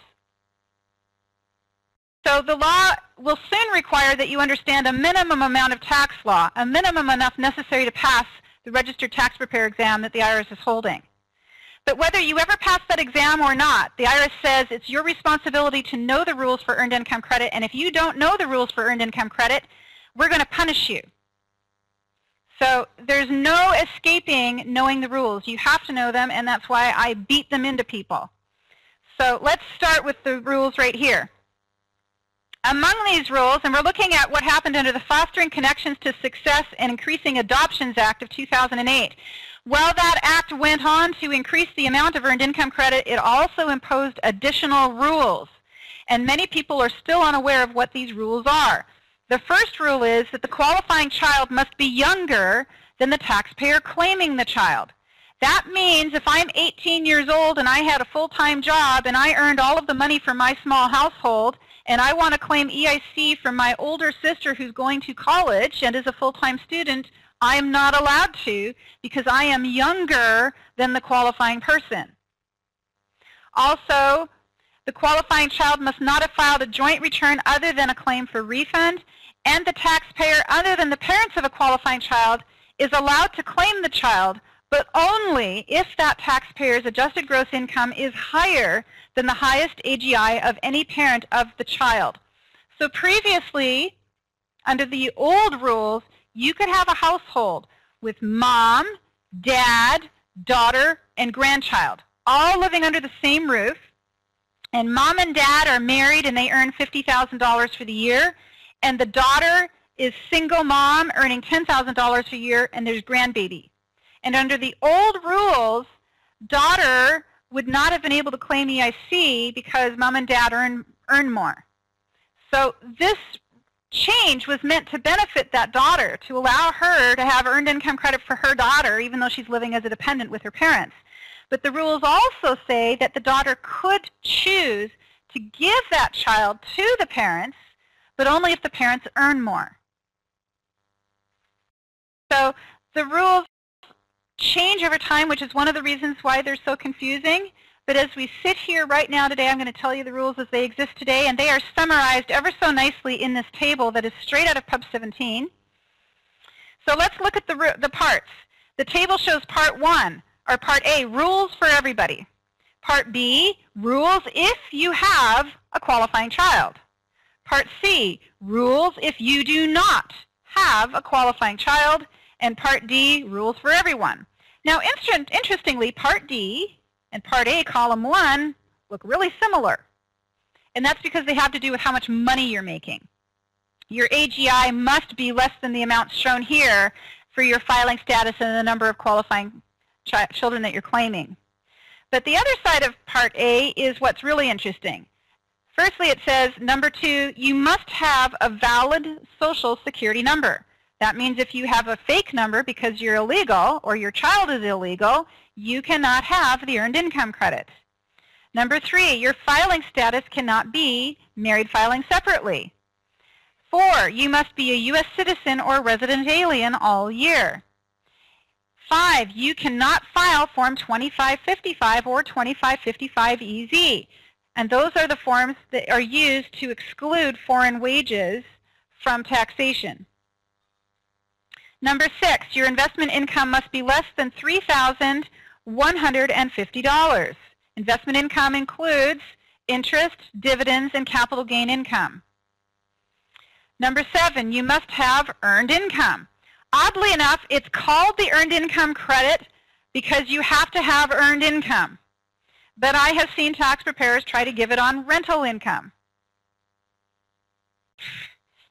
So the law will soon require that you understand a minimum amount of tax law, a minimum enough necessary to pass the registered tax preparer exam that the IRS is holding. But whether you ever pass that exam or not, the IRS says it's your responsibility to know the rules for earned income credit, and if you don't know the rules for earned income credit, we're going to punish you. So there's no escaping knowing the rules. You have to know them, and that's why I beat them into people. So let's start with the rules right here. Among these rules, and we're looking at what happened under the Fostering Connections to Success and Increasing Adoptions Act of 2008. While that act went on to increase the amount of earned income credit, it also imposed additional rules. And many people are still unaware of what these rules are. The first rule is that the qualifying child must be younger than the taxpayer claiming the child. That means if I'm 18 years old and I had a full-time job and I earned all of the money for my small household, and I want to claim EIC from my older sister who's going to college and is a full-time student, I am not allowed to because I am younger than the qualifying person. Also, the qualifying child must not have filed a joint return other than a claim for refund, and the taxpayer other than the parents of a qualifying child is allowed to claim the child, but only if that taxpayer's adjusted gross income is higher than the highest AGI of any parent of the child. So previously, under the old rules, you could have a household with mom, dad, daughter, and grandchild, all living under the same roof, and mom and dad are married and they earn $50,000 for the year, and the daughter is single mom earning $10,000 a year, and there's grandbaby. And under the old rules, daughter would not have been able to claim EIC because mom and dad earn more. So this change was meant to benefit that daughter, to allow her to have earned income credit for her daughter, even though she's living as a dependent with her parents. But the rules also say that the daughter could choose to give that child to the parents, but only if the parents earn more. So the rules change over time, which is one of the reasons why they're so confusing. But as we sit here right now today, I'm going to tell you the rules as they exist today, and they are summarized ever so nicely in this table that is straight out of Pub 17. So let's look at the parts. The table shows Part 1, or Part A, rules for everybody. Part B, rules if you have a qualifying child. Part C, rules if you do not have a qualifying child. And Part D, rules for everyone. Now, interestingly, Part D and Part A, Column 1, look really similar. And that's because they have to do with how much money you're making. Your AGI must be less than the amount shown here for your filing status and the number of qualifying children that you're claiming. But the other side of Part A is what's really interesting. Firstly, it says, number 2, you must have a valid Social Security number. That means if you have a fake number because you're illegal or your child is illegal, you cannot have the earned income credit. Number 3, your filing status cannot be married filing separately. 4, you must be a U.S. citizen or resident alien all year. 5, you cannot file Form 2555 or 2555EZ. And those are the forms that are used to exclude foreign wages from taxation. Number 6, your investment income must be less than $3,150. Investment income includes interest, dividends, and capital gain income. Number 7, you must have earned income. Oddly enough, it's called the earned income credit because you have to have earned income. But I have seen tax preparers try to give it on rental income.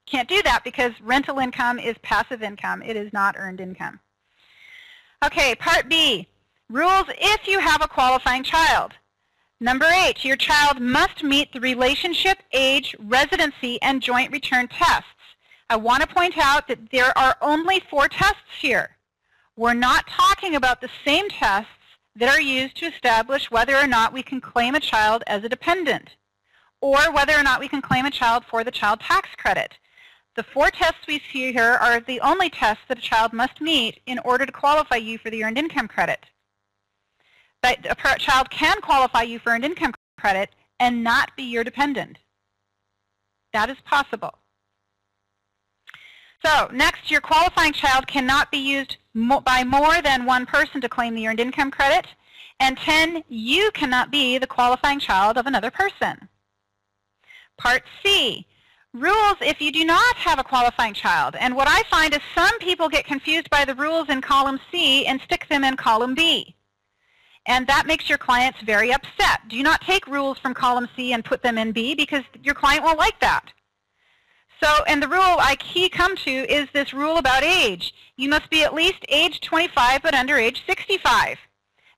Can't do that because rental income is passive income. It is not earned income. Okay, Part B, rules if you have a qualifying child. Number 8, your child must meet the relationship, age, residency, and joint return tests. I want to point out that there are only 4 tests here. We're not talking about the same tests that are used to establish whether or not we can claim a child as a dependent or whether or not we can claim a child for the child tax credit. The 4 tests we see here are the only tests that a child must meet in order to qualify you for the earned income credit. But a child can qualify you for earned income credit and not be your dependent. That is possible. So next, your qualifying child cannot be used by more than one person to claim the earned income credit. And 10, you cannot be the qualifying child of another person. Part C, rules if you do not have a qualifying child. And what I find is some people get confused by the rules in column C and stick them in column B. And that makes your clients very upset. Do not take rules from column C and put them in B because your client won't like that. So, and the rule I come to is this rule about age. You must be at least age 25 but under age 65.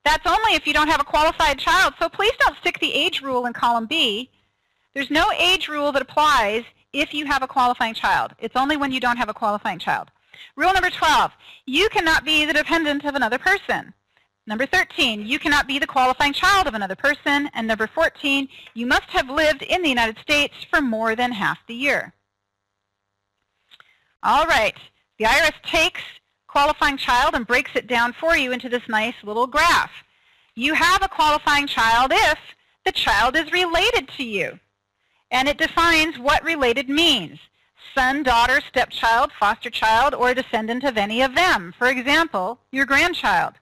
That's only if you don't have a qualified child, so please don't stick the age rule in column B. There's no age rule that applies if you have a qualifying child. It's only when you don't have a qualifying child. Rule number 12, you cannot be the dependent of another person. Number 13, you cannot be the qualifying child of another person. And number 14, you must have lived in the United States for more than half the year. All right, the IRS takes qualifying child and breaks it down for you into this nice little graph. You have a qualifying child if the child is related to you. And it defines what related means. Son, daughter, stepchild, foster child, or a descendant of any of them. For example, your grandchild.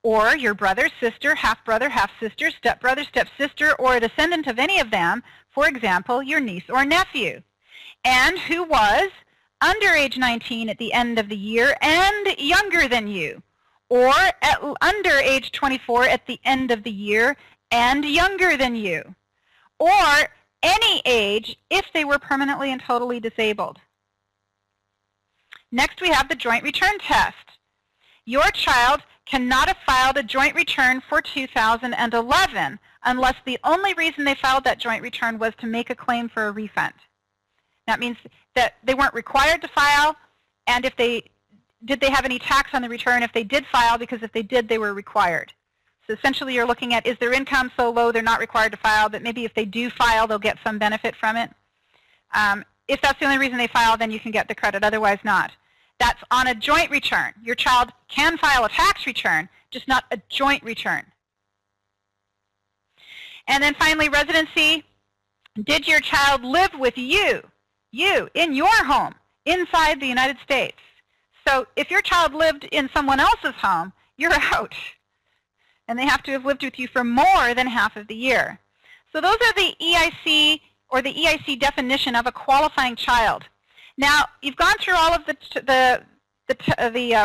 Or your brother, sister, half-brother, half-sister, stepbrother, stepsister, or a descendant of any of them, for example, your niece or nephew. And who was under age 19 at the end of the year and younger than you, or under age 24 at the end of the year and younger than you, or any age if they were permanently and totally disabled. Next, we have the joint return test. Your child cannot have filed a joint return for 2011 unless the only reason they filed that joint return was to make a claim for a refund. That means that they weren't required to file, and if did they have any tax on the return if they did file, because if they did, they were required. So essentially you're looking at, is their income so low they're not required to file, but maybe if they do file, they'll get some benefit from it. If that's the only reason they file, then you can get the credit, otherwise not. That's on a joint return. Your child can file a tax return, just not a joint return. And then finally, residency. Did your child live with you, in your home, inside the United States? So if your child lived in someone else's home, you're out. And they have to have lived with you for more than half of the year. So those are the EIC, or the EIC definition of a qualifying child. Now, you've gone through all of the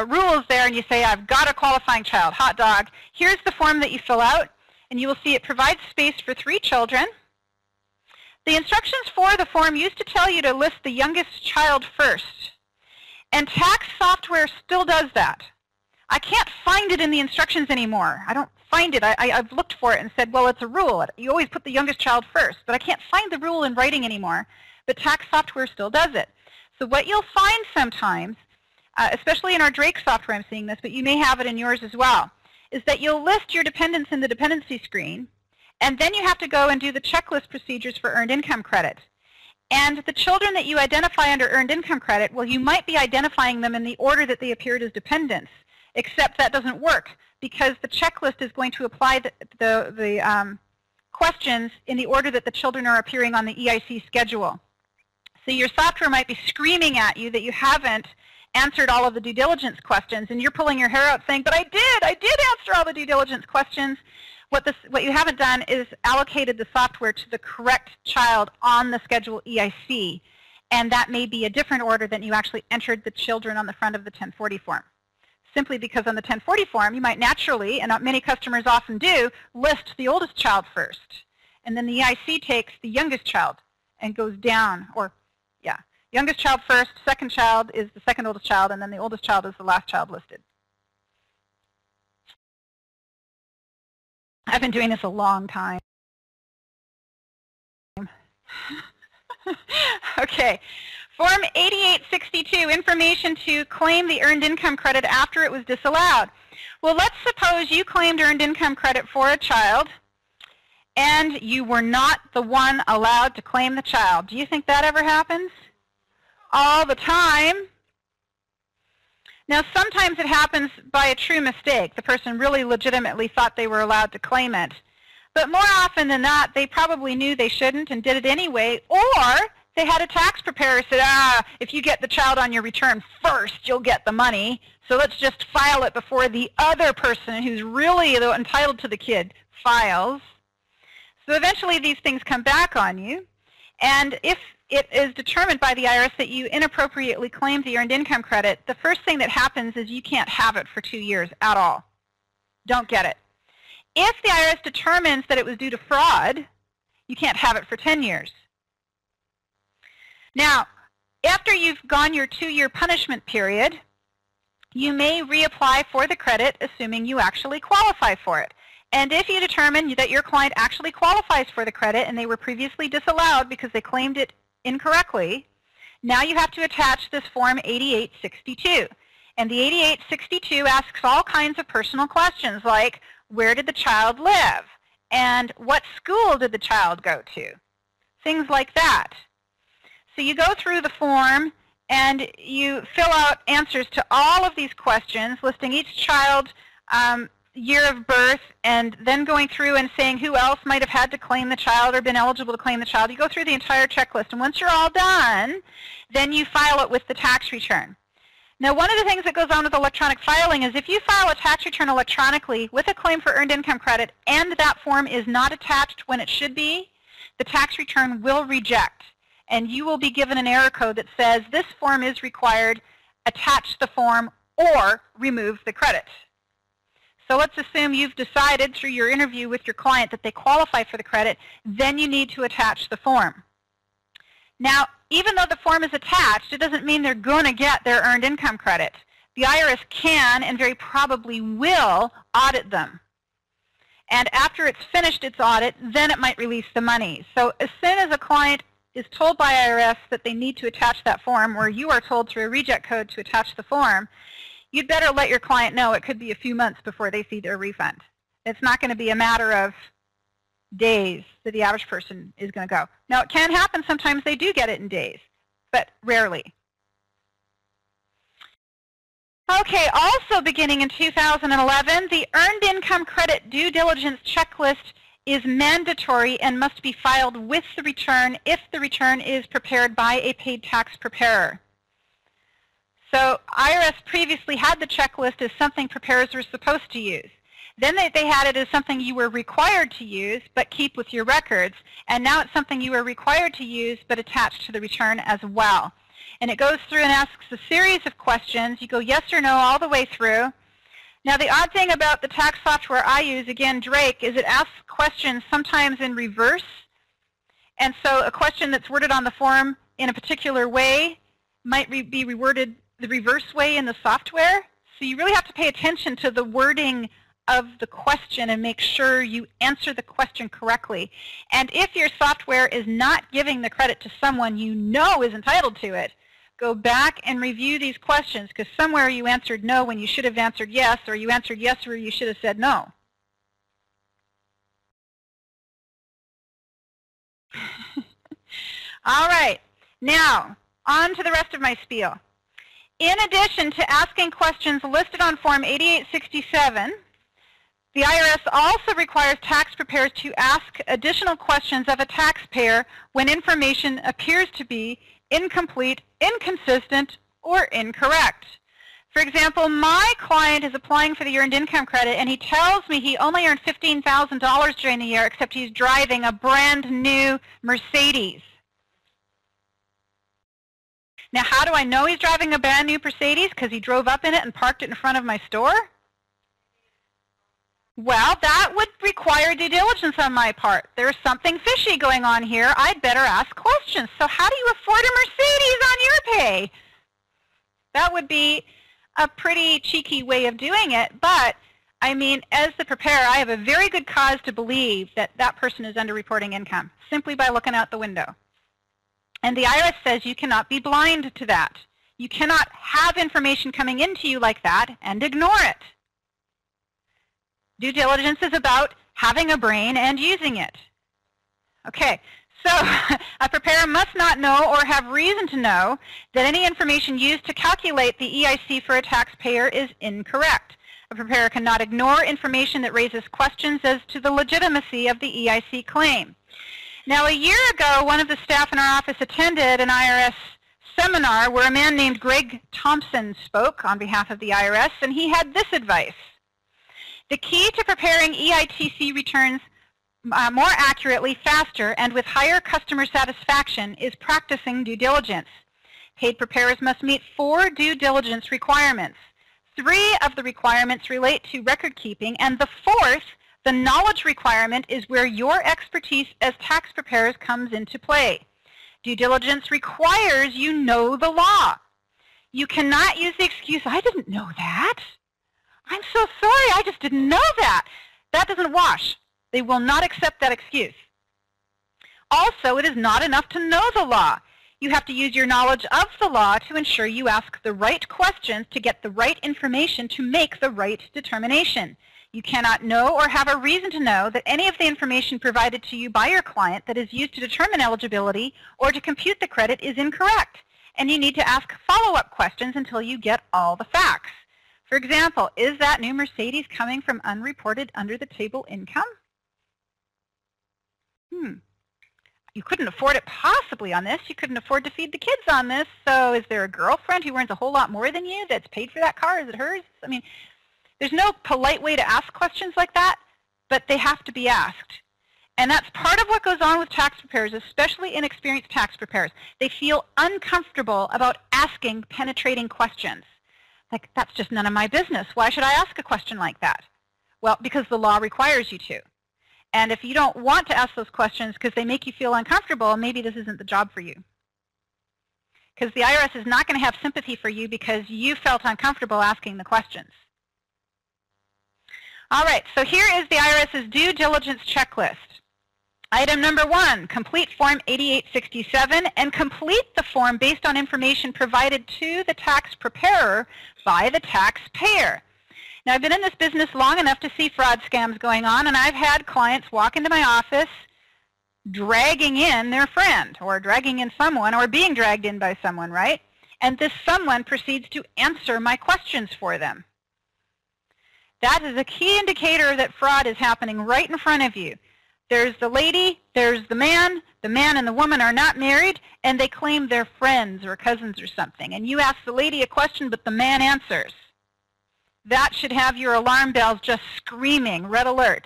rules there, and you say, I've got a qualifying child, hot dog. Here's the form that you fill out, and you will see it provides space for 3 children. The instructions for the form used to tell you to list the youngest child first, and tax software still does that. I can't find it in the instructions anymore. I don't find it. I've looked for it and said, well, it's a rule. You always put the youngest child first, but I can't find the rule in writing anymore, but tax software still does it. So what you'll find sometimes, especially in our Drake software I'm seeing this, but you may have it in yours as well, is that you'll list your dependents in the dependency screen, and then you have to go and do the checklist procedures for earned income credit. And the children that you identify under earned income credit, well, you might be identifying them in the order that they appeared as dependents, except that doesn't work because the checklist is going to apply the questions in the order that the children are appearing on the EIC schedule. So your software might be screaming at you that you haven't answered all of the due diligence questions, and you're pulling your hair out saying, but I did answer all the due diligence questions. What you haven't done is allocated the software to the correct child on the Schedule EIC, and that may be a different order than you actually entered the children on the front of the 1040 form. Simply because on the 1040 form, you might naturally, and many customers often do, list the oldest child first. And then the EIC takes the youngest child and goes down, or yeah, youngest child first, second child is the second oldest child, and then the oldest child is the last child listed. I've been doing this a long time. Okay. Form 8862, information to claim the earned income credit after it was disallowed. Well, let's suppose you claimed earned income credit for a child, and you were not the one allowed to claim the child. Do you think that ever happens? All the time. Now, sometimes it happens by a true mistake. The person really legitimately thought they were allowed to claim it. But more often than not, they probably knew they shouldn't and did it anyway, or they had a tax preparer who said, if you get the child on your return first, you'll get the money, so let's just file it before the other person who's really entitled to the kid files. So eventually these things come back on you, and if it is determined by the IRS that you inappropriately claimed the earned income credit, the first thing that happens is you can't have it for 2 years at all. Don't get it. If the IRS determines that it was due to fraud, you can't have it for 10 years. Now, after you've gone your 2-year punishment period, you may reapply for the credit, assuming you actually qualify for it. And if you determine that your client actually qualifies for the credit and they were previously disallowed because they claimed it incorrectly, now you have to attach this Form 8862. And the 8862 asks all kinds of personal questions like, where did the child live? And what school did the child go to? Things like that. So you go through the form and you fill out answers to all of these questions, listing each child's year of birth, and then going through and saying who else might have had to claim the child or been eligible to claim the child. You go through the entire checklist, and once you're all done, then you file it with the tax return. Now, one of the things that goes on with electronic filing is if you file a tax return electronically with a claim for earned income credit and that form is not attached when it should be, the tax return will reject, and you will be given an error code that says this form is required, attach the form, or remove the credit. So let's assume you've decided through your interview with your client that they qualify for the credit, then you need to attach the form. Now, even though the form is attached, it doesn't mean they're going to get their earned income credit. The IRS can and very probably will audit them. And after it's finished its audit, then it might release the money. So as soon as a client is told by IRS that they need to attach that form, or you are told through a reject code to attach the form, you'd better let your client know it could be a few months before they see their refund. It's not going to be a matter of days that the average person is going to go. Now, it can happen. Sometimes they do get it in days, but rarely. Okay, also beginning in 2011, the Earned Income Credit Due Diligence Checklist is mandatory and must be filed with the return if the return is prepared by a paid tax preparer. So IRS previously had the checklist as something preparers were supposed to use. Then they had it as something you were required to use but keep with your records. And now it's something you are required to use but attach to the return as well. And it goes through and asks a series of questions. You go yes or no all the way through. Now, the odd thing about the tax software I use, again, Drake, is it asks questions sometimes in reverse. And so a question that's worded on the form in a particular way might be reworded the reverse way in the software. So you really have to pay attention to the wording of the question and make sure you answer the question correctly. And if your software is not giving the credit to someone you know is entitled to it, go back and review these questions, because somewhere you answered no when you should have answered yes, or you answered yes where you should have said no. All right, now on to the rest of my spiel. In addition to asking questions listed on Form 8867, the IRS also requires tax preparers to ask additional questions of a taxpayer when information appears to be incomplete, inconsistent, or incorrect. For example, my client is applying for the Earned Income Credit, and he tells me he only earned $15,000 during the year, except he's driving a brand new Mercedes. Now, how do I know he's driving a brand new Mercedes? Because he drove up in it and parked it in front of my store? Well, that would require due diligence on my part. There's something fishy going on here. I'd better ask questions. So how do you afford a Mercedes on your pay? That would be a pretty cheeky way of doing it, but I mean, as the preparer, I have a very good cause to believe that that person is underreporting income simply by looking out the window. And the IRS says you cannot be blind to that. You cannot have information coming into you like that and ignore it. Due diligence is about having a brain and using it. Okay, so a preparer must not know or have reason to know that any information used to calculate the EIC for a taxpayer is incorrect. A preparer cannot ignore information that raises questions as to the legitimacy of the EIC claim. Now, a year ago, one of the staff in our office attended an IRS seminar where a man named Greg Thompson spoke on behalf of the IRS, and he had this advice. The key to preparing EITC returns more accurately, faster, and with higher customer satisfaction is practicing due diligence. Paid preparers must meet 4 due diligence requirements. 3 of the requirements relate to record keeping, and the 4th, the knowledge requirement, is where your expertise as tax preparers comes into play. Due diligence requires you know the law. You cannot use the excuse, I didn't know that. I'm so sorry, I just didn't know that. That doesn't wash. They will not accept that excuse. Also, it is not enough to know the law. You have to use your knowledge of the law to ensure you ask the right questions to get the right information to make the right determination. You cannot know or have a reason to know that any of the information provided to you by your client that is used to determine eligibility or to compute the credit is incorrect. And you need to ask follow-up questions until you get all the facts. For example, is that new Mercedes coming from unreported under-the-table income? You couldn't afford it possibly on this. You couldn't afford to feed the kids on this. So is there a girlfriend who earns a whole lot more than you that's paid for that car? Is it hers? I mean, there's no polite way to ask questions like that, but they have to be asked. And that's part of what goes on with tax preparers, especially inexperienced tax preparers. They feel uncomfortable about asking penetrating questions. Like, that's just none of my business. Why should I ask a question like that? Well, because the law requires you to. And if you don't want to ask those questions because they make you feel uncomfortable, maybe this isn't the job for you. Because the IRS is not going to have sympathy for you because you felt uncomfortable asking the questions. All right, so here is the IRS's due diligence checklist. Item number 1, complete Form 8867 and complete the form based on information provided to the tax preparer by the taxpayer. Now, I've been in this business long enough to see fraud scams going on, and I've had clients walk into my office dragging in their friend or dragging in someone or being dragged in by someone, right? And this someone proceeds to answer my questions for them. That is a key indicator that fraud is happening right in front of you. There's the lady, there's the man and the woman are not married, and they claim they're friends or cousins or something. And you ask the lady a question, but the man answers. That should have your alarm bells just screaming, red alert.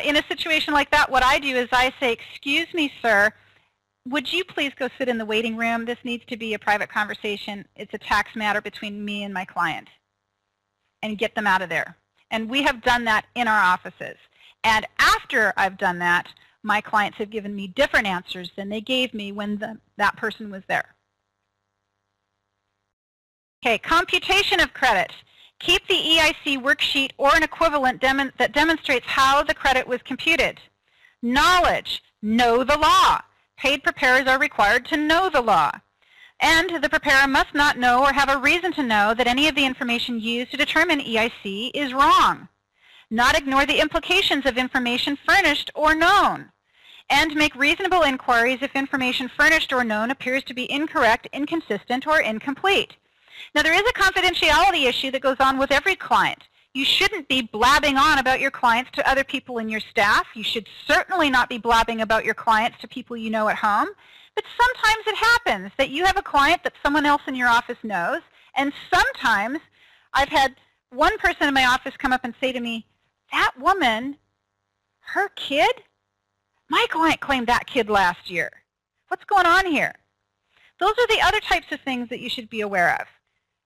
In a situation like that, what I do is I say, excuse me, sir, would you please go sit in the waiting room? This needs to be a private conversation. It's a tax matter between me and my client. And get them out of there. And we have done that in our offices. And after I've done that, my clients have given me different answers than they gave me when that person was there. Okay, computation of credit. Keep the EIC worksheet or an equivalent that demonstrates how the credit was computed. Knowledge. Know the law. Paid preparers are required to know the law. And the preparer must not know or have a reason to know that any of the information used to determine EIC is wrong. Not ignore the implications of information furnished or known. And make reasonable inquiries if information furnished or known appears to be incorrect, inconsistent, or incomplete. Now, there is a confidentiality issue that goes on with every client. You shouldn't be blabbing on about your clients to other people in your staff. You should certainly not be blabbing about your clients to people you know at home. But sometimes it happens that you have a client that someone else in your office knows, and sometimes I've had one person in my office come up and say to me, that woman, her kid? My client claimed that kid last year. What's going on here? Those are the other types of things that you should be aware of.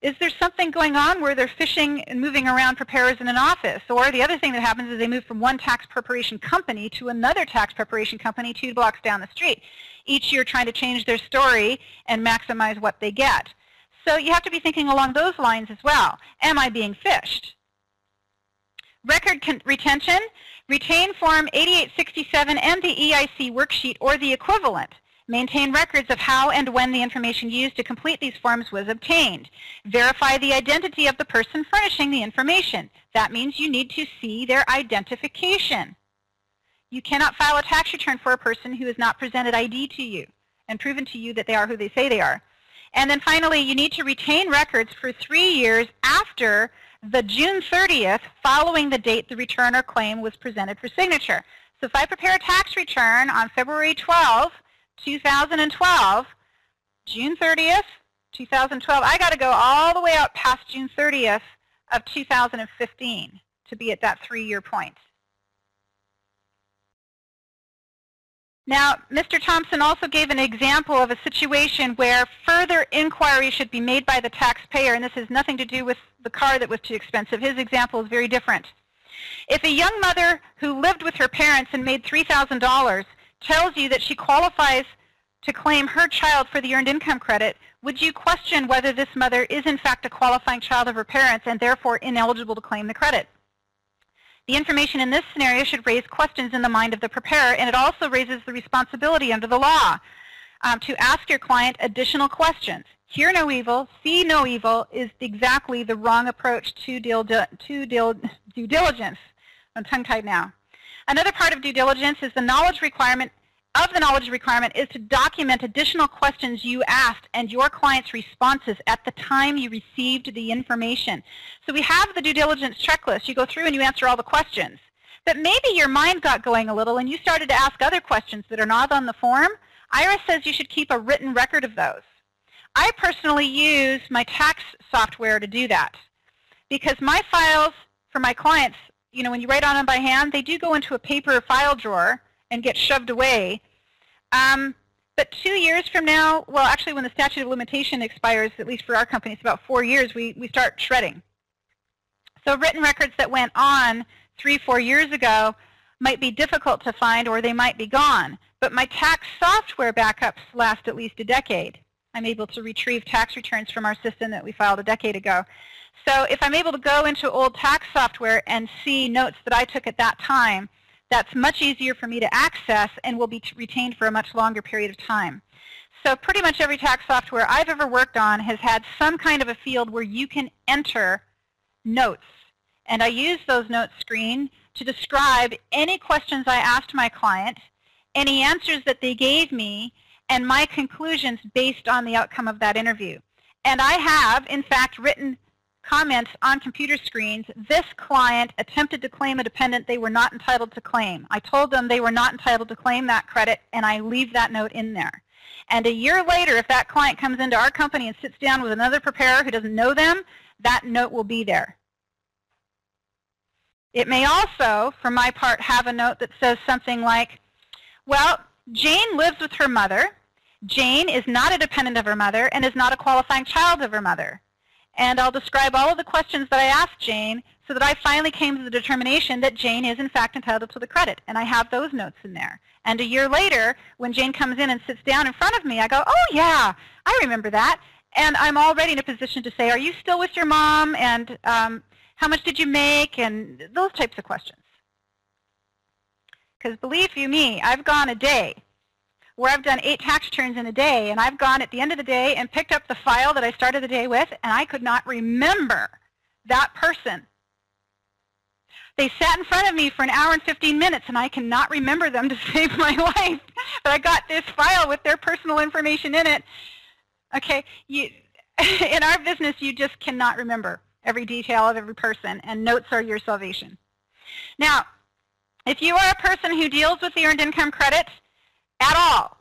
Is there something going on where they're fishing and moving around preparers in an office? Or the other thing that happens is they move from one tax preparation company to another tax preparation company 2 blocks down the street, each year trying to change their story and maximize what they get. So you have to be thinking along those lines as well. Am I being fished? Record retention, retain Form 8867 and the EIC worksheet or the equivalent. Maintain records of how and when the information used to complete these forms was obtained. Verify the identity of the person furnishing the information. That means you need to see their identification. You cannot file a tax return for a person who has not presented ID to you and proven to you that they are who they say they are. And then finally, you need to retain records for 3 years after the June 30th following the date the return or claim was presented for signature. So if I prepare a tax return on February 12, 2012, June 30th, 2012, I got to go all the way out past June 30th of 2015 to be at that 3-year point. Now, Mr. Thompson also gave an example of a situation where further inquiry should be made by the taxpayer, and this has nothing to do with the car that was too expensive. His example is very different. If a young mother who lived with her parents and made $3,000 tells you that she qualifies to claim her child for the earned income credit, would you question whether this mother is in fact a qualifying child of her parents and therefore ineligible to claim the credit? The information in this scenario should raise questions in the mind of the preparer, and it also raises the responsibility under the law to ask your client additional questions. Hear no evil, see no evil is exactly the wrong approach to due diligence. I'm tongue-tied now. Another part of due diligence is the knowledge requirement. The knowledge requirement is to document additional questions you asked and your client's responses at the time you received the information. So we have the due diligence checklist. You go through and you answer all the questions. But maybe your mind got going a little and you started to ask other questions that are not on the form. IRS says you should keep a written record of those. I personally use my tax software to do that because my files for my clients, you know, when you write on them by hand, they do go into a paper file drawer and get shoved away. But 2 years from now, well, actually when the statute of limitation expires, at least for our company, it's about 4 years, we start shredding. So written records that went on 3-4 years ago might be difficult to find or they might be gone. But my tax software backups last at least a decade. I'm able to retrieve tax returns from our system that we filed a decade ago. So if I'm able to go into old tax software and see notes that I took at that time, that's much easier for me to access and will be retained for a much longer period of time. So pretty much every tax software I've ever worked on has had some kind of a field where you can enter notes. And I use those notes screen to describe any questions I asked my client, any answers that they gave me, and my conclusions based on the outcome of that interview. And I have, in fact, written comments on computer screens. This client attempted to claim a dependent they were not entitled to claim. I told them they were not entitled to claim that credit, and I leave that note in there. And a year later, if that client comes into our company and sits down with another preparer who doesn't know them, that note will be there. It may also, for my part, have a note that says something like, well, Jane lives with her mother. Jane is not a dependent of her mother and is not a qualifying child of her mother. And I'll describe all of the questions that I asked Jane so that I finally came to the determination that Jane is in fact entitled to the credit. And I have those notes in there. And a year later, when Jane comes in and sits down in front of me, I go, oh yeah, I remember that. And I'm already in a position to say, are you still with your mom? And how much did you make? And those types of questions. Because believe you me, I've gone a day where I've done 8 tax returns in a day, and I've gone at the end of the day and picked up the file that I started the day with, and I could not remember that person. They sat in front of me for an hour and 15 minutes, and I cannot remember them to save my life. But I got this file with their personal information in it. Okay, in our business, you just cannot remember every detail of every person, and notes are your salvation. Now, if you are a person who deals with the earned income credit at all,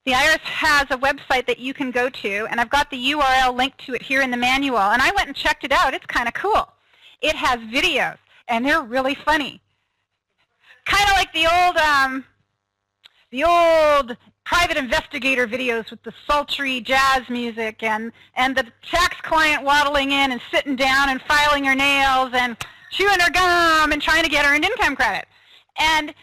The IRS has a website that you can go to, and I've got the URL linked to it here in the manual, and I went and checked it out. It's kind of cool. It has videos, and they're really funny. Kind of like the old private investigator videos with the sultry jazz music and the tax client waddling in and sitting down and filing her nails and chewing her gum and trying to get earned income credit. And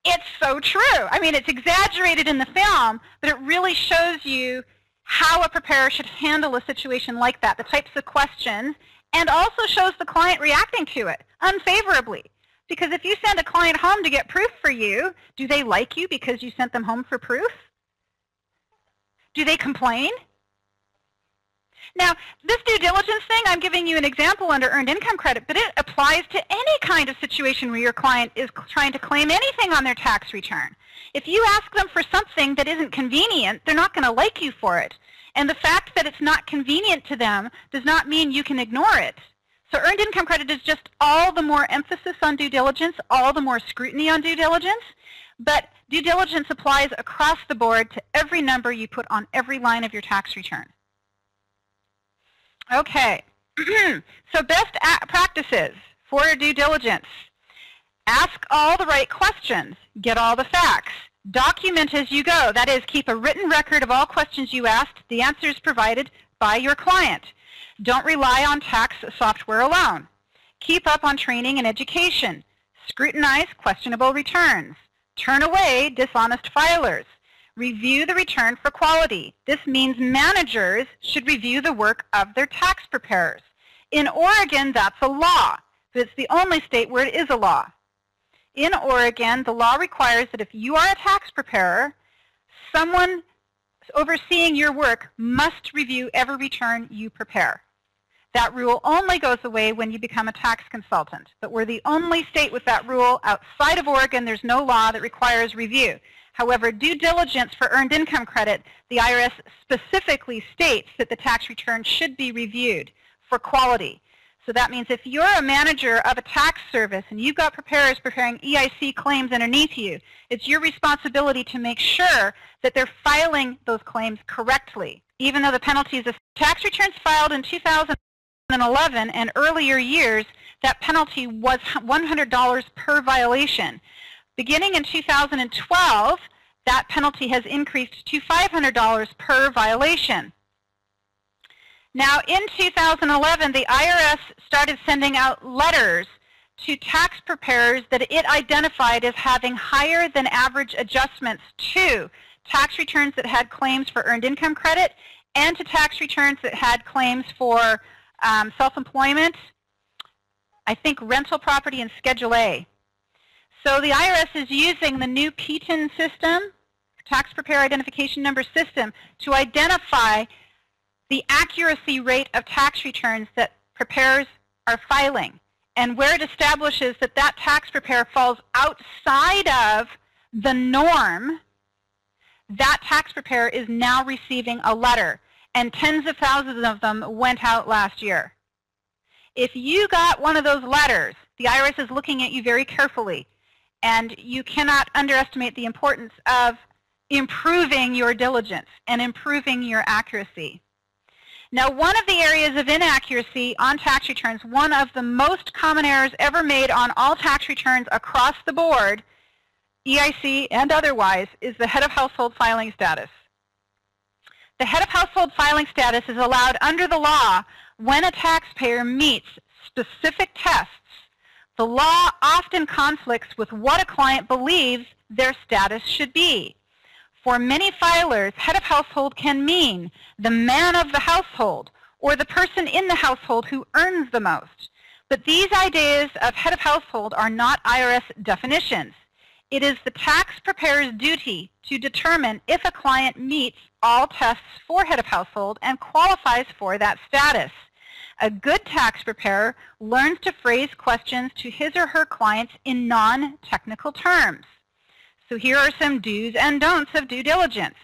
it's so true. I mean, it's exaggerated in the film, but it really shows you how a preparer should handle a situation like that, the types of questions, and also shows the client reacting to it unfavorably. Because if you send a client home to get proof for you, do they like you because you sent them home for proof? Do they complain? Now, this due diligence thing, I'm giving you an example under earned income credit, but it applies to any kind of situation where your client is trying to claim anything on their tax return. If you ask them for something that isn't convenient, they're not going to like you for it. And the fact that it's not convenient to them does not mean you can ignore it. So earned income credit is just all the more emphasis on due diligence, all the more scrutiny on due diligence. But due diligence applies across the board to every number you put on every line of your tax return. Okay, so best practices for due diligence. Ask all the right questions. Get all the facts. Document as you go. That is, keep a written record of all questions you asked, the answers provided by your client. Don't rely on tax software alone. Keep up on training and education. Scrutinize questionable returns. Turn away dishonest filers. Review the return for quality. This means managers should review the work of their tax preparers. In Oregon, that's a law, but it's the only state where it is a law. In Oregon, the law requires that if you are a tax preparer, someone overseeing your work must review every return you prepare. That rule only goes away when you become a tax consultant. But we're the only state with that rule. Outside of Oregon, there's no law that requires review. However, due diligence for earned income credit, the IRS specifically states that the tax return should be reviewed for quality. So that means if you're a manager of a tax service and you've got preparers preparing EIC claims underneath you, it's your responsibility to make sure that they're filing those claims correctly. Even though the penalties of tax returns filed in 2011 and earlier years, that penalty was $100 per violation. Beginning in 2012, that penalty has increased to $500 per violation. Now, in 2011, the IRS started sending out letters to tax preparers that it identified as having higher than average adjustments to tax returns that had claims for earned income credit and to tax returns that had claims for self-employment, I think rental property, and Schedule A. So the IRS is using the new PTIN system, Tax Preparer Identification Number System, to identify the accuracy rate of tax returns that preparers are filing. And where it establishes that that tax preparer falls outside of the norm, that tax preparer is now receiving a letter. And tens of thousands of them went out last year. If you got one of those letters, the IRS is looking at you very carefully. And you cannot underestimate the importance of improving your diligence and improving your accuracy. Now, one of the areas of inaccuracy on tax returns, one of the most common errors ever made on all tax returns across the board, EIC and otherwise, is the head of household filing status. The head of household filing status is allowed under the law when a taxpayer meets specific tests. The law often conflicts with what a client believes their status should be. For many filers, head of household can mean the man of the household or the person in the household who earns the most. But these ideas of head of household are not IRS definitions. It is the tax preparer's duty to determine if a client meets all tests for head of household and qualifies for that status. A good tax preparer learns to phrase questions to his or her clients in non-technical terms. So here are some do's and don'ts of due diligence.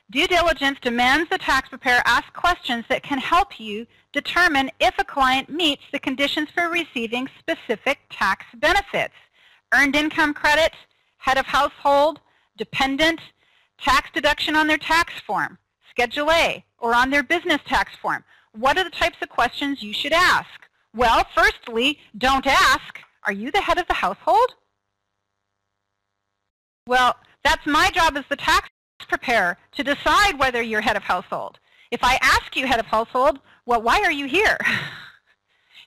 Due diligence demands the tax preparer ask questions that can help you determine if a client meets the conditions for receiving specific tax benefits. Earned income credit, head of household, dependent, tax deduction on their tax form, Schedule A, or on their business tax form? What are the types of questions you should ask? Well, firstly, don't ask, are you the head of the household? Well, that's my job as the tax preparer to decide whether you're head of household. If I ask you head of household, well, why are you here?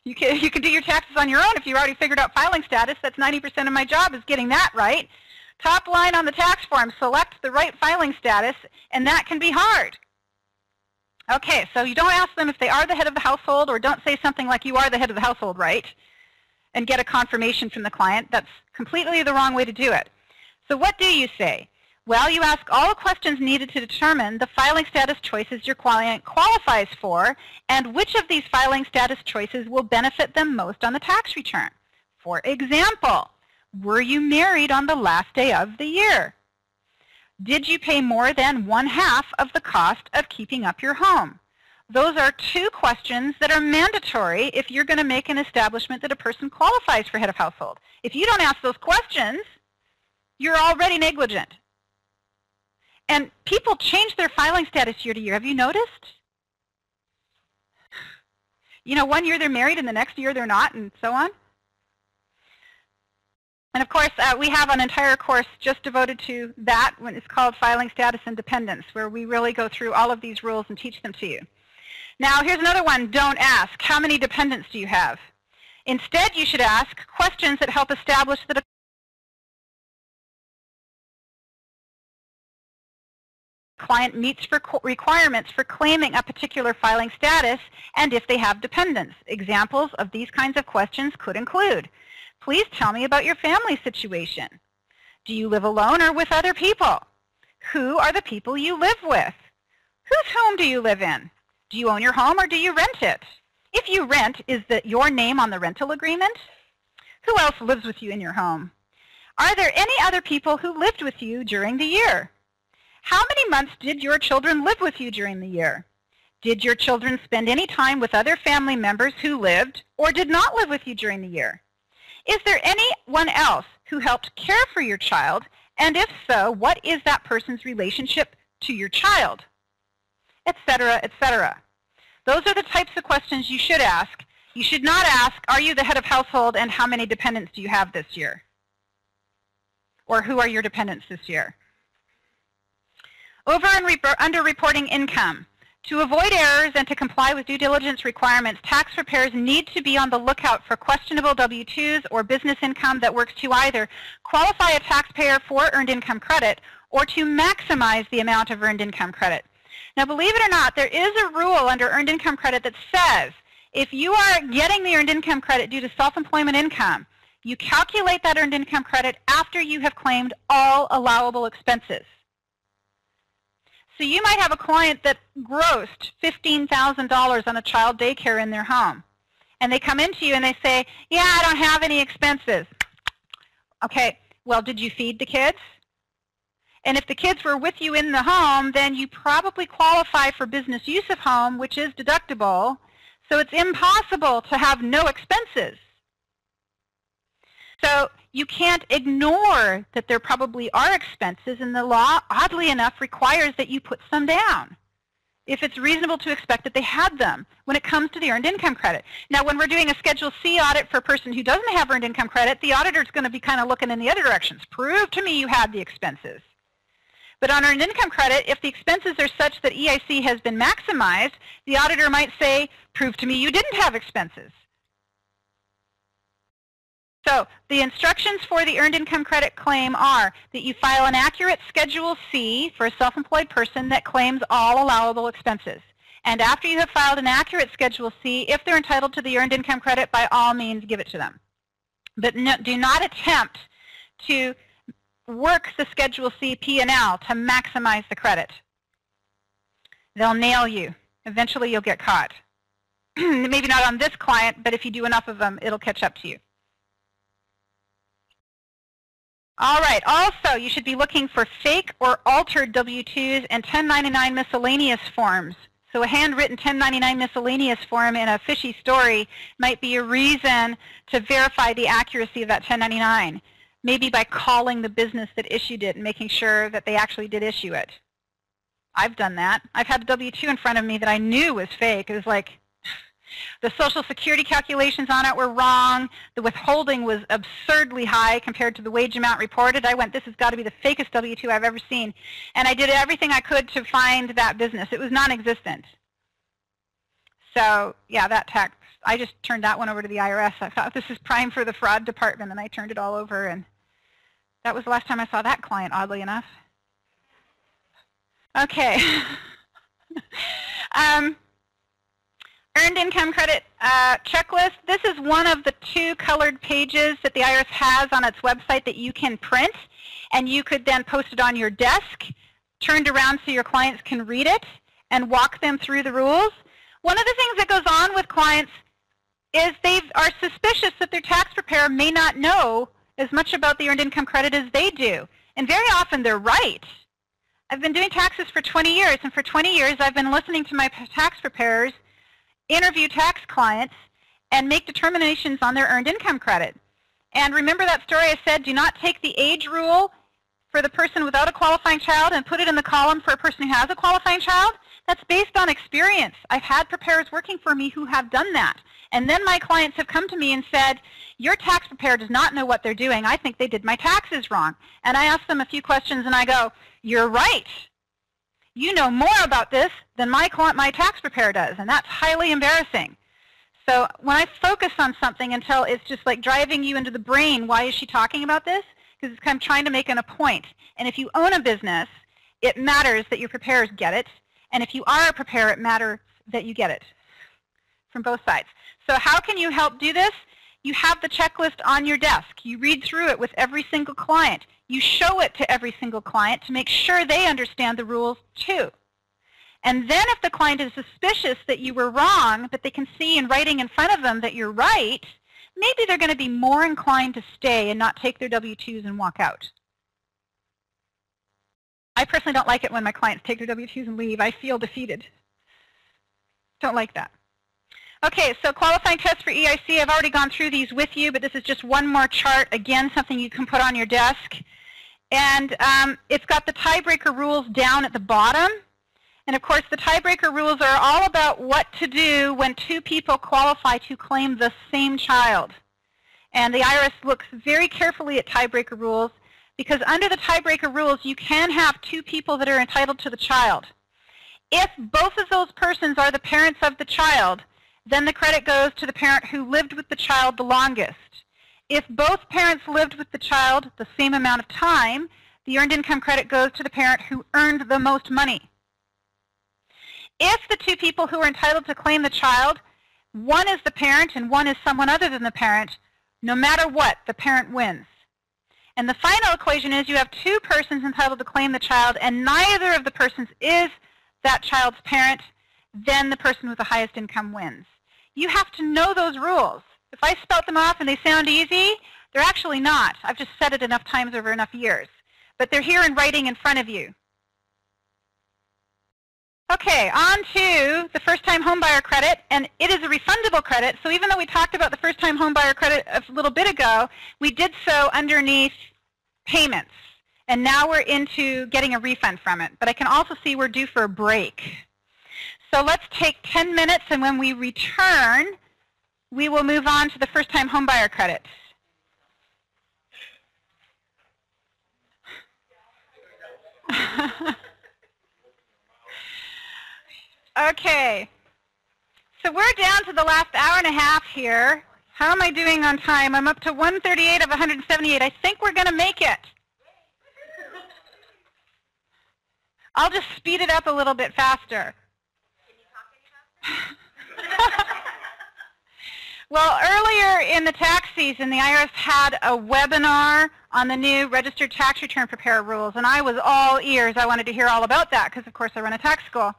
You can do your taxes on your own if you already figured out filing status. That's 90% of my job, is getting that right. Top line on the tax form, select the right filing status, and that can be hard. Okay, so you don't ask them if they are the head of the household, or don't say something like you are the head of the household, right? And get a confirmation from the client. That's completely the wrong way to do it. So what do you say? Well, you ask all the questions needed to determine the filing status choices your client qualifies for, and which of these filing status choices will benefit them most on the tax return. For example, were you married on the last day of the year? Did you pay more than 1/2 of the cost of keeping up your home? Those are two questions that are mandatory if you're going to make an establishment that a person qualifies for head of household. If you don't ask those questions, you're already negligent. And people change their filing status year to year. Have you noticed? You know, one year they're married and the next year they're not, and so on. And of course, we have an entire course just devoted to that. It's called Filing Status and Dependence, where we really go through all of these rules and teach them to you. Now, here's another one. Don't ask, how many dependents do you have? Instead, you should ask questions that help establish that a client meets requirements for claiming a particular filing status, and if they have dependents. Examples of these kinds of questions could include, please tell me about your family situation. Do you live alone or with other people? Who are the people you live with? Whose home do you live in? Do you own your home or do you rent it? If you rent, is that your name on the rental agreement? Who else lives with you in your home? Are there any other people who lived with you during the year? How many months did your children live with you during the year? Did your children spend any time with other family members who lived or did not live with you during the year? Is there anyone else who helped care for your child? And if so, what is that person's relationship to your child? Etc., etc. Those are the types of questions you should ask. You should not ask, are you the head of household and how many dependents do you have this year? Or who are your dependents this year? Over and under reporting income. To avoid errors and to comply with due diligence requirements, tax preparers need to be on the lookout for questionable W-2s or business income that works to either qualify a taxpayer for earned income credit or to maximize the amount of earned income credit. Now, believe it or not, there is a rule under earned income credit that says if you are getting the earned income credit due to self-employment income, you calculate that earned income credit after you have claimed all allowable expenses. So you might have a client that grossed $15,000 on a child daycare in their home. And they come into you and they say, yeah, I don't have any expenses. Okay, well, did you feed the kids? And if the kids were with you in the home, then you probably qualify for business use of home, which is deductible. So it's impossible to have no expenses. So you can't ignore that there probably are expenses, and the law, oddly enough, requires that you put some down if it's reasonable to expect that they had them when it comes to the earned income credit. Now, when we're doing a Schedule C audit for a person who doesn't have earned income credit, the auditor's going to be kind of looking in the other directions. Prove to me you had the expenses. But on earned income credit, if the expenses are such that EIC has been maximized, the auditor might say, prove to me you didn't have expenses. So the instructions for the earned income credit claim are that you file an accurate Schedule C for a self-employed person that claims all allowable expenses. And after you have filed an accurate Schedule C, if they're entitled to the earned income credit, by all means give it to them. But no, do not attempt to work the Schedule C P&L to maximize the credit. They'll nail you. Eventually you'll get caught. Maybe not on this client, but if you do enough of them, it'll catch up to you. All right, also you should be looking for fake or altered W-2s and 1099 miscellaneous forms. So a handwritten 1099 miscellaneous form in a fishy story might be a reason to verify the accuracy of that 1099. maybe by calling the business that issued it and making sure that they actually did issue it. I've done that. I've had a W-2 in front of me that I knew was fake. It was like the Social Security calculations on it were wrong. The withholding was absurdly high compared to the wage amount reported. I went, this has got to be the fakest W-2 I've ever seen. And I did everything I could to find that business. It was non-existent. So yeah, that tax, I just turned that one over to the IRS. I thought this is prime for the fraud department, and I turned it all over. And that was the last time I saw that client, oddly enough. Okay. Earned income credit checklist. This is one of the 2 colored pages that the IRS has on its website that you can print, and you could then post it on your desk, turned around so your clients can read it and walk them through the rules. One of the things that goes on with clients is they are suspicious that their tax preparer may not know as much about the earned income credit as they do, and very often they're right. I've been doing taxes for 20 years, and for 20 years I've been listening to my tax preparers interview tax clients and make determinations on their earned income credit. And remember that story I said, do not take the age rule for the person without a qualifying child and put it in the column for a person who has a qualifying child? That's based on experience. I've had preparers working for me who have done that. And then my clients have come to me and said, your tax preparer does not know what they're doing. I think they did my taxes wrong. And I ask them a few questions and I go, you're right. You know more about this than my tax preparer does, and that's highly embarrassing. So when I focus on something until it's just like driving you into the brain, why is she talking about this? Because it's kind of trying to make a point. And if you own a business, it matters that your preparers get it. And if you are a preparer, it matters that you get it from both sides. So how can you help do this? You have the checklist on your desk. You read through it with every single client. You show it to every single client to make sure they understand the rules too. And then if the client is suspicious that you were wrong, but they can see in writing in front of them that you're right, maybe they're going to be more inclined to stay and not take their W-2s and walk out. I personally don't like it when my clients take their W-2s and leave. I feel defeated. Don't like that. Okay, so qualifying tests for EIC, I've already gone through these with you, but this is just one more chart. Again, something you can put on your desk. And it's got the tiebreaker rules down at the bottom. And of course, the tiebreaker rules are all about what to do when 2 people qualify to claim the same child. And the IRS looks very carefully at tiebreaker rules because under the tiebreaker rules, you can have 2 people that are entitled to the child. If both of those persons are the parents of the child, then the credit goes to the parent who lived with the child the longest. If both parents lived with the child the same amount of time, the earned income credit goes to the parent who earned the most money. If the 2 people who are entitled to claim the child, one is the parent and one is someone other than the parent, no matter what, the parent wins. And the final equation is you have 2 persons entitled to claim the child and neither of the persons is that child's parent, then the person with the highest income wins. You have to know those rules. If I spout them off and they sound easy, they're actually not. I've just said it enough times over enough years. But they're here in writing in front of you. Okay, on to the first-time homebuyer credit, and it is a refundable credit. So even though we talked about the first-time homebuyer credit a little bit ago, we did so underneath payments. And now we're into getting a refund from it. But I can also see we're due for a break. So let's take 10 minutes, and when we return, we will move on to the first-time homebuyer credit. Okay, so we're down to the last hour and a half here. How am I doing on time? I'm up to 138 of 178. I think we're going to make it. I'll just speed it up a little bit faster. Well, earlier in the tax season, the IRS had a webinar on the new registered tax return preparer rules, and I was all ears. I wanted to hear all about that because, of course, I run a tax school.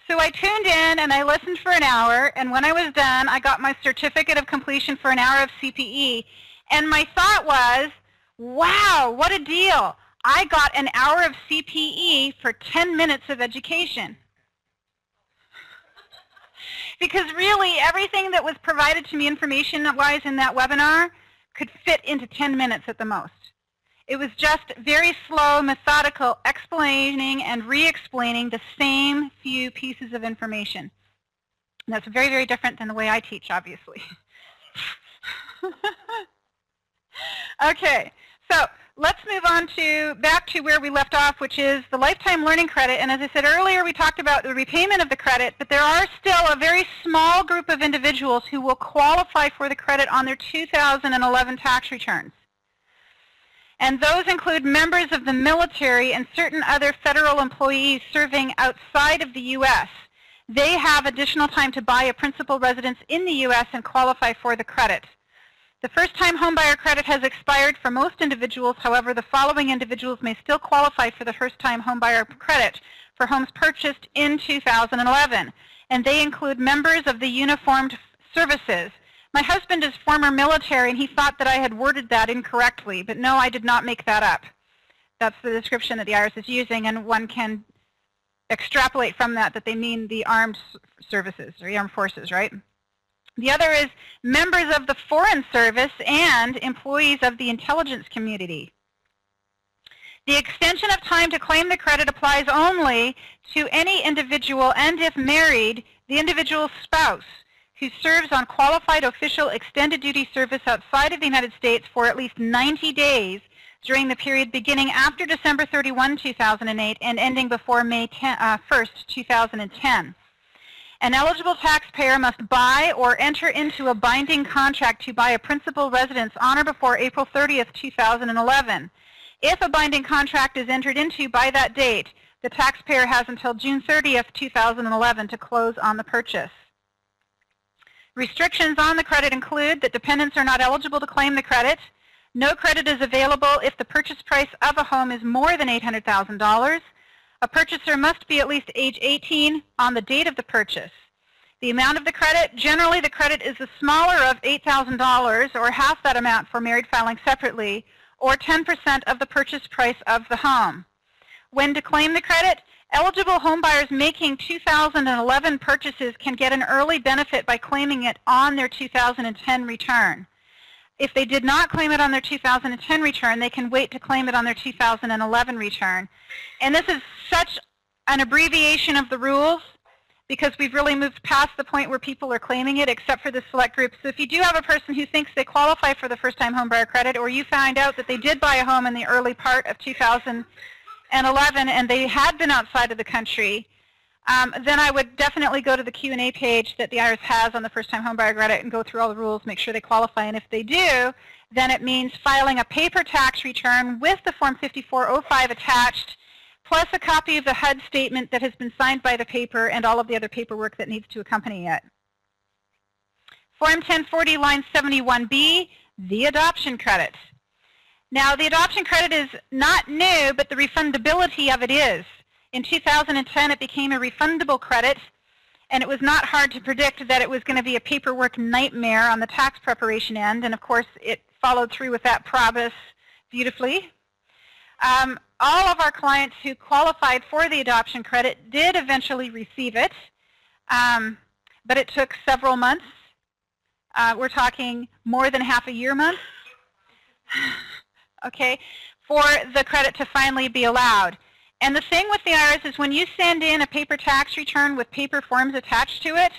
So I tuned in and I listened for an hour, and when I was done, I got my certificate of completion for an hour of CPE, and my thought was, wow, what a deal. I got an hour of CPE for 10 minutes of education. Because really, everything that was provided to me information-wise in that webinar could fit into 10 minutes at the most. It was just very slow, methodical explaining and re-explaining the same few pieces of information. And that's very, very different than the way I teach, obviously. Okay, so let's move on back to where we left off, which is the lifetime learning credit. And as I said earlier, we talked about the repayment of the credit, but there are still a very small group of individuals who will qualify for the credit on their 2011 tax returns. And those include members of the military and certain other federal employees serving outside of the U.S. They have additional time to buy a principal residence in the U.S. and qualify for the credit. The first-time homebuyer credit has expired for most individuals. However, the following individuals may still qualify for the first-time homebuyer credit for homes purchased in 2011. And they include members of the uniformed services. My husband is former military, and he thought that I had worded that incorrectly. But no, I did not make that up. That's the description that the IRS is using, and one can extrapolate from that they mean the armed services, or the armed forces, right? The other is members of the Foreign Service and employees of the intelligence community. The extension of time to claim the credit applies only to any individual, and if married, the individual's spouse, who serves on qualified official extended duty service outside of the United States for at least 90 days during the period beginning after December 31, 2008 and ending before May 1st, 2010. An eligible taxpayer must buy or enter into a binding contract to buy a principal residence on or before April 30th, 2011. If a binding contract is entered into by that date, the taxpayer has until June 30th, 2011 to close on the purchase. Restrictions on the credit include that dependents are not eligible to claim the credit. No credit is available if the purchase price of a home is more than $800,000. A purchaser must be at least age 18 on the date of the purchase. The amount of the credit, generally the credit is the smaller of $8,000 or half that amount for married filing separately, or 10% of the purchase price of the home. When to claim the credit, eligible homebuyers making 2011 purchases can get an early benefit by claiming it on their 2010 return. If they did not claim it on their 2010 return, they can wait to claim it on their 2011 return. And this is such an abbreviation of the rules because we've really moved past the point where people are claiming it except for the select group. So if you do have a person who thinks they qualify for the first-time homebuyer credit, or you find out that they did buy a home in the early part of 2011 and they had been outside of the country, then I would definitely go to the Q&A page that the IRS has on the first-time homebuyer credit and go through all the rules, make sure they qualify. And if they do, then it means filing a paper tax return with the Form 5405 attached, plus a copy of the HUD statement that has been signed by the paper and all of the other paperwork that needs to accompany it. Form 1040, line 71B, the adoption credit. Now, the adoption credit is not new, but the refundability of it is. In 2010, it became a refundable credit, and it was not hard to predict that it was going to be a paperwork nightmare on the tax preparation end, and of course, it followed through with that promise beautifully. All of our clients who qualified for the adoption credit did eventually receive it, but it took several months. We're talking more than half a year month, okay, for the credit to finally be allowed. And the thing with the IRS is when you send in a paper tax return with paper forms attached to it,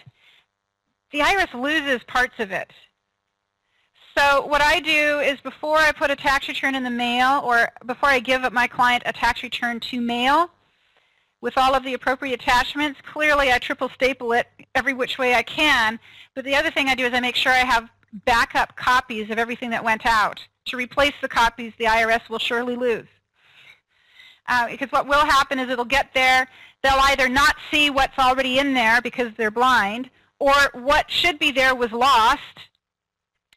the IRS loses parts of it. So what I do is before I put a tax return in the mail, or before I give my client a tax return to mail with all of the appropriate attachments, clearly I triple staple it every which way I can. But the other thing I do is I make sure I have backup copies of everything that went out to replace the copies the IRS will surely lose. Because what will happen is it'll get there, they'll either not see what's already in there because they're blind, or what should be there was lost.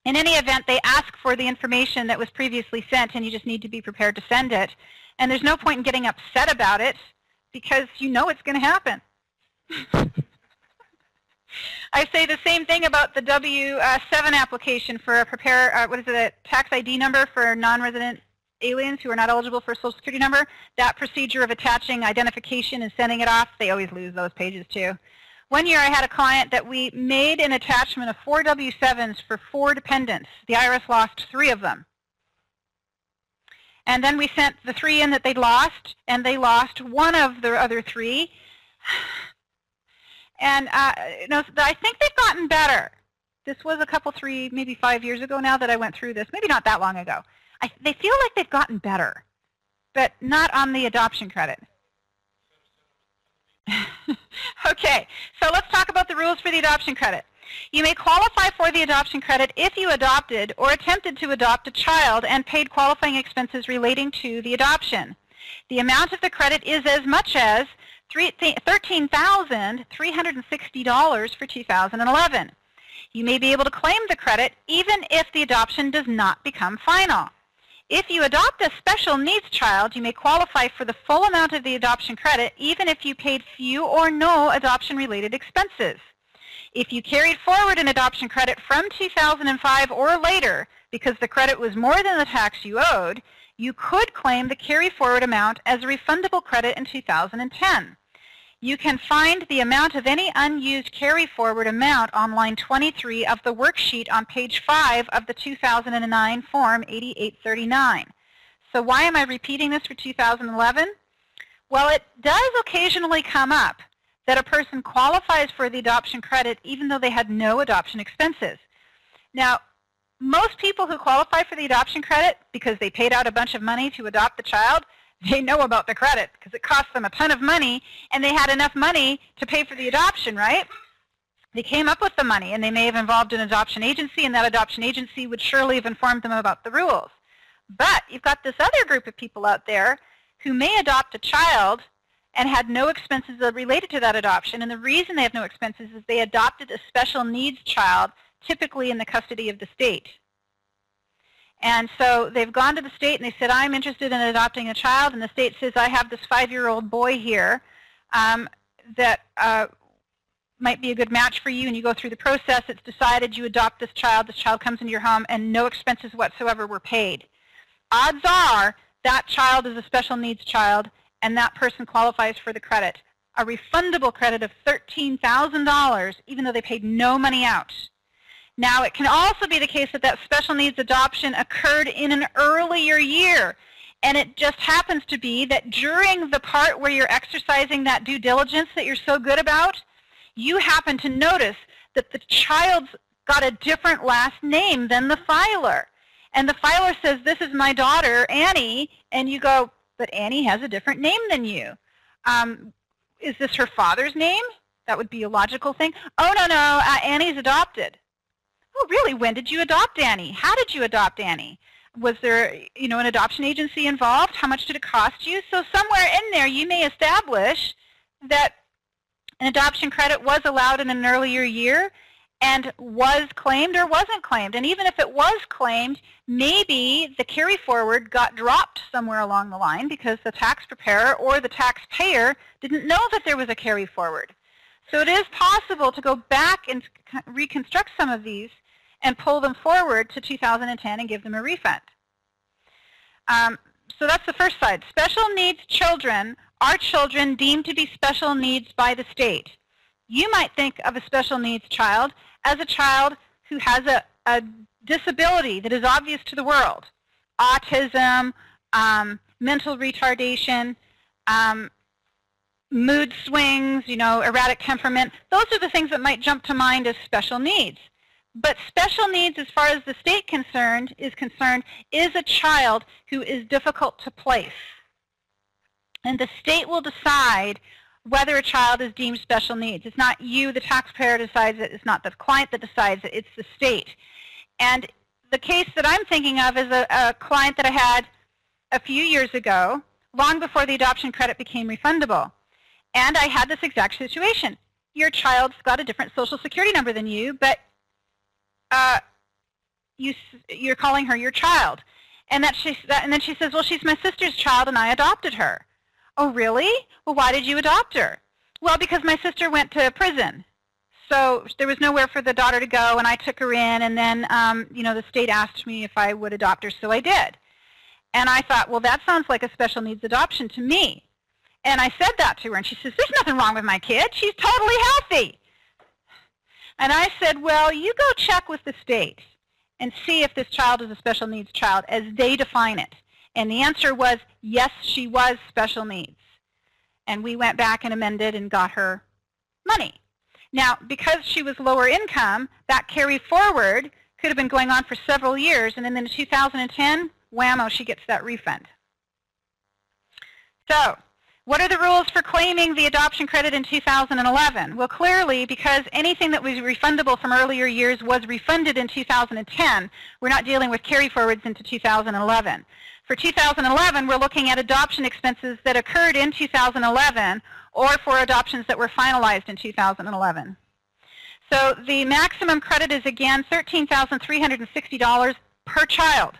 In any event, they ask for the information that was previously sent, and you just need to be prepared to send it. And there's no point in getting upset about it because you know it's going to happen. I say the same thing about the W-7 application for a a tax ID number for non-resident aliens who are not eligible for a Social Security number. That procedure of attaching identification and sending it off, they always lose those pages too. One year I had a client that we made an attachment of 4 W-7s for 4 dependents. The IRS lost 3 of them. And then we sent the 3 in that they'd lost, and they lost one of the other 3. And you know, I think they've gotten better. This was a couple, 3, maybe 5 years ago now that I went through this. Maybe not that long ago. They feel like they've gotten better, but not on the adoption credit. Okay, so let's talk about the rules for the adoption credit. You may qualify for the adoption credit if you adopted or attempted to adopt a child and paid qualifying expenses relating to the adoption. The amount of the credit is as much as $13,360 for 2011. You may be able to claim the credit even if the adoption does not become final. If you adopt a special needs child, you may qualify for the full amount of the adoption credit even if you paid few or no adoption-related expenses. If you carried forward an adoption credit from 2005 or later because the credit was more than the tax you owed, you could claim the carry-forward amount as a refundable credit in 2010. You can find the amount of any unused carry-forward amount on line 23 of the worksheet on page 5 of the 2009 Form 8839. So why am I repeating this for 2011? Well, it does occasionally come up that a person qualifies for the adoption credit even though they had no adoption expenses. Now, most people who qualify for the adoption credit because they paid out a bunch of money to adopt the child, they know about the credit because it cost them a ton of money and they had enough money to pay for the adoption, right? They came up with the money and they may have involved an adoption agency, and that adoption agency would surely have informed them about the rules. But you've got this other group of people out there who may adopt a child and had no expenses related to that adoption, and the reason they have no expenses is they adopted a special needs child, typically in the custody of the state. And so they've gone to the state and they said, I'm interested in adopting a child, and the state says, I have this 5-year-old boy here that might be a good match for you, and you go through the process. It's decided you adopt this child comes into your home, and no expenses whatsoever were paid. Odds are that child is a special needs child, and that person qualifies for the credit, a refundable credit of $13,000, even though they paid no money out. Now, it can also be the case that that special needs adoption occurred in an earlier year, and it just happens to be that during the part where you're exercising that due diligence that you're so good about, you happen to notice that the child's got a different last name than the filer. And the filer says, this is my daughter, Annie, and you go, but Annie has a different name than you. Is this her father's name? That would be a logical thing. Oh, no, Annie's adopted. Oh, really? When did you adopt Annie? How did you adopt Annie? Was there, an adoption agency involved? How much did it cost you? So somewhere in there, you may establish that an adoption credit was allowed in an earlier year and was claimed or wasn't claimed. And even if it was claimed, maybe the carry forward got dropped somewhere along the line because the tax preparer or the taxpayer didn't know that there was a carry forward. So it is possible to go back and reconstruct some of these and pull them forward to 2010 and give them a refund. So that's the first side. Special needs children are children deemed to be special needs by the state. You might think of a special needs child as a child who has a disability that is obvious to the world. Autism, mental retardation, mood swings, erratic temperament. Those are the things that might jump to mind as special needs. But special needs, as far as the state is concerned, is a child who is difficult to place. And the state will decide whether a child is deemed special needs. It's not you, the taxpayer, decides it. It's not the client that decides it. It's the state. And the case that I'm thinking of is a client that I had a few years ago, long before the adoption credit became refundable. And I had this exact situation. Your child's got a different Social Security number than you, but you're calling her your child. And then she says, well, she's my sister's child and I adopted her. Oh, really? Well, why did you adopt her? Well, because my sister went to prison. So there was nowhere for the daughter to go, and I took her in, and then the state asked me if I would adopt her, so I did. And I thought, well, that sounds like a special needs adoption to me. And I said that to her, and she says, there's nothing wrong with my kid. She's totally healthy. And I said, well, you go check with the state and see if this child is a special needs child as they define it. And the answer was, yes, she was special needs. And we went back and amended and got her money. Now, because she was lower income, that carry forward could have been going on for several years, and then in 2010, whammo, she gets that refund. So, what are the rules for claiming the adoption credit in 2011? Well, clearly, because anything that was refundable from earlier years was refunded in 2010, we're not dealing with carry forwards into 2011. For 2011, we're looking at adoption expenses that occurred in 2011 or for adoptions that were finalized in 2011. So the maximum credit is, again, $13,360 per child.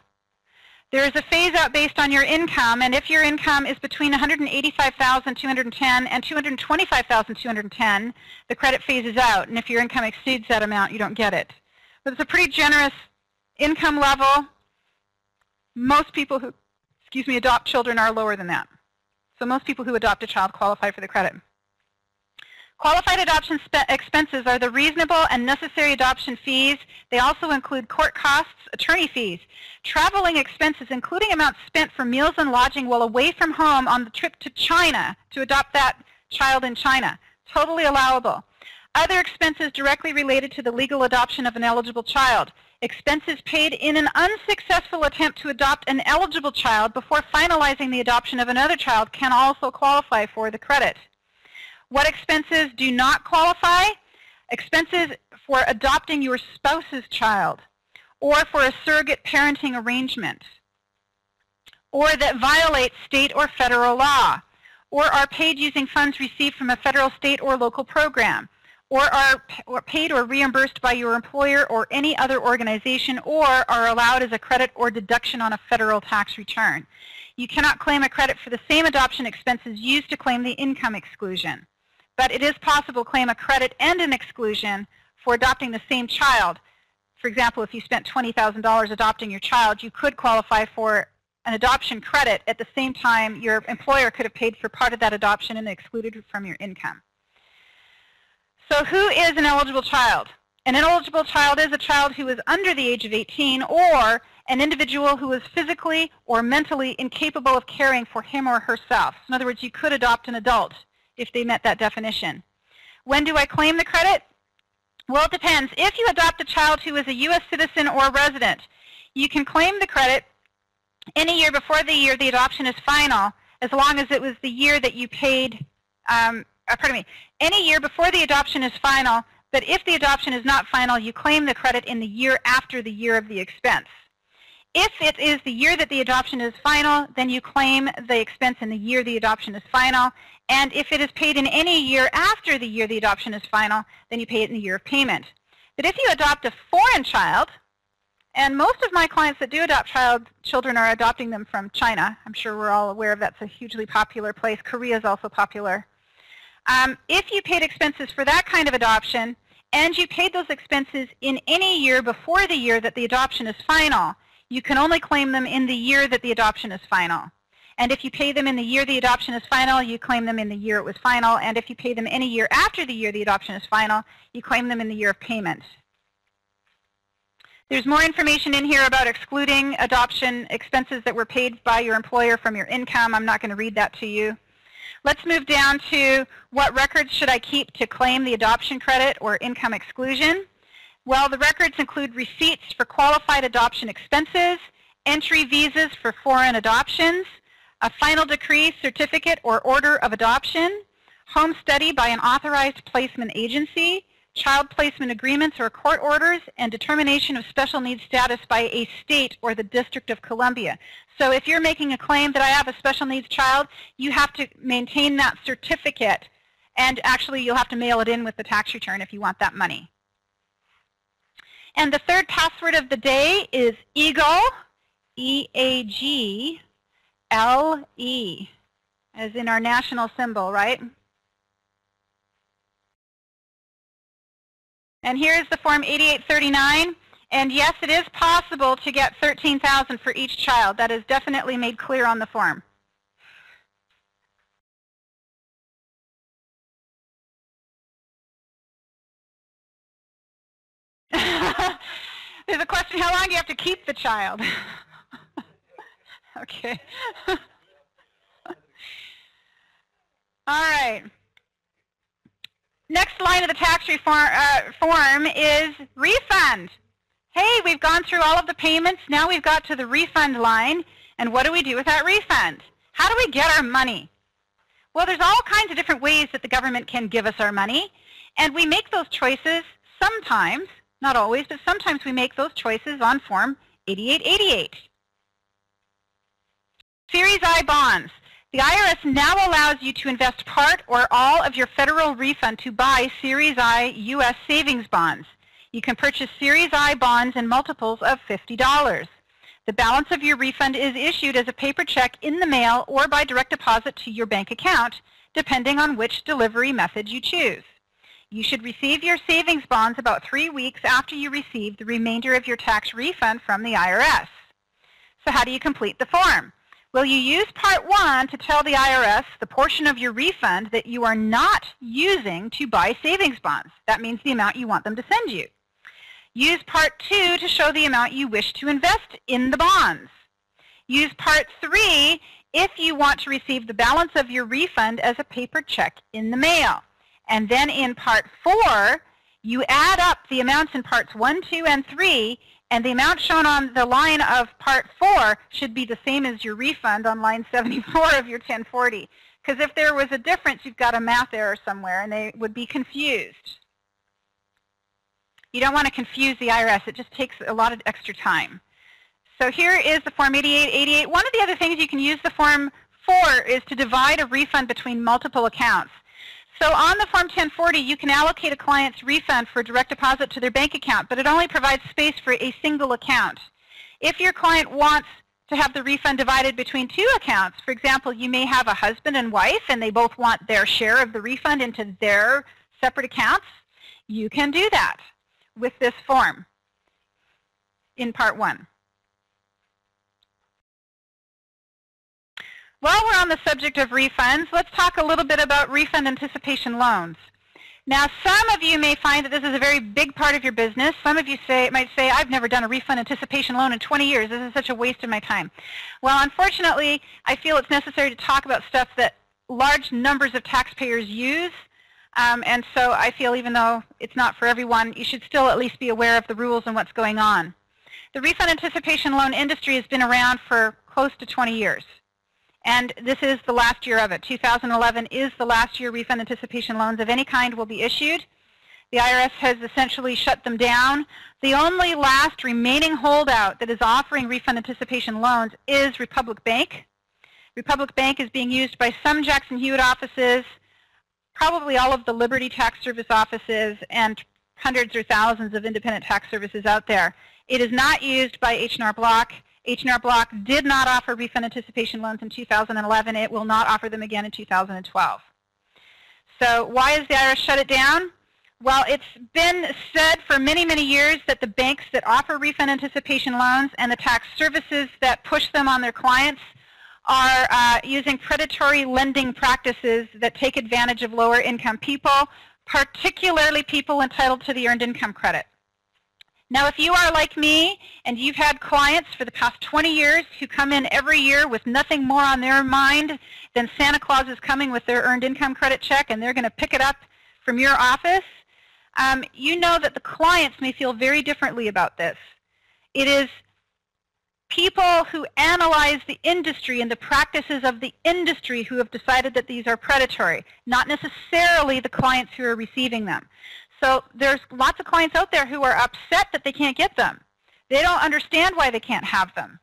There is a phase-out based on your income, and if your income is between $185,210 and $225,210, the credit phases out, and if your income exceeds that amount, you don't get it. But it's a pretty generous income level. Most people who, adopt children are lower than that. So most people who adopt a child qualify for the credit. Qualified adoption expenses are the reasonable and necessary adoption fees. They also include court costs, attorney fees, traveling expenses, including amounts spent for meals and lodging while away from home on the trip to China to adopt that child in China. Totally allowable. Other expenses directly related to the legal adoption of an eligible child. Expenses paid in an unsuccessful attempt to adopt an eligible child before finalizing the adoption of another child can also qualify for the credit. What expenses do not qualify? Expenses for adopting your spouse's child, or for a surrogate parenting arrangement, or that violate state or federal law, or are paid using funds received from a federal, state, or local program, or are paid or reimbursed by your employer or any other organization, or are allowed as a credit or deduction on a federal tax return. You cannot claim a credit for the same adoption expenses used to claim the income exclusion. But it is possible to claim a credit and an exclusion for adopting the same child. For example, if you spent $20,000 adopting your child, you could qualify for an adoption credit at the same time your employer could have paid for part of that adoption and excluded from your income. So who is an eligible child? An eligible child is a child who is under the age of 18 or an individual who is physically or mentally incapable of caring for him or herself. In other words, you could adopt an adult if they met that definition. When do I claim the credit? Well, it depends. If you adopt a child who is a U.S. citizen or resident, you can claim the credit any year before the year the adoption is final, as long as it was the year that you paid, any year before the adoption is final, but if the adoption is not final, you claim the credit in the year after the year of the expense. If it is the year that the adoption is final, then you claim the expense in the year the adoption is final. And if it is paid in any year after the year the adoption is final, then you pay it in the year of payment. But if you adopt a foreign child, and most of my clients that do adopt children are adopting them from China. I'm sure we're all aware of that's a hugely popular place. Korea is also popular. If you paid expenses for that kind of adoption, and you paid those expenses in any year before the year that the adoption is final, you can only claim them in the year that the adoption is final. And if you pay them in the year the adoption is final, you claim them in the year it was final. And if you pay them any year after the year the adoption is final, you claim them in the year of payment. There's more information in here about excluding adoption expenses that were paid by your employer from your income. I'm not going to read that to you. Let's move down to what records should I keep to claim the adoption credit or income exclusion. Well, the records include receipts for qualified adoption expenses, entry visas for foreign adoptions, a final decree, certificate, or order of adoption, home study by an authorized placement agency, child placement agreements or court orders, and determination of special needs status by a state or the District of Columbia. So if you're making a claim that I have a special needs child, you have to maintain that certificate, and actually you'll have to mail it in with the tax return if you want that money. And the third password of the day is EAGLE, E-A-G-L-E, as in our national symbol, right? And here is the Form 8839. And yes, it is possible to get $13,000 for each child. That is definitely made clear on the form. There's a question, how long do you have to keep the child? Okay. All right. Next line of the tax form is refund. Hey, we've gone through all of the payments. Now we've got to the refund line. And what do we do with that refund? How do we get our money? Well, there's all kinds of different ways that the government can give us our money. And we make those choices sometimes, not always, but sometimes we make those choices on Form 8888. Series I bonds. The IRS now allows you to invest part or all of your federal refund to buy Series I U.S. savings bonds. You can purchase Series I bonds in multiples of $50. The balance of your refund is issued as a paper check in the mail or by direct deposit to your bank account, depending on which delivery method you choose. You should receive your savings bonds about 3 weeks after you receive the remainder of your tax refund from the IRS. So how do you complete the form? Well, you use Part 1 to tell the IRS the portion of your refund that you are not using to buy savings bonds. That means the amount you want them to send you. Use Part 2 to show the amount you wish to invest in the bonds. Use Part 3 if you want to receive the balance of your refund as a paper check in the mail. And then in Part 4, you add up the amounts in Parts 1, 2, and 3, and the amount shown on the line of Part 4 should be the same as your refund on line 74 of your 1040. Because if there was a difference, you've got a math error somewhere, and they would be confused. You don't want to confuse the IRS. It just takes a lot of extra time. So here is the Form 8888. One of the other things you can use the form for is to divide a refund between multiple accounts. So on the Form 1040, you can allocate a client's refund for direct deposit to their bank account, but it only provides space for a single account. If your client wants to have the refund divided between 2 accounts, for example, you may have a husband and wife, and they both want their share of the refund into their separate accounts, you can do that with this form in Part 1. While we're on the subject of refunds, let's talk a little bit about refund anticipation loans. Now, some of you may find that this is a very big part of your business. Some of you might say, I've never done a refund anticipation loan in 20 years. This is such a waste of my time. Well, unfortunately, I feel it's necessary to talk about stuff that large numbers of taxpayers use. And so I feel even though it's not for everyone, you should still at least be aware of the rules and what's going on. The refund anticipation loan industry has been around for close to 20 years. And this is the last year of it. 2011 is the last year refund anticipation loans of any kind will be issued. The IRS has essentially shut them down. The only last remaining holdout that is offering refund anticipation loans is Republic Bank. Republic Bank is being used by some Jackson Hewitt offices, probably all of the Liberty Tax Service offices, and hundreds or thousands of independent tax services out there. It is not used by H&R Block. H&R Block did not offer refund anticipation loans in 2011. It will not offer them again in 2012. So why has the IRS shut it down? Well, it's been said for many, many years that the banks that offer refund anticipation loans and the tax services that push them on their clients are using predatory lending practices that take advantage of lower income people, particularly people entitled to the Earned Income Credit. Now, if you are like me and you've had clients for the past 20 years who come in every year with nothing more on their mind than Santa Claus is coming with their Earned Income Credit check and they're going to pick it up from your office, you know that the clients may feel very differently about this. It is people who analyze the industry and the practices of the industry who have decided that these are predatory, not necessarily the clients who are receiving them. So there's lots of clients out there who are upset that they can't get them. They don't understand why they can't have them.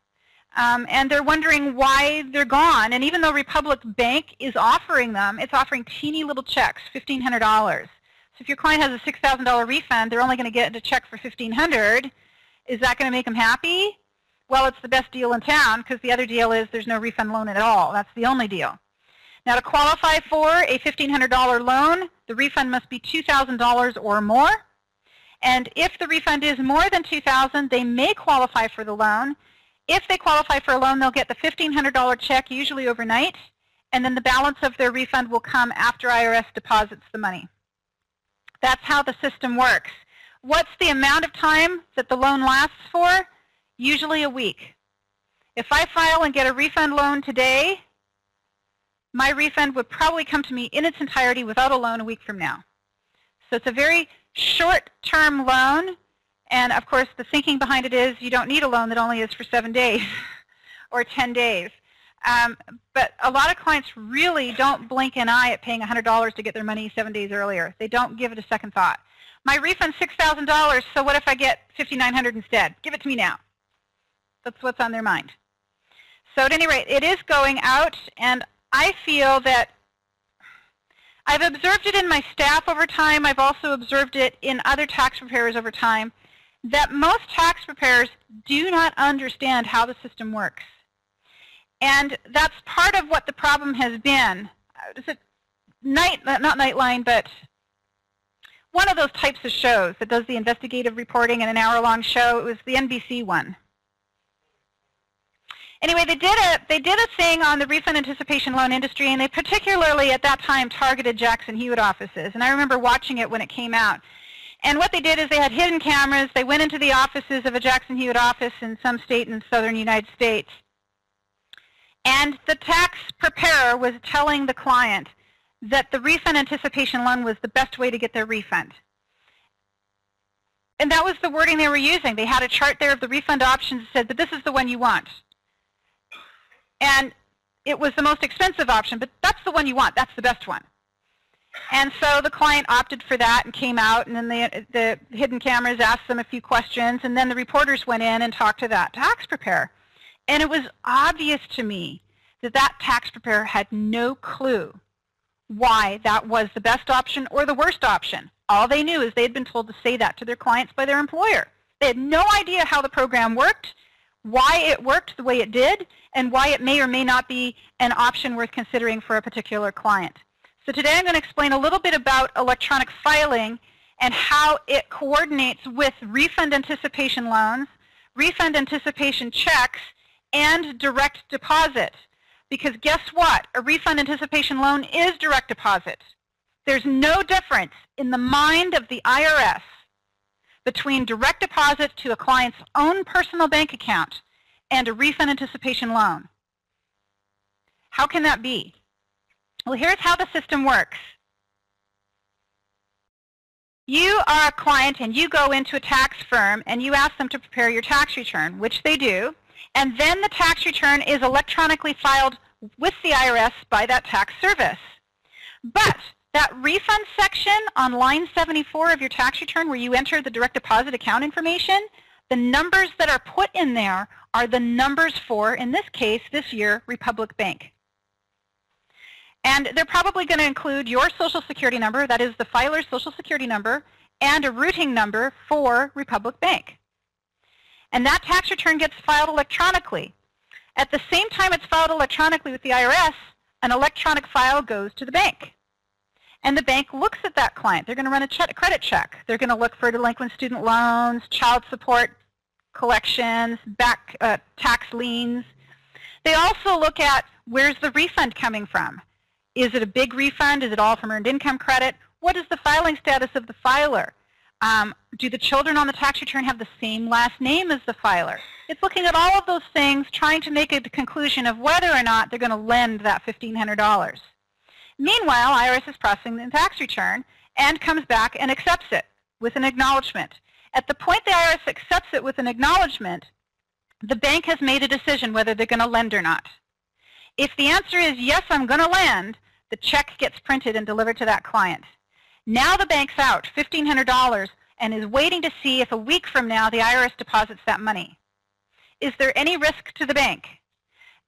And they're wondering why they're gone. And even though Republic Bank is offering them, it's offering teeny little checks, $1,500. So if your client has a $6,000 refund, they're only going to get a check for $1,500. Is that going to make them happy? Well, it's the best deal in town because the other deal is there's no refund loan at all. That's the only deal. Now, to qualify for a $1,500 loan, the refund must be $2,000 or more. And if the refund is more than $2,000, they may qualify for the loan. If they qualify for a loan, they'll get the $1,500 check, usually overnight, and then the balance of their refund will come after IRS deposits the money. That's how the system works. What's the amount of time that the loan lasts for? Usually a week. If I file and get a refund loan today, my refund would probably come to me in its entirety without a loan a week from now. So it's a very short-term loan, and of course the thinking behind it is you don't need a loan that only is for 7 days or 10 days. But a lot of clients really don't blink an eye at paying $100 to get their money 7 days earlier. They don't give it a second thought. My refund's $6,000, so what if I get $5,900 instead? Give it to me now. That's what's on their mind. So at any rate, it is going out, and I feel that I've observed it in my staff over time. I've also observed it in other tax preparers over time, that most tax preparers do not understand how the system works. And that's part of what the problem has been. Is it not Nightline, but one of those types of shows that does the investigative reporting in an hour-long show. It was the NBC one. Anyway, they did a thing on the refund anticipation loan industry, and they particularly at that time targeted Jackson Hewitt offices. And I remember watching it when it came out. And what they did is they had hidden cameras. They went into the offices of a Jackson Hewitt office in some state in the southern United States. And the tax preparer was telling the client that the refund anticipation loan was the best way to get their refund. And that was the wording they were using. They had a chart there of the refund options that said, but this is the one you want. And it was the most expensive option, but that's the one you want. That's the best one. And so the client opted for that and came out, and then the hidden cameras asked them a few questions, and then the reporters went in and talked to that tax preparer. And it was obvious to me that that tax preparer had no clue why that was the best option or the worst option. All they knew is they had been told to say that to their clients by their employer. They had no idea how the program worked, why it worked the way it did, and why it may or may not be an option worth considering for a particular client. So today I'm going to explain a little bit about electronic filing and how it coordinates with refund anticipation loans, refund anticipation checks, and direct deposit. Because guess what? A refund anticipation loan is direct deposit. There's no difference in the mind of the IRS between direct deposit to a client's own personal bank account and a refund anticipation loan. How can that be? Well, here's how the system works. You are a client and you go into a tax firm and you ask them to prepare your tax return, which they do, and then the tax return is electronically filed with the IRS by that tax service. But that refund section on line 74 of your tax return where you enter the direct deposit account information, the numbers that are put in there are the numbers for, in this case, this year, Republic Bank. And they're probably going to include your Social Security number, that is the filer's Social Security number, and a routing number for Republic Bank. And that tax return gets filed electronically. At the same time it's filed electronically with the IRS, an electronic file goes to the bank. And the bank looks at that client. They're going to run a credit check. They're going to look for delinquent student loans, child support collections, back tax liens. They also look at where's the refund coming from. Is it a big refund? Is it all from earned income credit? What is the filing status of the filer? Do the children on the tax return have the same last name as the filer? It's looking at all of those things, trying to make a conclusion of whether or not they're going to lend that $1,500. Meanwhile, IRS is processing the tax return and comes back and accepts it with an acknowledgement. At the point the IRS accepts it with an acknowledgement, the bank has made a decision whether they're going to lend or not. If the answer is yes, I'm going to lend, the check gets printed and delivered to that client. Now the bank's out $1,500 and is waiting to see if a week from now the IRS deposits that money. Is there any risk to the bank?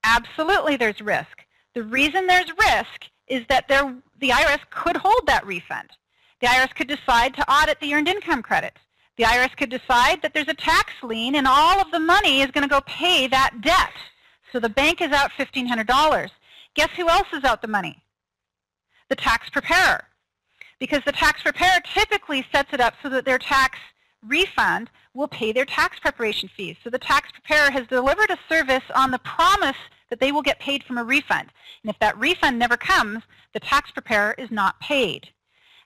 Absolutely there's risk. The reason there's risk is that the IRS could hold that refund. The IRS could decide to audit the earned income credit. The IRS could decide that there's a tax lien and all of the money is going to go pay that debt. So the bank is out $1,500. Guess who else is out the money? The tax preparer. Because the tax preparer typically sets it up so that their tax refund will pay their tax preparation fees. So the tax preparer has delivered a service on the promise that they will get paid from a refund. And if that refund never comes, the tax preparer is not paid.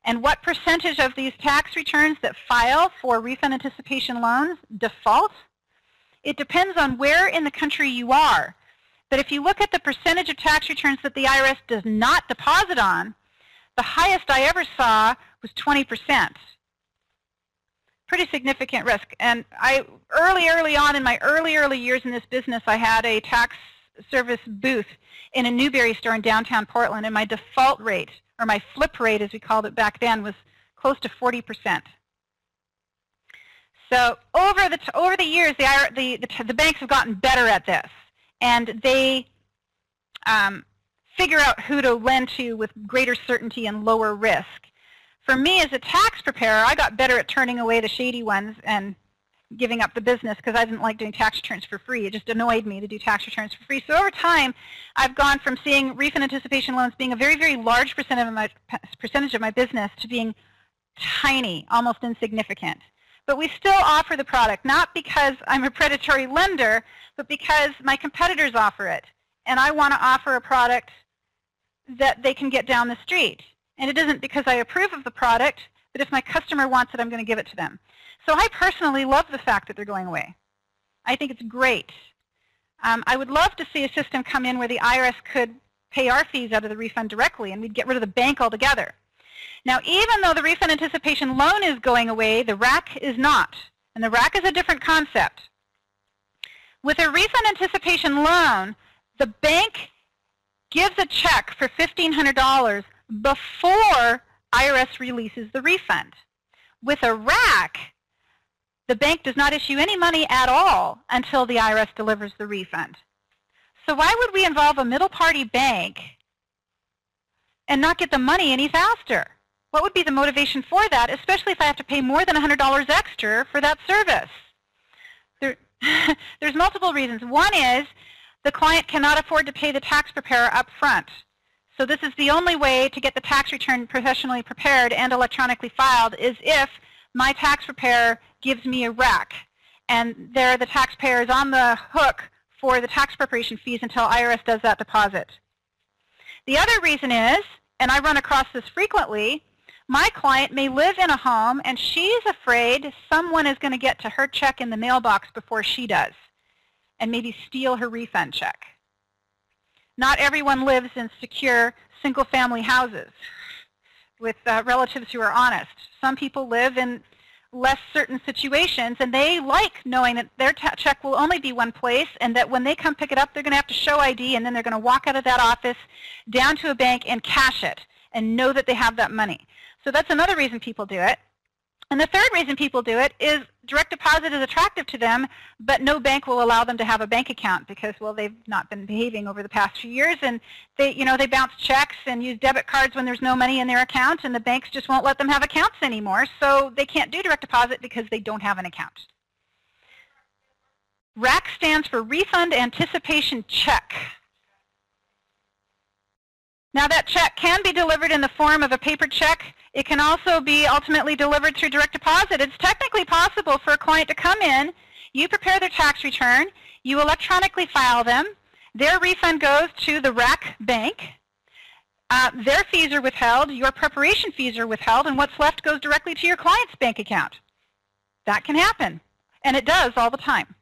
And what percentage of these tax returns that file for refund anticipation loans default? It depends on where in the country you are. But if you look at the percentage of tax returns that the IRS does not deposit on, the highest I ever saw was 20%. Pretty significant risk. And early on in my early years in this business, I had a tax service booth in a Newberry store in downtown Portland, and my default rate, or my flip rate as we called it back then, was close to 40%. So over the years, the banks have gotten better at this, and they figure out who to lend to with greater certainty and lower risk. For me as a tax preparer, I got better at turning away the shady ones and giving up the business because I didn't like doing tax returns for free. It just annoyed me to do tax returns for free. So over time, I've gone from seeing refund anticipation loans being a very, very large percentage of my business to being tiny, almost insignificant. But we still offer the product, not because I'm a predatory lender, but because my competitors offer it. And I want to offer a product that they can get down the street. And it isn't because I approve of the product, but if my customer wants it, I'm going to give it to them. So I personally love the fact that they're going away. I think it's great. I would love to see a system come in where the IRS could pay our fees out of the refund directly, and we'd get rid of the bank altogether. Now, even though the refund anticipation loan is going away, the RAC is not. And the RAC is a different concept. With a refund anticipation loan, the bank gives a check for $1,500 before IRS releases the refund. With a RAC, the bank does not issue any money at all until the IRS delivers the refund. So why would we involve a middle party bank and not get the money any faster? What would be the motivation for that, especially if I have to pay more than $100 extra for that service? There's multiple reasons. One is the client cannot afford to pay the tax preparer up front. So this is the only way to get the tax return professionally prepared and electronically filed is if my tax preparer gives me a RAC. And there the taxpayer is on the hook for the tax preparation fees until IRS does that deposit. The other reason is, and I run across this frequently, my client may live in a home and she's afraid someone is going to get to her check in the mailbox before she does and maybe steal her refund check. Not everyone lives in secure single-family houses with relatives who are honest. Some people live in less certain situations, and they like knowing that their check will only be one place and that when they come pick it up, they're going to have to show ID, and then they're going to walk out of that office down to a bank and cash it and know that they have that money. So that's another reason people do it. And the third reason people do it is direct deposit is attractive to them, but no bank will allow them to have a bank account because, well, they've not been behaving over the past few years, and they bounce checks and use debit cards when there's no money in their account, and the banks just won't let them have accounts anymore, so they can't do direct deposit because they don't have an account. RAC stands for Refund Anticipation Check. Now that check can be delivered in the form of a paper check. It can also be ultimately delivered through direct deposit. It's technically possible for a client to come in, you prepare their tax return, you electronically file them, their refund goes to the RAC bank, their fees are withheld, your preparation fees are withheld, and what's left goes directly to your client's bank account. That can happen, and it does all the time.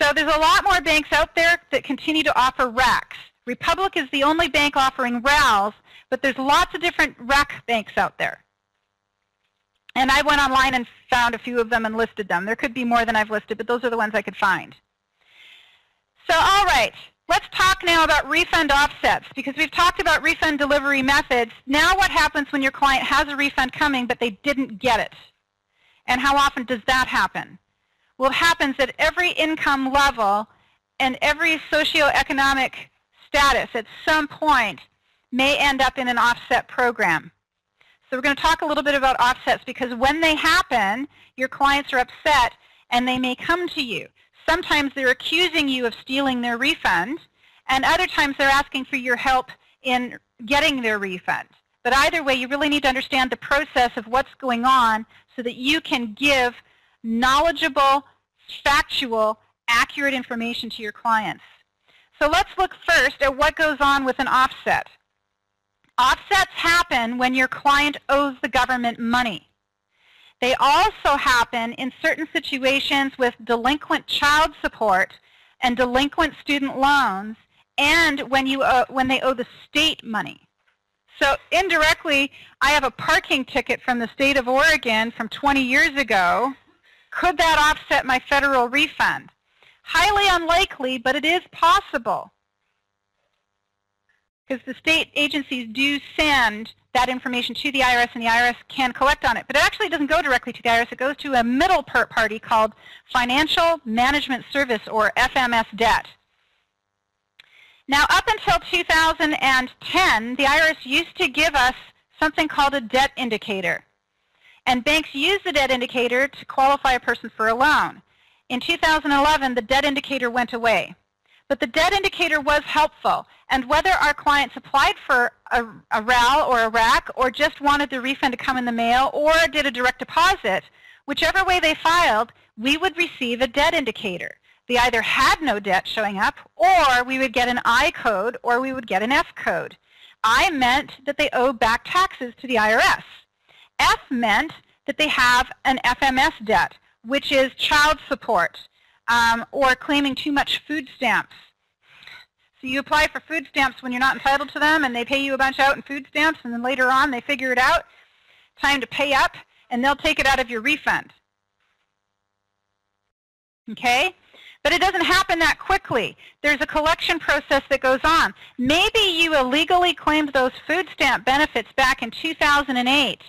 So there's a lot more banks out there that continue to offer RACs. Republic is the only bank offering RALs, but there's lots of different RAC banks out there. And I went online and found a few of them and listed them. There could be more than I've listed, but those are the ones I could find. So all right, let's talk now about refund offsets, because we've talked about refund delivery methods. Now what happens when your client has a refund coming but they didn't get it? And how often does that happen? Well, it happens at every income level and every socioeconomic status at some point may end up in an offset program. So we're going to talk a little bit about offsets because when they happen, your clients are upset and they may come to you. Sometimes they're accusing you of stealing their refund, and other times they're asking for your help in getting their refund. But either way, you really need to understand the process of what's going on so that you can give knowledgeable, factual, accurate information to your clients. So let's look first at what goes on with an offset. Offsets happen when your client owes the government money. They also happen in certain situations with delinquent child support and delinquent student loans, and when they owe the state money. So indirectly, I have a parking ticket from the state of Oregon from 20 years ago. Could that offset my federal refund? Highly unlikely, but it is possible, because the state agencies do send that information to the IRS, and the IRS can collect on it. But it actually doesn't go directly to the IRS. It goes to a middle party called Financial Management Service, or FMS debt. Now, up until 2010, the IRS used to give us something called a debt indicator. And banks use the debt indicator to qualify a person for a loan. In 2011, the debt indicator went away. But the debt indicator was helpful. And whether our clients applied for a RAL or a RAC, or just wanted the refund to come in the mail, or did a direct deposit, whichever way they filed, we would receive a debt indicator. They either had no debt showing up, or we would get an I code, or we would get an F code. I meant that they owe back taxes to the IRS. F meant that they have an FMS debt, which is child support, or claiming too much food stamps. So you apply for food stamps when you're not entitled to them, and they pay you a bunch out in food stamps, and then later on they figure it out, time to pay up, and they'll take it out of your refund. Okay? But it doesn't happen that quickly. There's a collection process that goes on. Maybe you illegally claimed those food stamp benefits back in 2008.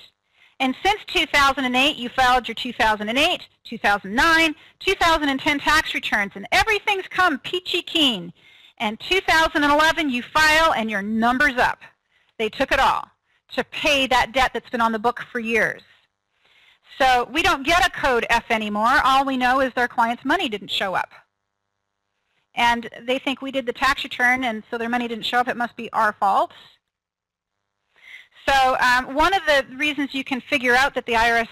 And since 2008, you filed your 2008, 2009, 2010 tax returns, and everything's come peachy keen. And 2011, you file, and your number's up. They took it all to pay that debt that's been on the book for years. So we don't get a code F anymore. All we know is their client's money didn't show up. And they think we did the tax return, and so their money didn't show up. It must be our fault. So one of the reasons you can figure out that the IRS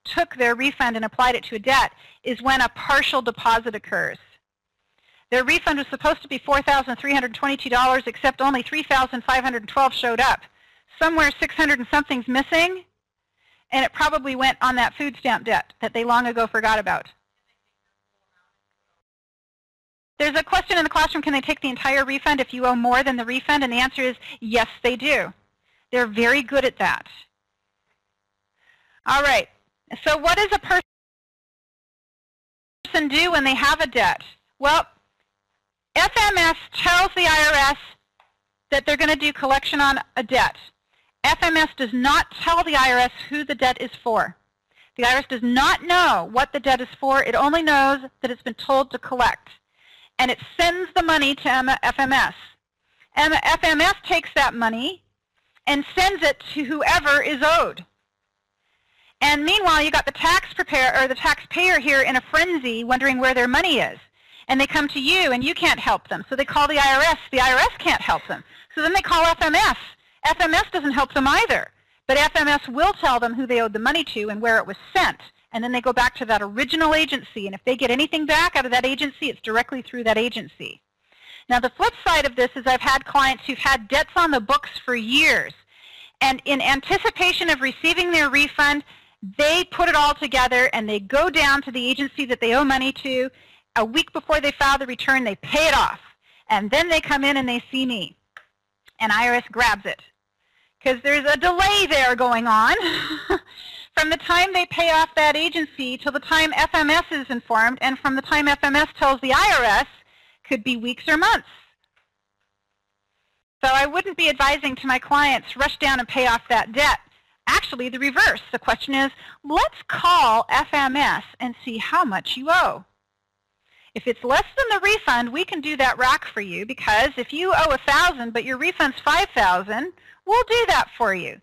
took their refund and applied it to a debt is when a partial deposit occurs. Their refund was supposed to be $4,322, except only $3,512 showed up. Somewhere 600 and something's missing, and it probably went on that food stamp debt that they long ago forgot about. There's a question in the classroom, can they take the entire refund if you owe more than the refund? And the answer is yes, they do. They're very good at that. All right, so what does a person do when they have a debt? Well, FMS tells the IRS that they're going to do collection on a debt. FMS does not tell the IRS who the debt is for. The IRS does not know what the debt is for. It only knows that it's been told to collect. And it sends the money to FMS. And FMS takes that money and sends it to whoever is owed. And meanwhile, you got the taxpayer here in a frenzy wondering where their money is. And they come to you, and you can't help them. So they call the IRS. The IRS can't help them. So then they call FMS. FMS doesn't help them either. But FMS will tell them who they owed the money to and where it was sent. And then they go back to that original agency. And if they get anything back out of that agency, it's directly through that agency. Now, the flip side of this is I've had clients who've had debts on the books for years. And in anticipation of receiving their refund, they put it all together, and they go down to the agency that they owe money to. A week before they file the return, they pay it off. And then they come in and they see me. And IRS grabs it. Because there's a delay there going on. From the time they pay off that agency till the time FMS is informed, and from the time FMS tells the IRS, could be weeks or months. So I wouldn't be advising to my clients, rush down and pay off that debt. Actually, the reverse. The question is, let's call FMS and see how much you owe. If it's less than the refund, we can do that rack for you, because if you owe $1,000 but your refund's $5,000, we'll do that for you.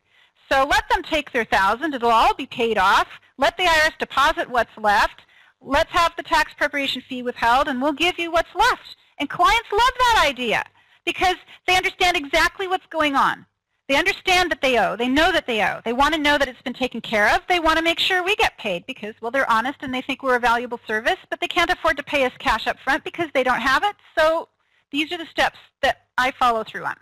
So let them take their $1,000. It'll all be paid off. Let the IRS deposit what's left. Let's have the tax preparation fee withheld, and we'll give you what's left. And clients love that idea because they understand exactly what's going on. They understand that they owe. They know that they owe. They want to know that it's been taken care of. They want to make sure we get paid because, well, they're honest and they think we're a valuable service, but they can't afford to pay us cash up front because they don't have it. So these are the steps that I follow through on.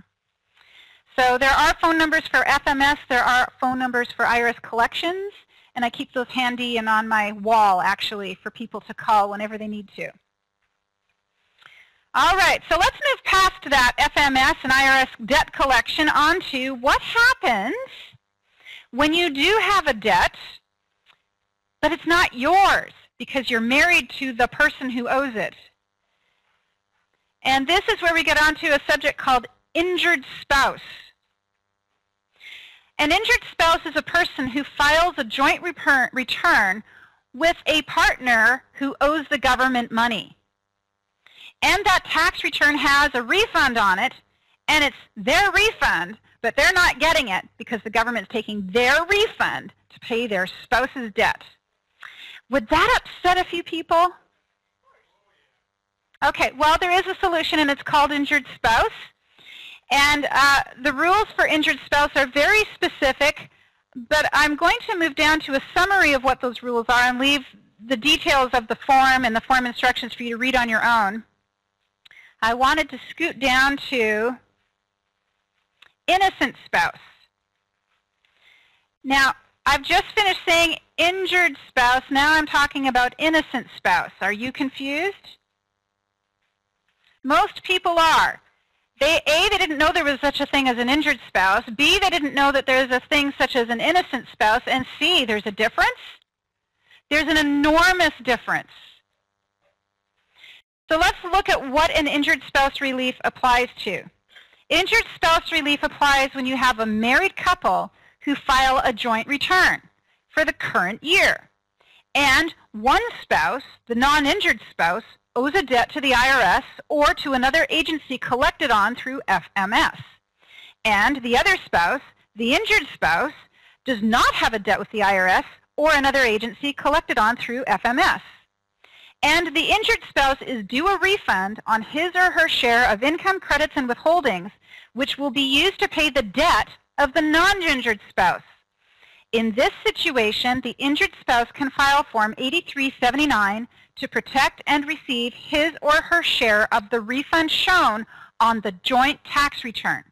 So there are phone numbers for FMS. There are phone numbers for IRS collections. And I keep those handy and on my wall, actually, for people to call whenever they need to. All right, so let's move past that FMS and IRS debt collection onto what happens when you do have a debt, but it's not yours because you're married to the person who owes it. And this is where we get onto a subject called injured spouse. An injured spouse is a person who files a joint return with a partner who owes the government money. And that tax return has a refund on it, and it's their refund, but they're not getting it because the government's taking their refund to pay their spouse's debt. Would that upset a few people? Okay, well, there is a solution, and it's called injured spouse. And the rules for injured spouse are very specific, but I'm going to move down to a summary of what those rules are and leave the details of the form and the form instructions for you to read on your own. I wanted to scoot down to innocent spouse. Now, I've just finished saying injured spouse. Now I'm talking about innocent spouse. Are you confused? Most people are. A, they didn't know there was such a thing as an injured spouse. B, they didn't know that there's a thing such as an innocent spouse. And C, there's a difference. There's an enormous difference. So let's look at what an injured spouse relief applies to. Injured spouse relief applies when you have a married couple who file a joint return for the current year. And one spouse, the non-injured spouse, owes a debt to the IRS or to another agency collected on through FMS. And the other spouse, the injured spouse, does not have a debt with the IRS or another agency collected on through FMS. And the injured spouse is due a refund on his or her share of income credits and withholdings, which will be used to pay the debt of the non-injured spouse. In this situation, the injured spouse can file Form 8379 to protect and receive his or her share of the refund shown on the joint tax return.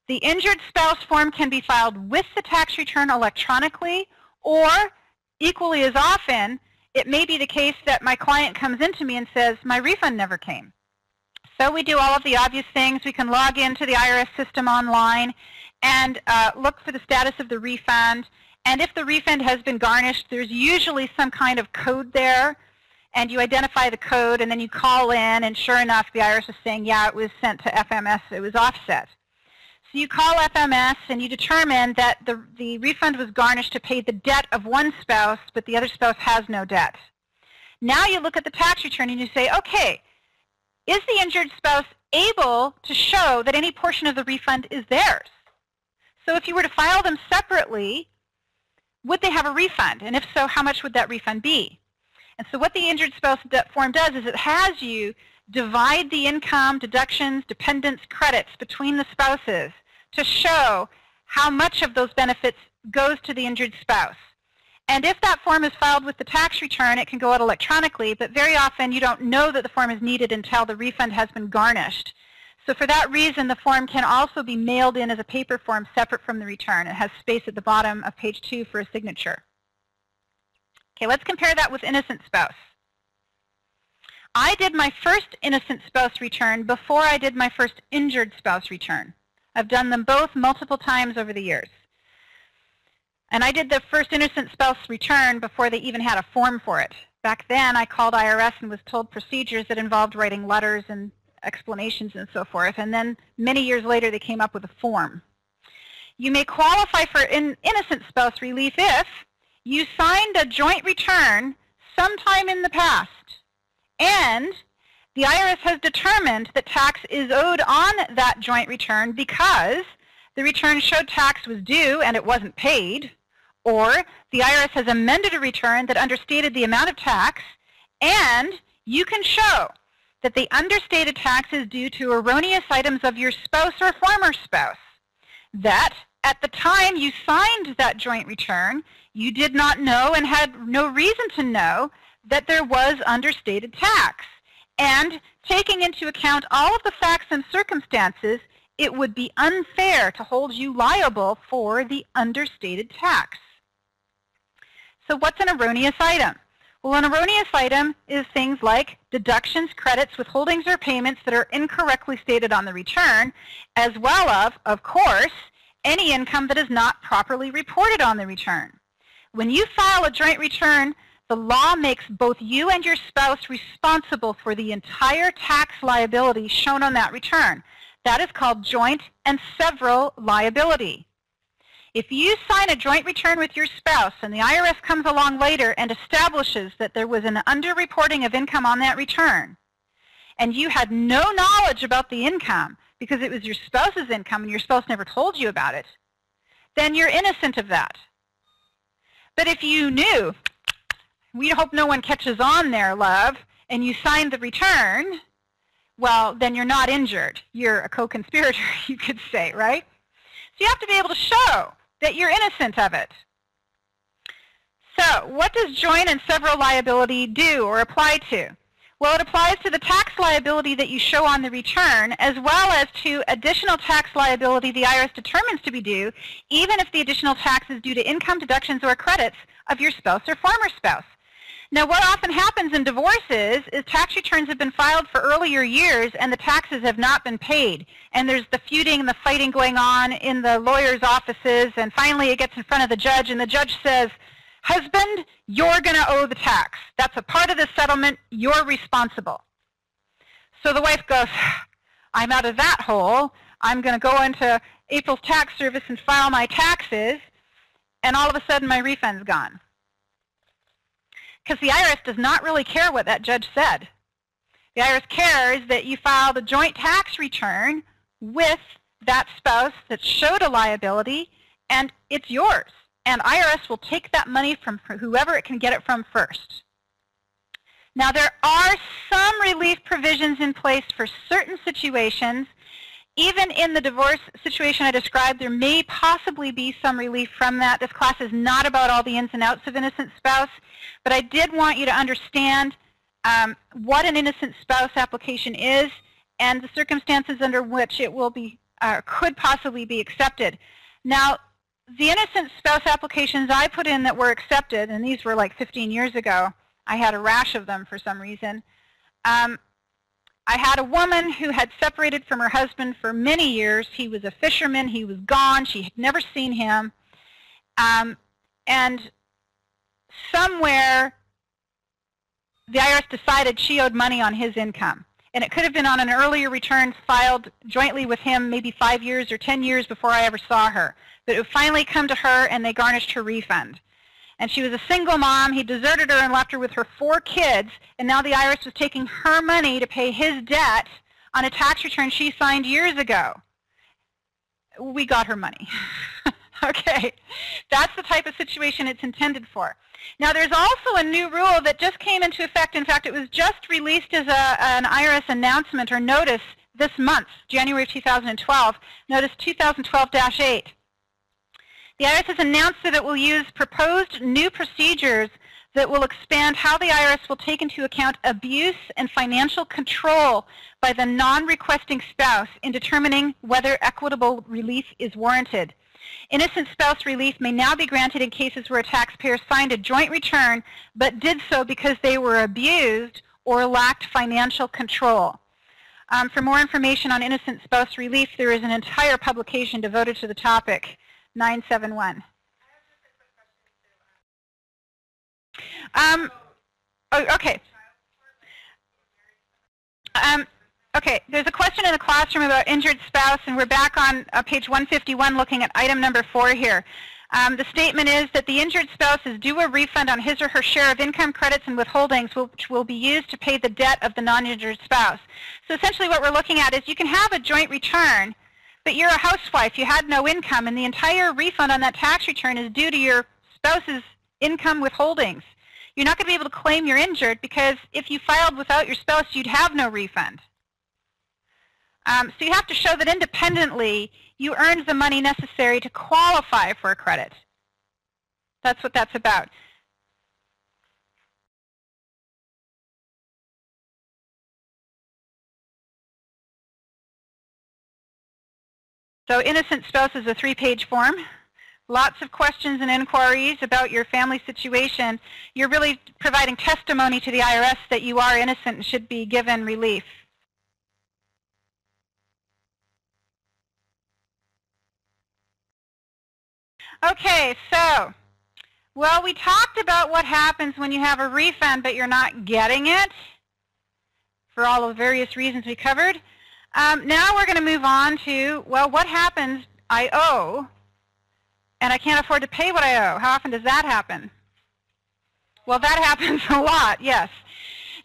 The injured spouse form can be filed with the tax return electronically, or equally as often, it may be the case that my client comes into me and says, my refund never came. So we do all of the obvious things. We can log into the IRS system online and look for the status of the refund. And if the refund has been garnished, there's usually some kind of code there. And you identify the code, and then you call in, and sure enough, the IRS is saying, yeah, it was sent to FMS, it was offset. So you call FMS, and you determine that the refund was garnished to pay the debt of one spouse, but the other spouse has no debt. Now you look at the tax return, and you say, okay, is the injured spouse able to show that any portion of the refund is theirs? So if you were to file them separately, would they have a refund? And if so, how much would that refund be? And so what the injured spouse debt form does is it has you divide the income, deductions, dependents, credits between the spouses to show how much of those benefits goes to the injured spouse. And if that form is filed with the tax return, it can go out electronically, but very often you don't know that the form is needed until the refund has been garnished. So for that reason, the form can also be mailed in as a paper form separate from the return. It has space at the bottom of page 2 for a signature. Okay, let's compare that with innocent spouse. I did my first innocent spouse return before I did my first injured spouse return. I've done them both multiple times over the years. And I did the first innocent spouse return before they even had a form for it. Back then, I called IRS and was told procedures that involved writing letters and explanations and so forth. And then many years later, they came up with a form. You may qualify for innocent spouse relief if you signed a joint return sometime in the past, and the IRS has determined that tax is owed on that joint return because the return showed tax was due and it wasn't paid, or the IRS has amended a return that understated the amount of tax, and you can show that the understated tax is due to erroneous items of your spouse or former spouse, that at the time you signed that joint return, you did not know and had no reason to know that there was understated tax. And taking into account all of the facts and circumstances, it would be unfair to hold you liable for the understated tax. So what's an erroneous item? Well, an erroneous item is things like deductions, credits, withholdings, or payments that are incorrectly stated on the return, as well of course, any income that is not properly reported on the return. When you file a joint return, the law makes both you and your spouse responsible for the entire tax liability shown on that return. That is called joint and several liability. If you sign a joint return with your spouse and the IRS comes along later and establishes that there was an underreporting of income on that return, and you had no knowledge about the income because it was your spouse's income and your spouse never told you about it, then you're innocent of that. But if you knew, we hope no one catches on there, love, and you signed the return, well, then you're not injured. You're a co-conspirator, you could say, right? So you have to be able to show that you're innocent of it. So what does joint and several liability do or apply to? Well, it applies to the tax liability that you show on the return, as well as to additional tax liability the IRS determines to be due, even if the additional tax is due to income, deductions, or credits of your spouse or former spouse. Now, what often happens in divorces is tax returns have been filed for earlier years and the taxes have not been paid. And there's the feuding and the fighting going on in the lawyers' offices, and finally it gets in front of the judge, and the judge says, husband, you're going to owe the tax. That's a part of the settlement. You're responsible. So the wife goes, I'm out of that hole. I'm going to go into April's tax service and file my taxes, and all of a sudden my refund's gone. Because the IRS does not really care what that judge said. The IRS cares that you filed a joint tax return with that spouse that showed a liability, and it's yours. And IRS will take that money from whoever it can get it from first. Now, there are some relief provisions in place for certain situations. Even in the divorce situation I described, there may possibly be some relief from that. This class is not about all the ins and outs of innocent spouse, but I did want you to understand what an innocent spouse application is and the circumstances under which it will be, could possibly be accepted. Now, the innocent spouse applications I put in that were accepted, and these were like 15 years ago, I had a rash of them for some reason. I had a woman who had separated from her husband for many years. He was a fisherman. He was gone. She had never seen him. And somewhere the IRS decided she owed money on his income. And it could have been on an earlier return filed jointly with him maybe 5 years or 10 years before I ever saw her. But it would finally come to her, and they garnished her refund. And she was a single mom. He deserted her and left her with her 4 kids, and now the IRS was taking her money to pay his debt on a tax return she signed years ago. We got her money. Okay, that's the type of situation it's intended for. Now, there's also a new rule that just came into effect. In fact, it was just released as an IRS announcement or notice this month, January of 2012, Notice 2012-8. The IRS has announced that it will use proposed new procedures that will expand how the IRS will take into account abuse and financial control by the non-requesting spouse in determining whether equitable relief is warranted. Innocent spouse relief may now be granted in cases where a taxpayer signed a joint return but did so because they were abused or lacked financial control. For more information on innocent spouse relief, there is an entire publication devoted to the topic. 971. Okay. Okay, there's a question in the classroom about injured spouse, and we're back on page 151 looking at item number 4 here. The statement is that the injured spouse is due a refund on his or her share of income, credits, and withholdings, which will be used to pay the debt of the non-injured spouse. So essentially what we're looking at is you can have a joint return, but you're a housewife, you had no income, and the entire refund on that tax return is due to your spouse's income withholdings. You're not going to be able to claim you're injured because if you filed without your spouse, you'd have no refund. So you have to show that independently you earned the money necessary to qualify for a credit. That's what that's about. So innocent spouse is a 3-page form lots of questions and inquiries about your family situation, you're really providing testimony to the IRS that you are innocent and should be given relief. Okay, so, well, we talked about what happens when you have a refund but you're not getting it for all the various reasons we covered. Now we're going to move on to, well, what happens? I owe, and I can't afford to pay what I owe. How often does that happen? Well, that happens a lot, yes.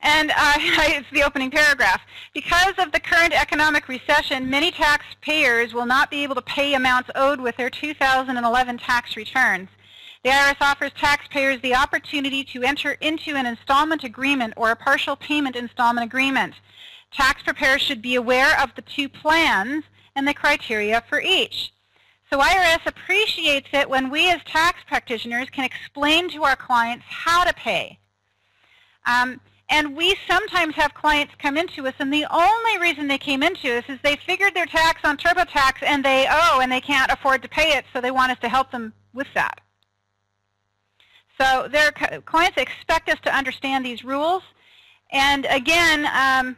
And it's the opening paragraph. Because of the current economic recession, many taxpayers will not be able to pay amounts owed with their 2011 tax returns. The IRS offers taxpayers the opportunity to enter into an installment agreement or a partial payment installment agreement. Tax preparers should be aware of the two plans and the criteria for each. So IRS appreciates it when we as tax practitioners can explain to our clients how to pay. And we sometimes have clients come into us, and the only reason they came into us is they figured their tax on TurboTax and they owe and they can't afford to pay it, so they want us to help them with that. So their clients expect us to understand these rules. And again,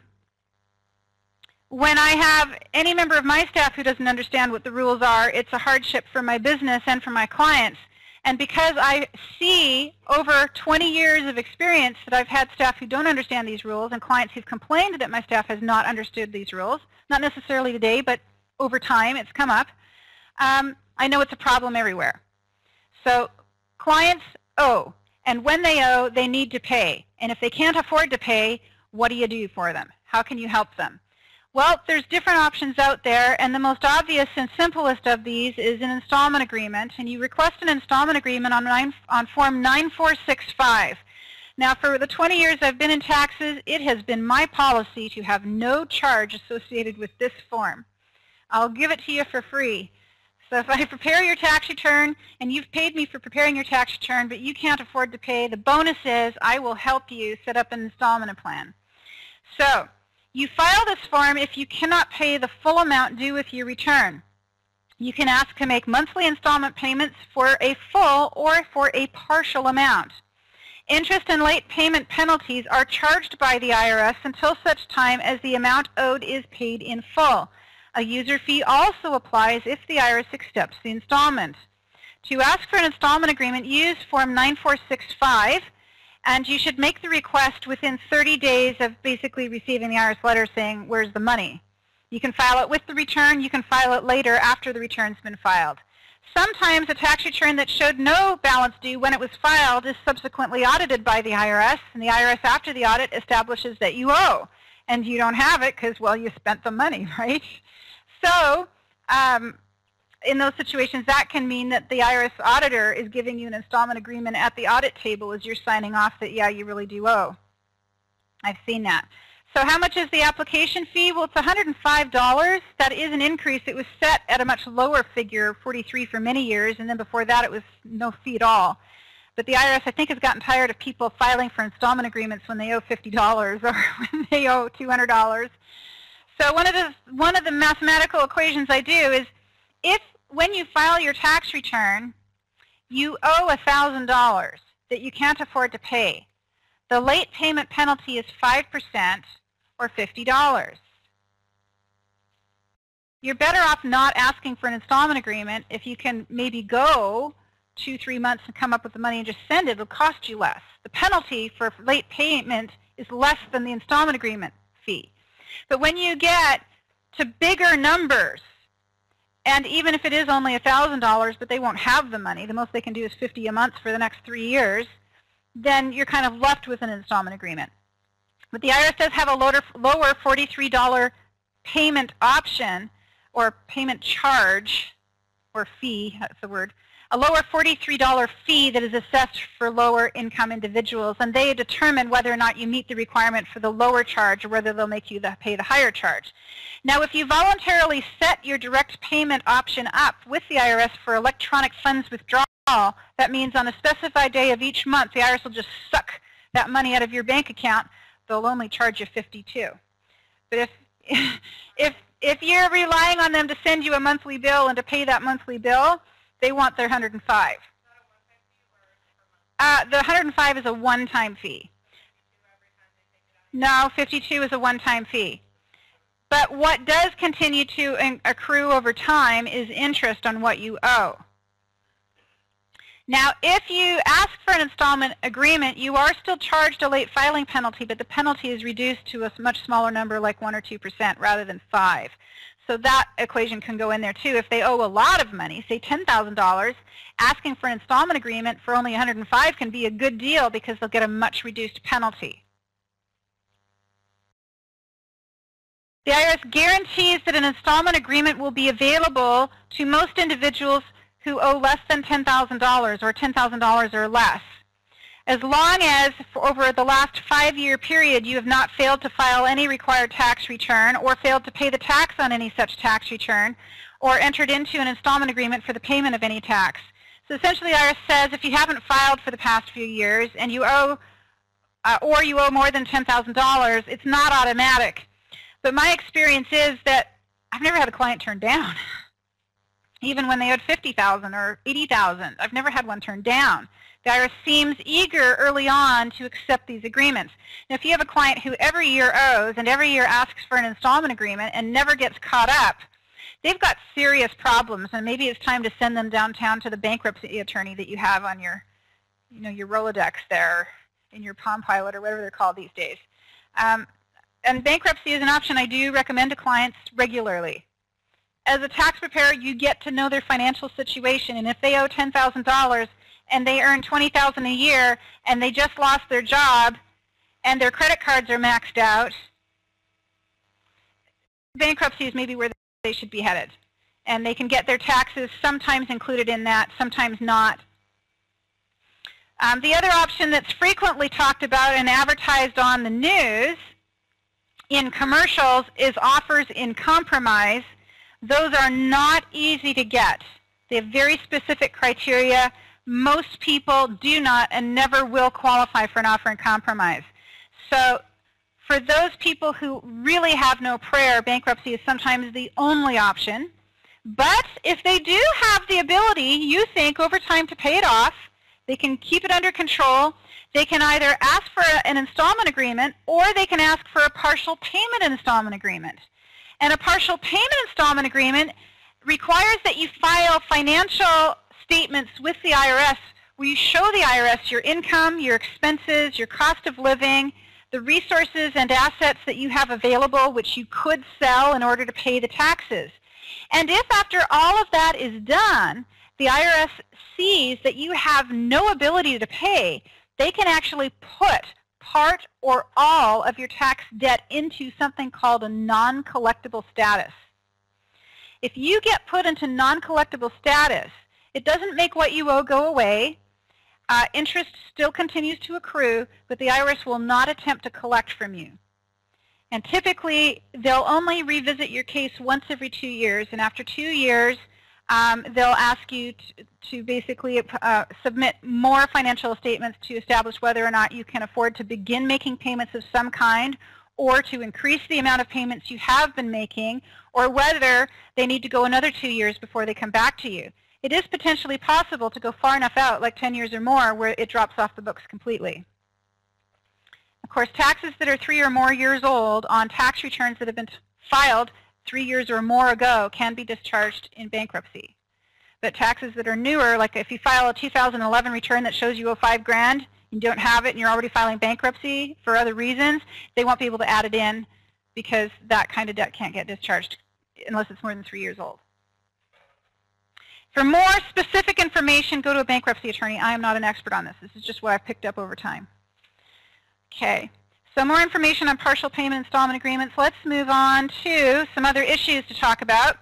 when I have any member of my staff who doesn't understand what the rules are, it's a hardship for my business and for my clients. And because I see over 20 years of experience that I've had staff who don't understand these rules and clients who've complained that my staff has not understood these rules, not necessarily today, but over time it's come up, I know it's a problem everywhere. So clients owe, and when they owe, they need to pay. And if they can't afford to pay, what do you do for them? How can you help them? Well, there's different options out there, and the most obvious and simplest of these is an installment agreement, and you request an installment agreement on Form 9465. Now, for the 20 years I've been in taxes, it has been my policy to have no charge associated with this form. I'll give it to you for free. So if I prepare your tax return, and you've paid me for preparing your tax return, but you can't afford to pay, the bonus is I will help you set up an installment plan. So you file this form if you cannot pay the full amount due with your return. You can ask to make monthly installment payments for a full or for a partial amount. Interest and late payment penalties are charged by the IRS until such time as the amount owed is paid in full. A user fee also applies if the IRS accepts the installment. To ask for an installment agreement, use Form 9465. And you should make the request within 30 days of basically receiving the IRS letter saying, where's the money? You can file it with the return. You can file it later after the return's been filed. Sometimes a tax return that showed no balance due when it was filed is subsequently audited by the IRS, and the IRS after the audit establishes that you owe. And you don't have it because, well, you spent the money, right? So in those situations, that can mean that the IRS auditor is giving you an installment agreement at the audit table as you're signing off that, yeah, you really do owe. I've seen that. So how much is the application fee? Well, it's $105. That is an increase. It was set at a much lower figure, $43 for many years, and then before that it was no fee at all. But the IRS, I think, has gotten tired of people filing for installment agreements when they owe $50 or when they owe $200. So one of the mathematical equations I do is if when you file your tax return, you owe $1,000 that you can't afford to pay, the late payment penalty is 5% or $50. You're better off not asking for an installment agreement. If you can maybe go 2-3 months and come up with the money and just send it, it'll cost you less. The penalty for late payment is less than the installment agreement fee. But when you get to bigger numbers, and even if it is only $1,000, but they won't have the money, the most they can do is $50 a month for the next 3 years, then you're kind of left with an installment agreement. But the IRS does have a lower $43 payment option, or payment charge, or fee, that's the word, a lower $43 fee that is assessed for lower income individuals, and they determine whether or not you meet the requirement for the lower charge or whether they'll make you pay the higher charge. Now, if you voluntarily set your direct payment option up with the IRS for electronic funds withdrawal, that means on a specified day of each month, the IRS will just suck that money out of your bank account. They'll only charge you $52. But if you're relying on them to send you a monthly bill and to pay that monthly bill, They want their 105. The 105 is a one-time fee. No, 52 is a one-time fee. But what does continue to accrue over time is interest on what you owe. Now, if you ask for an installment agreement, you are still charged a late filing penalty, but the penalty is reduced to a much smaller number, like 1 or 2% rather than 5%. So that equation can go in there too. If they owe a lot of money, say $10,000, asking for an installment agreement for only $105 can be a good deal because they'll get a much reduced penalty. The IRS guarantees that an installment agreement will be available to most individuals who owe less than $10,000 or $10,000 or less, as long as for over the last 5-year period you have not failed to file any required tax return or failed to pay the tax on any such tax return or entered into an installment agreement for the payment of any tax. So essentially, the IRS says if you haven't filed for the past few years and you owe or you owe more than $10,000, it's not automatic. But my experience is that I've never had a client turned down. Even when they owed $50,000 or $80,000, I've never had one turned down. The IRS seems eager early on to accept these agreements. Now, if you have a client who every year owes and every year asks for an installment agreement and never gets caught up, they've got serious problems, and maybe it's time to send them downtown to the bankruptcy attorney that you have on your, your Rolodex there, in your Palm Pilot or whatever they're called these days. And bankruptcy is an option I do recommend to clients regularly. As a tax preparer, you get to know their financial situation, and if they owe $10,000 and they earn $20,000 a year and they just lost their job and their credit cards are maxed out, bankruptcy is maybe where they should be headed. And they can get their taxes sometimes included in that, sometimes not. The other option that's frequently talked about and advertised on the news in commercials is offers in compromise. Those are not easy to get. They have very specific criteria. Most people do not and never will qualify for an offer in compromise. So for those people who really have no prayer, bankruptcy is sometimes the only option. But if they do have the ability, you think, over time to pay it off, they can keep it under control. They can either ask for an installment agreement or they can ask for a partial payment installment agreement. And a partial payment installment agreement requires that you file financial statements with the IRS where you show the IRS your income, your expenses, your cost of living, the resources and assets that you have available which you could sell in order to pay the taxes. And if after all of that is done, the IRS sees that you have no ability to pay, they can actually put part or all of your tax debt into something called a non-collectible status. If you get put into non-collectible status, it doesn't make what you owe go away. Interest still continues to accrue, but the IRS will not attempt to collect from you. And typically, they'll only revisit your case once every 2 years, and after 2 years, they'll ask you to basically submit more financial statements to establish whether or not you can afford to begin making payments of some kind or to increase the amount of payments you have been making, or whether they need to go another 2 years before they come back to you. It is potentially possible to go far enough out, like 10 years or more, where it drops off the books completely. Of course, taxes that are 3 or more years old on tax returns that have been filed 3 years or more ago can be discharged in bankruptcy. But taxes that are newer, like if you file a 2011 return that shows you owe $5,000, you don't have it and you're already filing bankruptcy for other reasons, they won't be able to add it in because that kind of debt can't get discharged unless it's more than 3 years old. For more specific information, go to a bankruptcy attorney. I am not an expert on this. This is just what I've picked up over time. Okay. So more information on partial payment installment agreements. Let's move on to some other issues to talk about.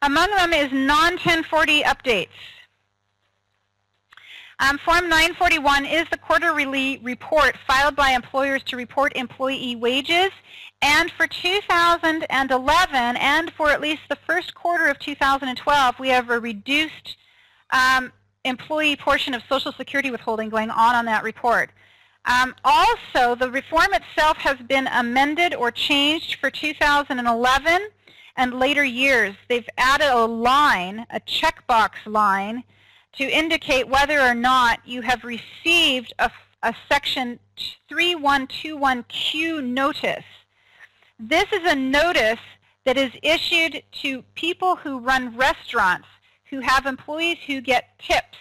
Among them is non-1040 updates. Form 941 is the quarterly report filed by employers to report employee wages. And for 2011 and for at least the first quarter of 2012, we have a reduced employee portion of Social Security withholding going on that report. Also, the reform itself has been amended or changed for 2011 and later years. They've added a line, a checkbox line, to indicate whether or not you have received a Section 3121Q notice. This is a notice that is issued to people who run restaurants who have employees who get tips.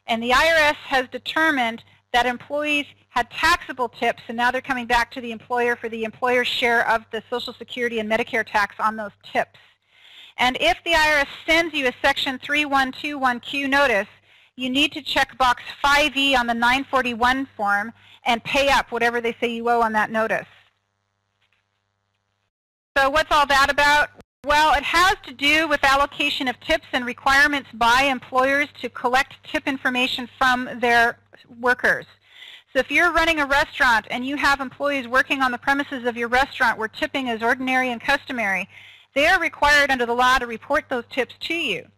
And the IRS has determined that employees had taxable tips, and now they're coming back to the employer for the employer's share of the Social Security and Medicare tax on those tips. And if the IRS sends you a Section 3121Q notice, you need to check box 5E on the 941 form and pay up whatever they say you owe on that notice. So what's all that about? Well, it has to do with allocation of tips and requirements by employers to collect tip information from their workers. So if you're running a restaurant and you have employees working on the premises of your restaurant where tipping is ordinary and customary, they are required under the law to report those tips to you.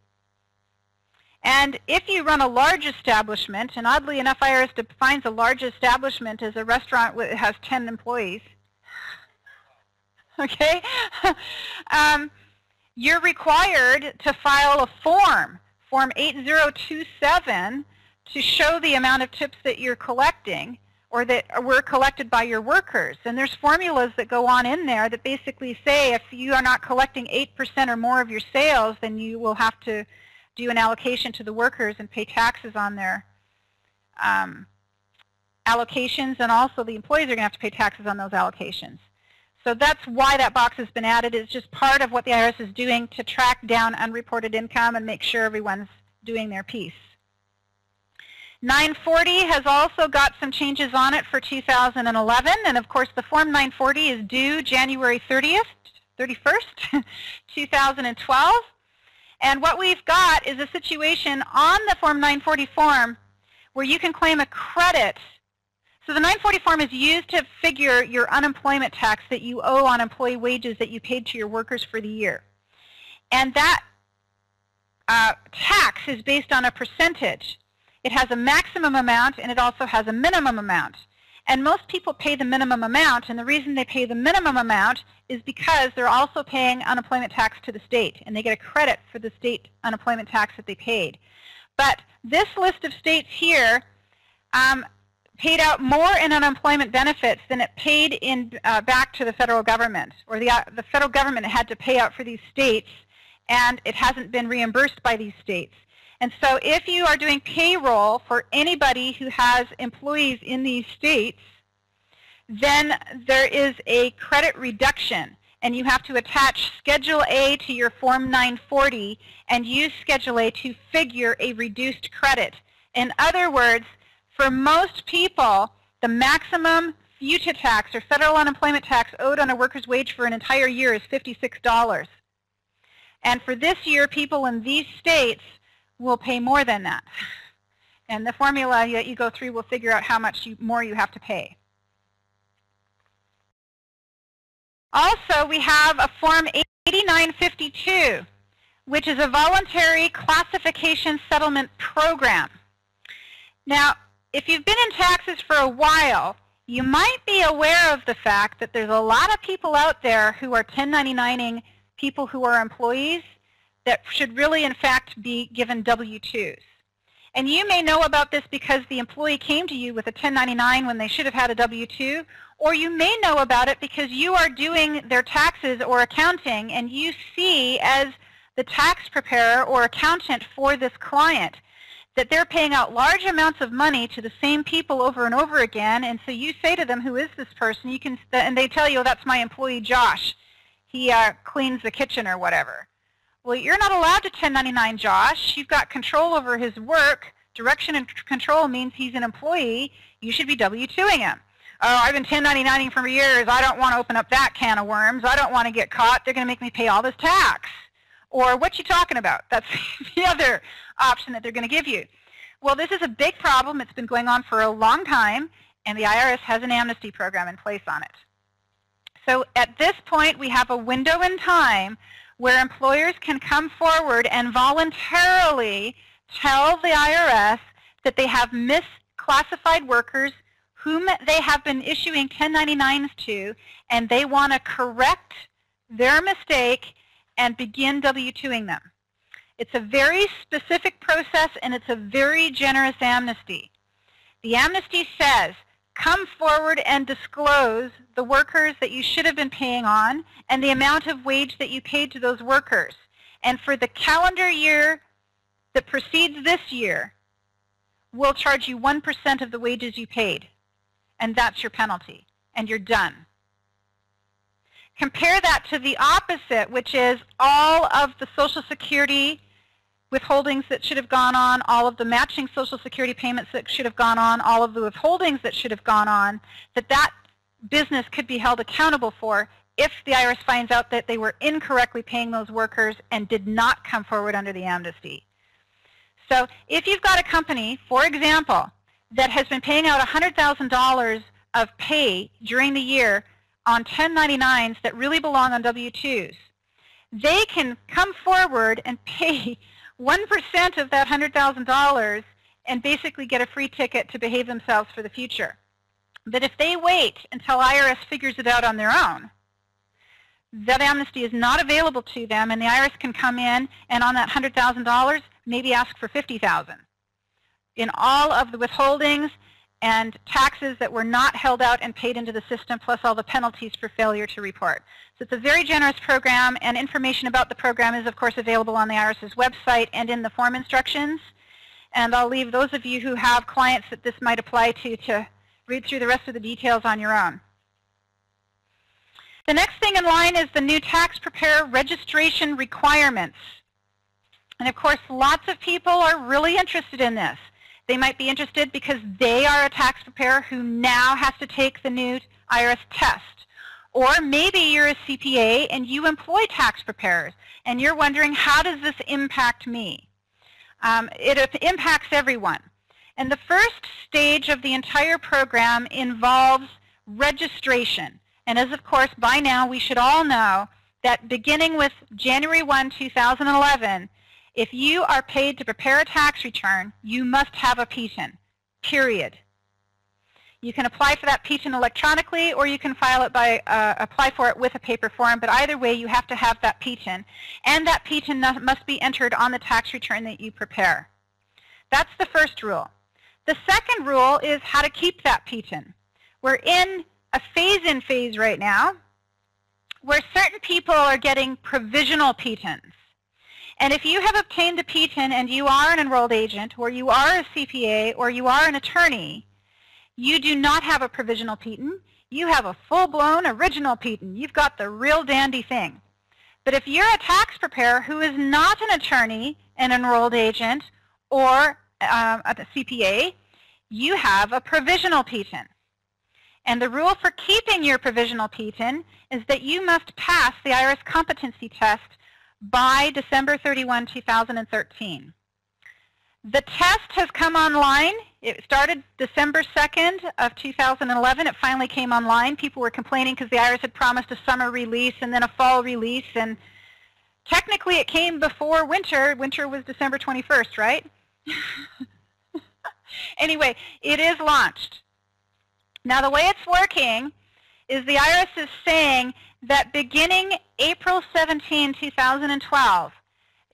And if you run a large establishment, and oddly enough, IRS defines a large establishment as a restaurant that has 10 employees, okay, you're required to file a form, Form 8027, to show the amount of tips that you're collecting or that were collected by your workers. And there's formulas that go on in there that basically say if you are not collecting 8% or more of your sales, then you will have to do an allocation to the workers and pay taxes on their allocations, and also the employees are going to have to pay taxes on those allocations. So that's why that box has been added. It's just part of what the IRS is doing to track down unreported income and make sure everyone's doing their piece. 940 has also got some changes on it for 2011, and of course the Form 940 is due January 31st, 2012. And what we've got is a situation on the Form 940 form where you can claim a credit. So the 940 form is used to figure your unemployment tax that you owe on employee wages that you paid to your workers for the year. And that tax is based on a percentage. It has a maximum amount and it also has a minimum amount. And most people pay the minimum amount, and the reason they pay the minimum amount is because they're also paying unemployment tax to the state, and they get a credit for the state unemployment tax that they paid. But this list of states here paid out more in unemployment benefits than it paid in back to the federal government, or the federal government had to pay out for these states, and it hasn't been reimbursed by these states. And so if you are doing payroll for anybody who has employees in these states, then there is a credit reduction, and you have to attach Schedule A to your Form 940 and use Schedule A to figure a reduced credit. In other words, for most people, the maximum FUTA tax or federal unemployment tax owed on a worker's wage for an entire year is $56. And for this year, people in these states will pay more than that. And the formula that you go through will figure out how much more you have to pay. Also, we have a Form 8952, which is a voluntary classification settlement program. Now, if you've been in taxes for a while, you might be aware of the fact that there's a lot of people out there who are 1099ing people who are employees that should really, in fact, be given W-2s. And you may know about this because the employee came to you with a 1099 when they should have had a W-2, or you may know about it because you are doing their taxes or accounting, and you see as the tax preparer or accountant for this client that they're paying out large amounts of money to the same people over and over again, and so you say to them, who is this person? And they tell you, oh, that's my employee Josh. He cleans the kitchen or whatever. Well, you're not allowed to 1099 Josh. You've got control over his work. Direction and control means he's an employee. You should be W-2ing him. Oh, I've been 1099ing for years. I don't want to open up that can of worms. I don't want to get caught. They're going to make me pay all this tax. Or what you talking about? That's the other option that they're going to give you. Well, this is a big problem. It's been going on for a long time, and the IRS has an amnesty program in place on it. So at this point, we have a window in time where employers can come forward and voluntarily tell the IRS that they have misclassified workers whom they have been issuing 1099s to, and they want to correct their mistake and begin W-2ing them. It's a very specific process, and it's a very generous amnesty. The amnesty says, come forward and disclose the workers that you should have been paying on and the amount of wage that you paid to those workers. And for the calendar year that precedes this year, we'll charge you 1% of the wages you paid. And that's your penalty. And you're done. Compare that to the opposite, which is all of the Social Security withholdings that should have gone on, all of the matching Social Security payments that should have gone on, all of the withholdings that should have gone on, that business could be held accountable for if the IRS finds out that they were incorrectly paying those workers and did not come forward under the amnesty. So if you've got a company, for example, that has been paying out $100,000 of pay during the year on 1099s that really belong on W-2s, they can come forward and pay 1% of that $100,000 and basically get a free ticket to behave themselves for the future. But if they wait until IRS figures it out on their own, that amnesty is not available to them, and the IRS can come in and on that $100,000 maybe ask for $50,000 in all of the withholdings and taxes that were not held out and paid into the system, plus all the penalties for failure to report. So it's a very generous program, and information about the program is, of course, available on the IRS's website and in the form instructions. And I'll leave those of you who have clients that this might apply to read through the rest of the details on your own. The next thing in line is the new tax preparer registration requirements. And of course, lots of people are really interested in this. They might be interested because they are a tax preparer who now has to take the new IRS test. Or maybe you're a CPA and you employ tax preparers, and you're wondering, how does this impact me? It impacts everyone. And the first stage of the entire program involves registration. And as of course, by now we should all know that beginning with January 1, 2011, if you are paid to prepare a tax return, you must have a PTIN, period. You can apply for that PTIN electronically, or you can file it by apply for it with a paper form. But either way, you have to have that PTIN, and that PTIN must be entered on the tax return that you prepare. That's the first rule. The second rule is how to keep that PTIN. We're in a phase-in phase right now, where certain people are getting provisional PTINs. And if you have obtained a PTIN and you are an enrolled agent, or you are a CPA, or you are an attorney, you do not have a provisional PTIN. You have a full-blown original PTIN. You've got the real dandy thing. But if you're a tax preparer who is not an attorney, an enrolled agent, or a CPA, you have a provisional PTIN. And the rule for keeping your provisional PTIN is that you must pass the IRS competency test by December 31, 2013. The test has come online. It started December 2nd of 2011. It finally came online. People were complaining because the IRS had promised a summer release and then a fall release, and technically it came before winter. Winter was December 21st, right? Anyway, it is launched. Now the way it's working is the IRS is saying that beginning April 17, 2012,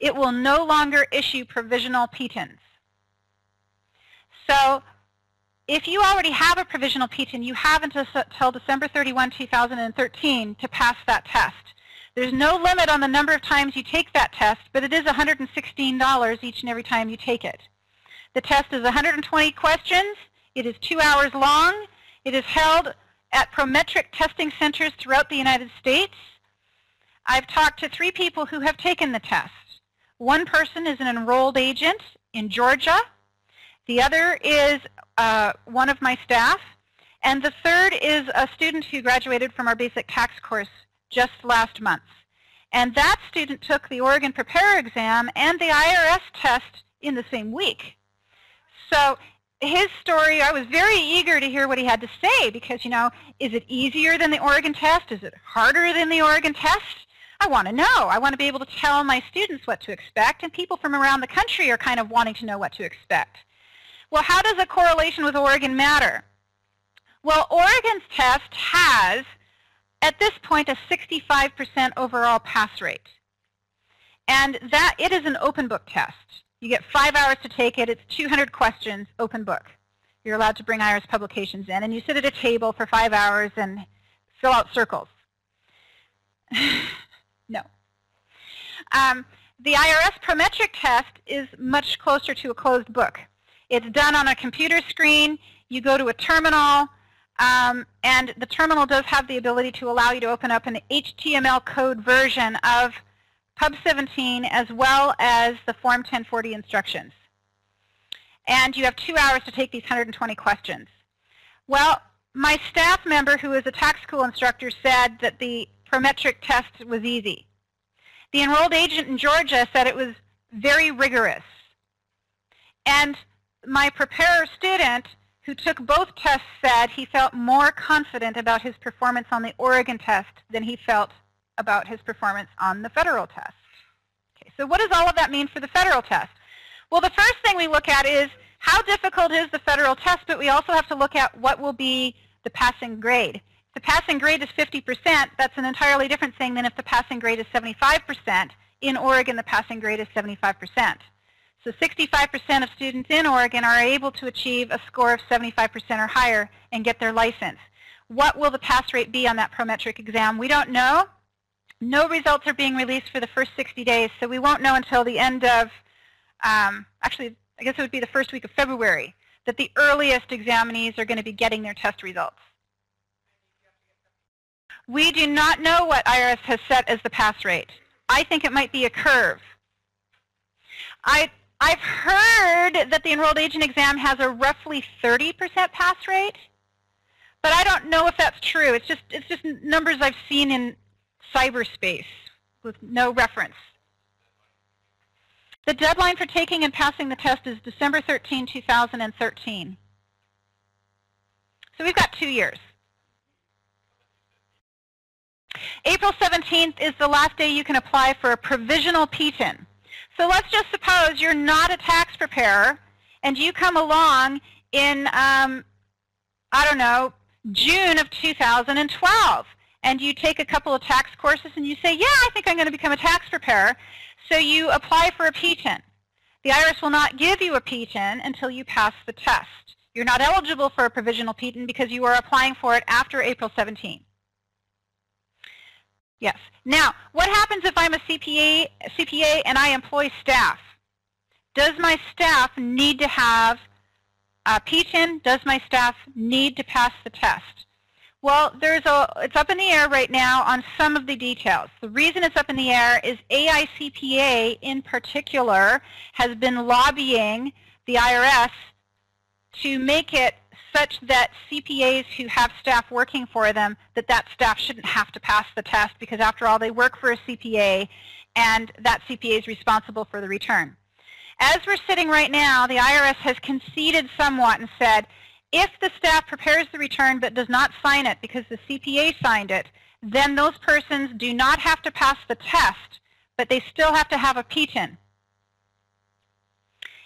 it will no longer issue provisional PTINs. So if you already have a provisional PTIN, you have until December 31, 2013 to pass that test. There's no limit on the number of times you take that test, but it is $116 each and every time you take it. The test is 120 questions. It is 2 hours long. It is held at Prometric testing centers throughout the United States. I've talked to 3 people who have taken the test. One person is an enrolled agent in Georgia. The other is one of my staff. And the third is a student who graduated from our basic tax course just last month. And that student took the Oregon Preparer exam and the IRS test in the same week. So his story, I was very eager to hear what he had to say because, you know, is it easier than the Oregon test? Is it harder than the Oregon test? I want to know. I want to be able to tell my students what to expect, and people from around the country are kind of wanting to know what to expect. Well, how does a correlation with Oregon matter? Well, Oregon's test has, at this point, a 65% overall pass rate. And that, it is an open book test. You get 5 hours to take it. It's 200 questions, open book. You're allowed to bring IRS publications in, and you sit at a table for 5 hours and fill out circles. No. The IRS Prometric test is much closer to a closed book. It's done on a computer screen. You go to a terminal, and the terminal does have the ability to allow you to open up an HTML code version of Pub 17 as well as the Form 1040 instructions. And you have 2 hours to take these 120 questions. Well, my staff member, who is a tax school instructor, said that the Prometric test was easy. The enrolled agent in Georgia said it was very rigorous. And my preparer student, who took both tests, said he felt more confident about his performance on the Oregon test than he felt about his performance on the federal test. Okay, so what does all of that mean for the federal test? Well, the first thing we look at is how difficult is the federal test, but we also have to look at what will be the passing grade. If the passing grade is 50%, that's an entirely different thing than if the passing grade is 75%. In Oregon, the passing grade is 75%. So 65% of students in Oregon are able to achieve a score of 75% or higher and get their license. What will the pass rate be on that Prometric exam? We don't know. No results are being released for the first 60 days, so we won't know until the end of, actually, I guess it would be the first week of February, that the earliest examinees are going to be getting their test results. We do not know what IRS has set as the pass rate. I think it might be a curve. I've heard that the enrolled agent exam has a roughly 30% pass rate, but I don't know if that's true. It's just numbers I've seen in cyberspace with no reference. The deadline for taking and passing the test is December 13, 2013. So we've got 2 years. April 17th is the last day you can apply for a provisional PTIN. So let's just suppose you're not a tax preparer and you come along in, I don't know, June of 2012. And you take a couple of tax courses and you say, yeah, I think I'm going to become a tax preparer. So you apply for a PTIN. The IRS will not give you a PTIN until you pass the test. You're not eligible for a provisional PTIN because you are applying for it after April 17. Yes. Now, what happens if I'm a CPA and I employ staff? Does my staff need to have a PTIN? Does my staff need to pass the test? Well, it's up in the air right now on some of the details. The reason it's up in the air is AICPA in particular has been lobbying the IRS to make it such that CPAs who have staff working for them, that staff shouldn't have to pass the test because after all, they work for a CPA and that CPA is responsible for the return. As we're sitting right now, the IRS has conceded somewhat and said, if the staff prepares the return but does not sign it because the CPA signed it, then those persons do not have to pass the test, but they still have to have a PTIN.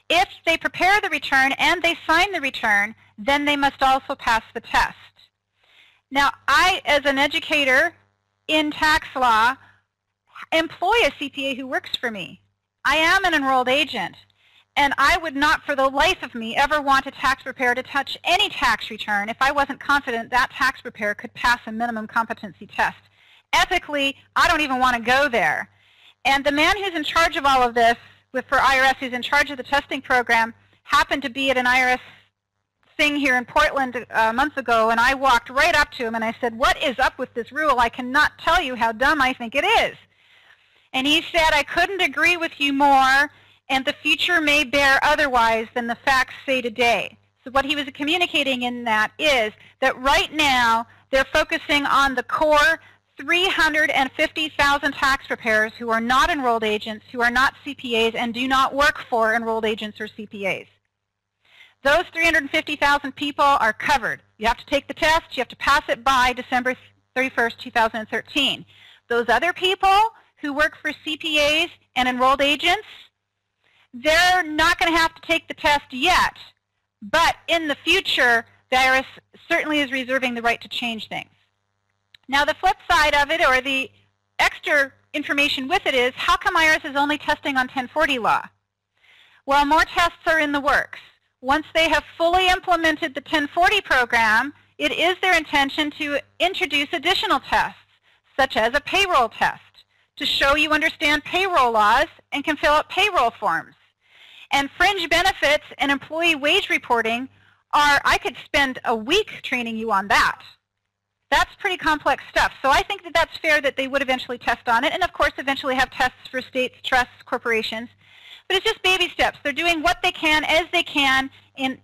If they prepare the return and they sign the return, then they must also pass the test. Now, I, as an educator in tax law, employ a CPA who works for me. I am an enrolled agent. And I would not for the life of me ever want a tax preparer to touch any tax return if I wasn't confident that tax preparer could pass a minimum competency test. Ethically, I don't even want to go there. And the man who's in charge of all of this, for IRS, who's in charge of the testing program, happened to be at an IRS thing here in Portland a month ago, and I walked right up to him and I said, what is up with this rule? I cannot tell you how dumb I think it is. And he said, I couldn't agree with you more, and the future may bear otherwise than the facts say today. So what he was communicating in that is that right now they're focusing on the core 350,000 tax preparers who are not enrolled agents, who are not CPAs, and do not work for enrolled agents or CPAs. Those 350,000 people are covered. You have to take the test. You have to pass it by December 31st, 2013. Those other people who work for CPAs and enrolled agents, they're not going to have to take the test yet, but in the future, the IRS certainly is reserving the right to change things. Now, the flip side of it, or the extra information with it is, how come IRS is only testing on 1040 law? Well, more tests are in the works. Once they have fully implemented the 1040 program, it is their intention to introduce additional tests, such as a payroll test, to show you understand payroll laws and can fill out payroll forms. And fringe benefits and employee wage reporting are, I could spend a week training you on that. That's pretty complex stuff. So I think that that's fair that they would eventually test on it, and of course eventually have tests for states, trusts, corporations. But it's just baby steps. They're doing what they can as they can. And,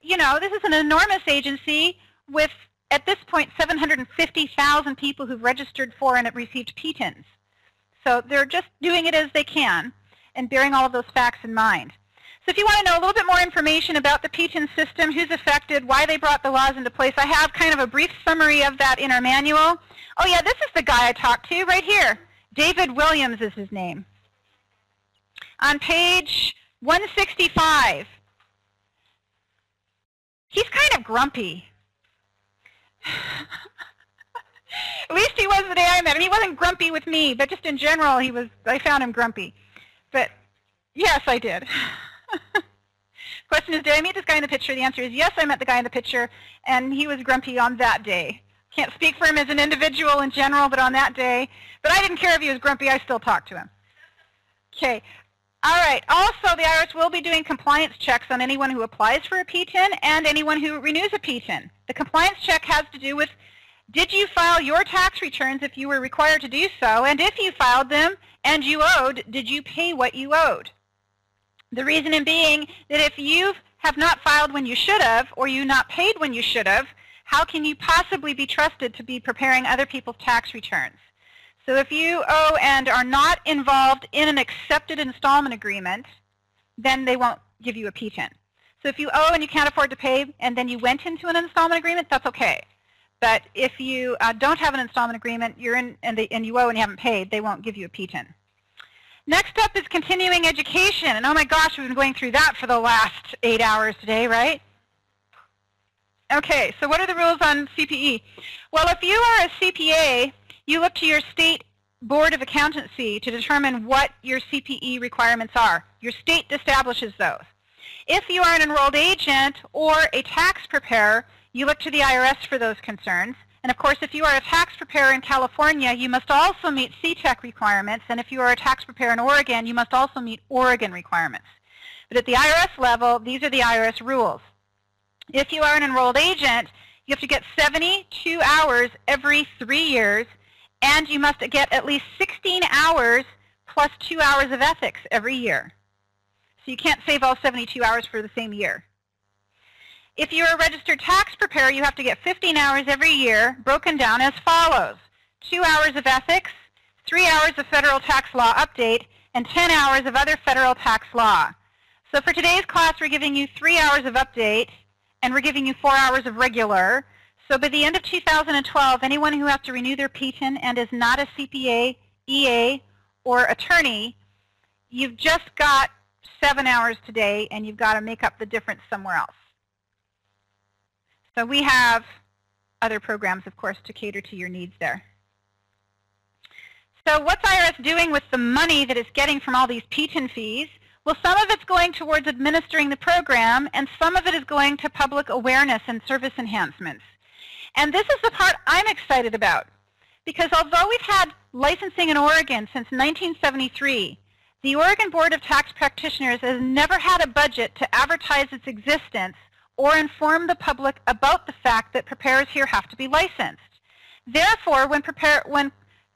you know, this is an enormous agency with, at this point, 750,000 people who've registered for and have received PTINs. So they're just doing it as they can and bearing all of those facts in mind. So if you want to know a little bit more information about the PTIN system, who's affected, why they brought the laws into place, I have kind of a brief summary of that in our manual. Oh yeah, this is the guy I talked to right here. David Williams is his name. On page 165, he's kind of grumpy. At least he was the day I met him. He wasn't grumpy with me, but just in general, I found him grumpy. But yes, I did. Question is, did I meet this guy in the picture? The answer is yes, I met the guy in the picture, and he was grumpy on that day. Can't speak for him as an individual in general, but on that day. But I didn't care if he was grumpy. I still talked to him. Okay. All right. Also, the IRS will be doing compliance checks on anyone who applies for a PTIN and anyone who renews a PTIN. The compliance check has to do with, did you file your tax returns if you were required to do so? And if you filed them and you owed, did you pay what you owed? The reason being that if you have not filed when you should have, or you not paid when you should have, how can you possibly be trusted to be preparing other people's tax returns? So if you owe and are not involved in an accepted installment agreement, then they won't give you a PTIN. So if you owe and you can't afford to pay, and then you went into an installment agreement, that's okay. But if you don't have an installment agreement, you're in, and you owe and you haven't paid, they won't give you a PTIN. Next up is continuing education. And oh my gosh, we've been going through that for the last 8 hours today, right? Okay, so what are the rules on CPE? Well, if you are a CPA, you look to your state board of accountancy to determine what your CPE requirements are. Your state establishes those. If you are an enrolled agent or a tax preparer, you look to the IRS for those concerns. And of course, if you are a tax preparer in California, you must also meet CTEC requirements. And if you are a tax preparer in Oregon, you must also meet Oregon requirements. But at the IRS level, these are the IRS rules. If you are an enrolled agent, you have to get 72 hours every 3 years, and you must get at least 16 hours plus 2 hours of ethics every year. So you can't save all 72 hours for the same year. If you're a registered tax preparer, you have to get 15 hours every year, broken down as follows: 2 hours of ethics, 3 hours of federal tax law update, and 10 hours of other federal tax law. So for today's class, we're giving you 3 hours of update, and we're giving you 4 hours of regular. So by the end of 2012, anyone who has to renew their PTIN and is not a CPA, EA, or attorney, you've just got 7 hours today, and you've got to make up the difference somewhere else. So we have other programs, of course, to cater to your needs there. So what's IRS doing with the money that it's getting from all these PTIN fees? Well, some of it's going towards administering the program, and some of it is going to public awareness and service enhancements. And this is the part I'm excited about, because although we've had licensing in Oregon since 1973, the Oregon Board of Tax Practitioners has never had a budget to advertise its existence or inform the public about the fact that preparers here have to be licensed. Therefore, when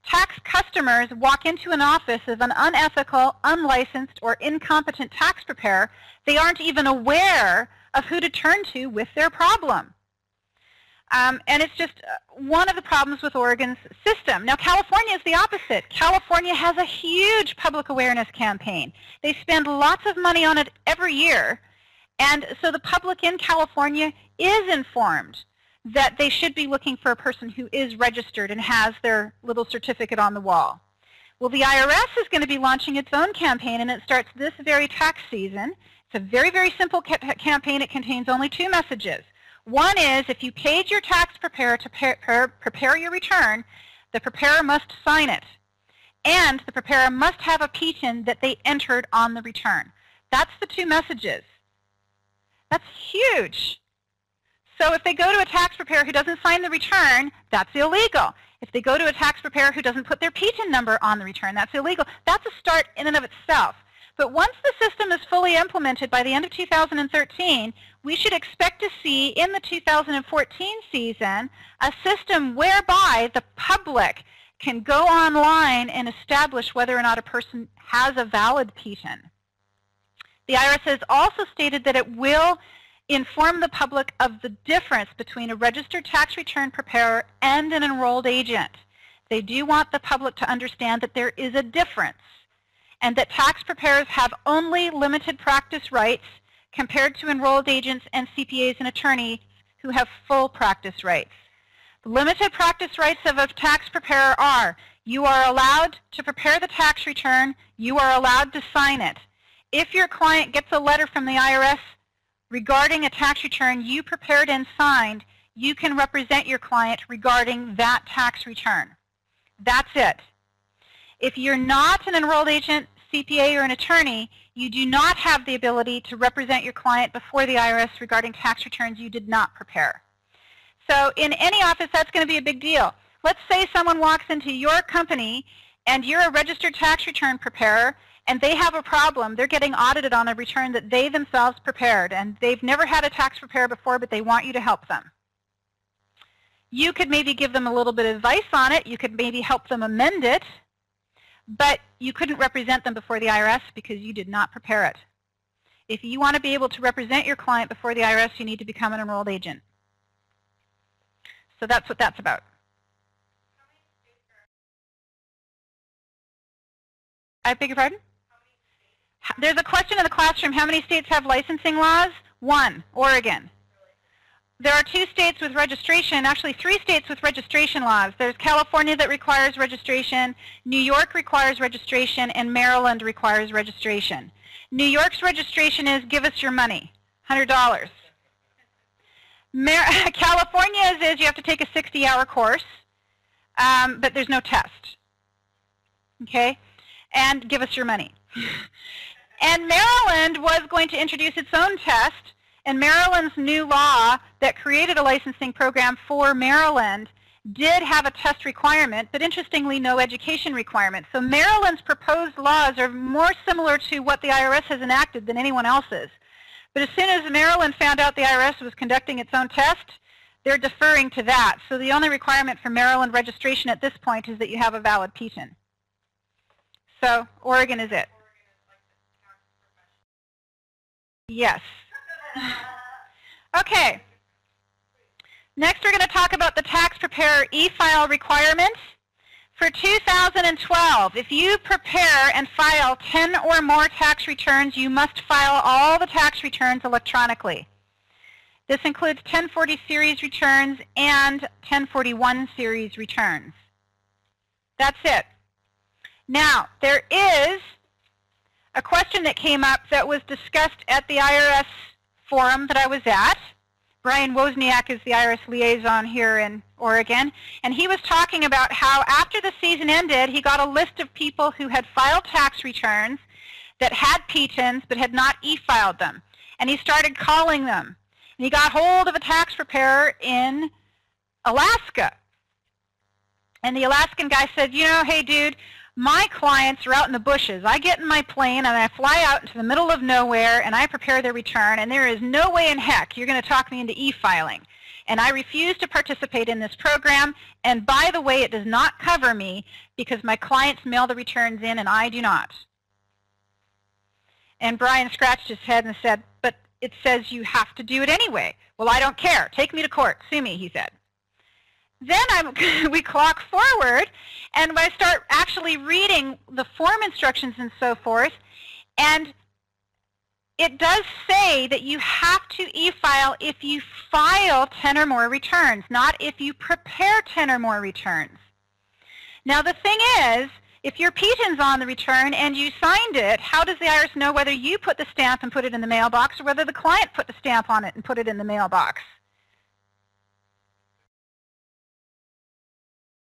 tax customers walk into an office of an unethical, unlicensed, or incompetent tax preparer, they aren't even aware of who to turn to with their problem. And it's just one of the problems with Oregon's system. Now, California is the opposite. California has a huge public awareness campaign. They spend lots of money on it every year. And so the public in California is informed that they should be looking for a person who is registered and has their little certificate on the wall. Well, the IRS is going to be launching its own campaign, and it starts this very tax season. It's a very, very simple campaign. It contains only 2 messages. One is, if you paid your tax preparer to prepare your return, the preparer must sign it. and the preparer must have a PTIN that they entered on the return. That's the two messages. That's huge. So if they go to a tax preparer who doesn't sign the return, that's illegal. If they go to a tax preparer who doesn't put their PTIN number on the return, that's illegal. That's a start in and of itself. But once the system is fully implemented by the end of 2013, we should expect to see in the 2014 season a system whereby the public can go online and establish whether or not a person has a valid PTIN. The IRS has also stated that it will inform the public of the difference between a registered tax return preparer and an enrolled agent. They do want the public to understand that there is a difference and that tax preparers have only limited practice rights compared to enrolled agents and CPAs and attorneys who have full practice rights. The limited practice rights of a tax preparer are: you are allowed to prepare the tax return, you are allowed to sign it. If your client gets a letter from the IRS regarding a tax return you prepared and signed, you can represent your client regarding that tax return. That's it. If you're not an enrolled agent, CPA, or an attorney, you do not have the ability to represent your client before the IRS regarding tax returns you did not prepare. So in any office, that's going to be a big deal. Let's say someone walks into your company and you're a registered tax return preparer and they have a problem. They're getting audited on a return that they themselves prepared, and they've never had a tax preparer before, but they want you to help them. You could maybe give them a little bit of advice on it. You could maybe help them amend it, but you couldn't represent them before the IRS because you did not prepare it. If you want to be able to represent your client before the IRS, you need to become an enrolled agent. So that's what that's about. I beg your pardon? There's a question in the classroom: how many states have licensing laws? 1, Oregon. There are 2 states with registration, actually 3 states with registration laws. There's California that requires registration, New York requires registration, and Maryland requires registration. New York's registration is give us your money, $100. California's is you have to take a 60-hour course, but there's no test. Okay? And give us your money. And Maryland was going to introduce its own test, and Maryland's new law that created a licensing program for Maryland did have a test requirement, but interestingly no education requirement. So Maryland's proposed laws are more similar to what the IRS has enacted than anyone else's. But as soon as Maryland found out the IRS was conducting its own test, they're deferring to that. So the only requirement for Maryland registration at this point is that you have a valid PTIN. So Oregon is it. Yes. Okay. Next we're going to talk about the tax preparer e-file requirements. For 2012, if you prepare and file 10 or more tax returns, you must file all the tax returns electronically. This includes 1040 series returns and 1041 series returns. That's it. Now, there is a question that came up that was discussed at the IRS forum that I was at. Brian Wozniak is the IRS liaison here in Oregon, and he was talking about how after the season ended, he got a list of people who had filed tax returns that had PTINs but had not e-filed them. And he started calling them. And he got hold of a tax preparer in Alaska. And the Alaskan guy said, you know, hey dude, my clients are out in the bushes. I get in my plane and I fly out into the middle of nowhere and I prepare their return, and there is no way in heck you're going to talk me into e-filing. And I refuse to participate in this program, and by the way, it does not cover me because my clients mail the returns in and I do not. And Brian scratched his head and said, but it says you have to do it anyway. Well, I don't care. Take me to court. Sue me, he said. Then we clock forward, and I start actually reading the form instructions and so forth, and it does say that you have to e-file if you file 10 or more returns, not if you prepare 10 or more returns. Now the thing is, if your PTIN's on the return and you signed it, how does the IRS know whether you put the stamp and put it in the mailbox or whether the client put the stamp on it and put it in the mailbox?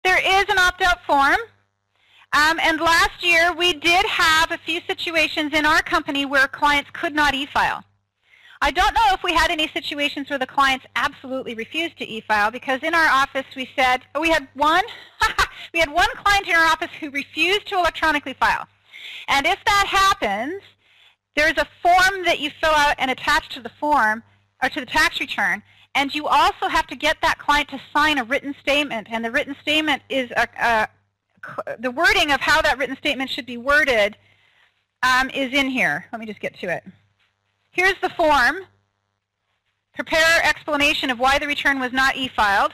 There is an opt-out form. And last year, we did have a few situations in our company where clients could not e-file. I don't know if we had any situations where the clients absolutely refused to e-file, because in our office we said, we had one client in our office who refused to electronically file. And if that happens, there's a form that you fill out and attach to the form, or to the tax return, and you also have to get that client to sign a written statement. And the written statement is the wording of how that written statement should be worded is in here. Let me just get to it. Here's the form. Prepare explanation of why the return was not e-filed.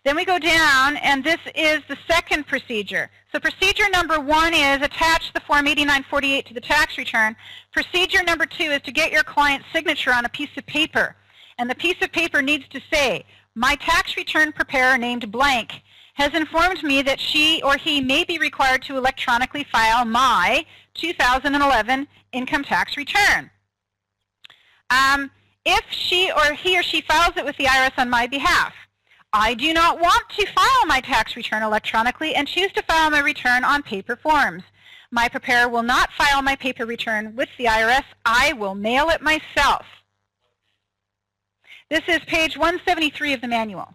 Then we go down, and this is the second procedure. So procedure number 1 is attach the Form 8948 to the tax return. Procedure number 2 is to get your client's signature on a piece of paper. And the piece of paper needs to say, my tax return preparer named blank has informed me that she or he may be required to electronically file my 2011 income tax return. If he or she files it with the IRS on my behalf, I do not want to file my tax return electronically and choose to file my return on paper forms. My preparer will not file my paper return with the IRS. I will mail it myself. This is page 173 of the manual.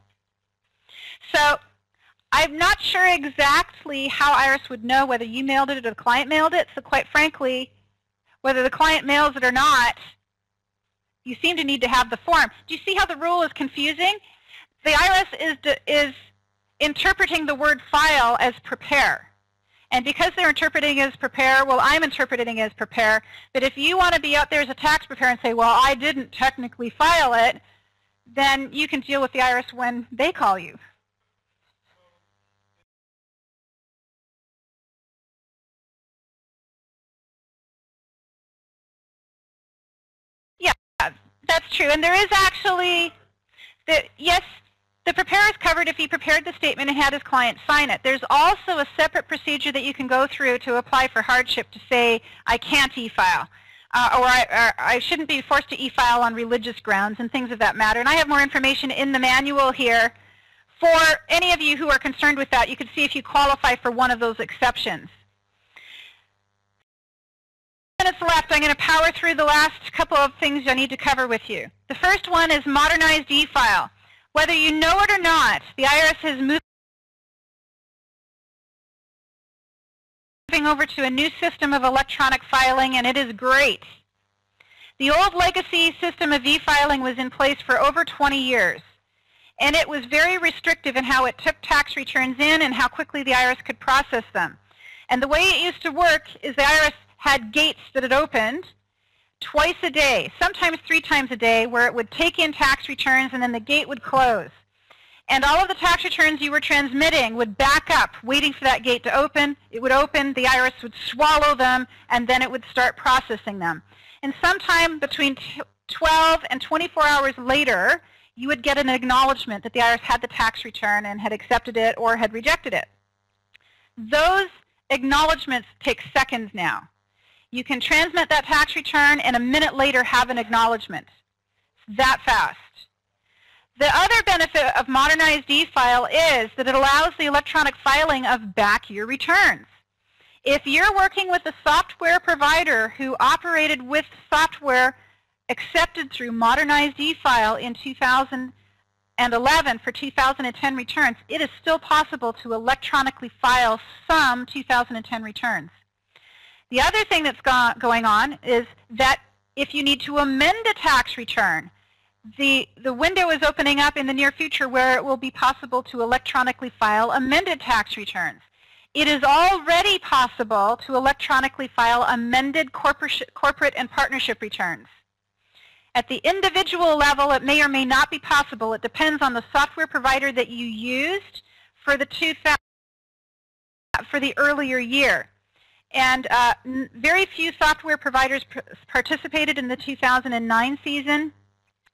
So I'm not sure exactly how IRS would know whether you mailed it or the client mailed it. So quite frankly, whether the client mails it or not, you seem to need to have the form. Do you see how the rule is confusing? The IRS is interpreting the word file as prepare. And because they're interpreting as prepare, well, I'm interpreting as prepare. But if you want to be out there as a tax preparer and say, well, I didn't technically file it, then you can deal with the IRS when they call you. Yeah, that's true. And there is actually, yes, the preparer is covered if he prepared the statement and had his client sign it. There's also a separate procedure that you can go through to apply for hardship to say, I can't e-file. Or I shouldn't be forced to e-file on religious grounds and things of that matter. And I have more information in the manual here. For any of you who are concerned with that, you can see if you qualify for one of those exceptions. Minutes left. I'm going to power through the last couple of things I need to cover with you. The first one is Modernized E-file. Whether you know it or not, the IRS has moved over to a new system of electronic filing, and it is great. The old legacy system of e-filing was in place for over 20 years, and it was very restrictive in how it took tax returns in and how quickly the IRS could process them. And the way it used to work is the IRS had gates that it opened twice a day, sometimes 3 times a day, where it would take in tax returns and then the gate would close. And all of the tax returns you were transmitting would back up, waiting for that gate to open. It would open, the IRS would swallow them, and then it would start processing them. And sometime between 12 and 24 hours later, you would get an acknowledgement that the IRS had the tax return and had accepted it or had rejected it. Those acknowledgments take seconds now. You can transmit that tax return and a minute later have an acknowledgement. It's that fast. The other benefit of Modernized E-file is that it allows the electronic filing of back year returns. If you're working with a software provider who operated with software accepted through Modernized E-file in 2011 for 2010 returns, it is still possible to electronically file some 2010 returns. The other thing that's going on is that if you need to amend a tax return, the window is opening up in the near future where it will be possible to electronically file amended tax returns. It is already possible to electronically file amended corporate and partnership returns. At the individual level, it may or may not be possible. It depends on the software provider that you used for the earlier year. And very few software providers participated in the 2009 season.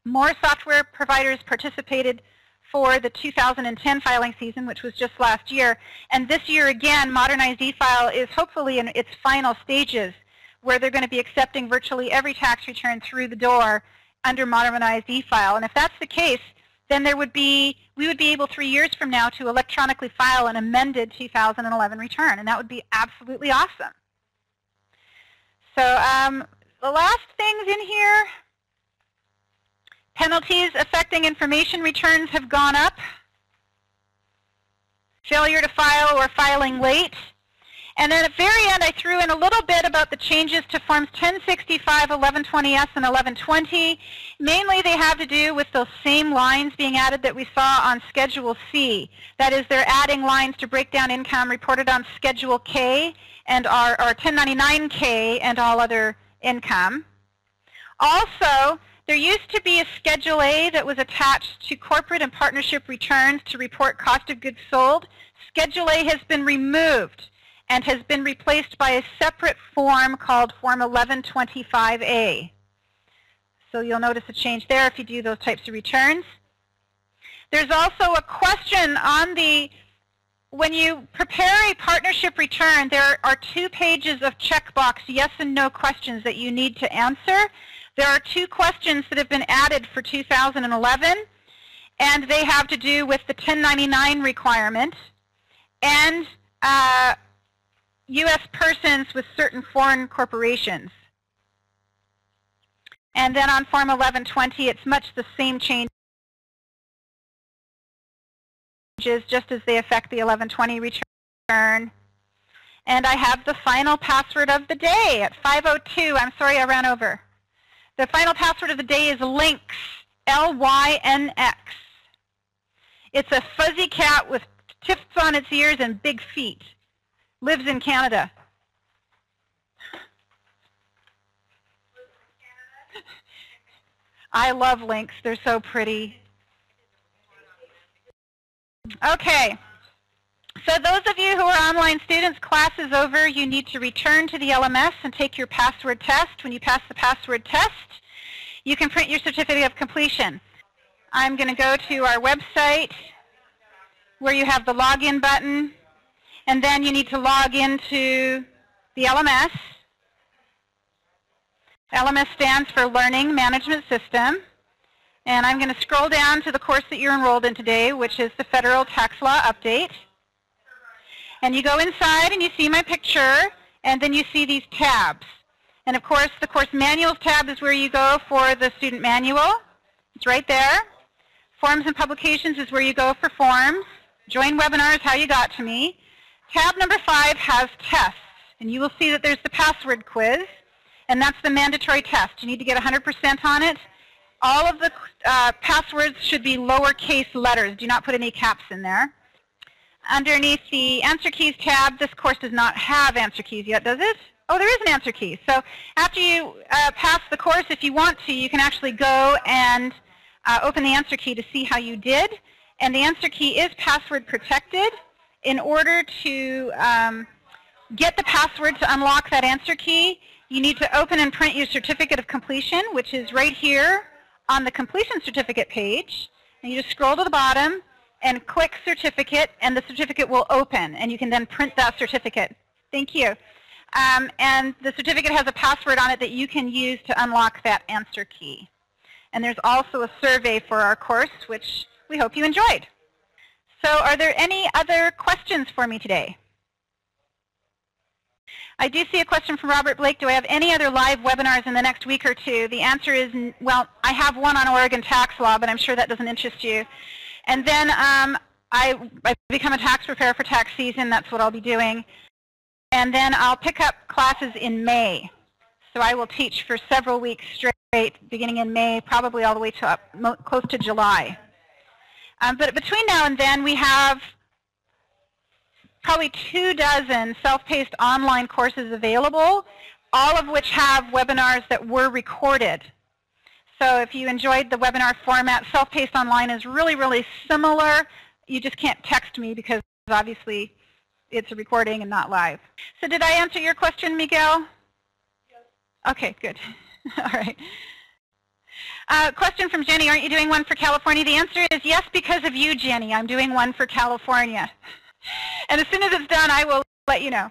More software providers participated for the 2010 filing season, which was just last year. And this year, again, Modernized E-file is hopefully in its final stages, where they're going to be accepting virtually every tax return through the door under Modernized E-file. And if that's the case, then there would be we would be able 3 years from now to electronically file an amended 2011 return, and that would be absolutely awesome. So the last things in here, penalties affecting information returns have gone up. Failure to file or filing late. And then at the very end, I threw in a little bit about the changes to Forms 1065, 1120S, and 1120. Mainly they have to do with those same lines being added that we saw on Schedule C. That is, they're adding lines to break down income reported on Schedule K and our 1099K and all other income. Also, there used to be a Schedule A that was attached to corporate and partnership returns to report cost of goods sold. Schedule A has been removed and has been replaced by a separate form called Form 1125A. So you'll notice a change there if you do those types of returns. There's also a question on the, when you prepare a partnership return, there are 2 pages of checkbox yes and no questions that you need to answer. There are 2 questions that have been added for 2011, and they have to do with the 1099 requirement and U.S. persons with certain foreign corporations. And then on Form 1120, it's much the same changes, just as they affect the 1120 return. And I have the final password of the day at 5:02. I'm sorry I ran over. The final password of the day is Lynx, L-Y-N-X. It's a fuzzy cat with tips on its ears and big feet. Lives in Canada. I love Lynx. They're so pretty. Okay. So those of you who are online students, class is over. You need to return to the LMS and take your password test. When you pass the password test, you can print your certificate of completion. I'm going to go to our website where you have the login button, and then you need to log into the LMS. LMS stands for Learning Management System. And I'm going to scroll down to the course that you're enrolled in today, which is the Federal Tax Law Update. And you go inside and you see my picture, and then you see these tabs. And of course, the Course Manuals tab is where you go for the student manual. It's right there. Forms and Publications is where you go for forms. Join Webinar is how you got to me. Tab number 5 has tests. And you will see that there's the password quiz. And that's the mandatory test. You need to get 100% on it. All of the passwords should be lowercase letters. Do not put any caps in there. Underneath the Answer Keys tab, this course does not have answer keys yet, does it? Oh, there is an answer key. So after you pass the course, if you want to, you can actually go and open the answer key to see how you did. And the answer key is password protected. In order to get the password to unlock that answer key, you need to open and print your certificate of completion, which is right here on the completion certificate page. And you just scroll to the bottom and click certificate, and the certificate will open, and you can then print that certificate. Thank you. And the certificate has a password on it that you can use to unlock that answer key. And there's also a survey for our course, which we hope you enjoyed. So are there any other questions for me today? I do see a question from Robert Blake. Do I have any other live webinars in the next week or two? The answer is, well, I have one on Oregon tax law, but I'm sure that doesn't interest you. And then I become a tax preparer for tax season. That's what I'll be doing. And then I'll pick up classes in May. So I will teach for several weeks straight, beginning in May, probably all the way to up close to July. But between now and then, we have probably 24 self-paced online courses available, all of which have webinars that were recorded. So if you enjoyed the webinar format, self-paced online is really, really similar. You just can't text me because obviously it's a recording and not live. So did I answer your question, Miguel? Yes. Okay, good. All right. Question from Jenny, aren't you doing one for California? The answer is yes, because of you, Jenny. I'm doing one for California. And as soon as it's done, I will let you know.